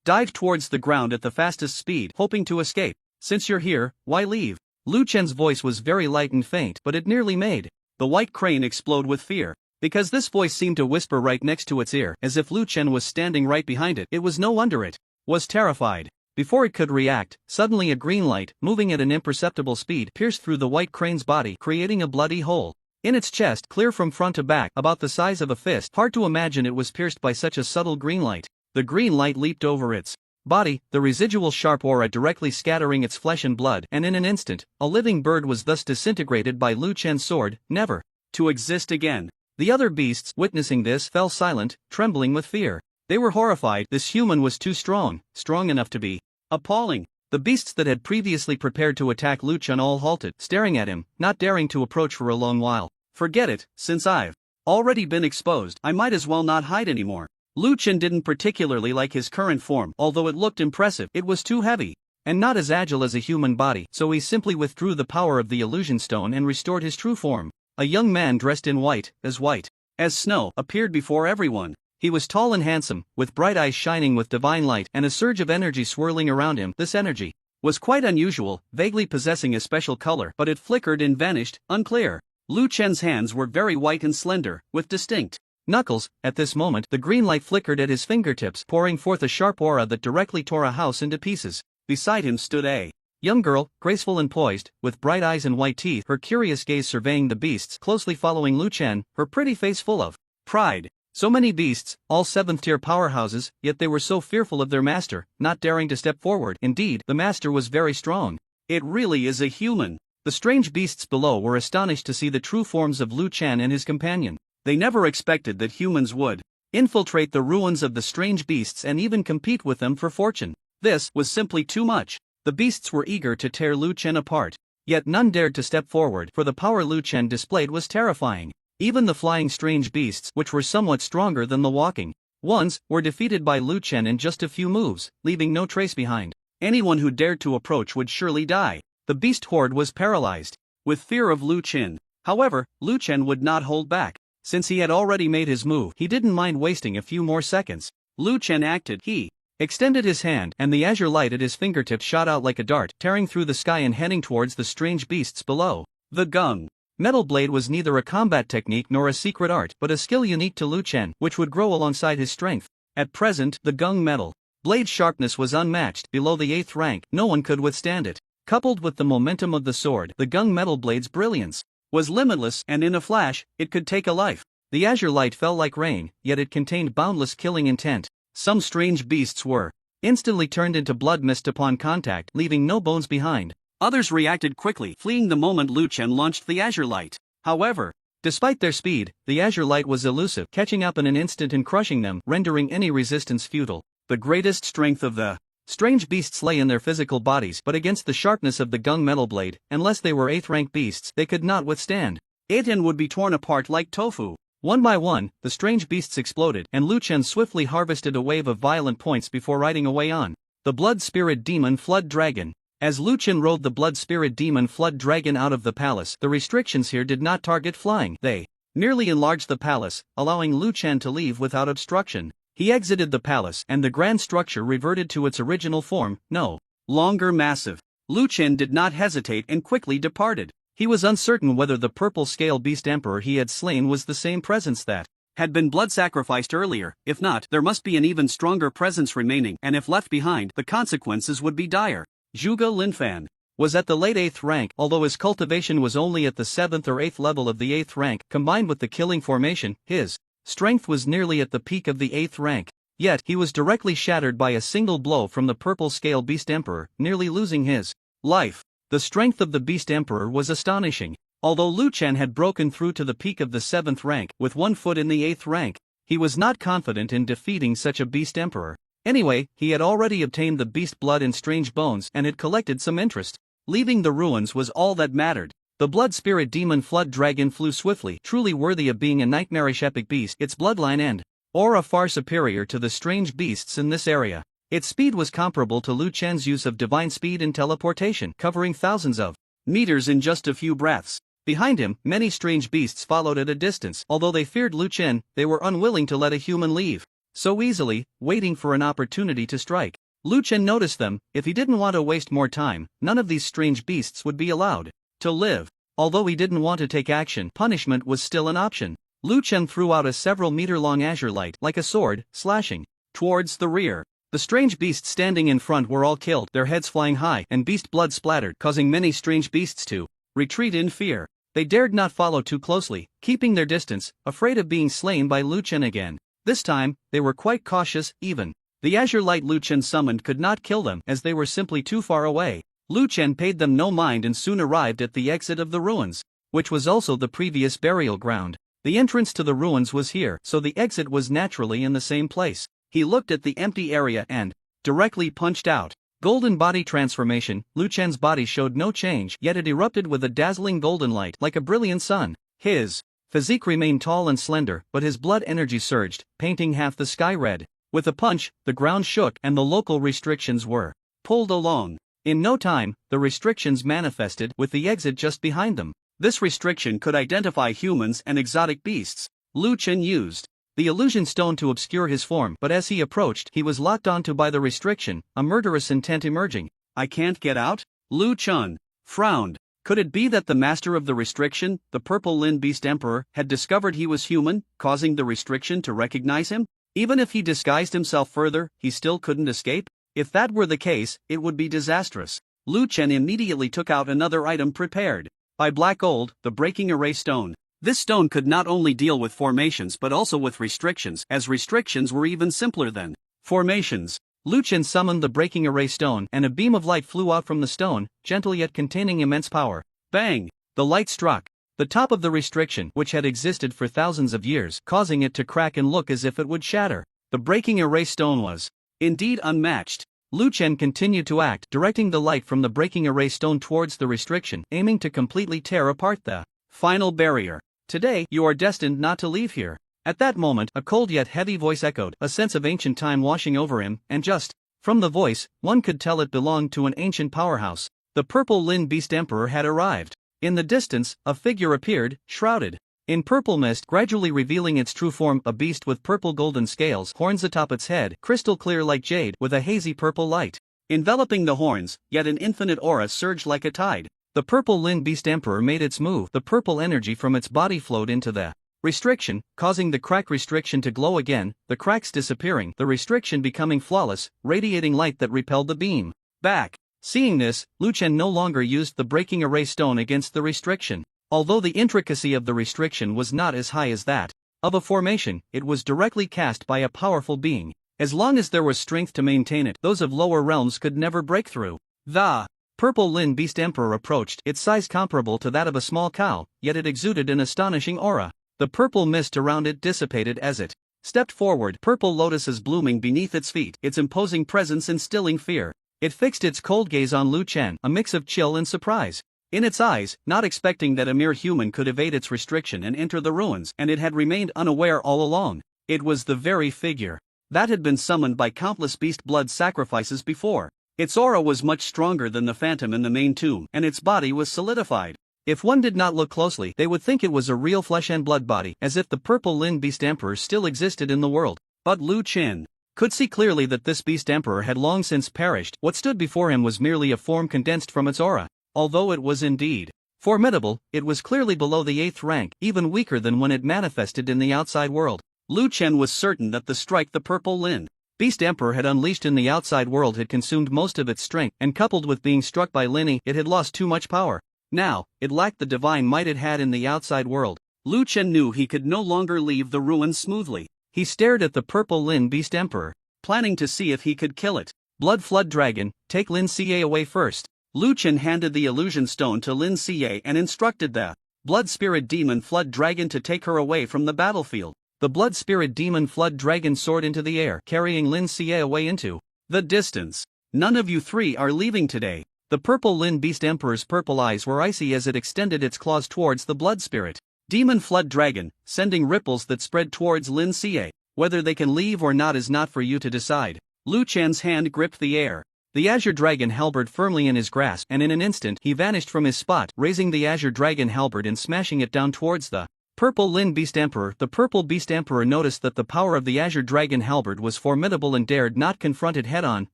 dive towards the ground at the fastest speed, hoping to escape. Since you're here, why leave? Lu Chen's voice was very light and faint, but it nearly made the white crane explode with fear. Because this voice seemed to whisper right next to its ear, as if Lu Chen was standing right behind it. It was no wonder it was terrified. Before it could react, suddenly a green light, moving at an imperceptible speed, pierced through the white crane's body, creating a bloody hole in its chest, clear from front to back, about the size of a fist. Hard to imagine it was pierced by such a subtle green light. The green light leaped over its body, the residual sharp aura directly scattering its flesh and blood, and in an instant, a living bird was thus disintegrated by Lu Chen's sword, never to exist again. The other beasts, witnessing this, fell silent, trembling with fear. They were horrified. This human was too strong enough to be appalling. The beasts that had previously prepared to attack Lu Chen all halted, staring at him, not daring to approach for a long while. Forget it, since I've already been exposed, I might as well not hide anymore. Lu Chen didn't particularly like his current form, although it looked impressive. It was too heavy, and not as agile as a human body, so he simply withdrew the power of the illusion stone and restored his true form. A young man dressed in white as snow, appeared before everyone. He was tall and handsome, with bright eyes shining with divine light and a surge of energy swirling around him. This energy was quite unusual, vaguely possessing a special color, but it flickered and vanished, unclear. Lu Chen's hands were very white and slender, with distinct knuckles. At this moment, the green light flickered at his fingertips, pouring forth a sharp aura that directly tore a house into pieces. Beside him stood a young girl, graceful and poised, with bright eyes and white teeth, her curious gaze surveying the beasts, closely following Lu Chen, her pretty face full of pride. So many beasts, all seventh-tier powerhouses, yet they were so fearful of their master, not daring to step forward. Indeed, the master was very strong. It really is a human. The strange beasts below were astonished to see the true forms of Lu Chen and his companion. They never expected that humans would infiltrate the ruins of the strange beasts and even compete with them for fortune. This was simply too much. The beasts were eager to tear Lu Chen apart, yet none dared to step forward, for the power Lu Chen displayed was terrifying. Even the flying strange beasts, which were somewhat stronger than the walking ones, were defeated by Lu Chen in just a few moves, leaving no trace behind. Anyone who dared to approach would surely die. The beast horde was paralyzed with fear of Lu Qin. However, Lu Chen would not hold back. Since he had already made his move, he didn't mind wasting a few more seconds. Lu Chen acted. He extended his hand, and the azure light at his fingertips shot out like a dart, tearing through the sky and heading towards the strange beasts below. The gung metal blade was neither a combat technique nor a secret art, but a skill unique to Lu Chen, which would grow alongside his strength. At present, the gung metal blade's sharpness was unmatched. Below the 8th rank, no one could withstand it. Coupled with the momentum of the sword, the gung metal blade's brilliance was limitless, and in a flash, it could take a life. The azure light fell like rain, yet it contained boundless killing intent. Some strange beasts were instantly turned into blood mist upon contact, leaving no bones behind. Others reacted quickly, fleeing the moment Lu Chen launched the azure light. However, despite their speed, the azure light was elusive, catching up in an instant and crushing them, rendering any resistance futile. The greatest strength of the strange beasts lay in their physical bodies, but against the sharpness of the gung metal blade, unless they were 8th rank beasts, they could not withstand. It and would be torn apart like tofu. One by one, the strange beasts exploded, and Lu Chen swiftly harvested a wave of violent points before riding away on the Blood Spirit Demon Flood Dragon. As Lu Chen rode the Blood Spirit Demon Flood Dragon out of the palace, the restrictions here did not target flying. They merely enlarged the palace, allowing Lu Chen to leave without obstruction. He exited the palace, and the grand structure reverted to its original form, no longer massive. Lu Chen did not hesitate and quickly departed. He was uncertain whether the purple scale beast emperor he had slain was the same presence that had been blood sacrificed earlier. If not, there must be an even stronger presence remaining, and if left behind, the consequences would be dire. Zhuge Linfan was at the late 8th rank, although his cultivation was only at the 7th or 8th level of the 8th rank. Combined with the killing formation, his strength was nearly at the peak of the 8th rank. Yet, he was directly shattered by a single blow from the purple scale beast emperor, nearly losing his life. The strength of the beast emperor was astonishing. Although Lu Chen had broken through to the peak of the 7th rank, with one foot in the 8th rank, he was not confident in defeating such a beast emperor. Anyway, he had already obtained the beast blood and strange bones and had collected some interest. Leaving the ruins was all that mattered. The Blood Spirit Demon Flood Dragon flew swiftly, truly worthy of being a nightmarish epic beast, its bloodline and aura far superior to the strange beasts in this area. Its speed was comparable to Lu Chen's use of divine speed and teleportation, covering thousands of meters in just a few breaths. Behind him, many strange beasts followed at a distance. Although they feared Lu Chen, they were unwilling to let a human leave so easily, waiting for an opportunity to strike. Lu Chen noticed them. If he didn't want to waste more time, none of these strange beasts would be allowed to live. Although he didn't want to take action, punishment was still an option. Lu Chen threw out a several-meter-long azure light, like a sword, slashing towards the rear. The strange beasts standing in front were all killed, their heads flying high, and beast blood splattered, causing many strange beasts to retreat in fear. They dared not follow too closely, keeping their distance, afraid of being slain by Lu Chen again. This time, they were quite cautious. Even the azure light Lu Chen summoned could not kill them, as they were simply too far away. Lu Chen paid them no mind and soon arrived at the exit of the ruins, which was also the previous burial ground. The entrance to the ruins was here, so the exit was naturally in the same place. He looked at the empty area and directly punched out. Golden body transformation. Lu Chen's body showed no change, yet it erupted with a dazzling golden light, like a brilliant sun. His physique remained tall and slender, but his blood energy surged, painting half the sky red. With a punch, the ground shook and the local restrictions were pulled along. In no time, the restrictions manifested, with the exit just behind them. This restriction could identify humans and exotic beasts. Lu Chen used the illusion stone to obscure his form, but as he approached, he was locked onto by the restriction, a murderous intent emerging. I can't get out? Lu Chen frowned. Could it be that the master of the restriction, the Purple Lin Beast Emperor, had discovered he was human, causing the restriction to recognize him? Even if he disguised himself further, he still couldn't escape? If that were the case, it would be disastrous. Lu Chen immediately took out another item prepared by Black Gold, the Breaking Array Stone. This stone could not only deal with formations but also with restrictions, as restrictions were even simpler than formations. Lu Chen summoned the Breaking Array Stone, and a beam of light flew out from the stone, gentle yet containing immense power. Bang! The light struck the top of the restriction, which had existed for thousands of years, causing it to crack and look as if it would shatter. The Breaking Array Stone was indeed unmatched. Lu Chen continued to act, directing the light from the Breaking Array Stone towards the restriction, aiming to completely tear apart the final barrier. Today, you are destined not to leave here. At that moment, a cold yet heavy voice echoed, a sense of ancient time washing over him, and just from the voice, one could tell it belonged to an ancient powerhouse. The purple Lin Beast Emperor had arrived. In the distance, a figure appeared, shrouded in purple mist, gradually revealing its true form, a beast with purple golden scales, horns atop its head, crystal clear like jade, with a hazy purple light enveloping the horns, yet an infinite aura surged like a tide. The purple Lin Beast Emperor made its move. The purple energy from its body flowed into the restriction, causing the crack restriction to glow again, the cracks disappearing, the restriction becoming flawless, radiating light that repelled the beam back. Seeing this, Lu Chen no longer used the breaking array stone against the restriction. Although the intricacy of the restriction was not as high as that of a formation, it was directly cast by a powerful being. As long as there was strength to maintain it, those of lower realms could never break through. The purple Lin Beast Emperor approached, its size comparable to that of a small cow, yet it exuded an astonishing aura. The purple mist around it dissipated as it stepped forward, purple lotuses blooming beneath its feet, its imposing presence instilling fear. It fixed its cold gaze on Lu Chen, a mix of chill and surprise in its eyes, not expecting that a mere human could evade its restriction and enter the ruins, and it had remained unaware all along. It was the very figure that had been summoned by countless beast blood sacrifices before. Its aura was much stronger than the phantom in the main tomb, and its body was solidified. If one did not look closely, they would think it was a real flesh and blood body, as if the purple Lin Beast Emperor still existed in the world. But Lu Chen could see clearly that this Beast Emperor had long since perished. What stood before him was merely a form condensed from its aura. Although it was indeed formidable, it was clearly below the 8th rank, even weaker than when it manifested in the outside world. Lu Chen was certain that the strike the purple Lin Beast Emperor had unleashed in the outside world had consumed most of its strength, and coupled with being struck by Lin, it had lost too much power. Now, it lacked the divine might it had in the outside world. Lu Chen knew he could no longer leave the ruins smoothly. He stared at the purple Lin Beast Emperor, planning to see if he could kill it. Blood Flood Dragon, take Lin Xie away first. Lu Chen handed the illusion stone to Lin Xie and instructed the Blood Spirit Demon Flood Dragon to take her away from the battlefield. The Blood Spirit Demon Flood Dragon soared into the air, carrying Lin Xie away into the distance. None of you three are leaving today. The purple Lin Beast Emperor's purple eyes were icy as it extended its claws towards the Blood Spirit Demon Flood Dragon, sending ripples that spread towards Lin Xie. Whether they can leave or not is not for you to decide. Lu Chen's hand gripped the air. The Azure Dragon halberd firmly in his grasp, and in an instant he vanished from his spot, raising the Azure Dragon halberd and smashing it down towards the purple Lin Beast Emperor. The purple Beast Emperor noticed that the power of the Azure Dragon halberd was formidable and dared not confront it head-on,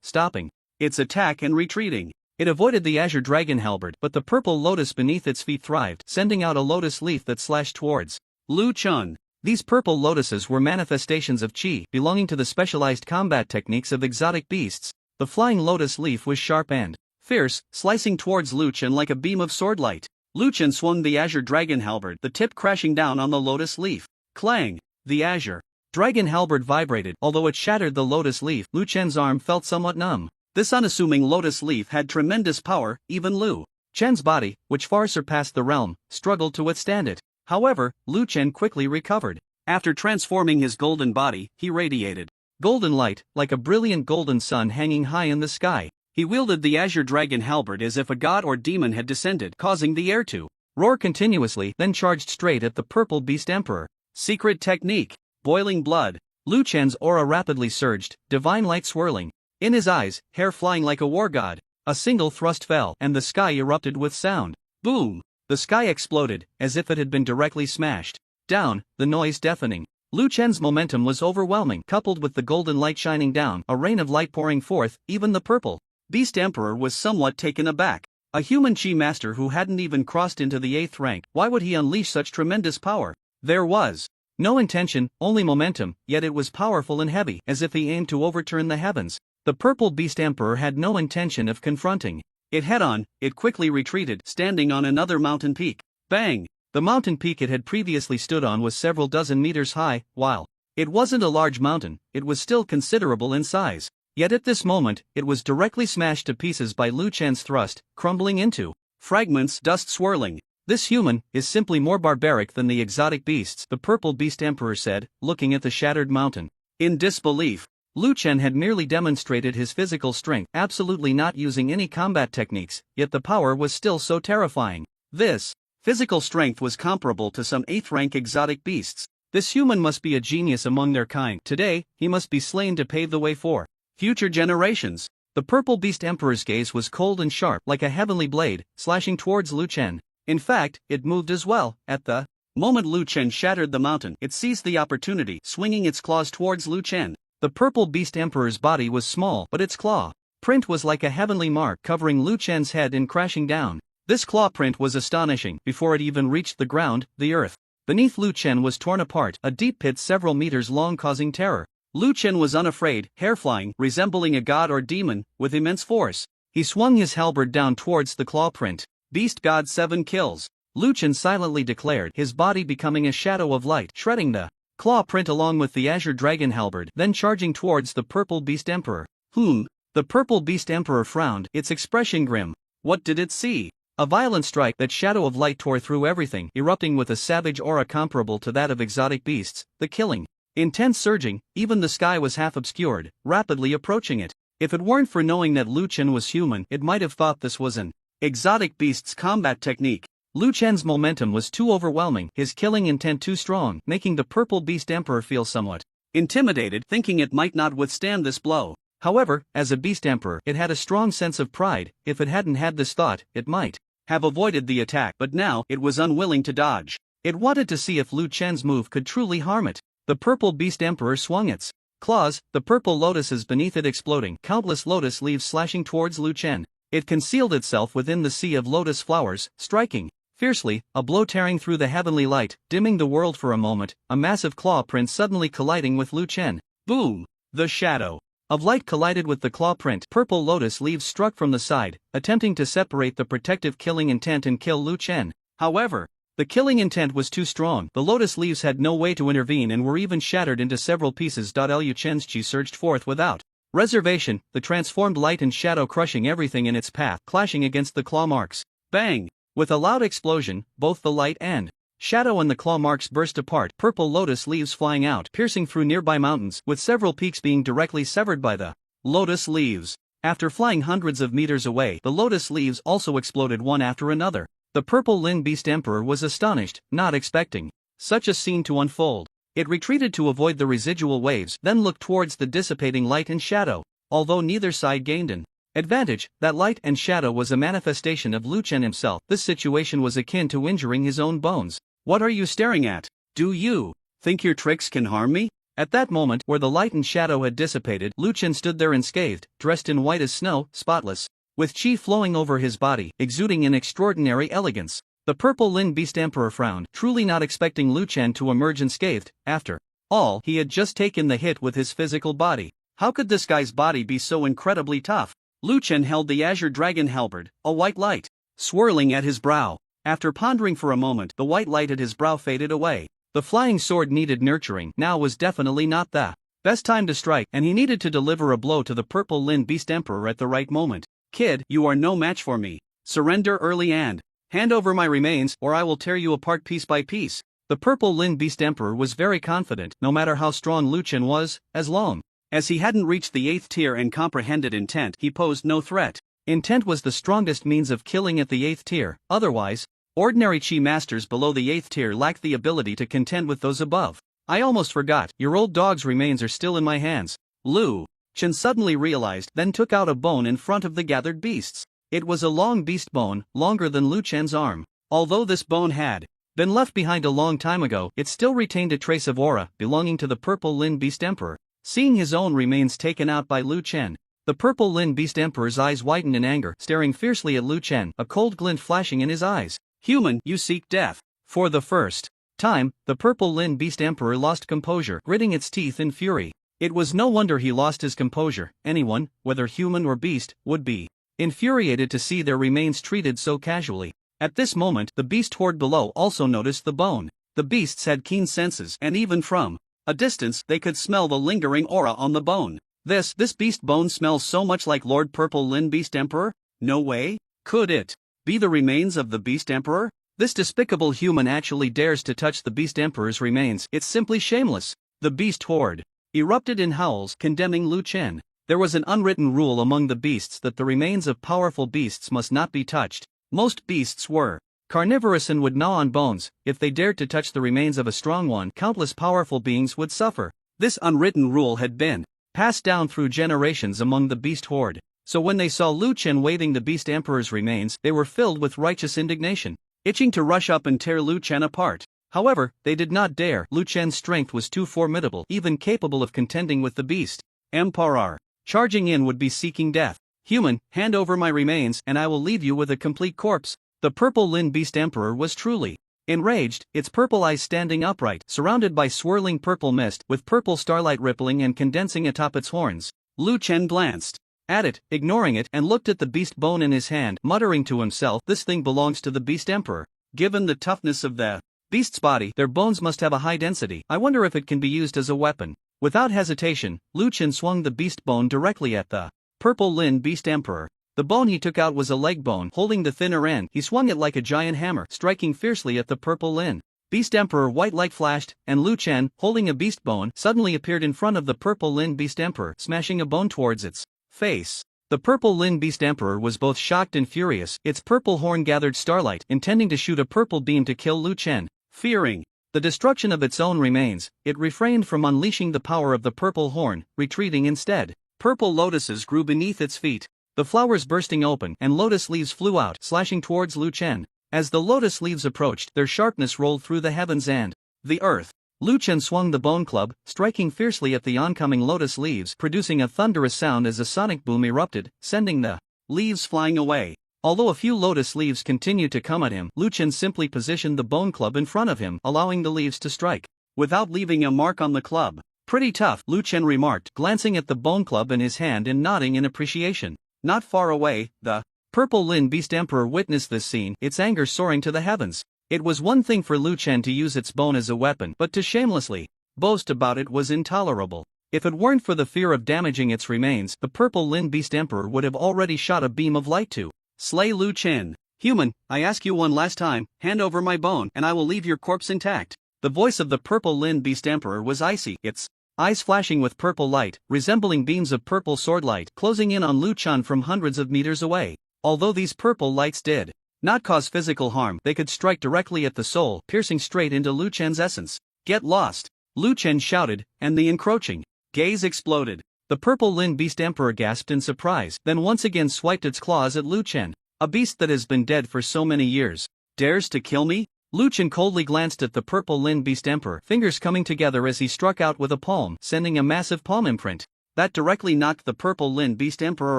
stopping its attack and retreating. It avoided the Azure Dragon halberd, but the purple lotus beneath its feet thrived, sending out a lotus leaf that slashed towards Lu Chen. These purple lotuses were manifestations of qi, belonging to the specialized combat techniques of exotic beasts. The flying lotus leaf was sharp and fierce, slicing towards Lu Chen like a beam of swordlight. Lu Chen swung the Azure Dragon halberd, the tip crashing down on the lotus leaf. Clang! The Azure Dragon halberd vibrated. Although it shattered the lotus leaf, Lu Chen's arm felt somewhat numb. This unassuming lotus leaf had tremendous power. Even Lu Chen's body, which far surpassed the realm, struggled to withstand it. However, Lu Chen quickly recovered. After transforming his golden body, he radiated golden light, like a brilliant golden sun hanging high in the sky. He wielded the Azure Dragon halberd as if a god or demon had descended, causing the air to roar continuously, then charged straight at the purple Beast Emperor. Secret technique: boiling blood. Lu Chen's aura rapidly surged, divine light swirling in his eyes, hair flying like a war god. A single thrust fell, and the sky erupted with sound. Boom! The sky exploded, as if it had been directly smashed down, the noise deafening. Lu Chen's momentum was overwhelming, coupled with the golden light shining down, a rain of light pouring forth. Even the purple Beast Emperor was somewhat taken aback. A human chi master who hadn't even crossed into the 8th rank, why would he unleash such tremendous power? There was no intention, only momentum, yet it was powerful and heavy, as if he aimed to overturn the heavens. The purple Beast Emperor had no intention of confronting it head-on. It quickly retreated, standing on another mountain peak. Bang! The mountain peak it had previously stood on was several dozen meters high. While it wasn't a large mountain, it was still considerable in size. Yet at this moment, it was directly smashed to pieces by Lu Chen's thrust, crumbling into fragments, dust swirling. This human is simply more barbaric than the exotic beasts, the purple Beast Emperor said, looking at the shattered mountain in disbelief. Lu Chen had merely demonstrated his physical strength, absolutely not using any combat techniques, yet the power was still so terrifying. This physical strength was comparable to some 8th rank exotic beasts. This human must be a genius among their kind. Today, he must be slain to pave the way for future generations. The purple beast emperor's gaze was cold and sharp like a heavenly blade, slashing towards Lu Chen. In fact, it moved as well. At the moment Lu Chen shattered the mountain, it seized the opportunity, swinging its claws towards Lu Chen. The purple beast emperor's body was small, but its claw print was like a heavenly mark covering Lu Chen's head and crashing down. This claw print was astonishing. Before it even reached the ground, the earth beneath Lu Chen was torn apart, a deep pit several meters long causing terror. Lu Chen was unafraid, hair flying, resembling a god or demon, with immense force. He swung his halberd down towards the claw print. Beast God 7 kills. Lu Chen silently declared, his body becoming a shadow of light, shredding the claw print along with the azure dragon halberd, then charging towards the purple beast emperor. The purple beast emperor frowned, its expression grim. What did it see? A violent strike. That shadow of light tore through everything, erupting with a savage aura comparable to that of exotic beasts, the killing intent surging. Even the sky was half obscured, rapidly approaching it. If it weren't for knowing that Lu Chen was human, it might have thought this was an exotic beast's combat technique. Lu Chen's momentum was too overwhelming, his killing intent too strong, making the purple beast emperor feel somewhat intimidated, thinking it might not withstand this blow. However, as a beast emperor, it had a strong sense of pride. If it hadn't had this thought, it might have avoided the attack, but now it was unwilling to dodge. It wanted to see if Lu Chen's move could truly harm it. The purple beast emperor swung its claws, the purple lotuses beneath it exploding, countless lotus leaves slashing towards Lu Chen. It concealed itself within the sea of lotus flowers, striking fiercely, a blow tearing through the heavenly light, dimming the world for a moment, a massive claw print suddenly colliding with Lu Chen. Boom! The shadow of light collided with the claw print. Purple lotus leaves struck from the side, attempting to separate the protective killing intent and kill Lu Chen. However, the killing intent was too strong. The lotus leaves had no way to intervene and were even shattered into several pieces. Lu Chen's chi surged forth without reservation, the transformed light and shadow crushing everything in its path, clashing against the claw marks. Bang! With a loud explosion, both the light and shadow and the claw marks burst apart, purple lotus leaves flying out, piercing through nearby mountains, with several peaks being directly severed by the lotus leaves. After flying hundreds of meters away, the lotus leaves also exploded one after another. The purple Lin Beast Emperor was astonished, not expecting such a scene to unfold. It retreated to avoid the residual waves, then looked towards the dissipating light and shadow. Although neither side gained an advantage, that light and shadow was a manifestation of Lu Chen himself. This situation was akin to injuring his own bones. What are you staring at? Do you think your tricks can harm me? At that moment, where the light and shadow had dissipated, Lu Chen stood there unscathed, dressed in white as snow, spotless, with chi flowing over his body, exuding an extraordinary elegance. The purple Lin Beast Emperor frowned, truly not expecting Lu Chen to emerge unscathed. After all, he had just taken the hit with his physical body. How could this guy's body be so incredibly tough? Lu Chen held the azure dragon halberd, a white light, swirling at his brow. After pondering for a moment, the white light at his brow faded away. The flying sword needed nurturing. Now was definitely not the best time to strike, and he needed to deliver a blow to the purple Lin Beast Emperor at the right moment. Kid, you are no match for me. Surrender early and hand over my remains, or I will tear you apart piece by piece. The purple Lin Beast Emperor was very confident, no matter how strong Lu Chen was, as long as he hadn't reached the 8th tier and comprehended intent, he posed no threat. Intent was the strongest means of killing at the 8th tier, otherwise, ordinary chi masters below the 8th tier lacked the ability to contend with those above. I almost forgot, your old dog's remains are still in my hands. Lu Chen suddenly realized, then took out a bone in front of the gathered beasts. It was a long beast bone, longer than Lu Chen's arm. Although this bone had been left behind a long time ago, it still retained a trace of aura belonging to the purple Lin Beast Emperor. Seeing his own remains taken out by Lu Chen, the purple Lin Beast Emperor's eyes widened in anger, staring fiercely at Lu Chen, a cold glint flashing in his eyes. Human, you seek death. For the first time, the purple Lin Beast Emperor lost composure, gritting its teeth in fury. It was no wonder he lost his composure. Anyone, whether human or beast, would be infuriated to see their remains treated so casually. At this moment, the beast horde below also noticed the bone. The beasts had keen senses, and even from a distance, they could smell the lingering aura on the bone. This beast bone smells so much like Lord Purple Lin Beast Emperor? No way? Could it be the remains of the Beast Emperor? This despicable human actually dares to touch the Beast Emperor's remains. It's simply shameless. The beast horde erupted in howls, condemning Lu Chen. There was an unwritten rule among the beasts that the remains of powerful beasts must not be touched. Most beasts were carnivorous and would gnaw on bones. If they dared to touch the remains of a strong one, countless powerful beings would suffer. This unwritten rule had been passed down through generations among the beast horde. So when they saw Lu Chen waving the Beast Emperor's remains, they were filled with righteous indignation, itching to rush up and tear Lu Chen apart. However, they did not dare. Lu Chen's strength was too formidable, even capable of contending with the Beast Emperor. Charging in would be seeking death. Human, hand over my remains and I will leave you with a complete corpse. The purple Lin Beast Emperor was truly enraged, its purple eyes standing upright, surrounded by swirling purple mist, with purple starlight rippling and condensing atop its horns. Lu Chen glanced at it, ignoring it, and looked at the beast bone in his hand, muttering to himself, this thing belongs to the Beast Emperor. Given the toughness of the beast's body, their bones must have a high density. I wonder if it can be used as a weapon. Without hesitation, Lu Chen swung the beast bone directly at the purple Lin Beast Emperor. The bone he took out was a leg bone. Holding the thinner end, he swung it like a giant hammer, striking fiercely at the purple Lin Beast Emperor. White light flashed, and Lu Chen, holding a beast bone, suddenly appeared in front of the purple Lin Beast Emperor, smashing a bone towards its face. The purple Lin Beast Emperor was both shocked and furious. Its purple horn gathered starlight, intending to shoot a purple beam to kill Lu Chen. Fearing the destruction of its own remains, it refrained from unleashing the power of the purple horn, retreating instead. Purple lotuses grew beneath its feet, the flowers bursting open, and lotus leaves flew out, slashing towards Lu Chen. As the lotus leaves approached, their sharpness rolled through the heavens and the earth. Lu Chen swung the bone club, striking fiercely at the oncoming lotus leaves, producing a thunderous sound as a sonic boom erupted, sending the leaves flying away. Although a few lotus leaves continued to come at him, Lu Chen simply positioned the bone club in front of him, allowing the leaves to strike without leaving a mark on the club. Pretty tough, Lu Chen remarked, glancing at the bone club in his hand and nodding in appreciation. Not far away, the purple Lin Beast Emperor witnessed this scene, its anger soaring to the heavens. It was one thing for Lu Chen to use its bone as a weapon, but to shamelessly boast about it was intolerable. If it weren't for the fear of damaging its remains, the purple Lin Beast Emperor would have already shot a beam of light to slay Lu Chen. Human, I ask you one last time, hand over my bone and I will leave your corpse intact. The voice of the purple Lin Beast Emperor was icy, its eyes flashing with purple light, resembling beams of purple swordlight, closing in on Lu Chen from hundreds of meters away. Although these purple lights did not cause physical harm, they could strike directly at the soul, piercing straight into Lu Chen's essence. Get lost! Lu Chen shouted, and the encroaching gaze exploded. The purple Lin Beast Emperor gasped in surprise, then once again swiped its claws at Lu Chen. A beast that has been dead for so many years dares to kill me? Lu Chen coldly glanced at the purple Lin Beast Emperor, fingers coming together as he struck out with a palm, sending a massive palm imprint that directly knocked the purple Lin Beast Emperor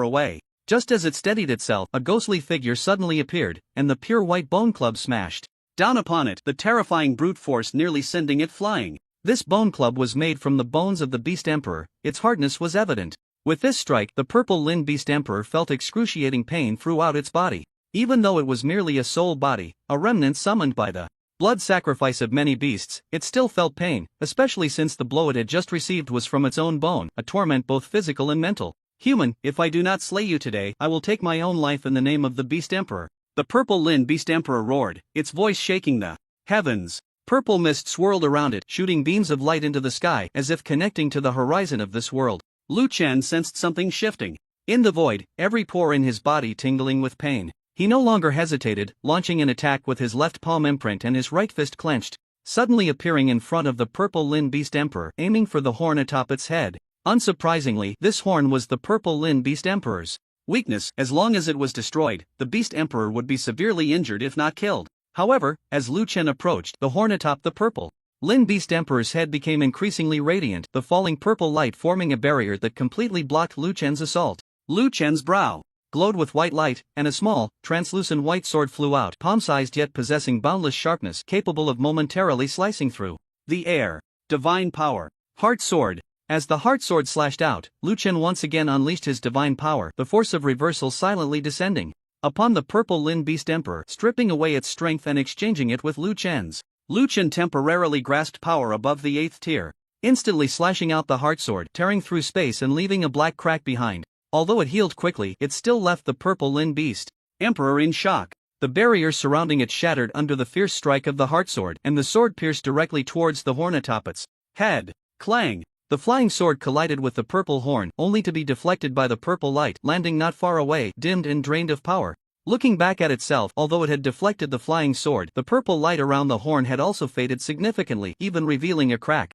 away. Just as it steadied itself, a ghostly figure suddenly appeared, and the pure white bone club smashed down upon it, the terrifying brute force nearly sending it flying. This bone club was made from the bones of the Beast Emperor, its hardness was evident. With this strike, the purple Lin Beast Emperor felt excruciating pain throughout its body. Even though it was merely a soul body, a remnant summoned by the blood sacrifice of many beasts, it still felt pain, especially since the blow it had just received was from its own bone, a torment both physical and mental. Human, if I do not slay you today, I will take my own life in the name of the Beast Emperor. The purple Lin Beast Emperor roared, its voice shaking the heavens. Purple mist swirled around it, shooting beams of light into the sky, as if connecting to the horizon of this world. Lu Chen sensed something shifting in the void, every pore in his body tingling with pain. He no longer hesitated, launching an attack with his left palm imprint and his right fist clenched, suddenly appearing in front of the purple Lin Beast Emperor, aiming for the horn atop its head. Unsurprisingly, this horn was the purple Lin Beast Emperor's weakness. As long as it was destroyed, the Beast Emperor would be severely injured if not killed. However, as Lu Chen approached, the horn atop the purple Lin Beast Emperor's head became increasingly radiant, the falling purple light forming a barrier that completely blocked Lu Chen's assault. Lu Chen's brow glowed with white light, and a small, translucent white sword flew out, palm-sized yet possessing boundless sharpness, capable of momentarily slicing through the air. Divine power. Heart sword. As the heart sword slashed out, Lu Chen once again unleashed his divine power, the force of reversal silently descending upon the purple Lin Beast Emperor, stripping away its strength and exchanging it with Lu Chen's. Lu Chen temporarily grasped power above the 8th tier, instantly slashing out the heart sword, tearing through space and leaving a black crack behind. Although it healed quickly, it still left the purple Lin Beast Emperor in shock. The barrier surrounding it shattered under the fierce strike of the heart sword, and the sword pierced directly towards the horn atop its head. Clang! The flying sword collided with the purple horn, only to be deflected by the purple light, landing not far away, dimmed and drained of power. Looking back at itself, although it had deflected the flying sword, the purple light around the horn had also faded significantly, even revealing a crack.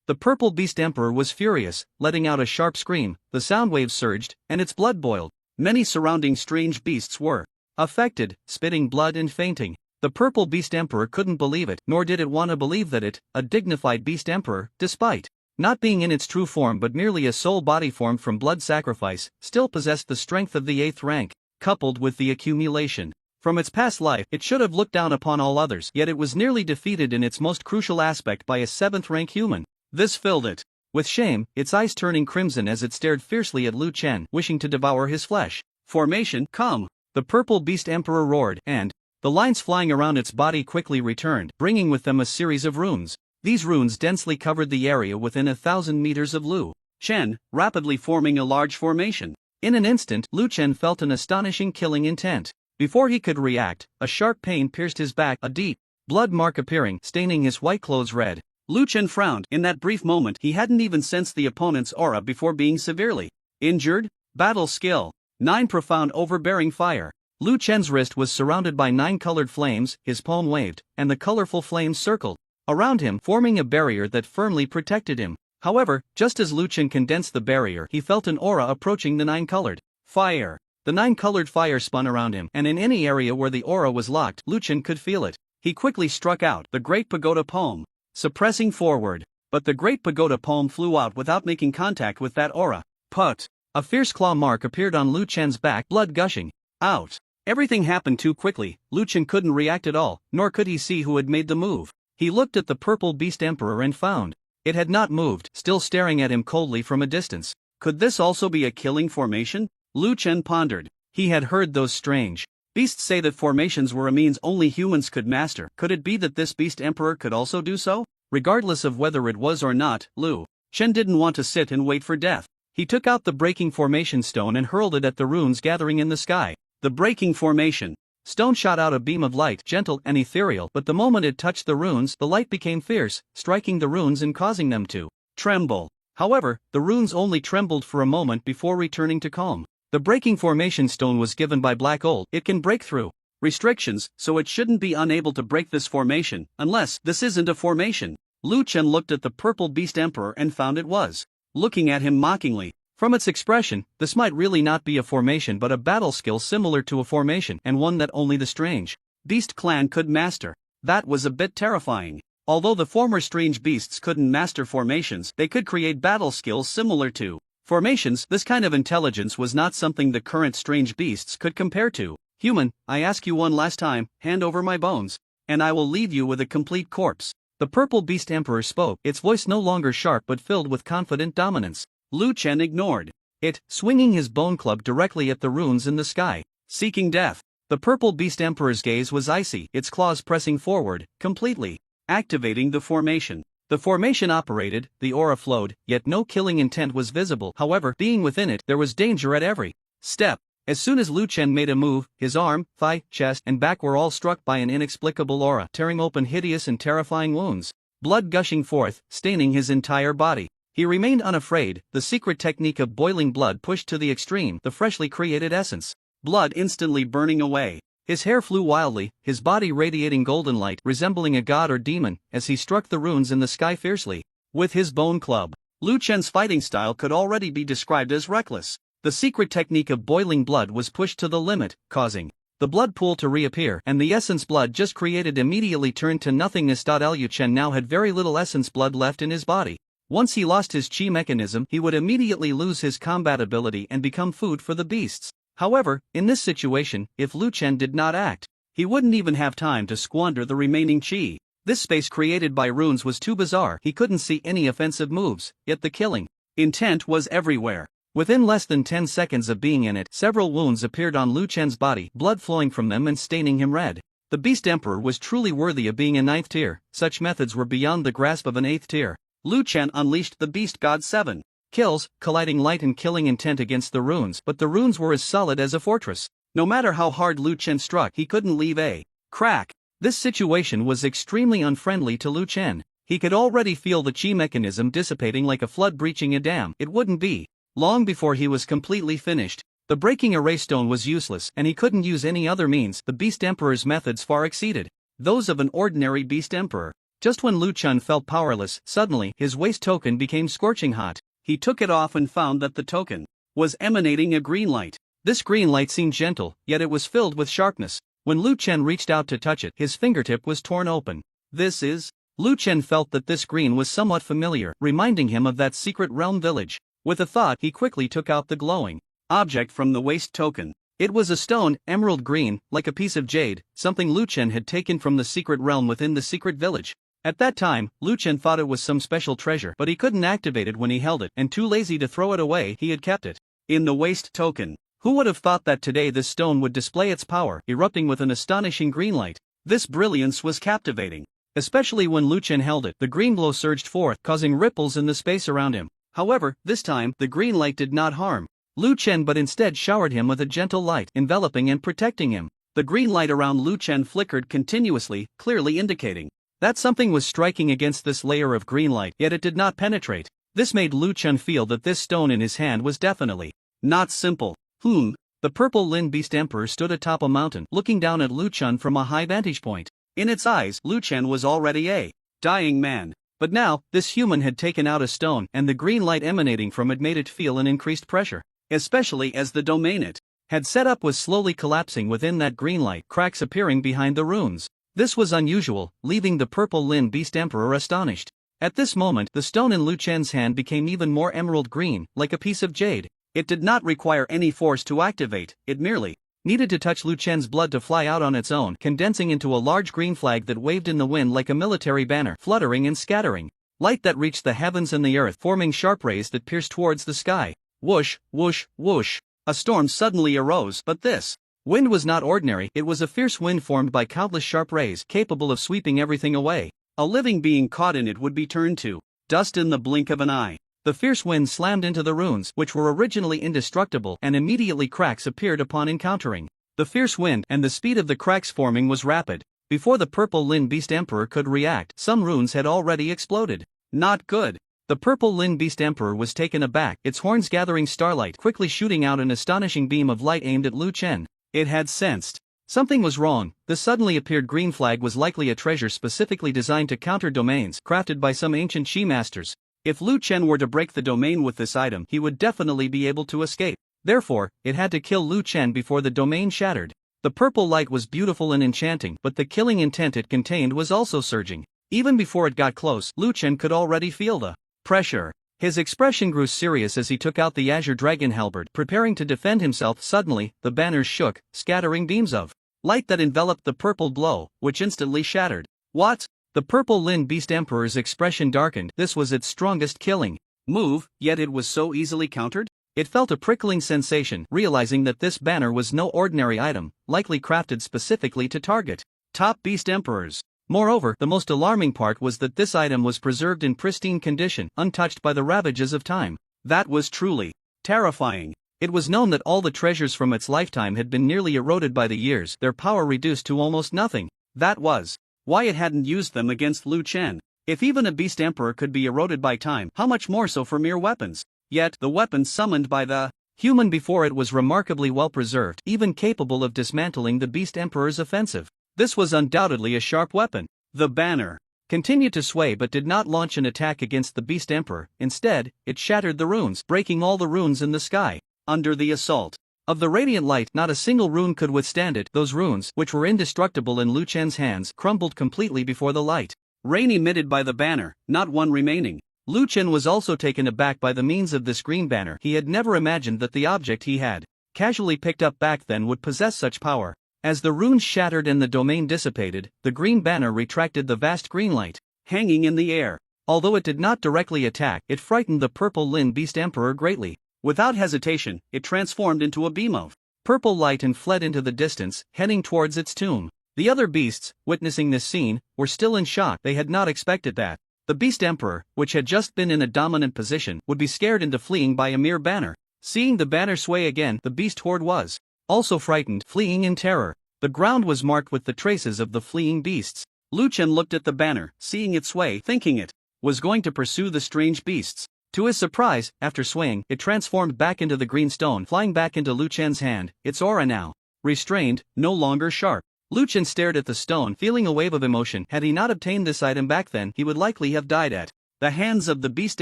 The purple beast emperor was furious, letting out a sharp scream. The sound waves surged, and its blood boiled. Many surrounding strange beasts were affected, spitting blood and fainting. The purple beast emperor couldn't believe it, nor did it want to believe that it, a dignified beast emperor, despite not being in its true form but merely a soul body formed from blood sacrifice, still possessed the strength of the 8th rank, coupled with the accumulation from its past life. It should have looked down upon all others, yet it was nearly defeated in its most crucial aspect by a 7th rank human. This filled it with shame, its eyes turning crimson as it stared fiercely at Lu Chen, wishing to devour his flesh. Formation, come! The purple beast emperor roared, and the lines flying around its body quickly returned, bringing with them a series of runes. These runes densely covered the area within 1,000 meters of Lu Chen, rapidly forming a large formation. In an instant, Lu Chen felt an astonishing killing intent. Before he could react, a sharp pain pierced his back, a deep blood mark appearing, staining his white clothes red. Lu Chen frowned. In that brief moment, he hadn't even sensed the opponent's aura before being severely injured. Battle skill 9 profound overbearing fire. Lu Chen's wrist was surrounded by 9 colored flames, his palm waved, and the colorful flames circled around him, forming a barrier that firmly protected him. However, just as Lu Chen condensed the barrier, he felt an aura approaching the 9-colored fire. The 9-colored fire spun around him, and in any area where the aura was locked, Lu Chen could feel it. He quickly struck out the Great Pagoda Palm, suppressing forward. But the Great Pagoda Palm flew out without making contact with that aura. Put! A fierce claw mark appeared on Lu Chen's back, blood gushing out. Everything happened too quickly. Lu Chen couldn't react at all, nor could he see who had made the move. He looked at the purple beast emperor and found it had not moved, still staring at him coldly from a distance. Could this also be a killing formation? Lu Chen pondered. He had heard those strange beasts say that formations were a means only humans could master. Could it be that this beast emperor could also do so? Regardless of whether it was or not, Lu Chen didn't want to sit and wait for death. He took out the breaking formation stone and hurled it at the runes gathering in the sky. The breaking formation stone shot out a beam of light, gentle and ethereal, but the moment it touched the runes, the light became fierce, striking the runes and causing them to tremble. However, the runes only trembled for a moment before returning to calm. The breaking formation stone was given by Black Gold. It can break through restrictions, so it shouldn't be unable to break this formation, unless this isn't a formation. Lu Chen looked at the purple beast emperor and found it was looking at him mockingly. From its expression, this might really not be a formation but a battle skill similar to a formation, and one that only the strange beast clan could master. That was a bit terrifying. Although the former strange beasts couldn't master formations, they could create battle skills similar to formations. This kind of intelligence was not something the current strange beasts could compare to. Human, I ask you one last time, hand over my bones, and I will leave you with a complete corpse. The purple beast emperor spoke, its voice no longer sharp but filled with confident dominance. Lu Chen ignored it, swinging his bone club directly at the runes in the sky, seeking death. The purple beast emperor's gaze was icy, its claws pressing forward, completely activating the formation. The formation operated, the aura flowed, yet no killing intent was visible. However, being within it, there was danger at every step. As soon as Lu Chen made a move, his arm, thigh, chest, and back were all struck by an inexplicable aura, tearing open hideous and terrifying wounds, blood gushing forth, staining his entire body. He remained unafraid, the secret technique of boiling blood pushed to the extreme, the freshly created essence. Blood instantly burning away. His hair flew wildly, his body radiating golden light, resembling a god or demon, as he struck the runes in the sky fiercely with his bone club. Lu Chen's fighting style could already be described as reckless. The secret technique of boiling blood was pushed to the limit, causing the blood pool to reappear, and the essence blood just created immediately turned to nothingness. Lu Chen now had very little essence blood left in his body. Once he lost his chi mechanism, he would immediately lose his combat ability and become food for the beasts. However, in this situation, if Lu Chen did not act, he wouldn't even have time to squander the remaining chi. This space created by runes was too bizarre. He couldn't see any offensive moves, yet the killing intent was everywhere. Within less than 10 seconds of being in it, several wounds appeared on Lu Chen's body, blood flowing from them and staining him red. The Beast Emperor was truly worthy of being a 9th tier. Such methods were beyond the grasp of an 8th tier. Lu Chen unleashed the Beast God 7 kills, colliding light and killing intent against the runes, but the runes were as solid as a fortress. No matter how hard Lu Chen struck, he couldn't leave a crack. This situation was extremely unfriendly to Lu Chen. He could already feel the chi mechanism dissipating like a flood breaching a dam. It wouldn't be long before he was completely finished. The breaking array stone was useless, and he couldn't use any other means. The Beast Emperor's methods far exceeded those of an ordinary Beast Emperor. Just when Lu Chen felt powerless, suddenly his waist token became scorching hot. He took it off and found that the token was emanating a green light. This green light seemed gentle, yet it was filled with sharpness. When Lu Chen reached out to touch it, his fingertip was torn open. This is... Lu Chen felt that this green was somewhat familiar, reminding him of that secret realm village. With a thought, he quickly took out the glowing object from the waist token. It was a stone, emerald green, like a piece of jade, something Lu Chen had taken from the secret realm within the secret village. At that time, Lu Chen thought it was some special treasure, but he couldn't activate it when he held it, and too lazy to throw it away, he had kept it in the waist token. Who would have thought that today this stone would display its power, erupting with an astonishing green light? This brilliance was captivating. Especially when Lu Chen held it, the green glow surged forth, causing ripples in the space around him. However, this time, the green light did not harm Lu Chen but instead showered him with a gentle light, enveloping and protecting him. The green light around Lu Chen flickered continuously, clearly indicating that something was striking against this layer of green light, yet it did not penetrate. This made Lu Chen feel that this stone in his hand was definitely not simple. The purple Lin Beast Emperor stood atop a mountain, looking down at Lu Chen from a high vantage point. In its eyes, Lu Chen was already a dying man. But now, this human had taken out a stone, and the green light emanating from it made it feel an increased pressure. Especially as the domain it had set up was slowly collapsing within that green light, cracks appearing behind the runes. This was unusual, leaving the purple Lin Beast Emperor astonished. At this moment, the stone in Lu Chen's hand became even more emerald green, like a piece of jade. It did not require any force to activate, it merely needed to touch Lu Chen's blood to fly out on its own, condensing into a large green flag that waved in the wind like a military banner, fluttering and scattering light that reached the heavens and the earth, forming sharp rays that pierced towards the sky. Whoosh, whoosh, whoosh. A storm suddenly arose, but this wind was not ordinary. It was a fierce wind formed by countless sharp rays, capable of sweeping everything away. A living being caught in it would be turned to dust in the blink of an eye. The fierce wind slammed into the runes, which were originally indestructible, and immediately cracks appeared upon encountering the fierce wind, and the speed of the cracks forming was rapid. Before the purple Lin Beast Emperor could react, some runes had already exploded. Not good. The purple Lin Beast Emperor was taken aback, its horns gathering starlight, quickly shooting out an astonishing beam of light aimed at Lu Chen. It had sensed something was wrong. The suddenly appeared green flag was likely a treasure specifically designed to counter domains, crafted by some ancient Qi masters. If Lu Chen were to break the domain with this item, he would definitely be able to escape. Therefore, it had to kill Lu Chen before the domain shattered. The purple light was beautiful and enchanting, but the killing intent it contained was also surging. Even before it got close, Lu Chen could already feel the pressure. His expression grew serious as he took out the azure dragon halberd, preparing to defend himself. Suddenly, the banners shook, scattering beams of light that enveloped the purple blow, which instantly shattered. What? The purple Lin Beast Emperor's expression darkened. This was its strongest killing move, yet it was so easily countered? It felt a prickling sensation, realizing that this banner was no ordinary item, likely crafted specifically to target top beast emperors. Moreover, the most alarming part was that this item was preserved in pristine condition, untouched by the ravages of time. That was truly terrifying. It was known that all the treasures from its lifetime had been nearly eroded by the years, their power reduced to almost nothing. That was why it hadn't used them against Lu Chen. If even a beast emperor could be eroded by time, how much more so for mere weapons? Yet, the weapon summoned by the human before it was remarkably well preserved, even capable of dismantling the beast emperor's offensive. This was undoubtedly a sharp weapon. The banner continued to sway but did not launch an attack against the beast emperor. Instead, it shattered the runes, breaking all the runes in the sky. Under the assault of the radiant light, not a single rune could withstand it. Those runes, which were indestructible in Lu Chen's hands, crumbled completely before the light rain emitted by the banner, not one remaining. Lu Chen was also taken aback by the means of this green banner. He had never imagined that the object he had casually picked up back then would possess such power. As the runes shattered and the domain dissipated, the green banner retracted the vast green light hanging in the air. Although it did not directly attack, it frightened the purple Lin Beast Emperor greatly. Without hesitation, it transformed into a beam of purple light and fled into the distance, heading towards its tomb. The other beasts, witnessing this scene, were still in shock. They had not expected that the beast emperor, which had just been in a dominant position, would be scared into fleeing by a mere banner. Seeing the banner sway again, the beast horde was also frightened, fleeing in terror. The ground was marked with the traces of the fleeing beasts. Lu Chen looked at the banner, seeing it sway, thinking it was going to pursue the strange beasts. To his surprise, after swaying, it transformed back into the green stone, flying back into Lu Chen's hand, its aura now restrained, no longer sharp. Lu Chen stared at the stone, feeling a wave of emotion. Had he not obtained this item back then, he would likely have died at the hands of the Beast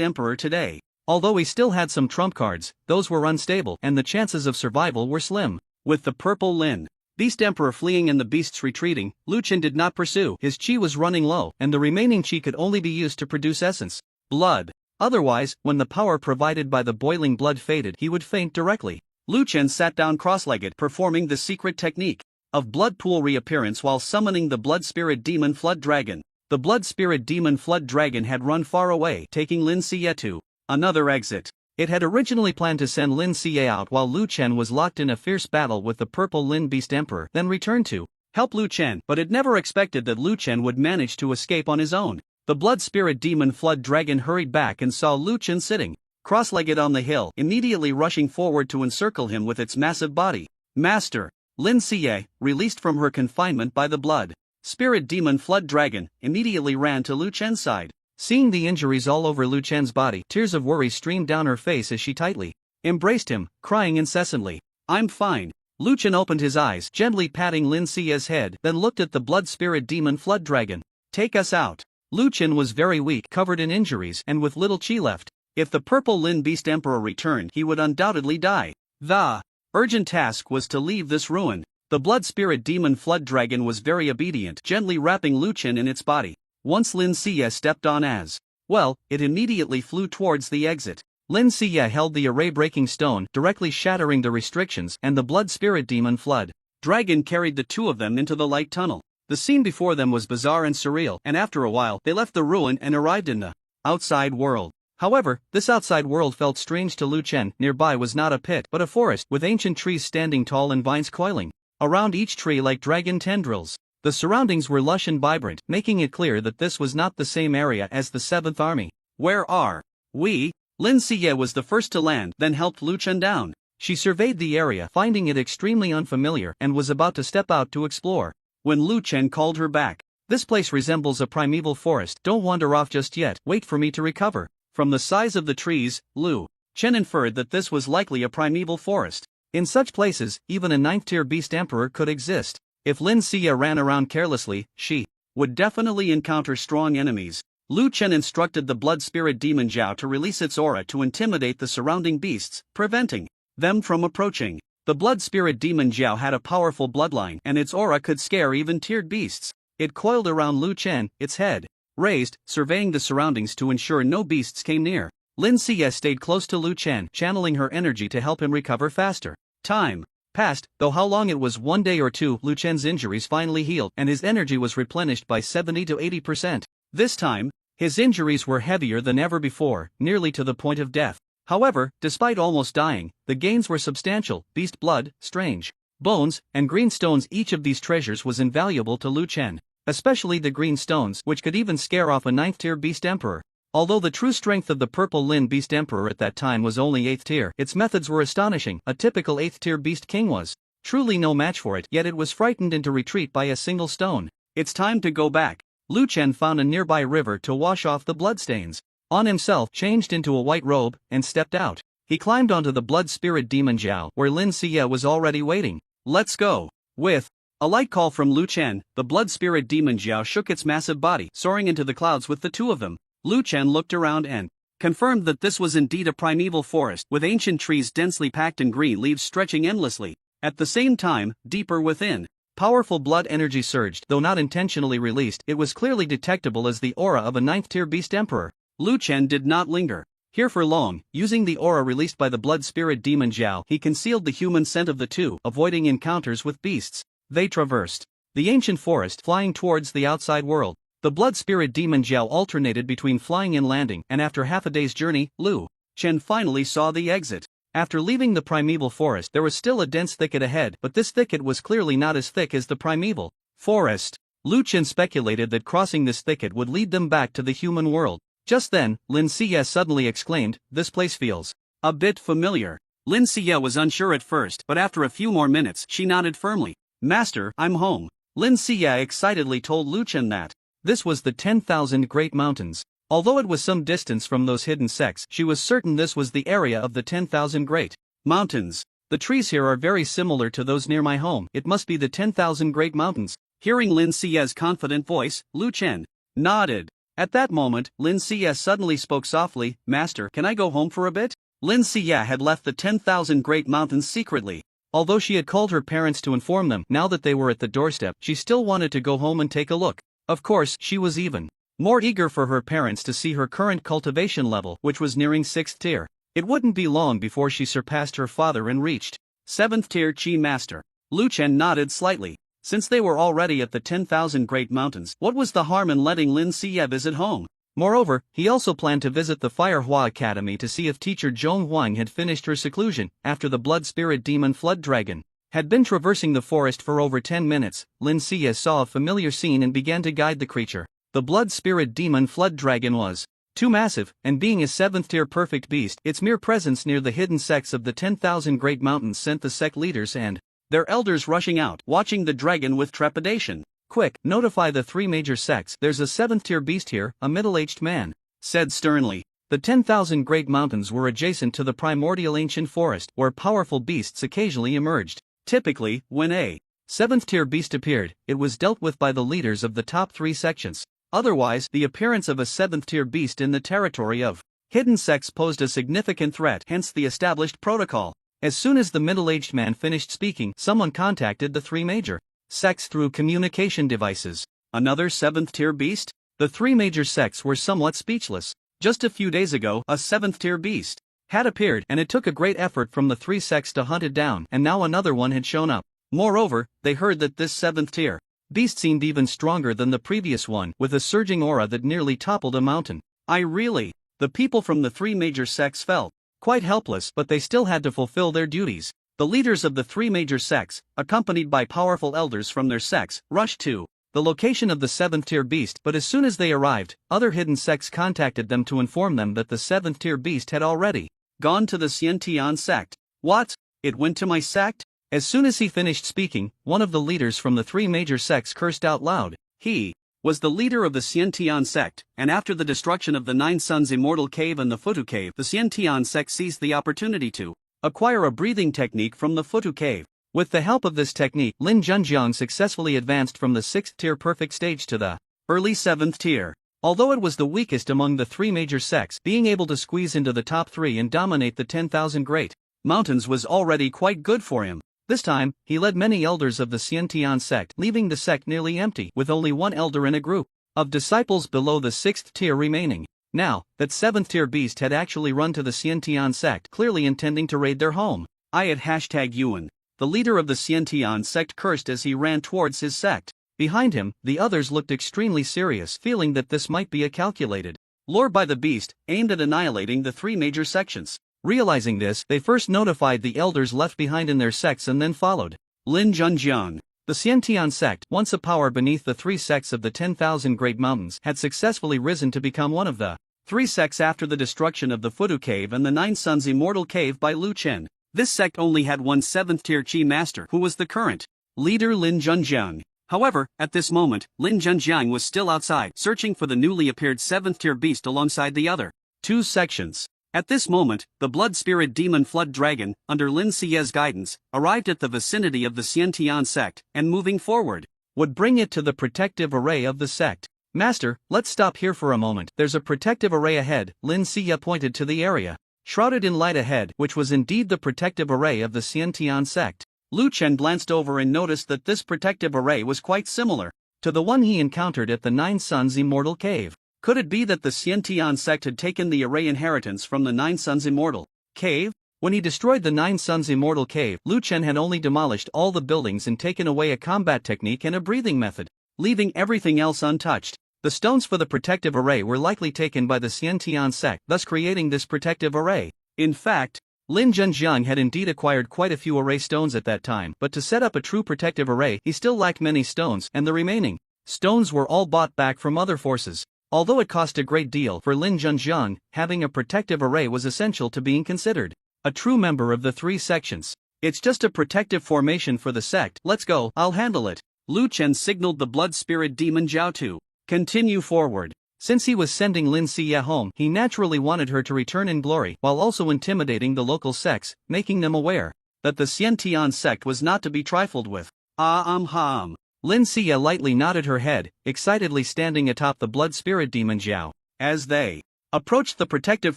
Emperor today. Although he still had some trump cards, those were unstable and the chances of survival were slim. With the purple Lin Beast Emperor fleeing and the beasts retreating, Lu Chen did not pursue. His chi was running low, and the remaining chi could only be used to produce essence blood. Otherwise, when the power provided by the boiling blood faded, he would faint directly. Lu Chen sat down cross-legged, performing the secret technique of blood pool reappearance while summoning the blood spirit demon flood dragon. The blood spirit demon flood dragon had run far away, taking Lin Xie to another exit. It had originally planned to send Lin Xie out while Lu Chen was locked in a fierce battle with the purple Lin Beast Emperor, then return to help Lu Chen, but it never expected that Lu Chen would manage to escape on his own. The blood spirit demon flood dragon hurried back and saw Lu Chen sitting cross-legged on the hill, immediately rushing forward to encircle him with its massive body. Master, Lin Xie, released from her confinement by the blood spirit demon flood dragon, immediately ran to Lu Chen's side. Seeing the injuries all over Lu Chen's body, tears of worry streamed down her face as she tightly embraced him, crying incessantly. I'm fine. Lu Chen opened his eyes, gently patting Lin Xie's head, then looked at the blood spirit demon flood dragon. Take us out. Lu Chen was very weak, covered in injuries, and with little chi left. If the purple Lin Beast Emperor returned, he would undoubtedly die. The urgent task was to leave this ruin. The blood spirit demon flood dragon was very obedient, gently wrapping Lu Chen in its body. Once Lin Xie stepped on as well, it immediately flew towards the exit. Lin Xie held the array-breaking stone, directly shattering the restrictions, and the blood spirit demon flood dragon carried the two of them into the light tunnel. The scene before them was bizarre and surreal, and after a while, they left the ruin and arrived in the outside world. However, this outside world felt strange to Lu Chen. Nearby was not a pit, but a forest, with ancient trees standing tall and vines coiling around each tree like dragon tendrils. The surroundings were lush and vibrant, making it clear that this was not the same area as the 7th Army. Where are we? Lin Xie was the first to land, then helped Lu Chen down. She surveyed the area, finding it extremely unfamiliar, and was about to step out to explore when Lu Chen called her back. This place resembles a primeval forest. Don't wander off just yet, wait for me to recover. From the size of the trees, Lu Chen inferred that this was likely a primeval forest. In such places, even a 9th-tier beast emperor could exist. If Lin Xie ran around carelessly, she would definitely encounter strong enemies. Lu Chen instructed the blood spirit demon Zhao to release its aura to intimidate the surrounding beasts, preventing them from approaching. The blood spirit demon Zhao had a powerful bloodline, and its aura could scare even tiered beasts. It coiled around Lu Chen, its head raised, surveying the surroundings to ensure no beasts came near. Lin Xie stayed close to Lu Chen, channeling her energy to help him recover faster. Time passed, though how long it was, 1 day or two. Lu Chen's injuries finally healed, and his energy was replenished by 70 to 80%. This time, his injuries were heavier than ever before, nearly to the point of death. However, despite almost dying, the gains were substantial: beast blood, strange bones, and green stones. Each of these treasures was invaluable to Lu Chen, especially the green stones, which could even scare off a 9th-tier beast emperor. Although the true strength of the purple Lin Beast Emperor at that time was only 8th tier, its methods were astonishing. A typical 8th tier beast king was truly no match for it, yet it was frightened into retreat by a single stone. It's time to go back. Lu Chen found a nearby river to wash off the bloodstains on himself, changed into a white robe, and stepped out. He climbed onto the blood spirit demon Zhao, where Lin Xie was already waiting. Let's go. With a light call from Lu Chen, the blood spirit demon Zhao shook its massive body, soaring into the clouds with the two of them. Lu Chen looked around and confirmed that this was indeed a primeval forest, with ancient trees densely packed in green leaves stretching endlessly. At the same time, deeper within, powerful blood energy surged. Though not intentionally released, it was clearly detectable as the aura of a 9th-tier beast emperor. Lu Chen did not linger here for long. Using the aura released by the blood spirit demon Zhao, he concealed the human scent of the two, avoiding encounters with beasts. They traversed the ancient forest, flying towards the outside world. The blood spirit demon Zhao alternated between flying and landing, and after half a day's journey, Lu Chen finally saw the exit. After leaving the primeval forest, there was still a dense thicket ahead, but this thicket was clearly not as thick as the primeval forest. Lu Chen speculated that crossing this thicket would lead them back to the human world. Just then, Lin Xie suddenly exclaimed, "This place feels a bit familiar." Lin Xie was unsure at first, but after a few more minutes, she nodded firmly. "Master, I'm home." Lin Xie excitedly told Lu Chen that this was the 10,000 Great Mountains. Although it was some distance from those hidden sects, she was certain this was the area of the 10,000 Great Mountains. The trees here are very similar to those near my home. It must be the 10,000 Great Mountains. Hearing Lin Xie's confident voice, Lu Chen nodded. At that moment, Lin Xie suddenly spoke softly, "Master, can I go home for a bit?" Lin Xie had left the 10,000 Great Mountains secretly. Although she had called her parents to inform them, now that they were at the doorstep, she still wanted to go home and take a look. Of course, she was even more eager for her parents to see her current cultivation level, which was nearing 6th tier. It wouldn't be long before she surpassed her father and reached 7th tier Qi Master. Lu Chen nodded slightly. Since they were already at the 10,000 Great Mountains, what was the harm in letting Lin Xie visit home? Moreover, he also planned to visit the Firehua Academy to see if teacher Zhong Huang had finished her seclusion after the blood spirit demon Flood Dragon had been traversing the forest for over 10 minutes. Lin Xie saw a familiar scene and began to guide the creature. The blood spirit demon Flood Dragon was too massive, and being a 7th tier perfect beast, its mere presence near the hidden sects of the 10,000 Great Mountains sent the sect leaders and their elders rushing out, watching the dragon with trepidation. "Quick, notify the 3 major sects. There's a 7th tier beast here," a middle-aged man said sternly. The 10,000 Great Mountains were adjacent to the primordial ancient forest, where powerful beasts occasionally emerged. Typically, when a 7th tier beast appeared, it was dealt with by the leaders of the top 3 sections. Otherwise, the appearance of a 7th tier beast in the territory of hidden sects posed a significant threat, hence the established protocol. As soon as the middle-aged man finished speaking, someone contacted the 3 major sects through communication devices. Another 7th tier beast? The 3 major sects were somewhat speechless. Just a few days ago, a 7th tier beast had appeared, and it took a great effort from the 3 sects to hunt it down, and now another one had shown up. Moreover, they heard that this 7th tier beast seemed even stronger than the previous one, with a surging aura that nearly toppled a mountain. The people from the 3 major sects felt quite helpless, but they still had to fulfill their duties. The leaders of the 3 major sects, accompanied by powerful elders from their sects, rushed to the location of the 7th tier beast, but as soon as they arrived, other hidden sects contacted them to inform them that the 7th tier beast had already gone to the Xiantian sect. "What? It went to my sect?" As soon as he finished speaking, one of the leaders from the 3 major sects cursed out loud. He was the leader of the Xiantian sect, and after the destruction of the 9 Suns Immortal Cave and the Futu Cave, the Xiantian sect seized the opportunity to acquire a breathing technique from the Futu Cave. With the help of this technique, Lin Junjiang successfully advanced from the 6th tier perfect stage to the early 7th tier. Although it was the weakest among the 3 major sects, being able to squeeze into the top 3 and dominate the 10,000 Great Mountains was already quite good for him. This time, he led many elders of the Xiantian sect, leaving the sect nearly empty, with only one elder in a group of disciples below the 6th tier remaining. Now, that 7th tier beast had actually run to the Xiantian sect, clearly intending to raid their home. #Yuan. The leader of the Xiantian sect cursed as he ran towards his sect. Behind him, the others looked extremely serious, feeling that this might be a calculated lure by the beast, aimed at annihilating the 3 major sections. Realizing this, they first notified the elders left behind in their sects and then followed Lin Junjiang. The Xiantian sect, once a power beneath the 3 sects of the 10,000 Great Mountains, had successfully risen to become one of the 3 sects after the destruction of the Futu Cave and the 9 Suns Immortal Cave by Lu Chen. This sect only had one 7th tier Qi master, who was the current leader Lin Junjiang. However, at this moment, Lin Junjiang was still outside, searching for the newly appeared 7th tier beast alongside the other 2 sections. At this moment, the blood spirit demon Flood Dragon, under Lin Xie's guidance, arrived at the vicinity of the Xiantian sect, and moving forward, would bring it to the protective array of the sect. "Master, let's stop here for a moment. There's a protective array ahead." Lin Xie pointed to the area shrouded in light ahead, which was indeed the protective array of the Xiantian sect. Lu Chen glanced over and noticed that this protective array was quite similar to the one he encountered at the 9 Suns Immortal Cave. Could it be that the Xiantian sect had taken the array inheritance from the 9 Suns Immortal Cave? When he destroyed the 9 Suns Immortal Cave, Lu Chen had only demolished all the buildings and taken away a combat technique and a breathing method, leaving everything else untouched. The stones for the protective array were likely taken by the Xiantian sect, thus creating this protective array. In fact, Lin Junjiang had indeed acquired quite a few array stones at that time, but to set up a true protective array, he still lacked many stones, and the remaining stones were all bought back from other forces. Although it cost a great deal for Lin Junjiang, having a protective array was essential to being considered a true member of the 3 sections. "It's just a protective formation for the sect. Let's go, I'll handle it." Lu Chen signaled the blood spirit demon Zhao to continue forward. Since he was sending Lin Xie home, he naturally wanted her to return in glory, while also intimidating the local sects, making them aware that the Xiantian sect was not to be trifled with. Lin Xia lightly nodded her head, excitedly standing atop the blood spirit demon Jiao. As they approached the protective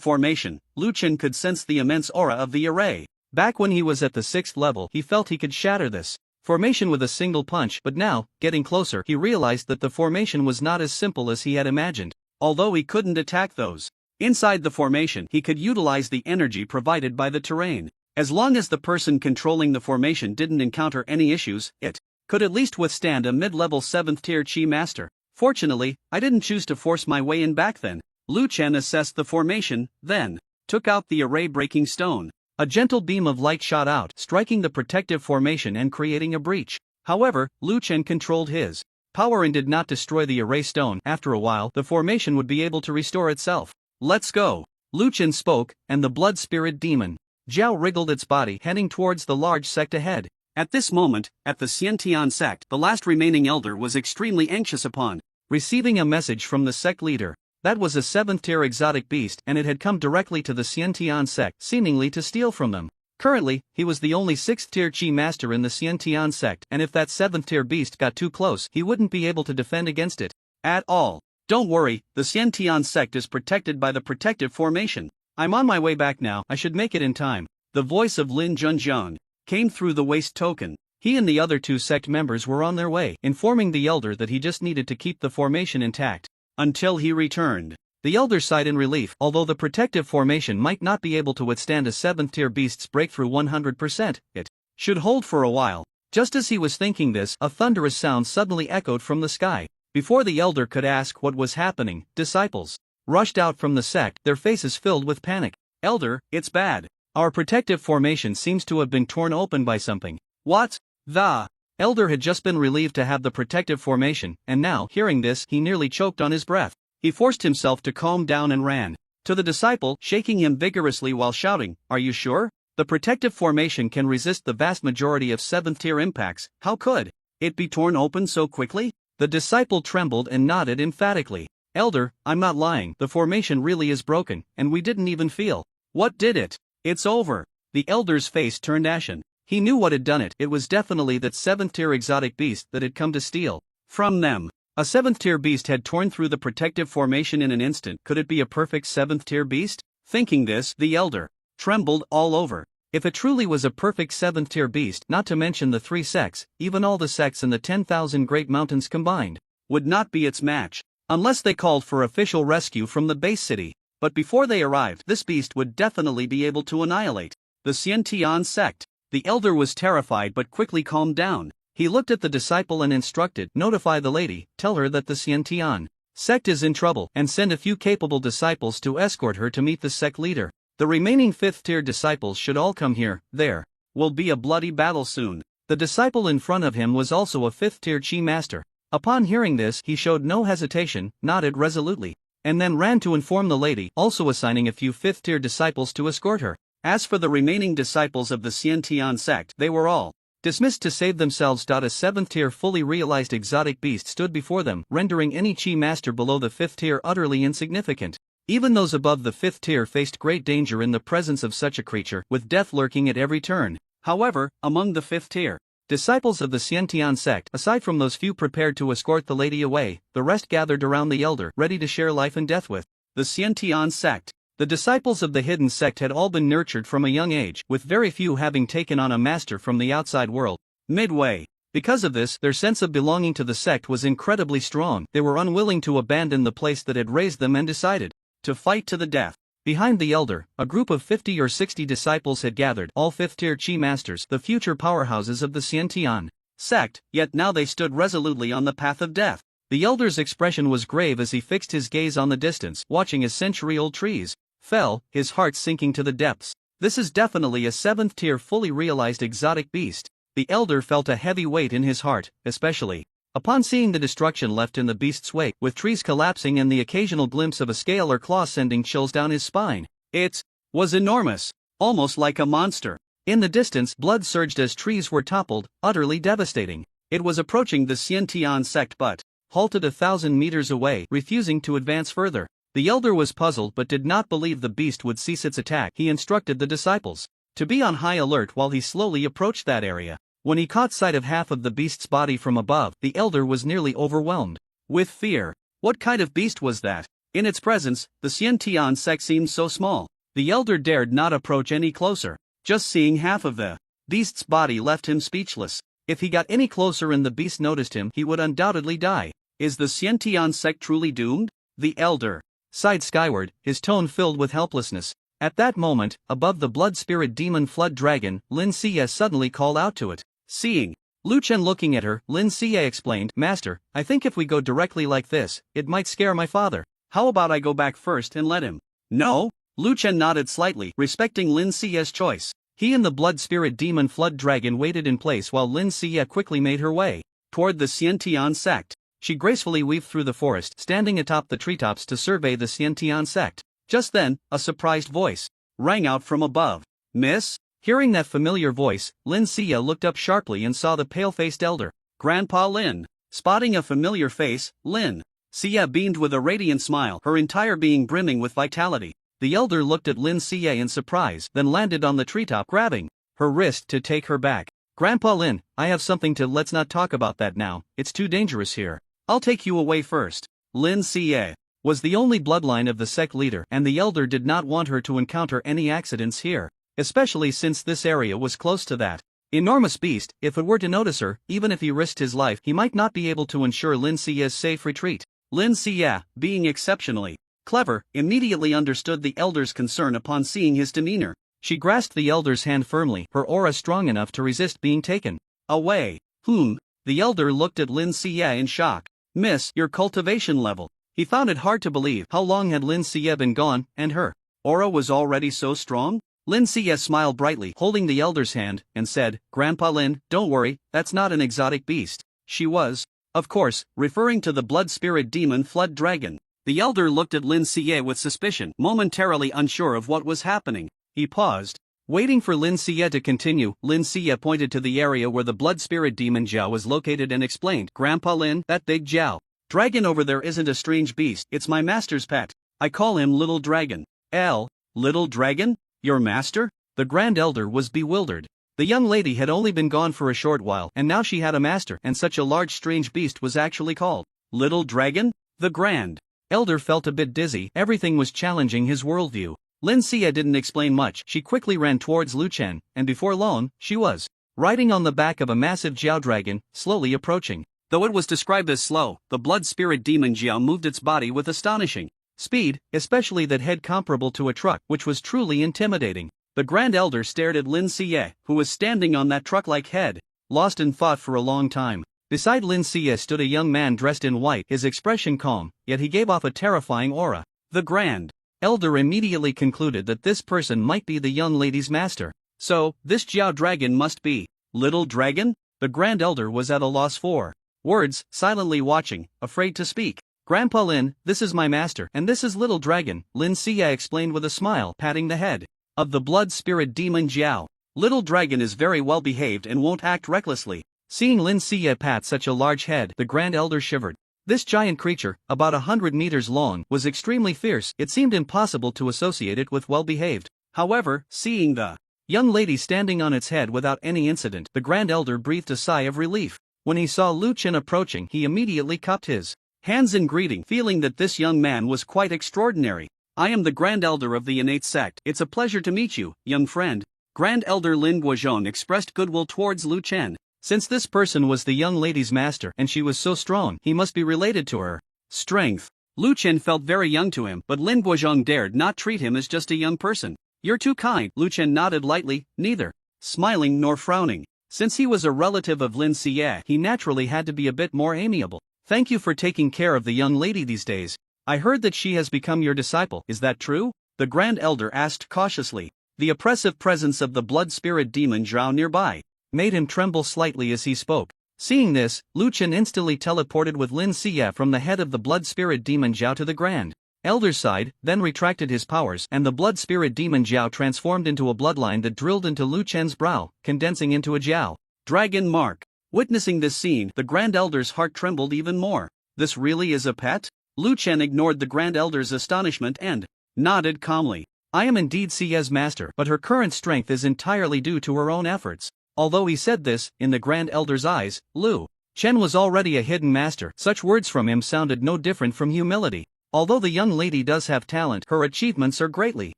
formation, Lu Chen could sense the immense aura of the array. Back when he was at the 6th level, he felt he could shatter this formation with a single punch, but now, getting closer, he realized that the formation was not as simple as he had imagined. Although he couldn't attack those inside the formation, he could utilize the energy provided by the terrain. As long as the person controlling the formation didn't encounter any issues, it could at least withstand a mid-level 7th tier Chi Master. Fortunately, I didn't choose to force my way in back then. Lu Chen assessed the formation, then took out the array-breaking stone. A gentle beam of light shot out, striking the protective formation and creating a breach. However, Lu Chen controlled his power and did not destroy the array stone. After a while, the formation would be able to restore itself. Let's go. Lu Chen spoke, and the blood spirit demon Jiao wriggled its body, heading towards the large sect ahead. At this moment, at the Xiantian sect, the last remaining elder was extremely anxious upon receiving a message from the sect leader. That was a 7th tier exotic beast, and it had come directly to the Xiantian sect, seemingly to steal from them. Currently, he was the only 6th tier Chi Master in the Xiantian sect, and if that 7th tier beast got too close, he wouldn't be able to defend against it at all. Don't worry, the Xiantian sect is protected by the protective formation. I'm on my way back now, I should make it in time. The voice of Lin Junjiang came through the waste token. He and the other 2 sect members were on their way, informing the elder that he just needed to keep the formation intact until he returned. The elder sighed in relief. Although the protective formation might not be able to withstand a 7th tier beast's breakthrough 100%, it should hold for a while. Just as he was thinking this, a thunderous sound suddenly echoed from the sky. Before the elder could ask what was happening, disciples rushed out from the sect, their faces filled with panic. Elder, it's bad. Our protective formation seems to have been torn open by something. What? The elder had just been relieved to have the protective formation, and now, hearing this, he nearly choked on his breath. He forced himself to calm down and ran to the disciple, shaking him vigorously while shouting, "Are you sure? The protective formation can resist the vast majority of 7th tier impacts. How could it be torn open so quickly?" The disciple trembled and nodded emphatically. "Elder, I'm not lying, the formation really is broken, and we didn't even feel what did it. It's over." The elder's face turned ashen. He knew what had done it. It was definitely that 7th tier exotic beast that had come to steal from them. A 7th tier beast had torn through the protective formation in an instant. Could it be a perfect 7th tier beast? Thinking this, the elder trembled all over. If it truly was a perfect 7th tier beast, not to mention the 3 sects, even all the sects in the 10,000 Great Mountains combined would not be its match, unless they called for official rescue from the base city. But before they arrived, this beast would definitely be able to annihilate the Xiantian sect. The elder was terrified but quickly calmed down. He looked at the disciple and instructed, "Notify the lady, tell her that the Xiantian sect is in trouble, and send a few capable disciples to escort her to meet the sect leader. The remaining 5th tier disciples should all come here. There will be a bloody battle soon." The disciple in front of him was also a 5th tier Chi Master. Upon hearing this, he showed no hesitation, nodded resolutely, and then ran to inform the lady, also assigning a few 5th tier disciples to escort her. As for the remaining disciples of the Xiantian sect, they were all dismissed to save themselves. A 7th tier fully realized exotic beast stood before them, rendering any Chi Master below the 5th tier utterly insignificant. Even those above the 5th tier faced great danger in the presence of such a creature, with death lurking at every turn. However, among the 5th tier disciples of the Xiantian sect, aside from those few prepared to escort the lady away, the rest gathered around the elder, ready to share life and death with the Xiantian sect. The disciples of the hidden sect had all been nurtured from a young age, with very few having taken on a master from the outside world. Midway. Because of this, their sense of belonging to the sect was incredibly strong. They were unwilling to abandon the place that had raised them and decided to fight to the death. Behind the elder, a group of 50 or 60 disciples had gathered, all 5th tier Chi Masters, the future powerhouses of the Xiantian sect, yet now they stood resolutely on the path of death. The elder's expression was grave as he fixed his gaze on the distance, watching as century-old trees fell, his heart sinking to the depths. This is definitely a 7th tier fully realized exotic beast. The elder felt a heavy weight in his heart, especially upon seeing the destruction left in the beast's wake, with trees collapsing and the occasional glimpse of a scale or claw sending chills down his spine. It was enormous, almost like a monster. In the distance, blood surged as trees were toppled, utterly devastating. It was approaching the Xiantian sect but halted 1,000 meters away, refusing to advance further. The elder was puzzled but did not believe the beast would cease its attack. He instructed the disciples, to be on high alert while he slowly approached that area. When he caught sight of half of the beast's body from above, the elder was nearly overwhelmed with fear. What kind of beast was that? In its presence, the Xiantian sect seemed so small. The elder dared not approach any closer. Just seeing half of the beast's body left him speechless. If he got any closer and the beast noticed him, he would undoubtedly die. Is the Xiantian sect truly doomed? The elder sighed skyward, his tone filled with helplessness. At that moment, above the blood spirit demon flood dragon, Lin Xie suddenly called out to it. Seeing Lu Chen looking at her, Lin Xie explained, Master, I think if we go directly like this, it might scare my father. How about I go back first and let him? No? Lu Chen nodded slightly, respecting Lin Xie's choice. He and the blood spirit demon flood dragon waited in place while Lin Xie quickly made her way toward the Xiantian sect. She gracefully weaved through the forest, standing atop the treetops to survey the Xiantian sect. Just then, a surprised voice rang out from above. Miss? Hearing that familiar voice, Lin Xie looked up sharply and saw the pale-faced elder, Grandpa Lin. Spotting a familiar face, Lin Xie beamed with a radiant smile, her entire being brimming with vitality. The elder looked at Lin Xie in surprise, then landed on the treetop, grabbing her wrist to take her back. Grandpa Lin, I have something to. Let's not talk about that now, it's too dangerous here. I'll take you away first. Lin Xie was the only bloodline of the sect leader, and the elder did not want her to encounter any accidents here, especially since this area was close to that enormous beast. If it were to notice her, even if he risked his life, he might not be able to ensure Lin Xie's safe retreat. Lin Xie, being exceptionally clever, immediately understood the elder's concern upon seeing his demeanor. She grasped the elder's hand firmly, her aura strong enough to resist being taken away. The elder looked at Lin Xie in shock. Miss, your cultivation level. He found it hard to believe. How long had Lin Xie been gone, and her aura was already so strong? Lin Xie smiled brightly, holding the elder's hand, and said, Grandpa Lin, don't worry, that's not an exotic beast. She was, of course, referring to the blood spirit demon flood dragon. The elder looked at Lin Xie with suspicion, momentarily unsure of what was happening. He paused, waiting for Lin Xie to continue. Lin Xie pointed to the area where the blood spirit demon Jiao was located and explained, Grandpa Lin, that big Jiao dragon over there isn't a strange beast, it's my master's pet. I call him Little Dragon. Little Dragon? Your master? The Grand Elder was bewildered. The young lady had only been gone for a short while, and now she had a master, and such a large strange beast was actually called Little Dragon? The Grand Elder felt a bit dizzy. Everything was challenging his worldview. Lin Xie didn't explain much. She quickly ran towards Lu Chen, and before long, she was riding on the back of a massive Jiao dragon, slowly approaching. Though it was described as slow, the blood spirit demon Jiao moved its body with astonishing speed, especially that head comparable to a truck, which was truly intimidating. The Grand Elder stared at Lin Xie, who was standing on that truck-like head, lost in thought for a long time. Beside Lin Xie stood a young man dressed in white, his expression calm, yet he gave off a terrifying aura. The Grand Elder immediately concluded that this person might be the young lady's master. So, this Jiao dragon must be Little Dragon? The Grand Elder was at a loss for words, silently watching, afraid to speak. Grandpa Lin, this is my master, and this is Little Dragon, Lin Xie explained with a smile, patting the head of the blood spirit demon Jiao. Little Dragon is very well behaved and won't act recklessly. Seeing Lin Xie pat such a large head, the Grand Elder shivered. This giant creature, about 100 meters long, was extremely fierce. It seemed impossible to associate it with well-behaved. However, seeing the young lady standing on its head without any incident, the Grand Elder breathed a sigh of relief. When he saw Lu Chen approaching, he immediately cupped his hands in greeting, feeling that this young man was quite extraordinary. I am the Grand Elder of the innate sect. It's a pleasure to meet you, young friend. Grand Elder Lin Guozhong expressed goodwill towards Lu Chen. Since this person was the young lady's master and she was so strong, he must be related to her strength. Lu Chen felt very young to him, but Lin Guozhong dared not treat him as just a young person. You're too kind. Lu Chen nodded lightly, neither smiling nor frowning. Since he was a relative of Lin Xie, he naturally had to be a bit more amiable. Thank you for taking care of the young lady these days. I heard that she has become your disciple. Is that true? The Grand Elder asked cautiously. The oppressive presence of the blood spirit demon Zhao nearby made him tremble slightly as he spoke. Seeing this, Lu Chen instantly teleported with Lin Xie from the head of the blood spirit demon Zhao to the Grand Elder's side, then retracted his powers, and the blood spirit demon Zhao transformed into a bloodline that drilled into Lu Chen's brow, condensing into a Jiao dragon mark. Witnessing this scene, the Grand Elder's heart trembled even more. This really is a pet? Lu Chen ignored the Grand Elder's astonishment and nodded calmly. I am indeed Sia's master, but her current strength is entirely due to her own efforts. Although he said this, in the Grand Elder's eyes, Lu Chen was already a hidden master. Such words from him sounded no different from humility. Although the young lady does have talent, her achievements are greatly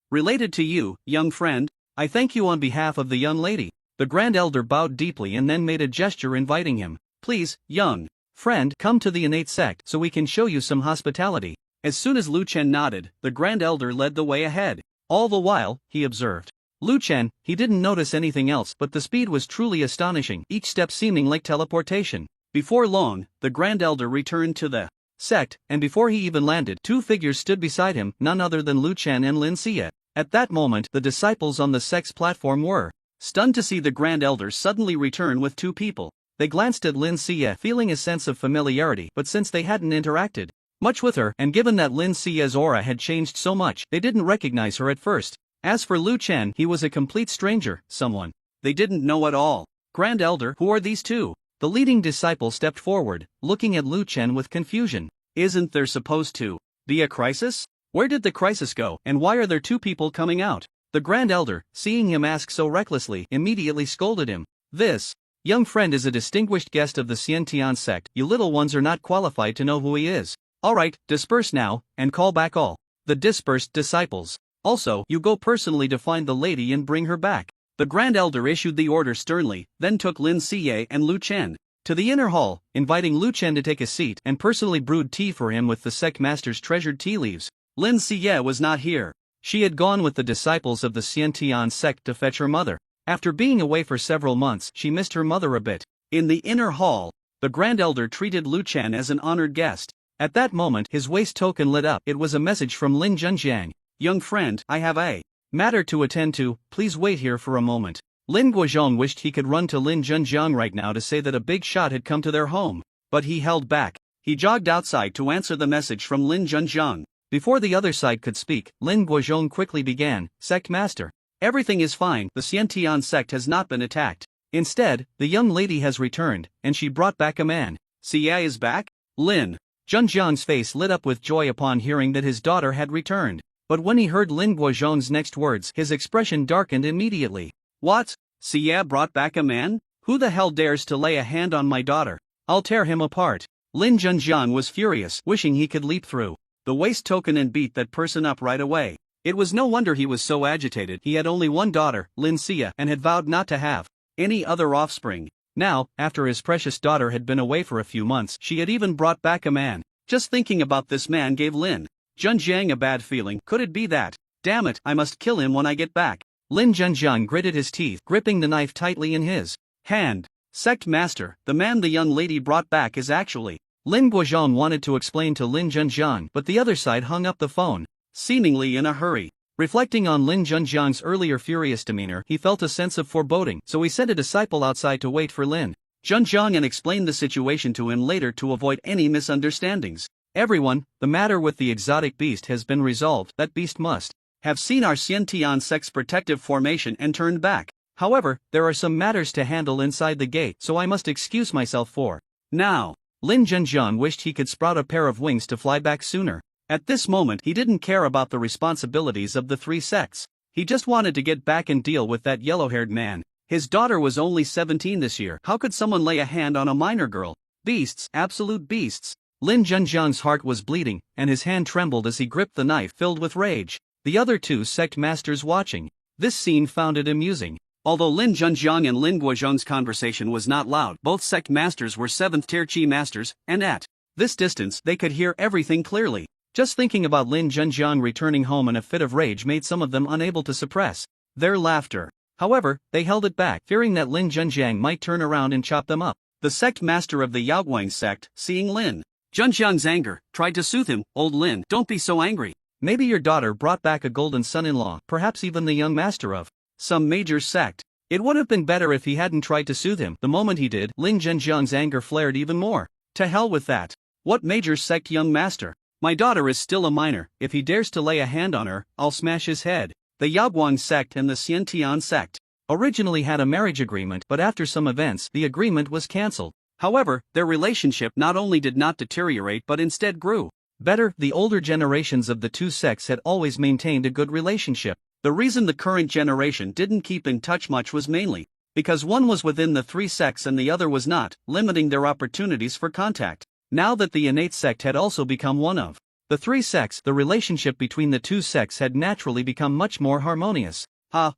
related to you, young friend. I thank you on behalf of the young lady. The Grand Elder bowed deeply and then made a gesture inviting him. Please, young friend, come to the innate sect so we can show you some hospitality. As soon as Lu Chen nodded, the Grand Elder led the way ahead. All the while, he observed Lu Chen. He didn't notice anything else, but the speed was truly astonishing, each step seeming like teleportation. Before long, the Grand Elder returned to the sect, and before he even landed, two figures stood beside him, none other than Lu Chen and Lin Xie. At that moment, the disciples on the sect's platform were stunned to see the Grand Elder suddenly return with two people. They glanced at Lin Xie, feeling a sense of familiarity, but since they hadn't interacted much with her, and given that Lin Xie's aura had changed so much, they didn't recognize her at first. As for Lu Chen, he was a complete stranger, someone they didn't know at all. Grand Elder, who are these two? The leading disciple stepped forward, looking at Lu Chen with confusion. Isn't there supposed to be a crisis? Where did the crisis go, and why are there two people coming out? The Grand Elder, seeing him ask so recklessly, immediately scolded him. This young friend is a distinguished guest of the Xiantian sect. You little ones are not qualified to know who he is. Alright, disperse now, and call back all the dispersed disciples. Also, you go personally to find the lady and bring her back. The Grand Elder issued the order sternly, then took Lin Xie and Lu Chen to the inner hall, inviting Lu Chen to take a seat and personally brewed tea for him with the sect master's treasured tea leaves. Lin Xie was not here. She had gone with the disciples of the Xiantian sect to fetch her mother. After being away for several months, she missed her mother a bit. In the inner hall, the Grand Elder treated Lu Chen as an honored guest. At that moment, his waist token lit up. It was a message from Lin Zhenjiang. Young friend, I have a matter to attend to, please wait here for a moment. Lin Guozhong wished he could run to Lin Zhenjiang right now to say that a big shot had come to their home. But he held back. He jogged outside to answer the message from Lin Zhenjiang. Before the other side could speak, Lin Guozhong quickly began. Sect Master. Everything is fine, the Xiantian sect has not been attacked. Instead, the young lady has returned, and she brought back a man. Xie is back? Lin Zhenjiang's face lit up with joy upon hearing that his daughter had returned. But when he heard Lin Guozhong's next words, his expression darkened immediately. What? Xie brought back a man? Who the hell dares to lay a hand on my daughter? I'll tear him apart. Lin Zhenjiang was furious, wishing he could leap through the waist token and beat that person up right away. It was no wonder he was so agitated. He had only one daughter, Lin Xie, and had vowed not to have any other offspring. Now, after his precious daughter had been away for a few months, she had even brought back a man. Just thinking about this man gave Lin Zhenjiang a bad feeling. Could it be that? Damn it, I must kill him when I get back. Lin Zhenjiang gritted his teeth, gripping the knife tightly in his hand. Sect Master, the man the young lady brought back is actually. Lin Guozhong wanted to explain to Lin Zhenjiang, but the other side hung up the phone, seemingly in a hurry. Reflecting on Lin Zhenjiang's earlier furious demeanor, he felt a sense of foreboding, so he sent a disciple outside to wait for Lin Zhenjiang and explained the situation to him later to avoid any misunderstandings. Everyone, the matter with the exotic beast has been resolved. That beast must have seen our Xiantian sect's protective formation and turned back. However, there are some matters to handle inside the gate, so I must excuse myself for now. Lin Zhenjiang wished he could sprout a pair of wings to fly back sooner. At this moment, he didn't care about the responsibilities of the three sects. He just wanted to get back and deal with that yellow-haired man. His daughter was only 17 this year. How could someone lay a hand on a minor girl? Beasts, absolute beasts. Lin Zhenjiang's heart was bleeding, and his hand trembled as he gripped the knife filled with rage. The other two sect masters watching this scene found it amusing. Although Lin Zhenjiang and Lin Guozhong's conversation was not loud, both sect masters were 7th-tier Qi masters, and at this distance they could hear everything clearly. Just thinking about Lin Zhenjiang returning home in a fit of rage made some of them unable to suppress their laughter. However, they held it back, fearing that Lin Zhenjiang might turn around and chop them up. The sect master of the Yaoguang sect, seeing Lin Zhenjiang's anger, tried to soothe him. Old Lin, don't be so angry. Maybe your daughter brought back a golden son-in-law, perhaps even the young master of some major sect. It would have been better if he hadn't tried to soothe him. The moment he did, Lin Zhenjiang's anger flared even more. To hell with that. What major sect, young master? My daughter is still a minor. If he dares to lay a hand on her, I'll smash his head. The Yaoguang sect and the Xiantian sect originally had a marriage agreement, but after some events, the agreement was cancelled. However, their relationship not only did not deteriorate but instead grew. Better, the older generations of the two sects had always maintained a good relationship. The reason the current generation didn't keep in touch much was mainly because one was within the three sects and the other was not, limiting their opportunities for contact. Now that the innate sect had also become one of the three sects, the relationship between the two sects had naturally become much more harmonious.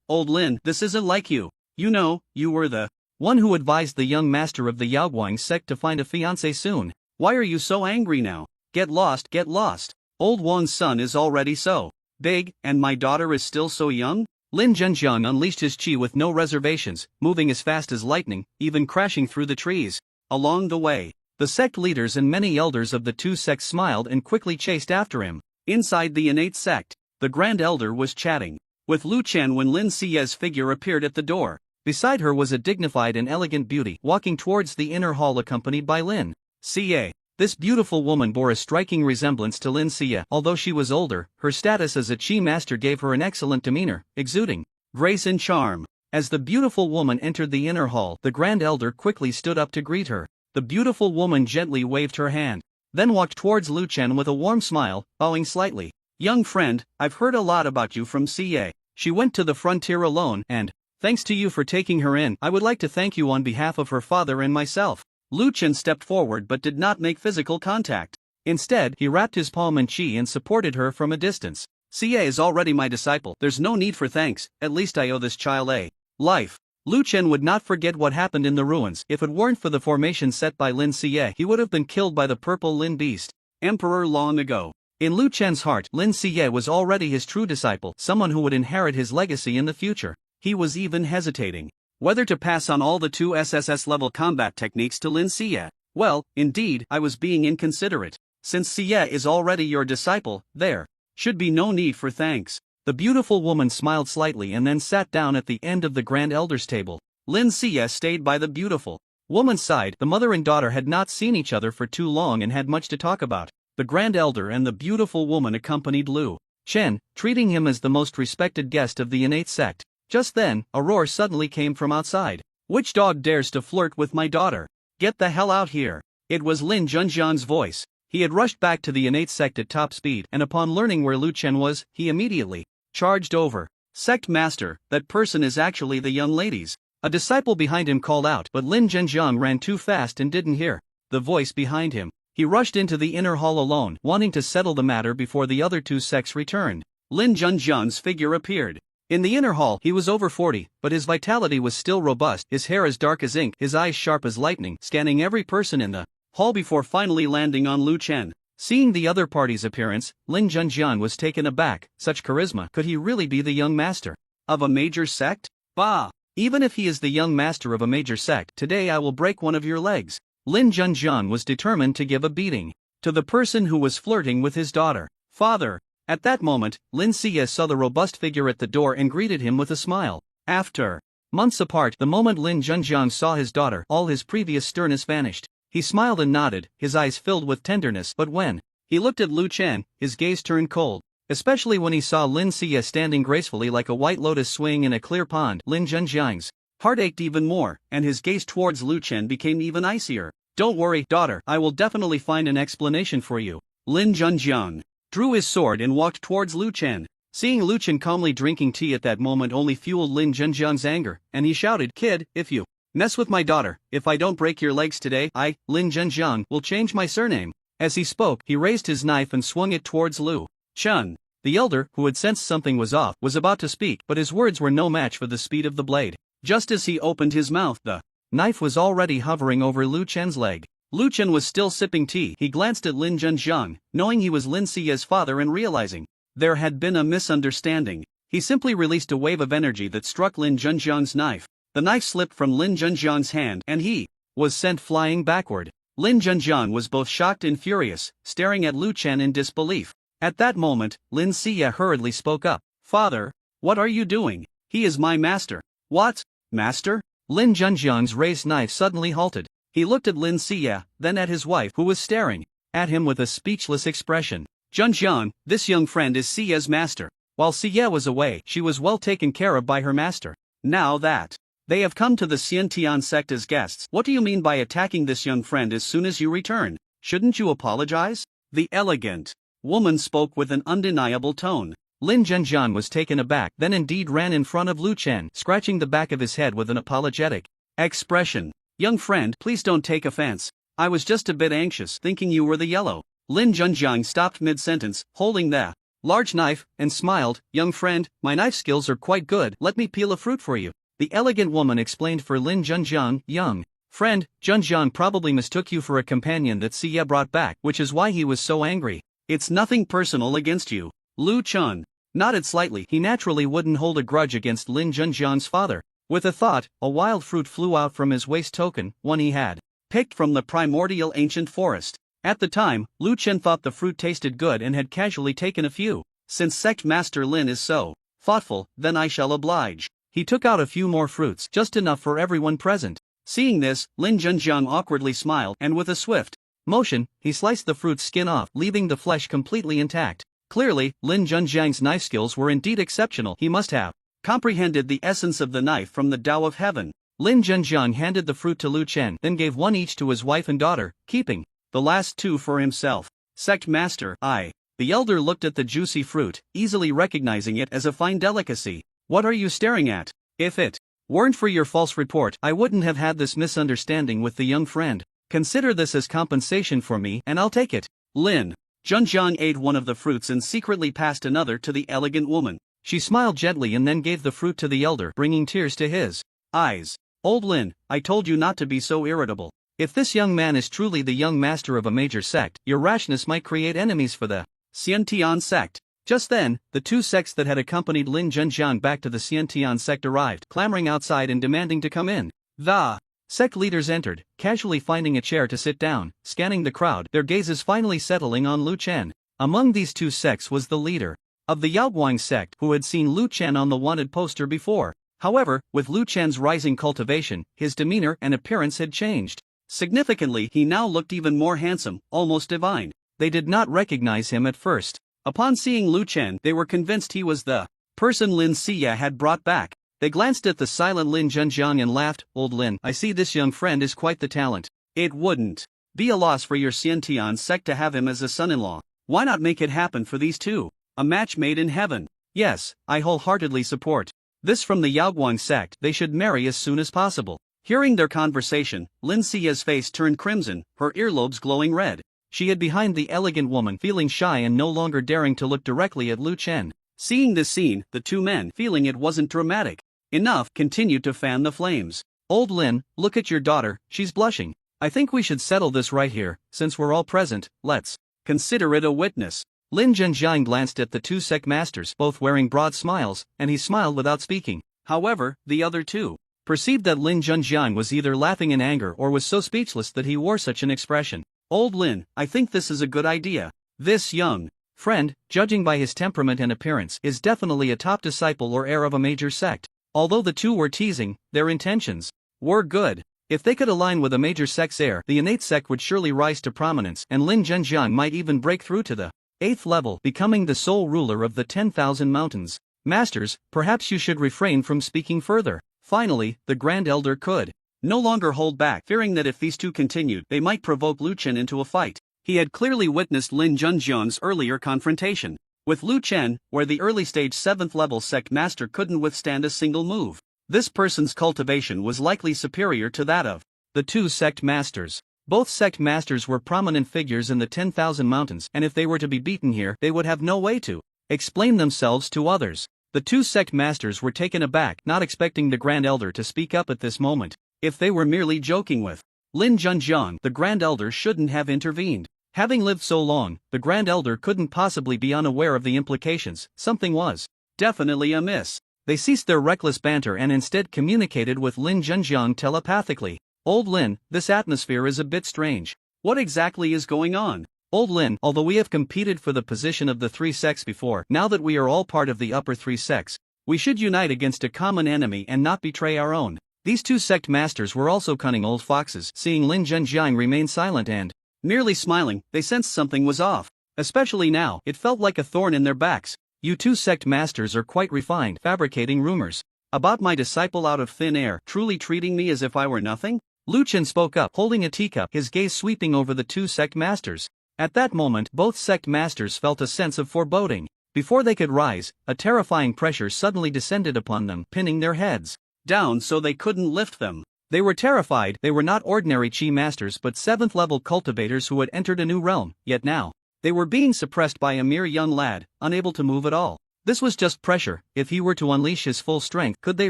Old Lin, this isn't like you. You know, you were the one who advised the young master of the Yaoguang sect to find a fiancé soon. Why are you so angry now? Get lost, get lost. Old Wang's son is already so big, and my daughter is still so young? Lin Zhenjiang unleashed his chi with no reservations, moving as fast as lightning, even crashing through the trees. Along the way, the sect leaders and many elders of the two sects smiled and quickly chased after him. Inside the innate sect, the Grand Elder was chatting with Lu Chen when Lin Xie's figure appeared at the door. Beside her was a dignified and elegant beauty walking towards the inner hall accompanied by Lin Xie. This beautiful woman bore a striking resemblance to Lin Xie. Although she was older, her status as a Qi master gave her an excellent demeanor, exuding grace and charm. As the beautiful woman entered the inner hall, the Grand Elder quickly stood up to greet her. The beautiful woman gently waved her hand, then walked towards Lu Chen with a warm smile, bowing slightly. Young friend, I've heard a lot about you from Xie. She went to the frontier alone and, thanks to you for taking her in, I would like to thank you on behalf of her father and myself. Lu Chen stepped forward but did not make physical contact. Instead, he wrapped his palm in chi and supported her from a distance. Xie is already my disciple. There's no need for thanks, at least I owe this child a life. Lu Chen would not forget what happened in the ruins. If it weren't for the formation set by Lin Xie, he would have been killed by the purple Lin beast emperor long ago. In Lu Chen's heart, Lin Xie was already his true disciple, someone who would inherit his legacy in the future. He was even hesitating whether to pass on all the two SSS level combat techniques to Lin Xie. Well, indeed, I was being inconsiderate. Since Xie is already your disciple, there should be no need for thanks. The beautiful woman smiled slightly and then sat down at the end of the Grand Elder's table. Lin Xie stayed by the beautiful woman's side. The mother and daughter had not seen each other for too long and had much to talk about. The Grand Elder and the beautiful woman accompanied Lu Chen, treating him as the most respected guest of the innate sect. Just then, a roar suddenly came from outside. Which dog dares to flirt with my daughter? Get the hell out here. It was Lin Zhenjiang's voice. He had rushed back to the innate sect at top speed, and upon learning where Lu Chen was, he immediately charged over. Sect master, that person is actually the young lady's. A disciple behind him called out, but Lin Zhenjiang ran too fast and didn't hear the voice behind him. He rushed into the inner hall alone, wanting to settle the matter before the other two sects returned. Lin Zhenjiang's figure appeared. In the inner hall, he was over 40, but his vitality was still robust, his hair as dark as ink, his eyes sharp as lightning, scanning every person in the hall before finally landing on Lu Chen. Seeing the other party's appearance, Lin Zhenjiang was taken aback. Such charisma, could he really be the young master of a major sect? Bah! Even if he is the young master of a major sect, today I will break one of your legs. Lin Zhenjiang was determined to give a beating to the person who was flirting with his daughter. Father! At that moment, Lin Xie saw the robust figure at the door and greeted him with a smile. After months apart, the moment Lin Zhenjiang saw his daughter, all his previous sternness vanished. He smiled and nodded, his eyes filled with tenderness, but when he looked at Lu Chen, his gaze turned cold. Especially when he saw Lin Xie standing gracefully like a white lotus swaying in a clear pond. Lin Zhenjiang's heart ached even more, and his gaze towards Lu Chen became even icier. Don't worry, daughter, I will definitely find an explanation for you. Lin Zhenjiang drew his sword and walked towards Lu Chen. Seeing Lu Chen calmly drinking tea at that moment only fueled Lin Zhenjiang's anger, and he shouted, Kid, if you mess with my daughter, if I don't break your legs today, I, Lin Zhenjiang, will change my surname. As he spoke, he raised his knife and swung it towards Lu Chen. The elder, who had sensed something was off, was about to speak, but his words were no match for the speed of the blade. Just as he opened his mouth, the knife was already hovering over Lu Chen's leg. Lu Chen was still sipping tea. He glanced at Lin Zhenjiang, knowing he was Lin Xie's father and realizing there had been a misunderstanding. He simply released a wave of energy that struck Lin Zhenjiang's knife. The knife slipped from Lin Zhenjiang's hand and he was sent flying backward. Lin Zhenjiang was both shocked and furious, staring at Lu Chen in disbelief. At that moment, Lin Xie hurriedly spoke up. Father, what are you doing? He is my master. What? Master? Lin Zhenjiang's raised knife suddenly halted. He looked at Lin Xie, then at his wife who was staring at him with a speechless expression. Zhenjiang, this young friend is Xie's master. While Xie was away, she was well taken care of by her master. Now that they have come to the Xiantian sect as guests, what do you mean by attacking this young friend as soon as you return? Shouldn't you apologize? The elegant woman spoke with an undeniable tone. Lin Zhenjiang was taken aback, then indeed ran in front of Lu Chen, scratching the back of his head with an apologetic expression. Young friend, please don't take offense. I was just a bit anxious, thinking you were the yellow. Lin Zhenjiang stopped mid-sentence, holding the large knife, and smiled. Young friend, my knife skills are quite good, let me peel a fruit for you. The elegant woman explained for Lin Zhenjiang. Young friend, Zhenjiang probably mistook you for a companion that Xie brought back, which is why he was so angry. It's nothing personal against you. Lu Chen nodded slightly. He naturally wouldn't hold a grudge against Lin Zhenjiang's father. With a thought, a wild fruit flew out from his waist token, one he had picked from the primordial ancient forest. At the time, Lu Chen thought the fruit tasted good and had casually taken a few. Since Sect Master Lin is so thoughtful, then I shall oblige. He took out a few more fruits, just enough for everyone present. Seeing this, Lin Zhenjiang awkwardly smiled, and with a swift motion, he sliced the fruit's skin off, leaving the flesh completely intact. Clearly, Lin Zhenjiang's knife skills were indeed exceptional. He must have comprehended the essence of the knife from the Tao of Heaven. Lin Zhenjiang handed the fruit to Lu Chen, then gave one each to his wife and daughter, keeping the last two for himself. Sect Master, The elder looked at the juicy fruit, easily recognizing it as a fine delicacy. What are you staring at? If it weren't for your false report, I wouldn't have had this misunderstanding with the young friend. Consider this as compensation for me, and I'll take it. Lin Zhenjiang ate one of the fruits and secretly passed another to the elegant woman. She smiled gently and then gave the fruit to the elder, bringing tears to his eyes. Old Lin, I told you not to be so irritable. If this young man is truly the young master of a major sect, your rashness might create enemies for the Xiantian sect. Just then, the two sects that had accompanied Lin Zhenjiang back to the Xiantian sect arrived, clamoring outside and demanding to come in. The sect leaders entered, casually finding a chair to sit down, scanning the crowd, their gazes finally settling on Lu Chen. Among these two sects was the leader of the Yaoguang sect, who had seen Lu Chen on the wanted poster before. However, with Lu Chen's rising cultivation, his demeanor and appearance had changed. Significantly, he now looked even more handsome, almost divine. They did not recognize him at first. Upon seeing Lu Chen, they were convinced he was the person Lin Xie had brought back. They glanced at the silent Lin Zhenjiang and laughed. Old Lin, I see this young friend is quite the talent. It wouldn't be a loss for your Xiantian sect to have him as a son-in-law. Why not make it happen for these two? A match made in heaven. Yes, I wholeheartedly support. This from the Yaoguang sect. They should marry as soon as possible. Hearing their conversation, Lin Xie's face turned crimson, her earlobes glowing red. She hid behind the elegant woman, feeling shy and no longer daring to look directly at Lu Chen. Seeing this scene, the two men, feeling it wasn't dramatic enough, continued to fan the flames. Old Lin, look at your daughter, she's blushing. I think we should settle this right here, since we're all present, let's consider it a witness. Lin Zhenjiang glanced at the two sect masters, both wearing broad smiles, and he smiled without speaking. However, the other two perceived that Lin Zhenjiang was either laughing in anger or was so speechless that he wore such an expression. Old Lin, I think this is a good idea. This young friend, judging by his temperament and appearance, is definitely a top disciple or heir of a major sect. Although the two were teasing, their intentions were good. If they could align with a major sect's heir, the innate sect would surely rise to prominence, and Lin Zhenjiang might even break through to the 8th level, becoming the sole ruler of the 10,000 mountains. Masters, perhaps you should refrain from speaking further. Finally, the Grand Elder could no longer hold back, fearing that if these two continued, they might provoke Lu Chen into a fight. He had clearly witnessed Lin Zhenjiang's earlier confrontation with Lu Chen, where the early-stage 7th-level sect master couldn't withstand a single move. This person's cultivation was likely superior to that of the two sect masters. Both sect masters were prominent figures in the 10,000 mountains, and if they were to be beaten here, they would have no way to explain themselves to others. The two sect masters were taken aback, not expecting the Grand Elder to speak up at this moment. If they were merely joking with Lin Zhenjiang, the Grand Elder shouldn't have intervened. Having lived so long, the Grand Elder couldn't possibly be unaware of the implications. Something was definitely amiss. They ceased their reckless banter and instead communicated with Lin Zhenjiang telepathically. Old Lin, this atmosphere is a bit strange. What exactly is going on? Old Lin, although we have competed for the position of the three sects before, now that we are all part of the upper three sects, we should unite against a common enemy and not betray our own. These two sect masters were also cunning old foxes. Seeing Lin Zhenjiang remain silent and merely smiling, they sensed something was off. Especially now, it felt like a thorn in their backs. You two sect masters are quite refined, fabricating rumors about my disciple out of thin air, truly treating me as if I were nothing? Lu Chen spoke up, holding a teacup, his gaze sweeping over the two sect masters. At that moment, both sect masters felt a sense of foreboding. Before they could rise, a terrifying pressure suddenly descended upon them, pinning their heads down so they couldn't lift them. They were terrified. They were not ordinary chi masters but 7th level cultivators who had entered a new realm, yet now they were being suppressed by a mere young lad, unable to move at all. This was just pressure. If he were to unleash his full strength, could they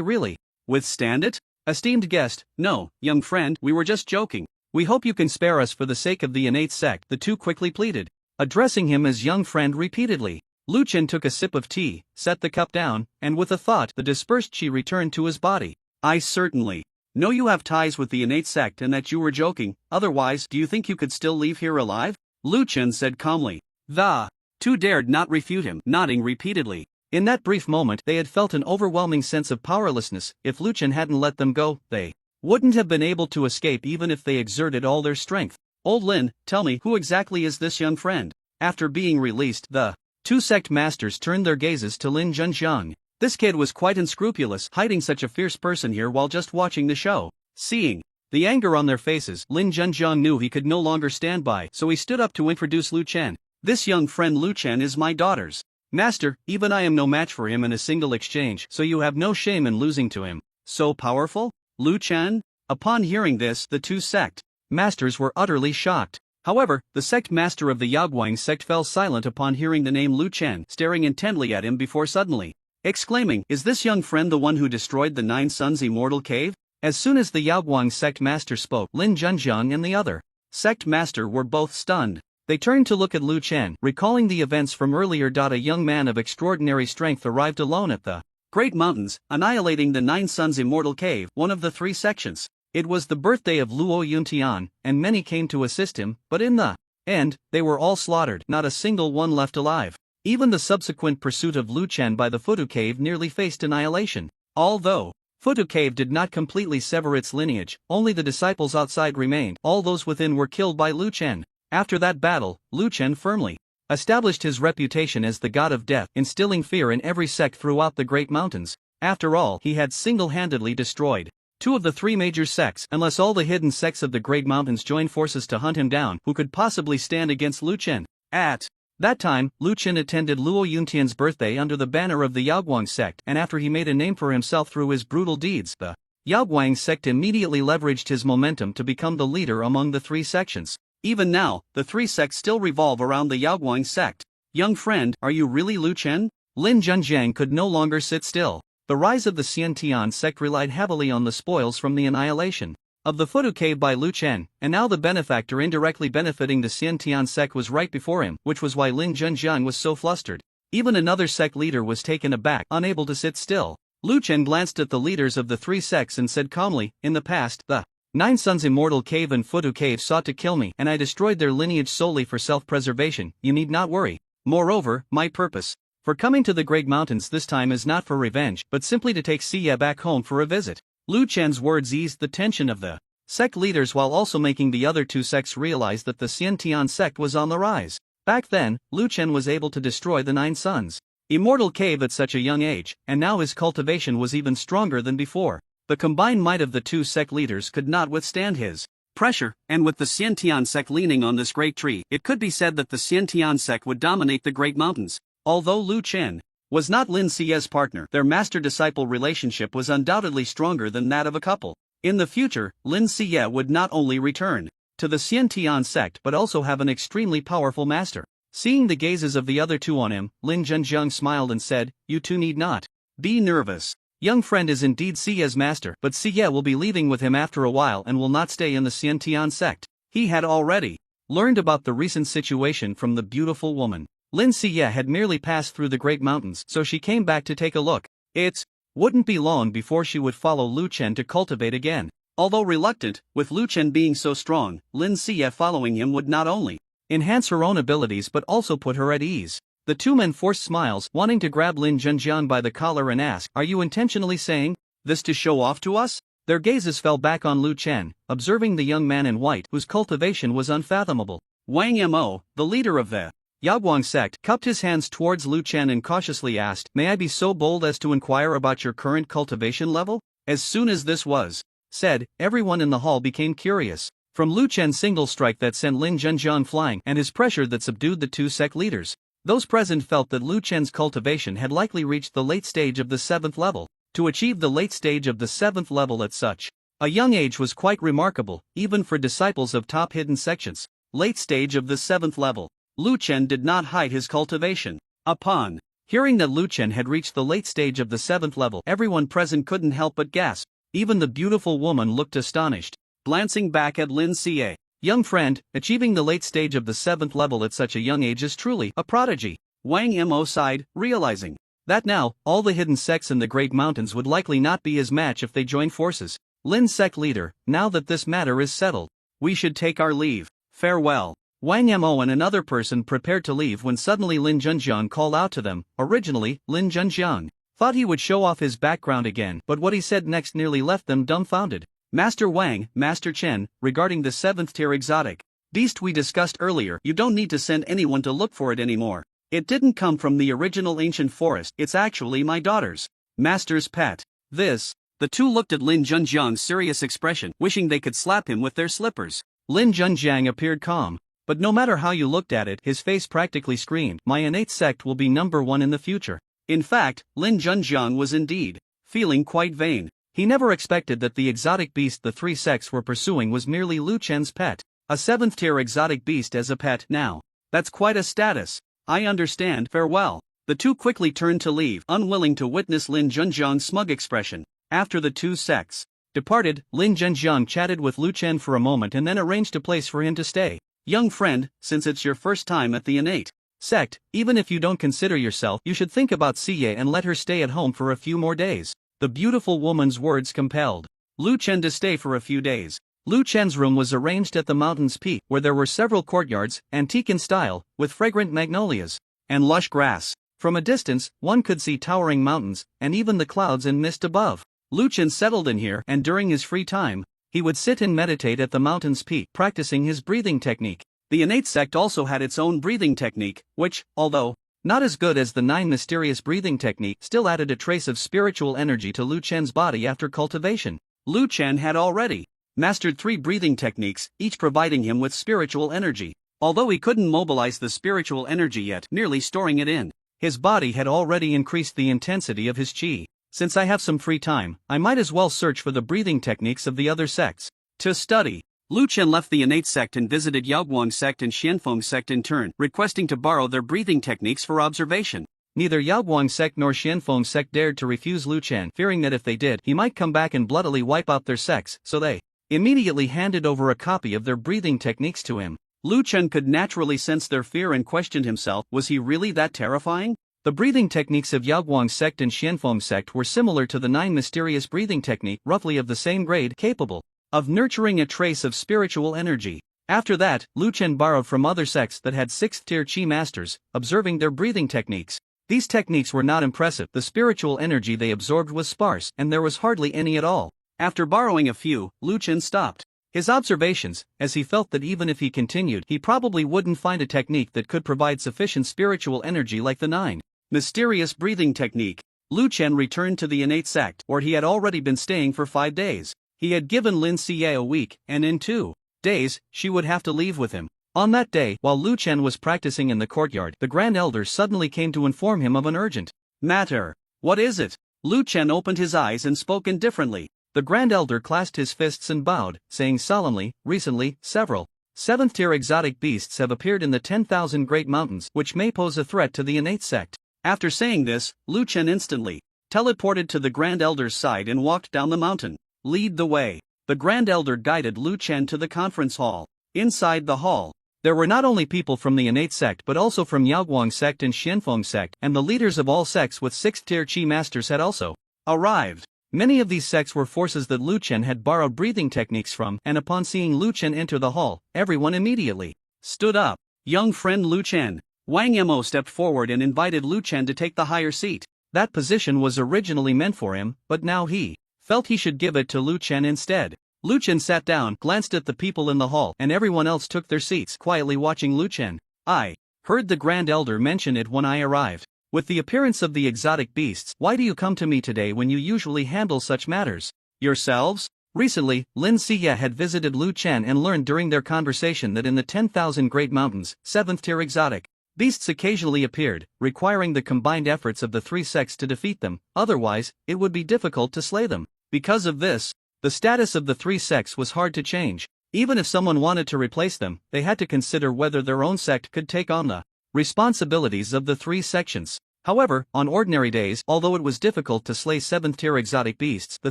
really withstand it? Esteemed guest, no, young friend, we were just joking. We hope you can spare us for the sake of the innate sect, the two quickly pleaded, addressing him as young friend repeatedly. Lu Chen took a sip of tea, set the cup down, and with a thought, the dispersed chi returned to his body. I certainly know you have ties with the innate sect and that you were joking, otherwise, do you think you could still leave here alive? Lu Chen said calmly. The two dared not refute him, nodding repeatedly. In that brief moment, they had felt an overwhelming sense of powerlessness. If Lu Chen hadn't let them go, they wouldn't have been able to escape even if they exerted all their strength. Old Lin, tell me, who exactly is this young friend? After being released, the two sect masters turned their gazes to Lin Junjiang. This kid was quite unscrupulous, hiding such a fierce person here while just watching the show. Seeing the anger on their faces, Lin Junjiang knew he could no longer stand by, so he stood up to introduce Lu Chen. This young friend Lu Chen is my daughter's master. Even I am no match for him in a single exchange, so you have no shame in losing to him. So powerful? Lu Chen? Upon hearing this, the two sect masters were utterly shocked. However, the sect master of the Yaoguang sect fell silent upon hearing the name Lu Chen, staring intently at him before suddenly exclaiming, is this young friend the one who destroyed the 9 Suns immortal cave? As soon as the Yaoguang sect master spoke, Lin Junjiang and the other sect master were both stunned. They turned to look at Lu Chen, recalling the events from earlier. A young man of extraordinary strength arrived alone at the Great Mountains, annihilating the 9 Suns immortal cave, one of the 3 sections. It was the birthday of Luo Yuntian, and many came to assist him, but in the end, they were all slaughtered, not a single one left alive. Even the subsequent pursuit of Lu Chen by the Futu Cave nearly faced annihilation. Although Futu Cave did not completely sever its lineage, only the disciples outside remained. All those within were killed by Lu Chen. After that battle, Lu Chen firmly established his reputation as the god of death, instilling fear in every sect throughout the Great Mountains. After all, he had single-handedly destroyed 2 of the 3 major sects. Unless all the hidden sects of the Great Mountains joined forces to hunt him down, who could possibly stand against Lu Chen? At that time, Lu Chen attended Luo Yuntian's birthday under the banner of the Yaoguang sect, and after he made a name for himself through his brutal deeds, the Yaoguang sect immediately leveraged his momentum to become the leader among the 3 sections. Even now, the 3 sects still revolve around the Yaoguang sect. Young friend, are you really Lu Chen? Lin Junjiang could no longer sit still. The rise of the Xiantian sect relied heavily on the spoils from the annihilation of the Futu Cave by Lu Chen, and now the benefactor indirectly benefiting the Xiantian sect was right before him, which was why Lin Junjiang was so flustered. Even another sect leader was taken aback, unable to sit still. Lu Chen glanced at the leaders of the 3 sects and said calmly, in the past, the 9 Suns Immortal Cave and Futu Cave sought to kill me, and I destroyed their lineage solely for self-preservation. You need not worry. Moreover, my purpose for coming to the Great Mountains this time is not for revenge, but simply to take Xie back home for a visit. Lu Chen's words eased the tension of the sect leaders while also making the other 2 sects realize that the Xiantian sect was on the rise. Back then, Lu Chen was able to destroy the 9 Suns Immortal Cave at such a young age, and now his cultivation was even stronger than before. The combined might of the 2 sect leaders could not withstand his pressure, and with the Xiantian sect leaning on this great tree, it could be said that the Xiantian sect would dominate the Great Mountains. Although Lu Chen was not Lin Xie's partner, their master-disciple relationship was undoubtedly stronger than that of a couple. In the future, Lin Xie would not only return to the Xiantian sect but also have an extremely powerful master. Seeing the gazes of the other 2 on him, Lin Junjiang smiled and said, you 2 need not be nervous. Young friend is indeed Xie's master, but Xie will be leaving with him after a while and will not stay in the Xiantian sect. He had already learned about the recent situation from the beautiful woman. Lin Xie had merely passed through the Great Mountains, so she came back to take a look. It wouldn't be long before she would follow Lu Chen to cultivate again. Although reluctant, with Lu Chen being so strong, Lin Xie following him would not only enhance her own abilities but also put her at ease. The 2 men forced smiles, wanting to grab Lin Junjiang by the collar and ask, are you intentionally saying this to show off to us? Their gazes fell back on Lu Chen, observing the young man in white whose cultivation was unfathomable. Wang Mo, the leader of the Yaoguang sect, cupped his hands towards Lu Chen and cautiously asked, may I be so bold as to inquire about your current cultivation level? As soon as this was said, everyone in the hall became curious. From Lu Chen's single strike that sent Lin Zhenjiang flying and his pressure that subdued the two sect leaders, those present felt that Lu Chen's cultivation had likely reached the late stage of the 7th level. To achieve the late stage of the 7th level at such a young age was quite remarkable, even for disciples of top hidden sections. Late stage of the 7th level. Lu Chen did not hide his cultivation. Upon hearing that Lu Chen had reached the late stage of the 7th level, everyone present couldn't help but gasp. Even the beautiful woman looked astonished. Glancing back at Lin Xie. Young friend, achieving the late stage of the 7th level at such a young age is truly a prodigy. Wang Mo sighed, realizing that now, all the hidden sects in the Great Mountains would likely not be his match if they joined forces. Lin's sect leader, now that this matter is settled, we should take our leave. Farewell. Wang Mo and another person prepared to leave when suddenly Lin Zhenjiang called out to them. Originally, Lin Zhenjiang thought he would show off his background again, but what he said next nearly left them dumbfounded. Master Wang, Master Chen, regarding the 7th tier exotic beast we discussed earlier, you don't need to send anyone to look for it anymore. It didn't come from the original ancient forest, it's actually my daughter's master's pet. The two looked at Lin Zhenjiang's serious expression, wishing they could slap him with their slippers. Lin Zhenjiang appeared calm, but no matter how you looked at it, his face practically screamed, my innate sect will be #1 in the future. In fact, Lin Zhenjiang was indeed feeling quite vain. He never expected that the exotic beast the three sects were pursuing was merely Lu Chen's pet. A 7th tier exotic beast as a pet now. That's quite a status. I understand. Farewell. The two quickly turned to leave, unwilling to witness Lin Zhenjiang's smug expression. After the two sects departed, Lin Zhenjiang chatted with Lu Chen for a moment and then arranged a place for him to stay. Young friend, since it's your first time at the innate sect, even if you don't consider yourself, you should think about Xie and let her stay at home for a few more days. The beautiful woman's words compelled Lu Chen to stay for a few days. Lu Chen's room was arranged at the mountain's peak, where there were several courtyards, antique in style, with fragrant magnolias and lush grass. From a distance, one could see towering mountains, and even the clouds and mist above. Lu Chen settled in here, and during his free time, he would sit and meditate at the mountain's peak, practicing his breathing technique. The innate sect also had its own breathing technique, which, although not as good as the 9 mysterious breathing technique, still added a trace of spiritual energy to Lu Chen's body after cultivation. Lu Chen had already mastered 3 breathing techniques, each providing him with spiritual energy. Although he couldn't mobilize the spiritual energy yet, merely storing it in his body had already increased the intensity of his qi. Since I have some free time, I might as well search for the breathing techniques of the other sects to study. Lu Chen left the innate sect and visited Yaoguang sect and Xianfeng sect in turn, requesting to borrow their breathing techniques for observation. Neither Yaoguang sect nor Xianfeng sect dared to refuse Lu Chen, fearing that if they did, he might come back and bloodily wipe out their sects, so they immediately handed over a copy of their breathing techniques to him. Lu Chen could naturally sense their fear and questioned himself, was he really that terrifying? The breathing techniques of Yaoguang sect and Xianfeng sect were similar to the 9 mysterious breathing technique, roughly of the same grade, capable of nurturing a trace of spiritual energy. After that, Lu Chen borrowed from other sects that had 6th tier qi masters, observing their breathing techniques. These techniques were not impressive, the spiritual energy they absorbed was sparse, and there was hardly any at all. After borrowing a few, Lu Chen stopped his observations, as he felt that even if he continued, he probably wouldn't find a technique that could provide sufficient spiritual energy like the 9 mysterious breathing technique. Lu Chen returned to the innate sect, where he had already been staying for 5 days. He had given Lin Xie a week, and in 2 days, she would have to leave with him. On that day, while Lu Chen was practicing in the courtyard, the Grand Elder suddenly came to inform him of an urgent matter. What is it? Lu Chen opened his eyes and spoke indifferently. The Grand Elder clasped his fists and bowed, saying solemnly, recently, several 7th tier exotic beasts have appeared in the 10,000 Great Mountains, which may pose a threat to the innate sect. After saying this, Lu Chen instantly teleported to the Grand Elder's side and walked down the mountain. Lead the way. The Grand Elder guided Lu Chen to the conference hall. Inside the hall, there were not only people from the innate sect but also from Yaoguang sect and Xianfeng sect, and the leaders of all sects with 6th tier qi masters had also arrived. Many of these sects were forces that Lu Chen had borrowed breathing techniques from, and upon seeing Lu Chen enter the hall, everyone immediately stood up. Young friend Lu Chen. Wang Mo stepped forward and invited Lu Chen to take the higher seat. That position was originally meant for him, but now he felt he should give it to Lu Chen instead. Lu Chen sat down, glanced at the people in the hall, and everyone else took their seats, quietly watching Lu Chen. I heard the Grand Elder mention it when I arrived. With the appearance of the exotic beasts, why do you come to me today when you usually handle such matters yourselves? Recently, Lin Xia had visited Lu Chen and learned during their conversation that in the 10,000 Great Mountains, 7th tier exotic beasts occasionally appeared, requiring the combined efforts of the three sects to defeat them, otherwise, it would be difficult to slay them. Because of this, the status of the three sects was hard to change. Even if someone wanted to replace them, they had to consider whether their own sect could take on the responsibilities of the three sections. However, on ordinary days, although it was difficult to slay 7th tier exotic beasts, the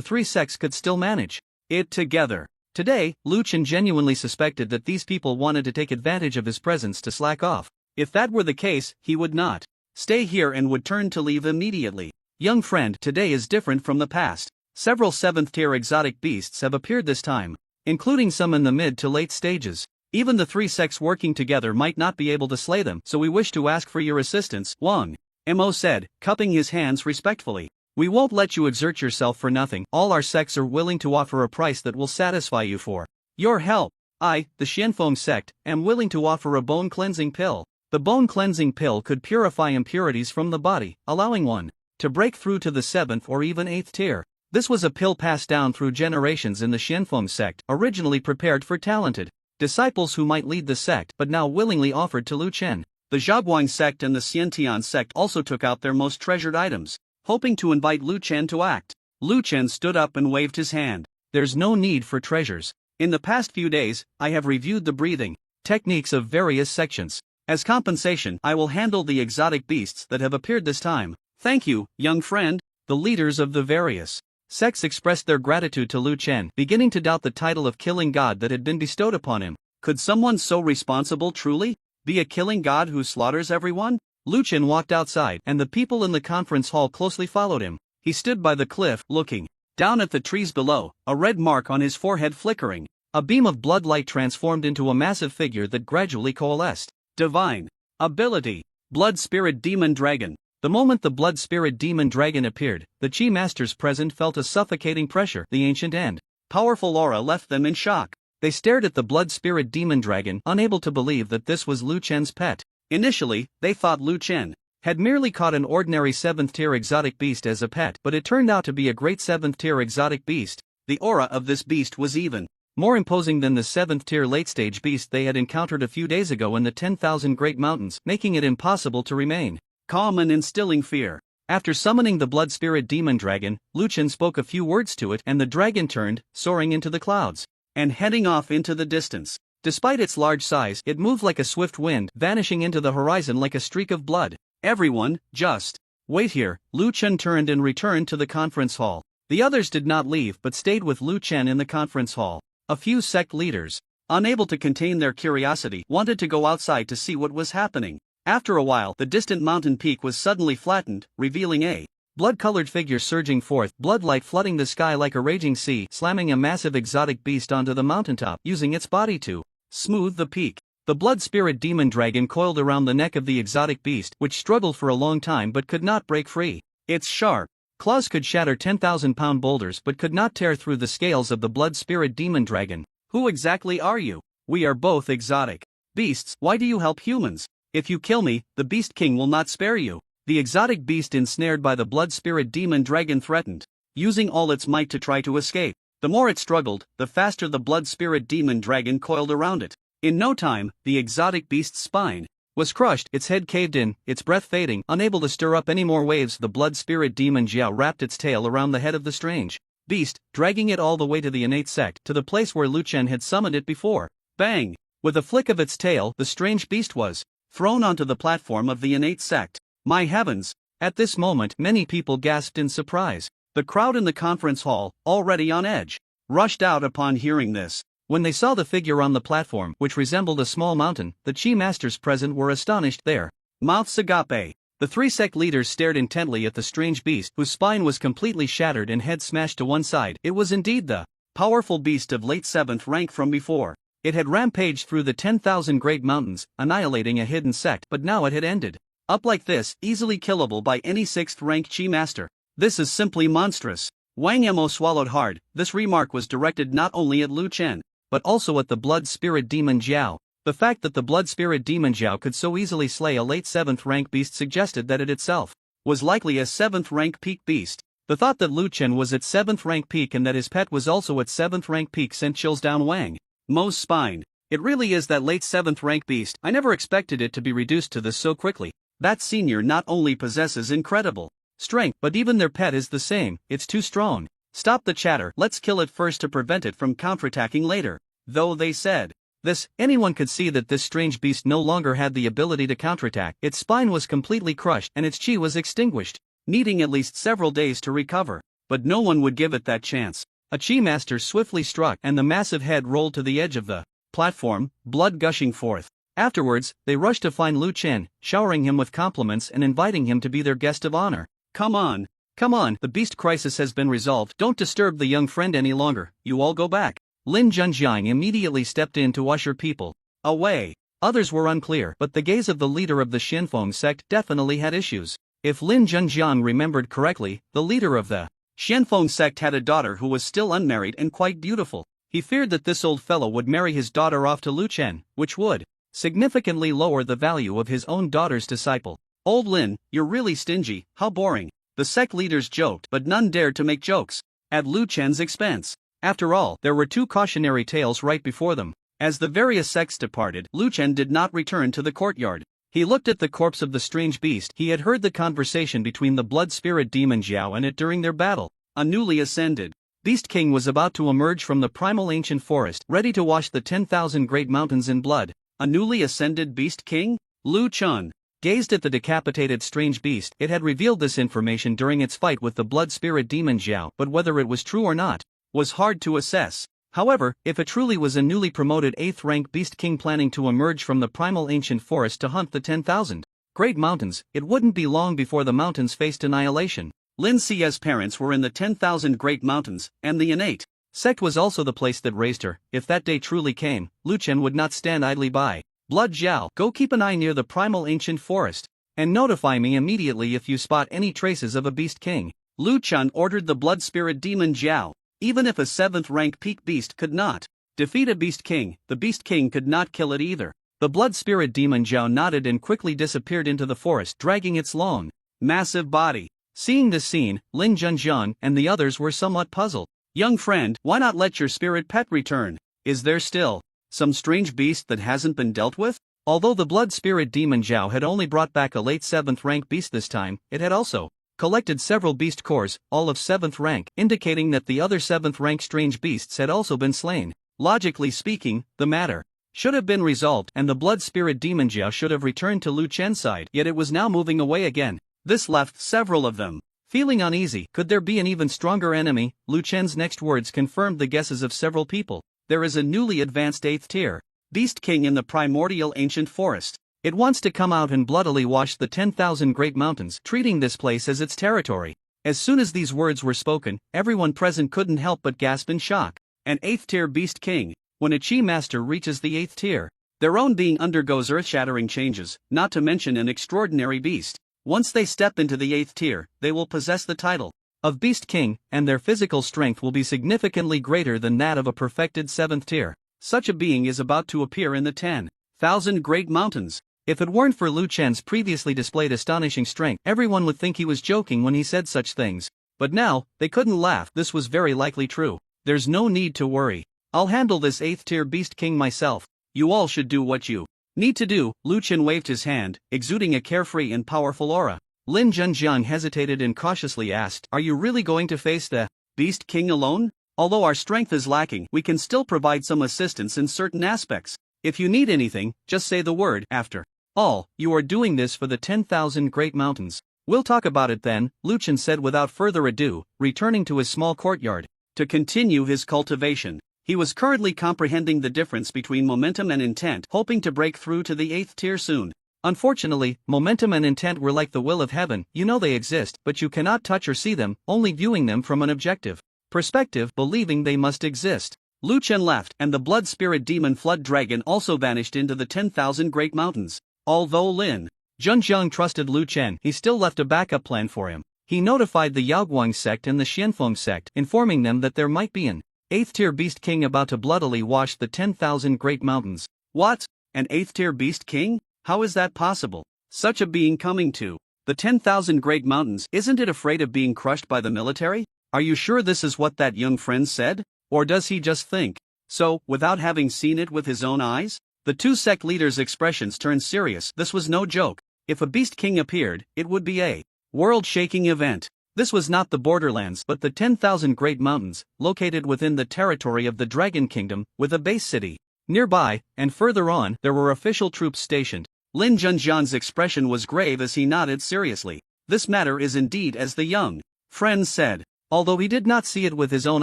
three sects could still manage it together. Today, Lu Chen genuinely suspected that these people wanted to take advantage of his presence to slack off. If that were the case, he would not stay here and would turn to leave immediately. Young friend, today is different from the past. Several 7th tier exotic beasts have appeared this time, including some in the mid to late stages. Even the three sects working together might not be able to slay them, so we wish to ask for your assistance, Wang Mo said, cupping his hands respectfully. We won't let you exert yourself for nothing. All our sects are willing to offer a price that will satisfy you for your help. I, the Xianfeng sect, am willing to offer a bone cleansing pill. The bone cleansing pill could purify impurities from the body, allowing one to break through to the 7th or even 8th tier. This was a pill passed down through generations in the Xianfeng sect, originally prepared for talented disciples who might lead the sect but now willingly offered to Lu Chen. The Zhaoguang sect and the Xiantian sect also took out their most treasured items, hoping to invite Lu Chen to act. Lu Chen stood up and waved his hand. There's no need for treasures. In the past few days, I have reviewed the breathing techniques of various sections. As compensation, I will handle the exotic beasts that have appeared this time. Thank you, young friend. The leaders of the various sects expressed their gratitude to Lu Chen, beginning to doubt the title of killing god that had been bestowed upon him. Could someone so responsible truly be a killing god who slaughters everyone? Lu Chen walked outside, and the people in the conference hall closely followed him. He stood by the cliff, looking down at the trees below, a red mark on his forehead flickering. A beam of blood light transformed into a massive figure that gradually coalesced. Divine ability. Blood Spirit Demon Dragon. The moment the Blood Spirit Demon Dragon appeared, the Chi Masters present felt a suffocating pressure. The ancient and powerful aura left them in shock. They stared at the Blood Spirit Demon Dragon, unable to believe that this was Lu Chen's pet. Initially, they thought Lu Chen had merely caught an ordinary 7th tier exotic beast as a pet, but it turned out to be a great 7th tier exotic beast. The aura of this beast was even more imposing than the 7th tier late stage beast they had encountered a few days ago in the 10,000 Great Mountains, making it impossible to remain calm and instilling fear. After summoning the Blood Spirit Demon Dragon, Lu Chen spoke a few words to it and the dragon turned, soaring into the clouds and heading off into the distance. Despite its large size, it moved like a swift wind, vanishing into the horizon like a streak of blood. Everyone, just wait here. Lu Chen turned and returned to the conference hall. The others did not leave but stayed with Lu Chen in the conference hall. A few sect leaders, unable to contain their curiosity, wanted to go outside to see what was happening. After a while, the distant mountain peak was suddenly flattened, revealing a blood-colored figure surging forth, bloodlight flooding the sky like a raging sea, slamming a massive exotic beast onto the mountaintop, using its body to smooth the peak. The Blood Spirit Demon Dragon coiled around the neck of the exotic beast, which struggled for a long time but could not break free. Its sharp claws could shatter 10,000-pound boulders but could not tear through the scales of the Blood Spirit Demon Dragon. Who exactly are you? We are both exotic beasts. Why do you help humans? If you kill me, the Beast King will not spare you. The exotic beast ensnared by the Blood Spirit Demon Dragon threatened, using all its might to try to escape. The more it struggled, the faster the Blood Spirit Demon Dragon coiled around it. In no time, the exotic beast's spine was crushed, its head caved in, its breath fading. Unable to stir up any more waves, the Blood Spirit Demon Jiao wrapped its tail around the head of the strange beast, dragging it all the way to the innate sect, to the place where Lu Chen had summoned it before. Bang! With a flick of its tail, the strange beast was thrown onto the platform of the innate sect. My heavens! At this moment, many people gasped in surprise. The crowd in the conference hall, already on edge, rushed out upon hearing this. When they saw the figure on the platform, which resembled a small mountain, the Chi Masters present were astonished. Their mouths agape. The three sect leaders stared intently at the strange beast, whose spine was completely shattered and head smashed to one side. It was indeed the powerful beast of late 7th rank from before. It had rampaged through the 10,000 Great Mountains, annihilating a hidden sect, but now it had ended up like this, easily killable by any 6th rank Chi Master. This is simply monstrous. Wang Mo swallowed hard. This remark was directed not only at Lu Chen, but also at the Blood Spirit Demon Jiao. The fact that the Blood Spirit Demon Jiao could so easily slay a late 7th rank beast suggested that it itself was likely a 7th rank peak beast. The thought that Lu Chen was at 7th rank peak and that his pet was also at 7th rank peak sent chills down Wang Mo's spine. It really is that late 7th rank beast. I never expected it to be reduced to this so quickly. That senior not only possesses incredible strength, but even their pet is the same. It's too strong. Stop the chatter, let's kill it first to prevent it from counterattacking later. Though they said this, anyone could see that this strange beast no longer had the ability to counterattack. Its spine was completely crushed and its chi was extinguished, needing at least several days to recover. But no one would give it that chance. A chi master swiftly struck and the massive head rolled to the edge of the platform, blood gushing forth. Afterwards, they rushed to find Lu Chen, showering him with compliments and inviting him to be their guest of honor. Come on, the beast crisis has been resolved. Don't disturb the young friend any longer, you all go back. Lin Junjiang immediately stepped in to usher people away. Others were unclear, but the gaze of the leader of the Xianfeng sect definitely had issues. If Lin Junjiang remembered correctly, the leader of the Xianfeng sect had a daughter who was still unmarried and quite beautiful. He feared that this old fellow would marry his daughter off to Lu Chen, which would significantly lower the value of his own daughter's disciple. Old Lin, you're really stingy, how boring. The sect leaders joked, but none dared to make jokes at Lu Chen's expense. After all, there were two cautionary tales right before them. As the various sects departed, Lu Chen did not return to the courtyard. He looked at the corpse of the strange beast. He had heard the conversation between the blood spirit demon Jiao and it during their battle. A newly ascended Beast King was about to emerge from the primal ancient forest, ready to wash the 10,000 great mountains in blood. A newly ascended Beast King? Lu Chen gazed at the decapitated strange beast. It had revealed this information during its fight with the blood spirit demon Jiao, but whether it was true or not was hard to assess. However, if it truly was a newly promoted 8th rank Beast King planning to emerge from the primal ancient forest to hunt the 10,000 great mountains, it wouldn't be long before the mountains faced annihilation. Lin Xia's parents were in the 10,000 great mountains, and the innate sect was also the place that raised her. If that day truly came, Lu Chen would not stand idly by. Blood Jiao, go keep an eye near the primal ancient forest, and notify me immediately if you spot any traces of a Beast King. Lu Chen ordered the blood spirit demon Jiao. Even if a 7th rank peak beast could not defeat a Beast King, the Beast King could not kill it either. The blood spirit demon Jiao nodded and quickly disappeared into the forest, dragging its long, massive body. Seeing this scene, Lin Junjiang and the others were somewhat puzzled. Young friend, why not let your spirit pet return? Is there still some strange beast that hasn't been dealt with? Although the blood spirit demon Jiao had only brought back a late 7th rank beast this time, it had also collected several beast cores, all of 7th rank, indicating that the other 7th rank strange beasts had also been slain. Logically speaking, the matter should have been resolved and the blood spirit demon Jiao should have returned to Lu Chen's side, yet it was now moving away again. This left several of them feeling uneasy. Could there be an even stronger enemy? Lu Chen's next words confirmed the guesses of several people. There is a newly advanced 8th tier Beast King in the primordial ancient forest. It wants to come out and bloodily wash the 10,000 great mountains, treating this place as its territory. As soon as these words were spoken, everyone present couldn't help but gasp in shock. An 8th tier Beast King. When a Chi Master reaches the 8th tier, their own being undergoes earth-shattering changes, not to mention an extraordinary beast. Once they step into the 8th tier, they will possess the title of Beast King, and their physical strength will be significantly greater than that of a perfected 7th tier. Such a being is about to appear in the 10,000 great mountains. If it weren't for Lu Chen's previously displayed astonishing strength, everyone would think he was joking when he said such things. But now, they couldn't laugh. This was very likely true. There's no need to worry. I'll handle this 8th tier Beast King myself. You all should do what you need to do. Lu Chen waved his hand, exuding a carefree and powerful aura. Lin Junjiang hesitated and cautiously asked, are you really going to face the Beast King alone? Although our strength is lacking, we can still provide some assistance in certain aspects. If you need anything, just say the word. After all, you are doing this for the 10,000 great mountains. We'll talk about it then, Lu Chen said without further ado, returning to his small courtyard to continue his cultivation. He was currently comprehending the difference between momentum and intent, hoping to break through to the 8th tier soon. Unfortunately, momentum and intent were like the will of heaven. You know they exist, but you cannot touch or see them, only viewing them from an objective perspective, believing they must exist. Lu Chen left, and the blood spirit demon flood dragon also vanished into the 10,000 great mountains. Although Lin Junjiang trusted Lu Chen, he still left a backup plan for him. He notified the Yaoguang sect and the Xianfeng sect, informing them that there might be an 8th tier Beast King about to bloodily wash the 10,000 great mountains. What? An 8th tier Beast King? How is that possible? Such a being coming to The 10,000 Great Mountains, isn't it afraid of being crushed by the military? Are you sure this is what that young friend said? Or does he just think so, without having seen it with his own eyes? The two sect leaders' expressions turned serious. This was no joke. If a Beast King appeared, it would be a world-shaking event. This was not the borderlands but the 10,000 Great Mountains, located within the territory of the Dragon Kingdom, with a base city nearby, and further on, there were official troops stationed. Lin Junjian's expression was grave as he nodded seriously. This matter is indeed as the young friend said. Although he did not see it with his own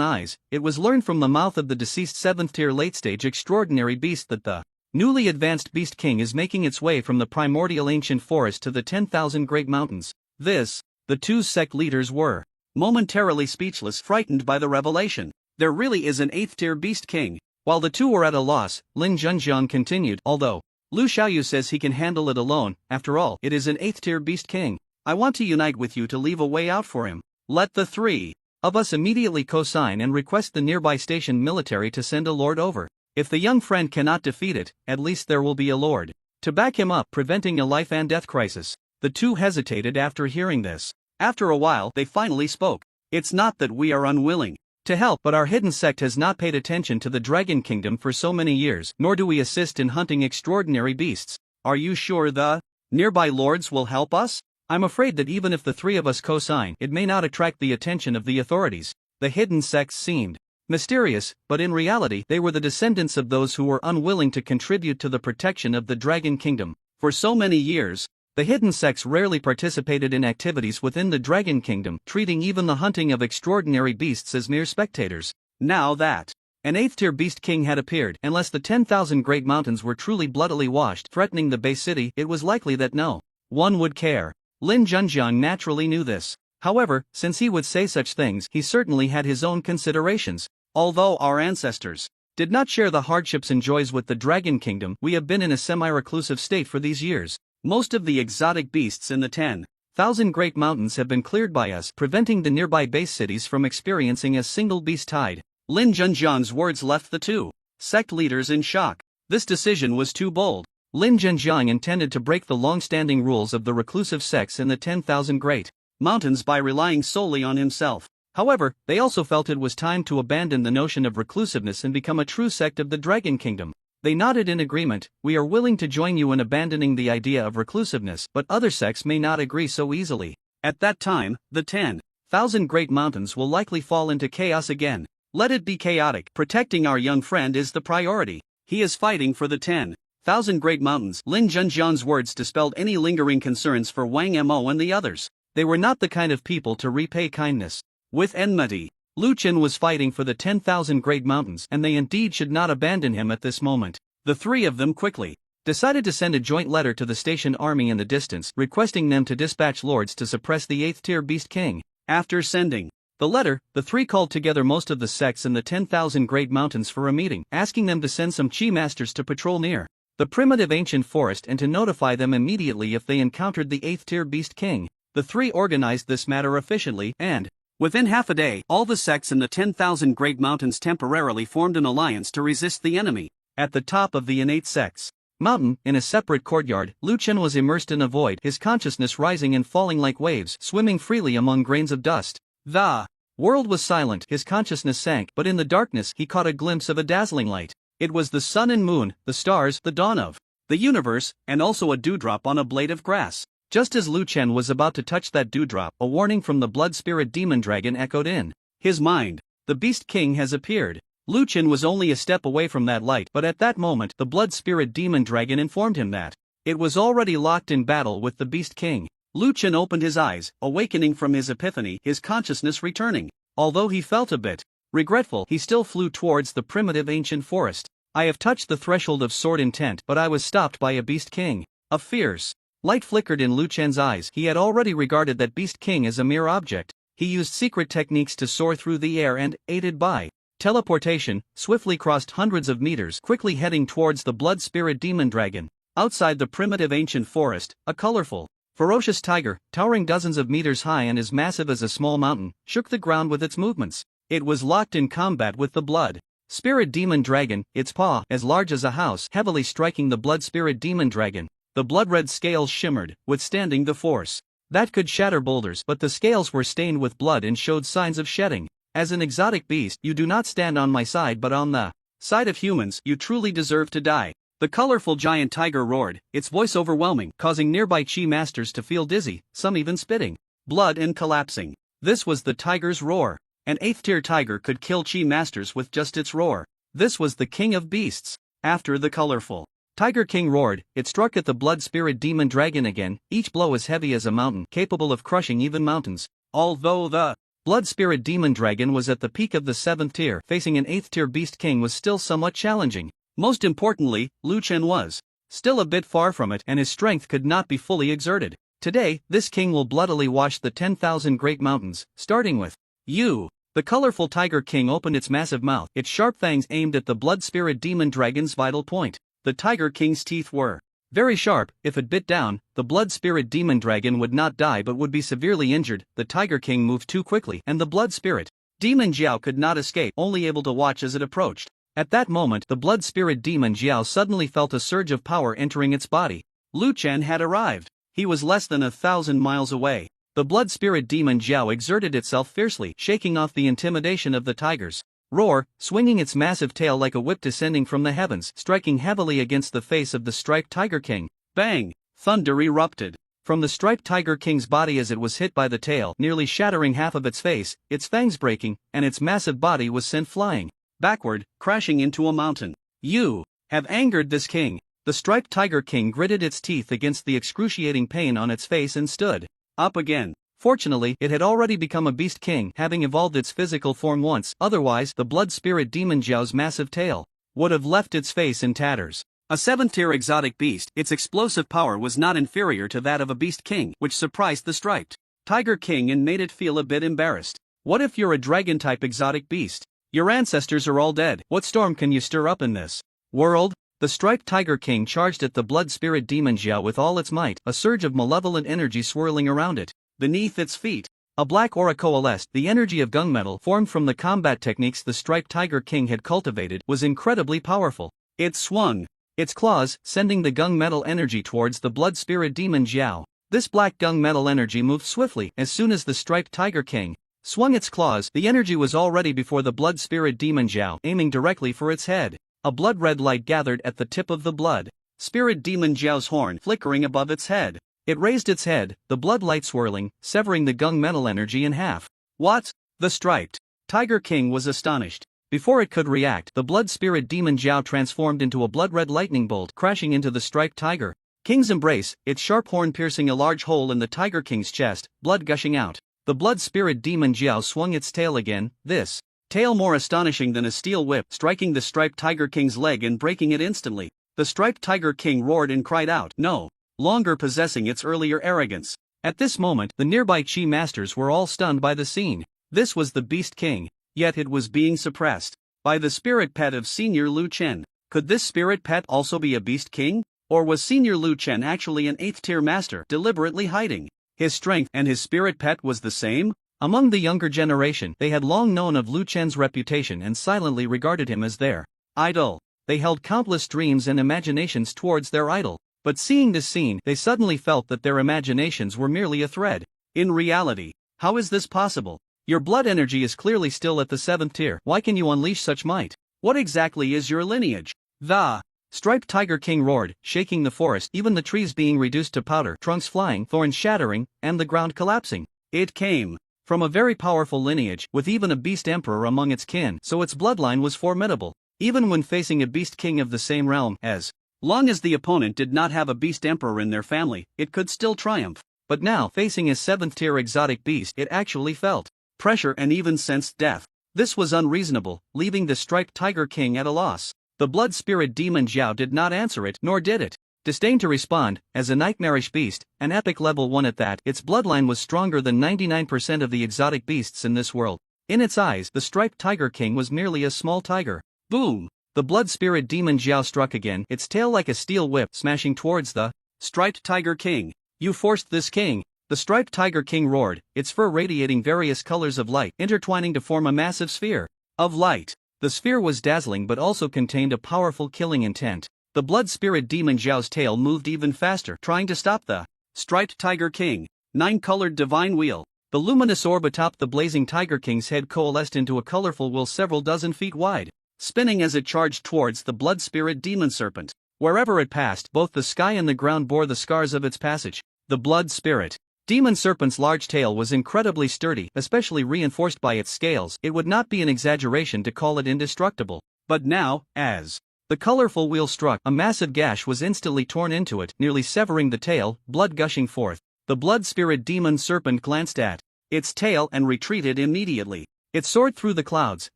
eyes, it was learned from the mouth of the deceased 7th-tier late-stage extraordinary beast that the newly advanced Beast King is making its way from the primordial ancient forest to the 10,000 Great Mountains. The two sect leaders were momentarily speechless, frightened by the revelation. There really is an 8th-tier Beast King. While the two were at a loss, Lin Junjiang continued, although Lu Xiaoyu says he can handle it alone, after all, it is an 8th-tier Beast King. I want to unite with you to leave a way out for him. Let the three of us immediately co-sign and request the nearby station military to send a lord over. If the young friend cannot defeat it, at least there will be a lord to back him up, preventing a life and death crisis. The two hesitated after hearing this. After a while, they finally spoke. It's not that we are unwilling to help, but our hidden sect has not paid attention to the Dragon Kingdom for so many years, nor do we assist in hunting extraordinary beasts. Are you sure the nearby lords will help us? I'm afraid that even if the three of us co-sign, it may not attract the attention of the authorities. The hidden sects seemed mysterious, but in reality they were the descendants of those who were unwilling to contribute to the protection of the Dragon Kingdom. For so many years, the hidden sects rarely participated in activities within the Dragon Kingdom, treating even the hunting of extraordinary beasts as mere spectators. Now that an 8th-tier Beast King had appeared, unless the 10,000 Great Mountains were truly bloodily washed, threatening the base city, it was likely that no one would care. Lin Junjiang naturally knew this. However, since he would say such things, he certainly had his own considerations. Although our ancestors did not share the hardships and joys with the Dragon Kingdom, we have been in a semi-reclusive state for these years. Most of the exotic beasts in the 10,000 Great Mountains have been cleared by us, preventing the nearby base cities from experiencing a single beast tide. Lin Junjiang's words left the two sect leaders in shock. This decision was too bold. Lin Junjiang intended to break the long-standing rules of the reclusive sects in the 10,000 Great Mountains by relying solely on himself. However, they also felt it was time to abandon the notion of reclusiveness and become a true sect of the Dragon Kingdom. They nodded in agreement. We are willing to join you in abandoning the idea of reclusiveness, but other sects may not agree so easily. At that time, the 10,000 Great Mountains will likely fall into chaos again. Let it be chaotic. Protecting our young friend is the priority. He is fighting for the 10,000 Great Mountains. Lin Junjiang's words dispelled any lingering concerns for Wang Mo and the others. They were not the kind of people to repay kindness with enmity. Lu Qin was fighting for the 10,000 Great Mountains, and they indeed should not abandon him at this moment. The three of them quickly decided to send a joint letter to the station army in the distance, requesting them to dispatch lords to suppress the 8th-tier Beast King. After sending the letter, the three called together most of the sects in the 10,000 Great Mountains for a meeting, asking them to send some chi masters to patrol near the primitive ancient forest and to notify them immediately if they encountered the 8th-tier Beast King. The three organized this matter efficiently, and within half a day, all the sects in the 10,000 Great Mountains temporarily formed an alliance to resist the enemy. At the top of the innate sects mountain, in a separate courtyard, Lu Qin was immersed in a void, his consciousness rising and falling like waves, swimming freely among grains of dust. The world was silent, his consciousness sank, but in the darkness he caught a glimpse of a dazzling light. It was the sun and moon, the stars, the dawn of the universe, and also a dewdrop on a blade of grass. Just as Lu Qin was about to touch that dewdrop, a warning from the blood spirit demon dragon echoed in his mind. The Beast King has appeared. Lu Qin was only a step away from that light, but at that moment the blood spirit demon dragon informed him that it was already locked in battle with the Beast King. Lu Qin opened his eyes, awakening from his epiphany, his consciousness returning. Although he felt a bit regretful, he still flew towards the primitive ancient forest. I have touched the threshold of sword intent, but I was stopped by a Beast King. A fierce light flickered in Lu Chen's eyes. He had already regarded that Beast King as a mere object. He used secret techniques to soar through the air and, aided by teleportation, swiftly crossed hundreds of meters, quickly heading towards the blood spirit demon dragon. Outside the primitive ancient forest, a colorful, ferocious tiger, towering dozens of meters high and as massive as a small mountain, shook the ground with its movements. It was locked in combat with the blood spirit demon dragon, its paw, as large as a house, heavily striking the blood spirit demon dragon. The blood-red scales shimmered, withstanding the force that could shatter boulders, but the scales were stained with blood and showed signs of shedding. As an exotic beast, you do not stand on my side but on the side of humans. You truly deserve to die. The colorful giant tiger roared, its voice overwhelming, causing nearby chi masters to feel dizzy, some even spitting blood and collapsing. This was the tiger's roar. An 8th tier tiger could kill chi masters with just its roar. This was the king of beasts. After the colorful Tiger King roared, it struck at the blood spirit demon dragon again, each blow as heavy as a mountain, capable of crushing even mountains. Although the blood spirit demon dragon was at the peak of the 7th tier, facing an 8th tier beast king was still somewhat challenging. Most importantly, Lu Chen was still a bit far from it and his strength could not be fully exerted. Today, this king will bloodily wash the 10,000 great mountains, starting with you. The colorful Tiger King opened its massive mouth, its sharp fangs aimed at the blood spirit demon dragon's vital point. The Tiger King's teeth were very sharp. If it bit down, the blood spirit demon dragon would not die but would be severely injured. The Tiger King moved too quickly, and the blood spirit demon Jiao could not escape, only able to watch as it approached. At that moment, the blood spirit demon Jiao suddenly felt a surge of power entering its body. Lu Chen had arrived. He was less than 1,000 miles away. The blood spirit demon Jiao exerted itself fiercely, shaking off the intimidation of the tiger's roar, swinging its massive tail like a whip descending from the heavens, striking heavily against the face of the striped Tiger King. Bang! Thunder erupted from the striped Tiger King's body as it was hit by the tail, nearly shattering half of its face, its fangs breaking, and its massive body was sent flying backward, crashing into a mountain. You have angered this king. The striped Tiger King gritted its teeth against the excruciating pain on its face and stood up again. Fortunately, it had already become a beast king, having evolved its physical form once, otherwise the blood spirit demon Jiao's massive tail would have left its face in tatters. A 7th tier exotic beast, its explosive power was not inferior to that of a beast king, which surprised the striped Tiger King and made it feel a bit embarrassed. What if you're a dragon-type exotic beast? Your ancestors are all dead. What storm can you stir up in this world? The striped Tiger King charged at the blood spirit demon Jiao with all its might, a surge of malevolent energy swirling around it. Beneath its feet, a black aura coalesced. The energy of gunmetal, formed from the combat techniques the striped Tiger King had cultivated, was incredibly powerful. It swung its claws, sending the gunmetal energy towards the blood spirit demon Jiao. This black gunmetal energy moved swiftly. As soon as the striped Tiger King swung its claws, the energy was already before the blood spirit demon Jiao, aiming directly for its head. A blood-red light gathered at the tip of the blood spirit demon Jiao's horn, flickering above its head. It raised its head, the blood light swirling, severing the gunmetal energy in half. What? The striped Tiger King was astonished. Before it could react, the blood spirit demon Jiao transformed into a blood-red lightning bolt, crashing into the striped Tiger King's embrace, its sharp horn piercing a large hole in the Tiger King's chest, blood gushing out. The blood spirit demon Jiao swung its tail again, this tail more astonishing than a steel whip, striking the striped Tiger King's leg and breaking it instantly. The striped Tiger King roared and cried out, no longer possessing its earlier arrogance. At this moment, the nearby chi masters were all stunned by the scene. This was the Beast King, yet it was being suppressed by the spirit pet of Senior Lu Chen. Could this spirit pet also be a Beast King? Or was Senior Lu Chen actually an 8th tier master, deliberately hiding his strength, and his spirit pet was the same? Among the younger generation, they had long known of Lu Chen's reputation and silently regarded him as their idol. They held countless dreams and imaginations towards their idol. But seeing this scene, they suddenly felt that their imaginations were merely a thread. In reality, how is this possible? Your blood energy is clearly still at the 7th tier. Why can you unleash such might? What exactly is your lineage? The striped Tiger King roared, shaking the forest, even the trees being reduced to powder, trunks flying, thorns shattering, and the ground collapsing. It came from a very powerful lineage, with even a beast emperor among its kin, so its bloodline was formidable. Even when facing a beast king of the same realm, as long as the opponent did not have a beast emperor in their family, it could still triumph. But now, facing a 7th tier exotic beast, it actually felt pressure and even sensed death. This was unreasonable, leaving the striped Tiger King at a loss. The blood spirit demon Jiao did not answer it, nor did it disdain to respond. As a nightmarish beast, an epic level 1 at that, its bloodline was stronger than 99% of the exotic beasts in this world. In its eyes, the striped Tiger King was merely a small tiger. Boom! The blood spirit demon Jiao struck again, its tail like a steel whip, smashing towards the striped Tiger King. You forced this king. The striped Tiger King roared, its fur radiating various colors of light, intertwining to form a massive sphere of light. The sphere was dazzling but also contained a powerful killing intent. The blood spirit demon Jiao's tail moved even faster, trying to stop the striped Tiger King. 9-colored divine wheel. The luminous orb atop the blazing Tiger King's head coalesced into a colorful wheel several dozen feet wide, spinning as it charged towards the blood spirit demon serpent. Wherever it passed, both the sky and the ground bore the scars of its passage. The blood spirit demon serpent's large tail was incredibly sturdy, especially reinforced by its scales. It would not be an exaggeration to call it indestructible. But now, as the colorful wheel struck, a massive gash was instantly torn into it, nearly severing the tail, blood gushing forth. The blood spirit demon serpent glanced at its tail and retreated immediately. It soared through the clouds,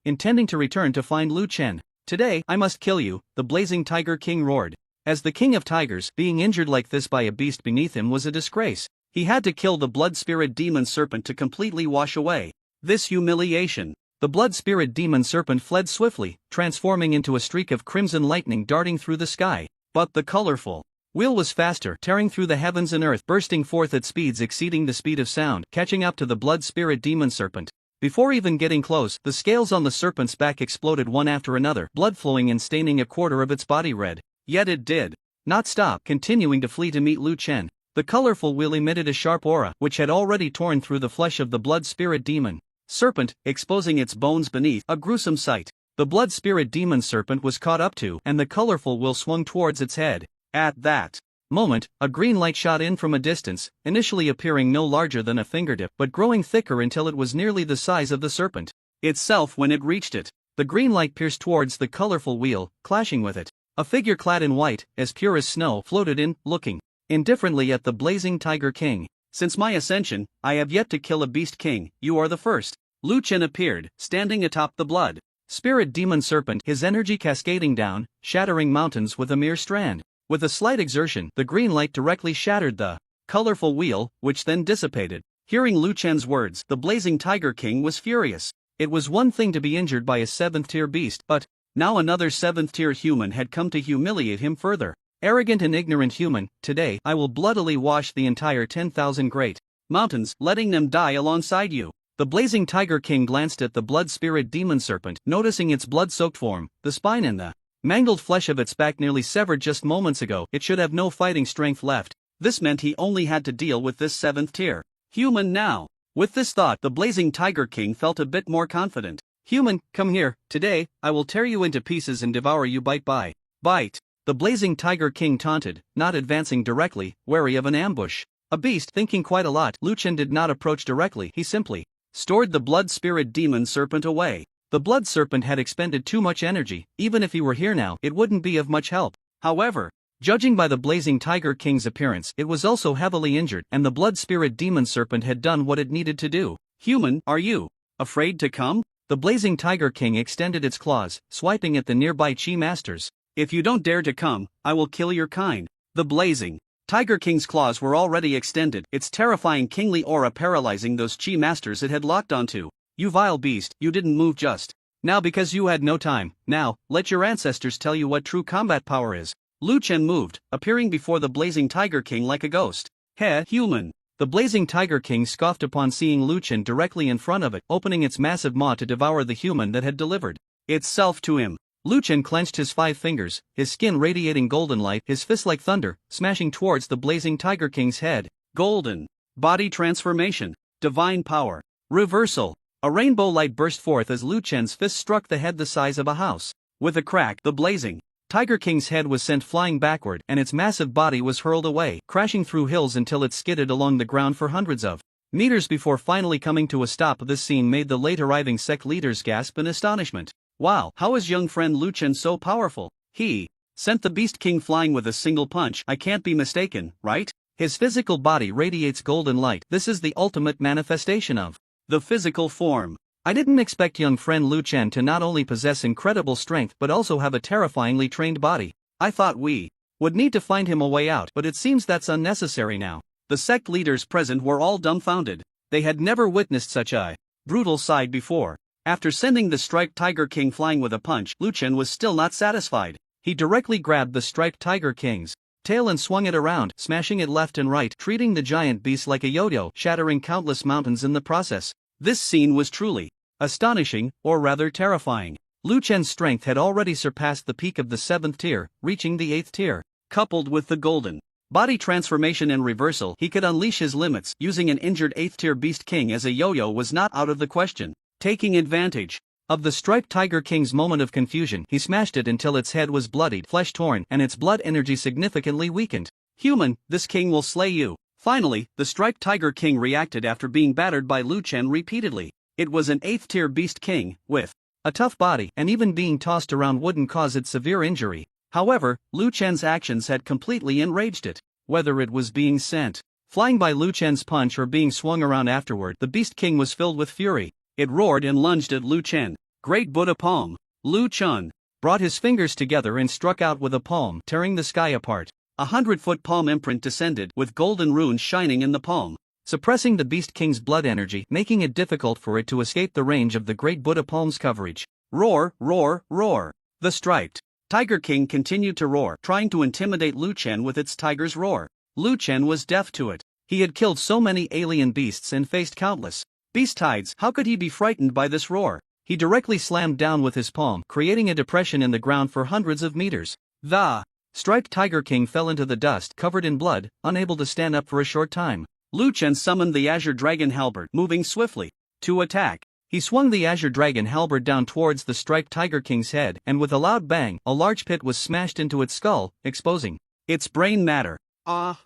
intending to return to find Lu Chen. "Today, I must kill you," the blazing Tiger King roared. As the king of tigers, being injured like this by a beast beneath him was a disgrace. He had to kill the blood spirit demon serpent to completely wash away this humiliation. The blood spirit demon serpent fled swiftly, transforming into a streak of crimson lightning darting through the sky. But the colorful wheel was faster, tearing through the heavens and earth, bursting forth at speeds exceeding the speed of sound, catching up to the blood spirit demon serpent. Before even getting close, the scales on the serpent's back exploded one after another, blood flowing and staining a quarter of its body red. Yet it did not stop, continuing to flee to meet Lu Chen. The colorful wheel emitted a sharp aura, which had already torn through the flesh of the blood spirit demon serpent, exposing its bones beneath, a gruesome sight. The blood spirit demon serpent was caught up to, and the colorful wheel swung towards its head. At that moment, a green light shot in from a distance, initially appearing no larger than a fingertip, but growing thicker until it was nearly the size of the serpent itself when it reached it. The green light pierced towards the colorful wheel, clashing with it. A figure clad in white, as pure as snow, floated in, looking indifferently at the blazing Tiger King. "Since my ascension, I have yet to kill a beast king. You are the first." Lu Chen appeared, standing atop the blood spirit demon serpent, his energy cascading down, shattering mountains with a mere strand. With a slight exertion, the green light directly shattered the colorful wheel, which then dissipated. Hearing Lu Chen's words, the blazing Tiger King was furious. It was one thing to be injured by a 7th-tier beast, but now another 7th-tier human had come to humiliate him further. "Arrogant and ignorant human, today I will bloodily wash the entire 10,000 great mountains, letting them die alongside you." The blazing Tiger King glanced at the blood spirit demon serpent, noticing its blood-soaked form, the spine and the mangled flesh of its back nearly severed just moments ago. It should have no fighting strength left. This meant he only had to deal with this 7th-tier human now. With this thought, the blazing Tiger King felt a bit more confident. "Human, come here. Today, I will tear you into pieces and devour you bite by bite." The blazing Tiger King taunted, not advancing directly, wary of an ambush. A beast, thinking quite a lot, Lu Chen did not approach directly. He simply stored the blood spirit demon serpent away. The blood serpent had expended too much energy. Even if he were here now, it wouldn't be of much help. However, judging by the blazing Tiger King's appearance, it was also heavily injured, and the blood spirit demon serpent had done what it needed to do. "Human, are you afraid to come?" The blazing Tiger King extended its claws, swiping at the nearby Chi Masters. "If you don't dare to come, I will kill your kind." The blazing Tiger King's claws were already extended, its terrifying kingly aura paralyzing those Chi Masters it had locked onto. "You vile beast, you didn't move just now because you had no time. Now, let your ancestors tell you what true combat power is." Lu Chen moved, appearing before the blazing Tiger King like a ghost. "Heh, human." The blazing Tiger King scoffed upon seeing Lu Chen directly in front of it, opening its massive maw to devour the human that had delivered itself to him. Lu Chen clenched his 5 fingers, his skin radiating golden light, his fist like thunder, smashing towards the blazing Tiger King's head. Golden body transformation, divine power, reversal. A rainbow light burst forth as Lu Chen's fist struck the head the size of a house. With a crack, the blazing Tiger King's head was sent flying backward, and its massive body was hurled away, crashing through hills until it skidded along the ground for hundreds of meters before finally coming to a stop. This scene made the late arriving sect leaders gasp in astonishment. "Wow, how is young friend Lu Chen so powerful? He sent the Beast King flying with a single punch. I can't be mistaken, right?" His physical body radiates golden light. This is the ultimate manifestation of the physical form. "I didn't expect young friend Lu Chen to not only possess incredible strength but also have a terrifyingly trained body. I thought we would need to find him a way out, but it seems that's unnecessary now." The sect leaders present were all dumbfounded. They had never witnessed such a brutal side before. After sending the striped Tiger King flying with a punch, Lu Chen was still not satisfied. He directly grabbed the striped Tiger King's tail and swung it around, smashing it left and right, treating the giant beast like a yo-yo, shattering countless mountains in the process. This scene was truly astonishing, or rather terrifying. Lu Chen's strength had already surpassed the peak of the 7th tier, reaching the 8th tier. Coupled with the golden Body transformation and reversal. He could unleash his limits. Using an injured 8th tier Beast King as a yo-yo was not out of the question. Taking advantage of the striped Tiger King's moment of confusion, he smashed it until its head was bloodied, flesh torn, and its blood energy significantly weakened. Human, this king will slay you. Finally, the striped Tiger King reacted after being battered by Lu Chen repeatedly. It was an 8th tier Beast King, with a tough body, and even being tossed around wouldn't cause it severe injury. However, Lu Chen's actions had completely enraged it. Whether it was being sent flying by Lu Chen's punch or being swung around afterward, the Beast King was filled with fury. It roared and lunged at Lu Chen. Great Buddha palm. Lu Chen brought his fingers together and struck out with a palm, tearing the sky apart. 100-foot palm imprint descended, with golden runes shining in the palm, suppressing the Beast King's blood energy, making it difficult for it to escape the range of the Great Buddha palm's coverage. Roar, roar, roar. The striped Tiger King continued to roar, trying to intimidate Lu Chen with its tiger's roar. Lu Chen was deaf to it. He had killed so many alien beasts and faced countless beast tides. How could he be frightened by this roar? He directly slammed down with his palm, creating a depression in the ground for hundreds of meters. The striped Tiger King fell into the dust, covered in blood, unable to stand up for a short time. Lu Chen summoned the Azure Dragon Halberd, moving swiftly to attack. He swung the Azure Dragon Halberd down towards the striped Tiger King's head, and with a loud bang, a large pit was smashed into its skull, exposing its brain matter. The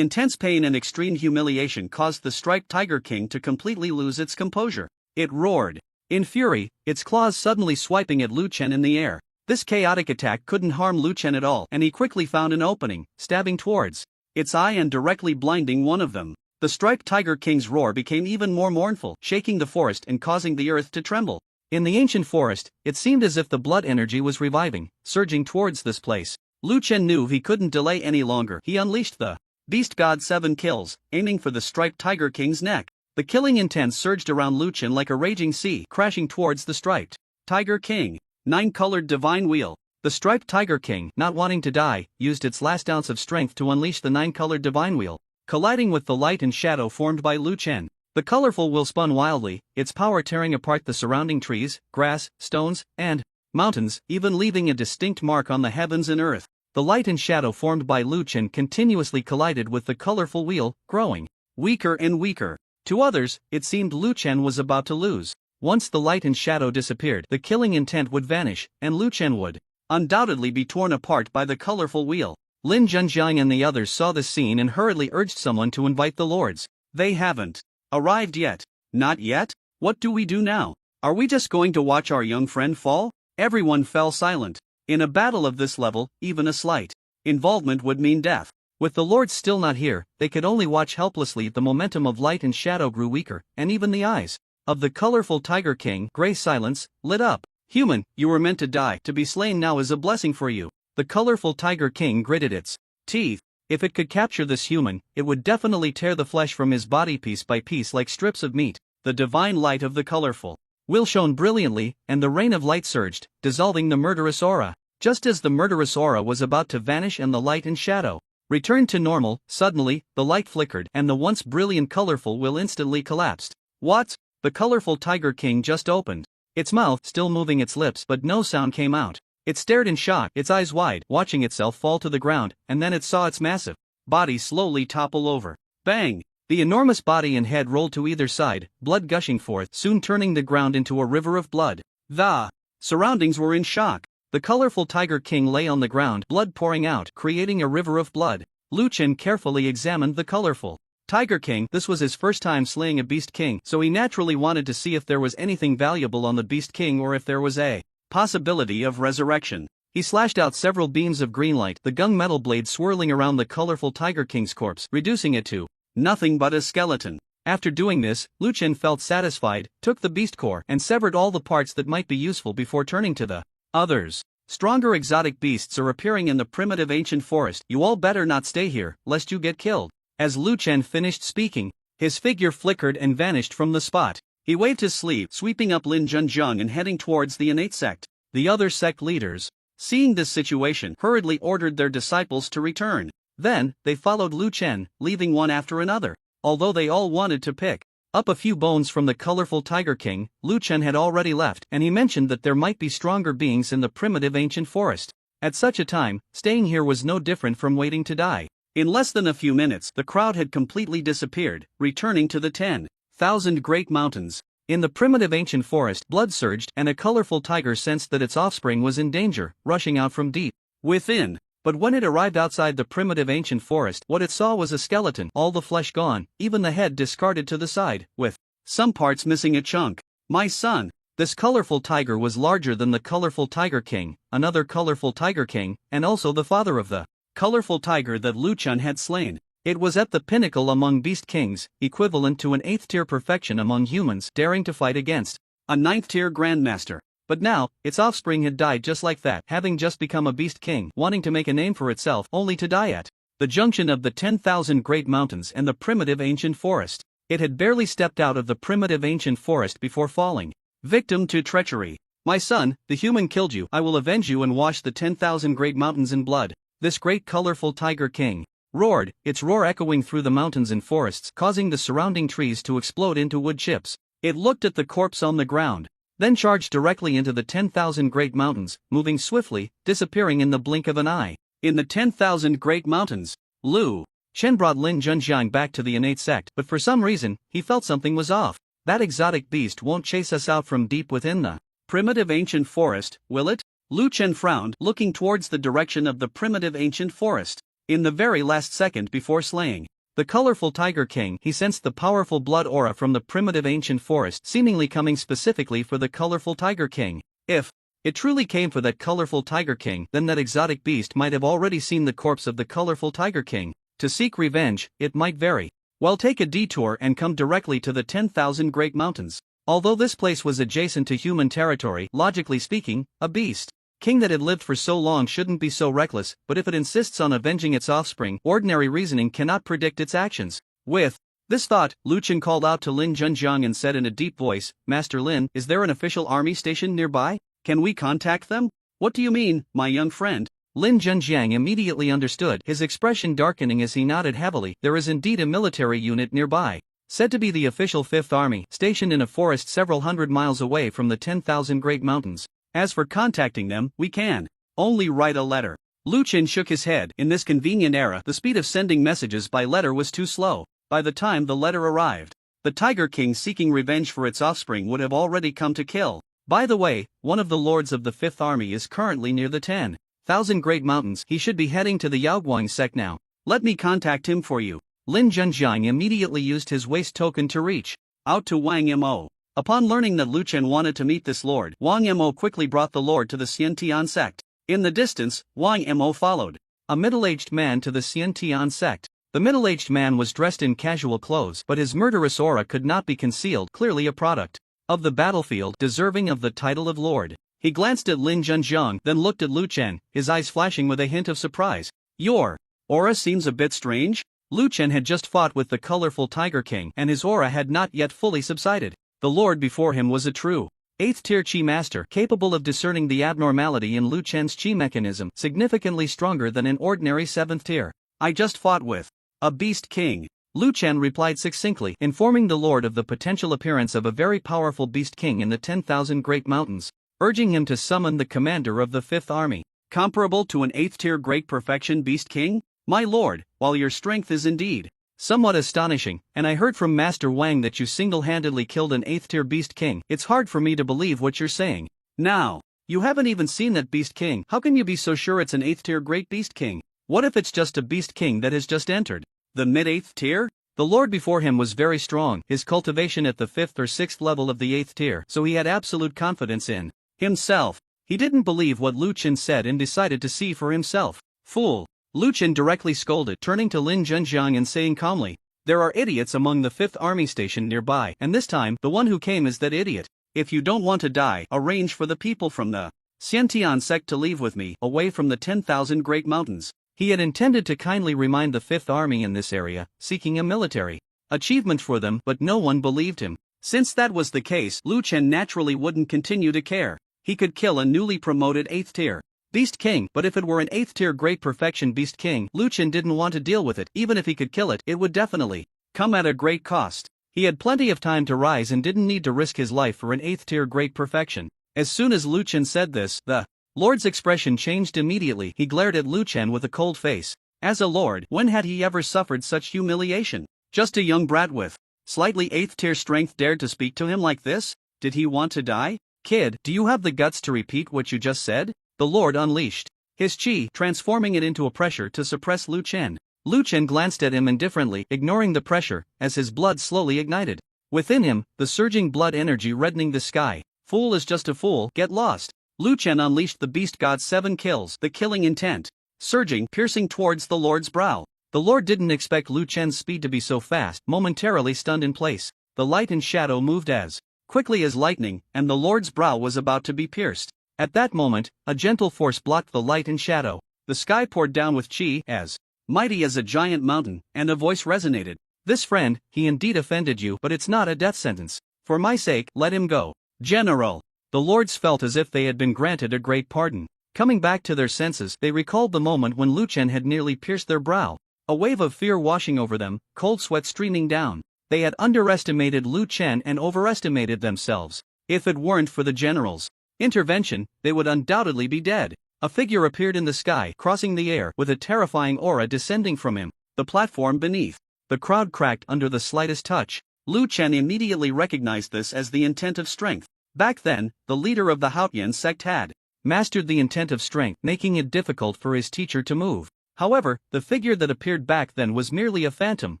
intense pain and extreme humiliation caused the striped Tiger King to completely lose its composure. It roared in fury, its claws suddenly swiping at Lu Chen in the air. This chaotic attack couldn't harm Lu Chen at all, and he quickly found an opening, stabbing towards its eye and directly blinding one of them. The striped Tiger King's roar became even more mournful, shaking the forest and causing the earth to tremble. In the ancient forest, it seemed as if the blood energy was reviving, surging towards this place. Lu Chen knew he couldn't delay any longer. He unleashed the Beast God 7 kills, aiming for the striped Tiger King's neck. The killing intent surged around Lu Chen like a raging sea, crashing towards the striped Tiger King. 9-colored Divine Wheel. The striped Tiger King, not wanting to die, used its last ounce of strength to unleash the 9-colored Divine Wheel, colliding with the light and shadow formed by Lu Chen. The colorful wheel spun wildly, its power tearing apart the surrounding trees, grass, stones, and mountains, even leaving a distinct mark on the heavens and earth. The light and shadow formed by Lu Chen continuously collided with the colorful wheel, growing weaker and weaker. To others, it seemed Lu Chen was about to lose. Once the light and shadow disappeared, the killing intent would vanish, and Lu Chen would undoubtedly be torn apart by the colorful wheel. Lin Junjiang and the others saw this scene and hurriedly urged someone to invite the lords. They haven't arrived yet. Not yet? What do we do now? Are we just going to watch our young friend fall? Everyone fell silent. In a battle of this level, even a slight involvement would mean death. With the lords still not here, they could only watch helplessly. The momentum of light and shadow grew weaker, and even the eyes of the colorful Tiger King, gray silence, lit up. Human, you were meant to die. To be slain now is a blessing for you. The colorful Tiger King gritted its teeth. If it could capture this human, it would definitely tear the flesh from his body piece by piece like strips of meat. The divine light of the colorful wheel shone brilliantly, and the rain of light surged, dissolving the murderous aura. Just as the murderous aura was about to vanish and the light and shadow returned to normal, suddenly, the light flickered and the once brilliant colorful wheel instantly collapsed. What? The colorful Tiger King just opened its mouth, still moving its lips, but no sound came out. It stared in shock, its eyes wide, watching itself fall to the ground, and then it saw its massive body slowly topple over. Bang! The enormous body and head rolled to either side, blood gushing forth, soon turning the ground into a river of blood. The surroundings were in shock. The colorful Tiger King lay on the ground, blood pouring out, creating a river of blood. Lu Chen carefully examined the colorful Tiger King. This was his first time slaying a Beast King, so he naturally wanted to see if there was anything valuable on the Beast King or if there was a possibility of resurrection. He slashed out several beams of green light, the gunmetal blade swirling around the colorful Tiger King's corpse, reducing it to nothing but a skeleton. After doing this, Lu Chen felt satisfied, took the beast core, and severed all the parts that might be useful before turning to the others. Stronger exotic beasts are appearing in the primitive ancient forest. You all better not stay here, lest you get killed. As Lu Chen finished speaking, his figure flickered and vanished from the spot. He waved his sleeve, sweeping up Lin Junjiang and heading towards the innate sect. The other sect leaders, seeing this situation, hurriedly ordered their disciples to return. Then, they followed Lu Chen, leaving one after another. Although they all wanted to pick up a few bones from the colorful Tiger King, Lu Chen had already left, and he mentioned that there might be stronger beings in the primitive ancient forest. At such a time, staying here was no different from waiting to die. In less than a few minutes, the crowd had completely disappeared, returning to the 10,000 Great Mountains. In the primitive ancient forest, blood surged, and a colorful tiger sensed that its offspring was in danger, rushing out from deep within. But when it arrived outside the primitive ancient forest, what it saw was a skeleton, all the flesh gone, even the head discarded to the side, with some parts missing a chunk. My son. This colorful tiger was larger than the colorful tiger king, another colorful tiger king, and also the father of the colorful tiger that Lu Chen had slain. It was at the pinnacle among beast kings, equivalent to an 8th tier perfection among humans, daring to fight against a 9th tier grandmaster. But now, its offspring had died just like that, having just become a beast king, wanting to make a name for itself, only to die at the junction of the 10,000 Great Mountains and the primitive ancient forest. It had barely stepped out of the primitive ancient forest before falling victim to treachery. My son, the human killed you. I will avenge you and wash the 10,000 Great Mountains in blood. This great colorful tiger king roared, its roar echoing through the mountains and forests, causing the surrounding trees to explode into wood chips. It looked at the corpse on the ground, then charged directly into the 10,000 Great Mountains, moving swiftly, disappearing in the blink of an eye. In the 10,000 Great Mountains, Lu Chen brought Lin Junjiang back to the innate sect, but for some reason, he felt something was off. That exotic beast won't chase us out from deep within the primitive ancient forest, will it? Lu Chen frowned, looking towards the direction of the primitive ancient forest. In the very last second before slaying the colorful tiger king, he sensed the powerful blood aura from the primitive ancient forest, seemingly coming specifically for the colorful tiger king. If it truly came for that colorful tiger king, then that exotic beast might have already seen the corpse of the colorful tiger king. To seek revenge, it might very well take a detour and come directly to the 10,000 Great Mountains. Although this place was adjacent to human territory, logically speaking, a beast king that had lived for so long shouldn't be so reckless, but if it insists on avenging its offspring, ordinary reasoning cannot predict its actions. With this thought, Lu Chen called out to Lin Junjiang and said in a deep voice, Master Lin, is there an official army station nearby? Can we contact them? What do you mean, my young friend? Lin Junjiang immediately understood, his expression darkening as he nodded heavily. There is indeed a military unit nearby, said to be the official 5th Army, stationed in a forest several hundred miles away from the 10,000 Great Mountains. As for contacting them, we can only write a letter. Lu Chen shook his head. In this convenient era, the speed of sending messages by letter was too slow. By the time the letter arrived, the Tiger King seeking revenge for its offspring would have already come to kill. By the way, one of the lords of the 5th Army is currently near the 10,000 Great Mountains. He should be heading to the Yaoguang sect now. Let me contact him for you. Lin Junjiang immediately used his waist token to reach out to Wang Mo. Upon learning that Lu Chen wanted to meet this lord, Wang Mo quickly brought the lord to the Xiantian sect. In the distance, Wang Mo followed a middle-aged man to the Xiantian sect. The middle-aged man was dressed in casual clothes, but his murderous aura could not be concealed, clearly a product of the battlefield, deserving of the title of lord. He glanced at Lin Junjiang, then looked at Lu Chen, his eyes flashing with a hint of surprise. Your aura seems a bit strange? Lu Chen had just fought with the colorful Tiger King, and his aura had not yet fully subsided. The lord before him was a true 8th tier Qi master, capable of discerning the abnormality in Lu Chen's Qi mechanism, significantly stronger than an ordinary 7th tier. I just fought with a beast king. Lu Chen replied succinctly, informing the lord of the potential appearance of a very powerful beast king in the 10,000 Great Mountains, urging him to summon the commander of the 5th Army. Comparable to an 8th tier Great Perfection beast king? My lord, while your strength is indeed somewhat astonishing, and I heard from Master Wang that you single-handedly killed an 8th tier beast king, it's hard for me to believe what you're saying. Now, you haven't even seen that beast king. How can you be so sure it's an 8th tier great beast king? What if it's just a beast king that has just entered the mid-8th tier? The lord before him was very strong, his cultivation at the 5th or 6th level of the 8th tier, so he had absolute confidence in himself. He didn't believe what Lu Chen said and decided to see for himself. Fool! Lu Chen directly scolded, turning to Lin Junjiang and saying calmly, there are idiots among the 5th Army station nearby, and this time, the one who came is that idiot. If you don't want to die, arrange for the people from the Xiantian sect to leave with me, away from the 10,000 Great Mountains. He had intended to kindly remind the 5th Army in this area, seeking a military achievement for them, but no one believed him. Since that was the case, Lu Chen naturally wouldn't continue to care. He could kill a newly promoted 8th tier Beast King, but if it were an 8th tier Great Perfection Beast King, Lu Chen didn't want to deal with it. Even if he could kill it, it would definitely come at a great cost. He had plenty of time to rise and didn't need to risk his life for an 8th tier Great Perfection. As soon as Lu Chen said this, the Lord's expression changed immediately. He glared at Lu Chen with a cold face. As a lord, when had he ever suffered such humiliation? Just a young brat with slightly 8th tier strength dared to speak to him like this? Did he want to die? Kid, do you have the guts to repeat what you just said? The lord unleashed his chi, transforming it into a pressure to suppress Lu Chen. Lu Chen glanced at him indifferently, ignoring the pressure, as his blood slowly ignited. Within him, the surging blood energy reddening the sky. Fool is just a fool, get lost. Lu Chen unleashed the beast god's 7 kills, the killing intent, surging, piercing towards the lord's brow. The lord didn't expect Lu Chen's speed to be so fast, momentarily stunned in place. The light and shadow moved as quickly as lightning, and the lord's brow was about to be pierced. At that moment, a gentle force blocked the light and shadow. The sky poured down with chi, as mighty as a giant mountain, and a voice resonated. This friend, he indeed offended you, but it's not a death sentence. For my sake, let him go. General. The lords felt as if they had been granted a great pardon. Coming back to their senses, they recalled the moment when Lu Chen had nearly pierced their brow. A wave of fear washing over them, cold sweat streaming down. They had underestimated Lu Chen and overestimated themselves. If it weren't for the general's intervention, they would undoubtedly be dead. A figure appeared in the sky, crossing the air, with a terrifying aura descending from him. The platform beneath. The crowd cracked under the slightest touch. Lu Chen immediately recognized this as the intent of strength. Back then, the leader of the Haotian sect had mastered the intent of strength, making it difficult for his teacher to move. However, the figure that appeared back then was merely a phantom,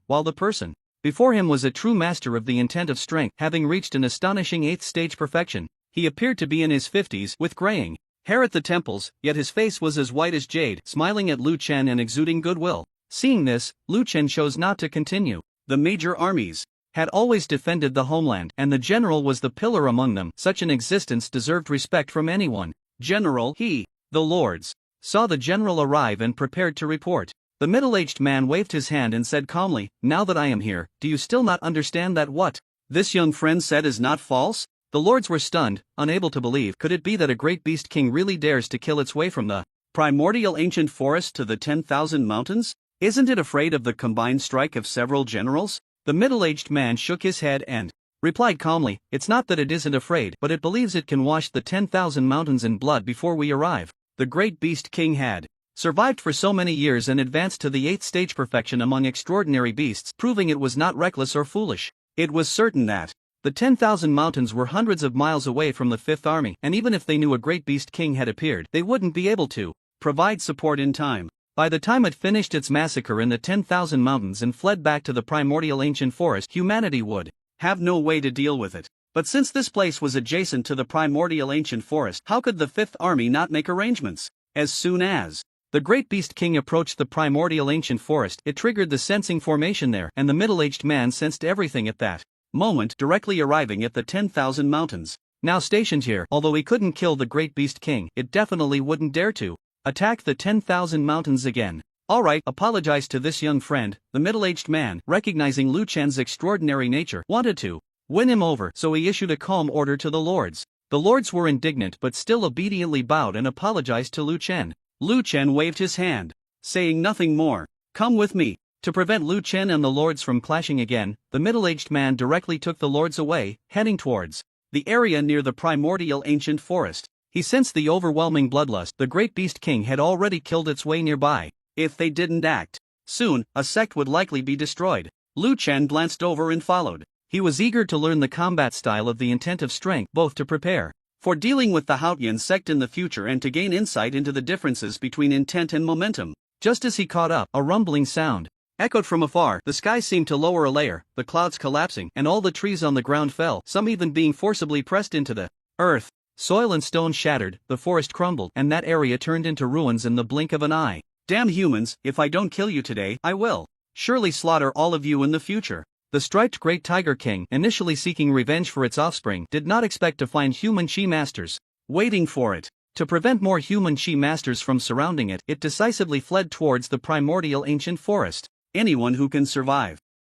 while the person before him was a true master of the intent of strength, having reached an astonishing 8th stage perfection. He appeared to be in his 50s, with graying hair at the temples, yet his face was as white as jade, smiling at Lu Chen and exuding goodwill. Seeing this, Lu Chen chose not to continue. The major armies had always defended the homeland, and the general was the pillar among them. Such an existence deserved respect from anyone. General, the lords, saw the general arrive and prepared to report. The middle-aged man waved his hand and said calmly, now that I am here, do you still not understand that what this young friend said is not false? The lords were stunned, unable to believe. Could it be that a great beast king really dares to kill its way from the primordial ancient forest to the 10,000 mountains? Isn't it afraid of the combined strike of several generals? The middle-aged man shook his head and replied calmly, it's not that it isn't afraid, but it believes it can wash the 10,000 mountains in blood before we arrive. The great beast king had survived for so many years and advanced to the 8th stage perfection among extraordinary beasts, proving it was not reckless or foolish. It was certain that the 10,000 mountains were hundreds of miles away from the 5th army, and even if they knew a great beast king had appeared, they wouldn't be able to provide support in time. By the time it finished its massacre in the 10,000 mountains and fled back to the primordial ancient forest, humanity would have no way to deal with it. But since this place was adjacent to the primordial ancient forest, how could the 5th army not make arrangements? As soon as the great beast king approached the primordial ancient forest, it triggered the sensing formation there, and the middle-aged man sensed everything at that moment, directly arriving at the 10,000 mountains. Now stationed here, although he couldn't kill the great beast king, it definitely wouldn't dare to attack the 10,000 mountains again. Alright, apologize to this young friend. The middle-aged man, recognizing Lu Chen's extraordinary nature, wanted to win him over, so he issued a calm order to the lords. The lords were indignant but still obediently bowed and apologized to Lu Chen. Lu Chen waved his hand, saying nothing more. Come with me. To prevent Lu Chen and the lords from clashing again, the middle-aged man directly took the lords away, heading towards the area near the primordial ancient forest. He sensed the overwhelming bloodlust. The great beast king had already killed its way nearby. If they didn't act soon, a sect would likely be destroyed. Lu Chen glanced over and followed. He was eager to learn the combat style of the intent of strength, both to prepare for dealing with the Haotian sect in the future and to gain insight into the differences between intent and momentum. Just as he caught up, a rumbling sound echoed from afar. The sky seemed to lower a layer, the clouds collapsing, and all the trees on the ground fell, some even being forcibly pressed into the earth. Soil and stone shattered, the forest crumbled, and that area turned into ruins in the blink of an eye. Damn humans, if I don't kill you today, I will surely slaughter all of you in the future. The striped great tiger king, initially seeking revenge for its offspring, did not expect to find human chi masters waiting for it. To prevent more human chi masters from surrounding it, it decisively fled towards the primordial ancient forest. Anyone who can survive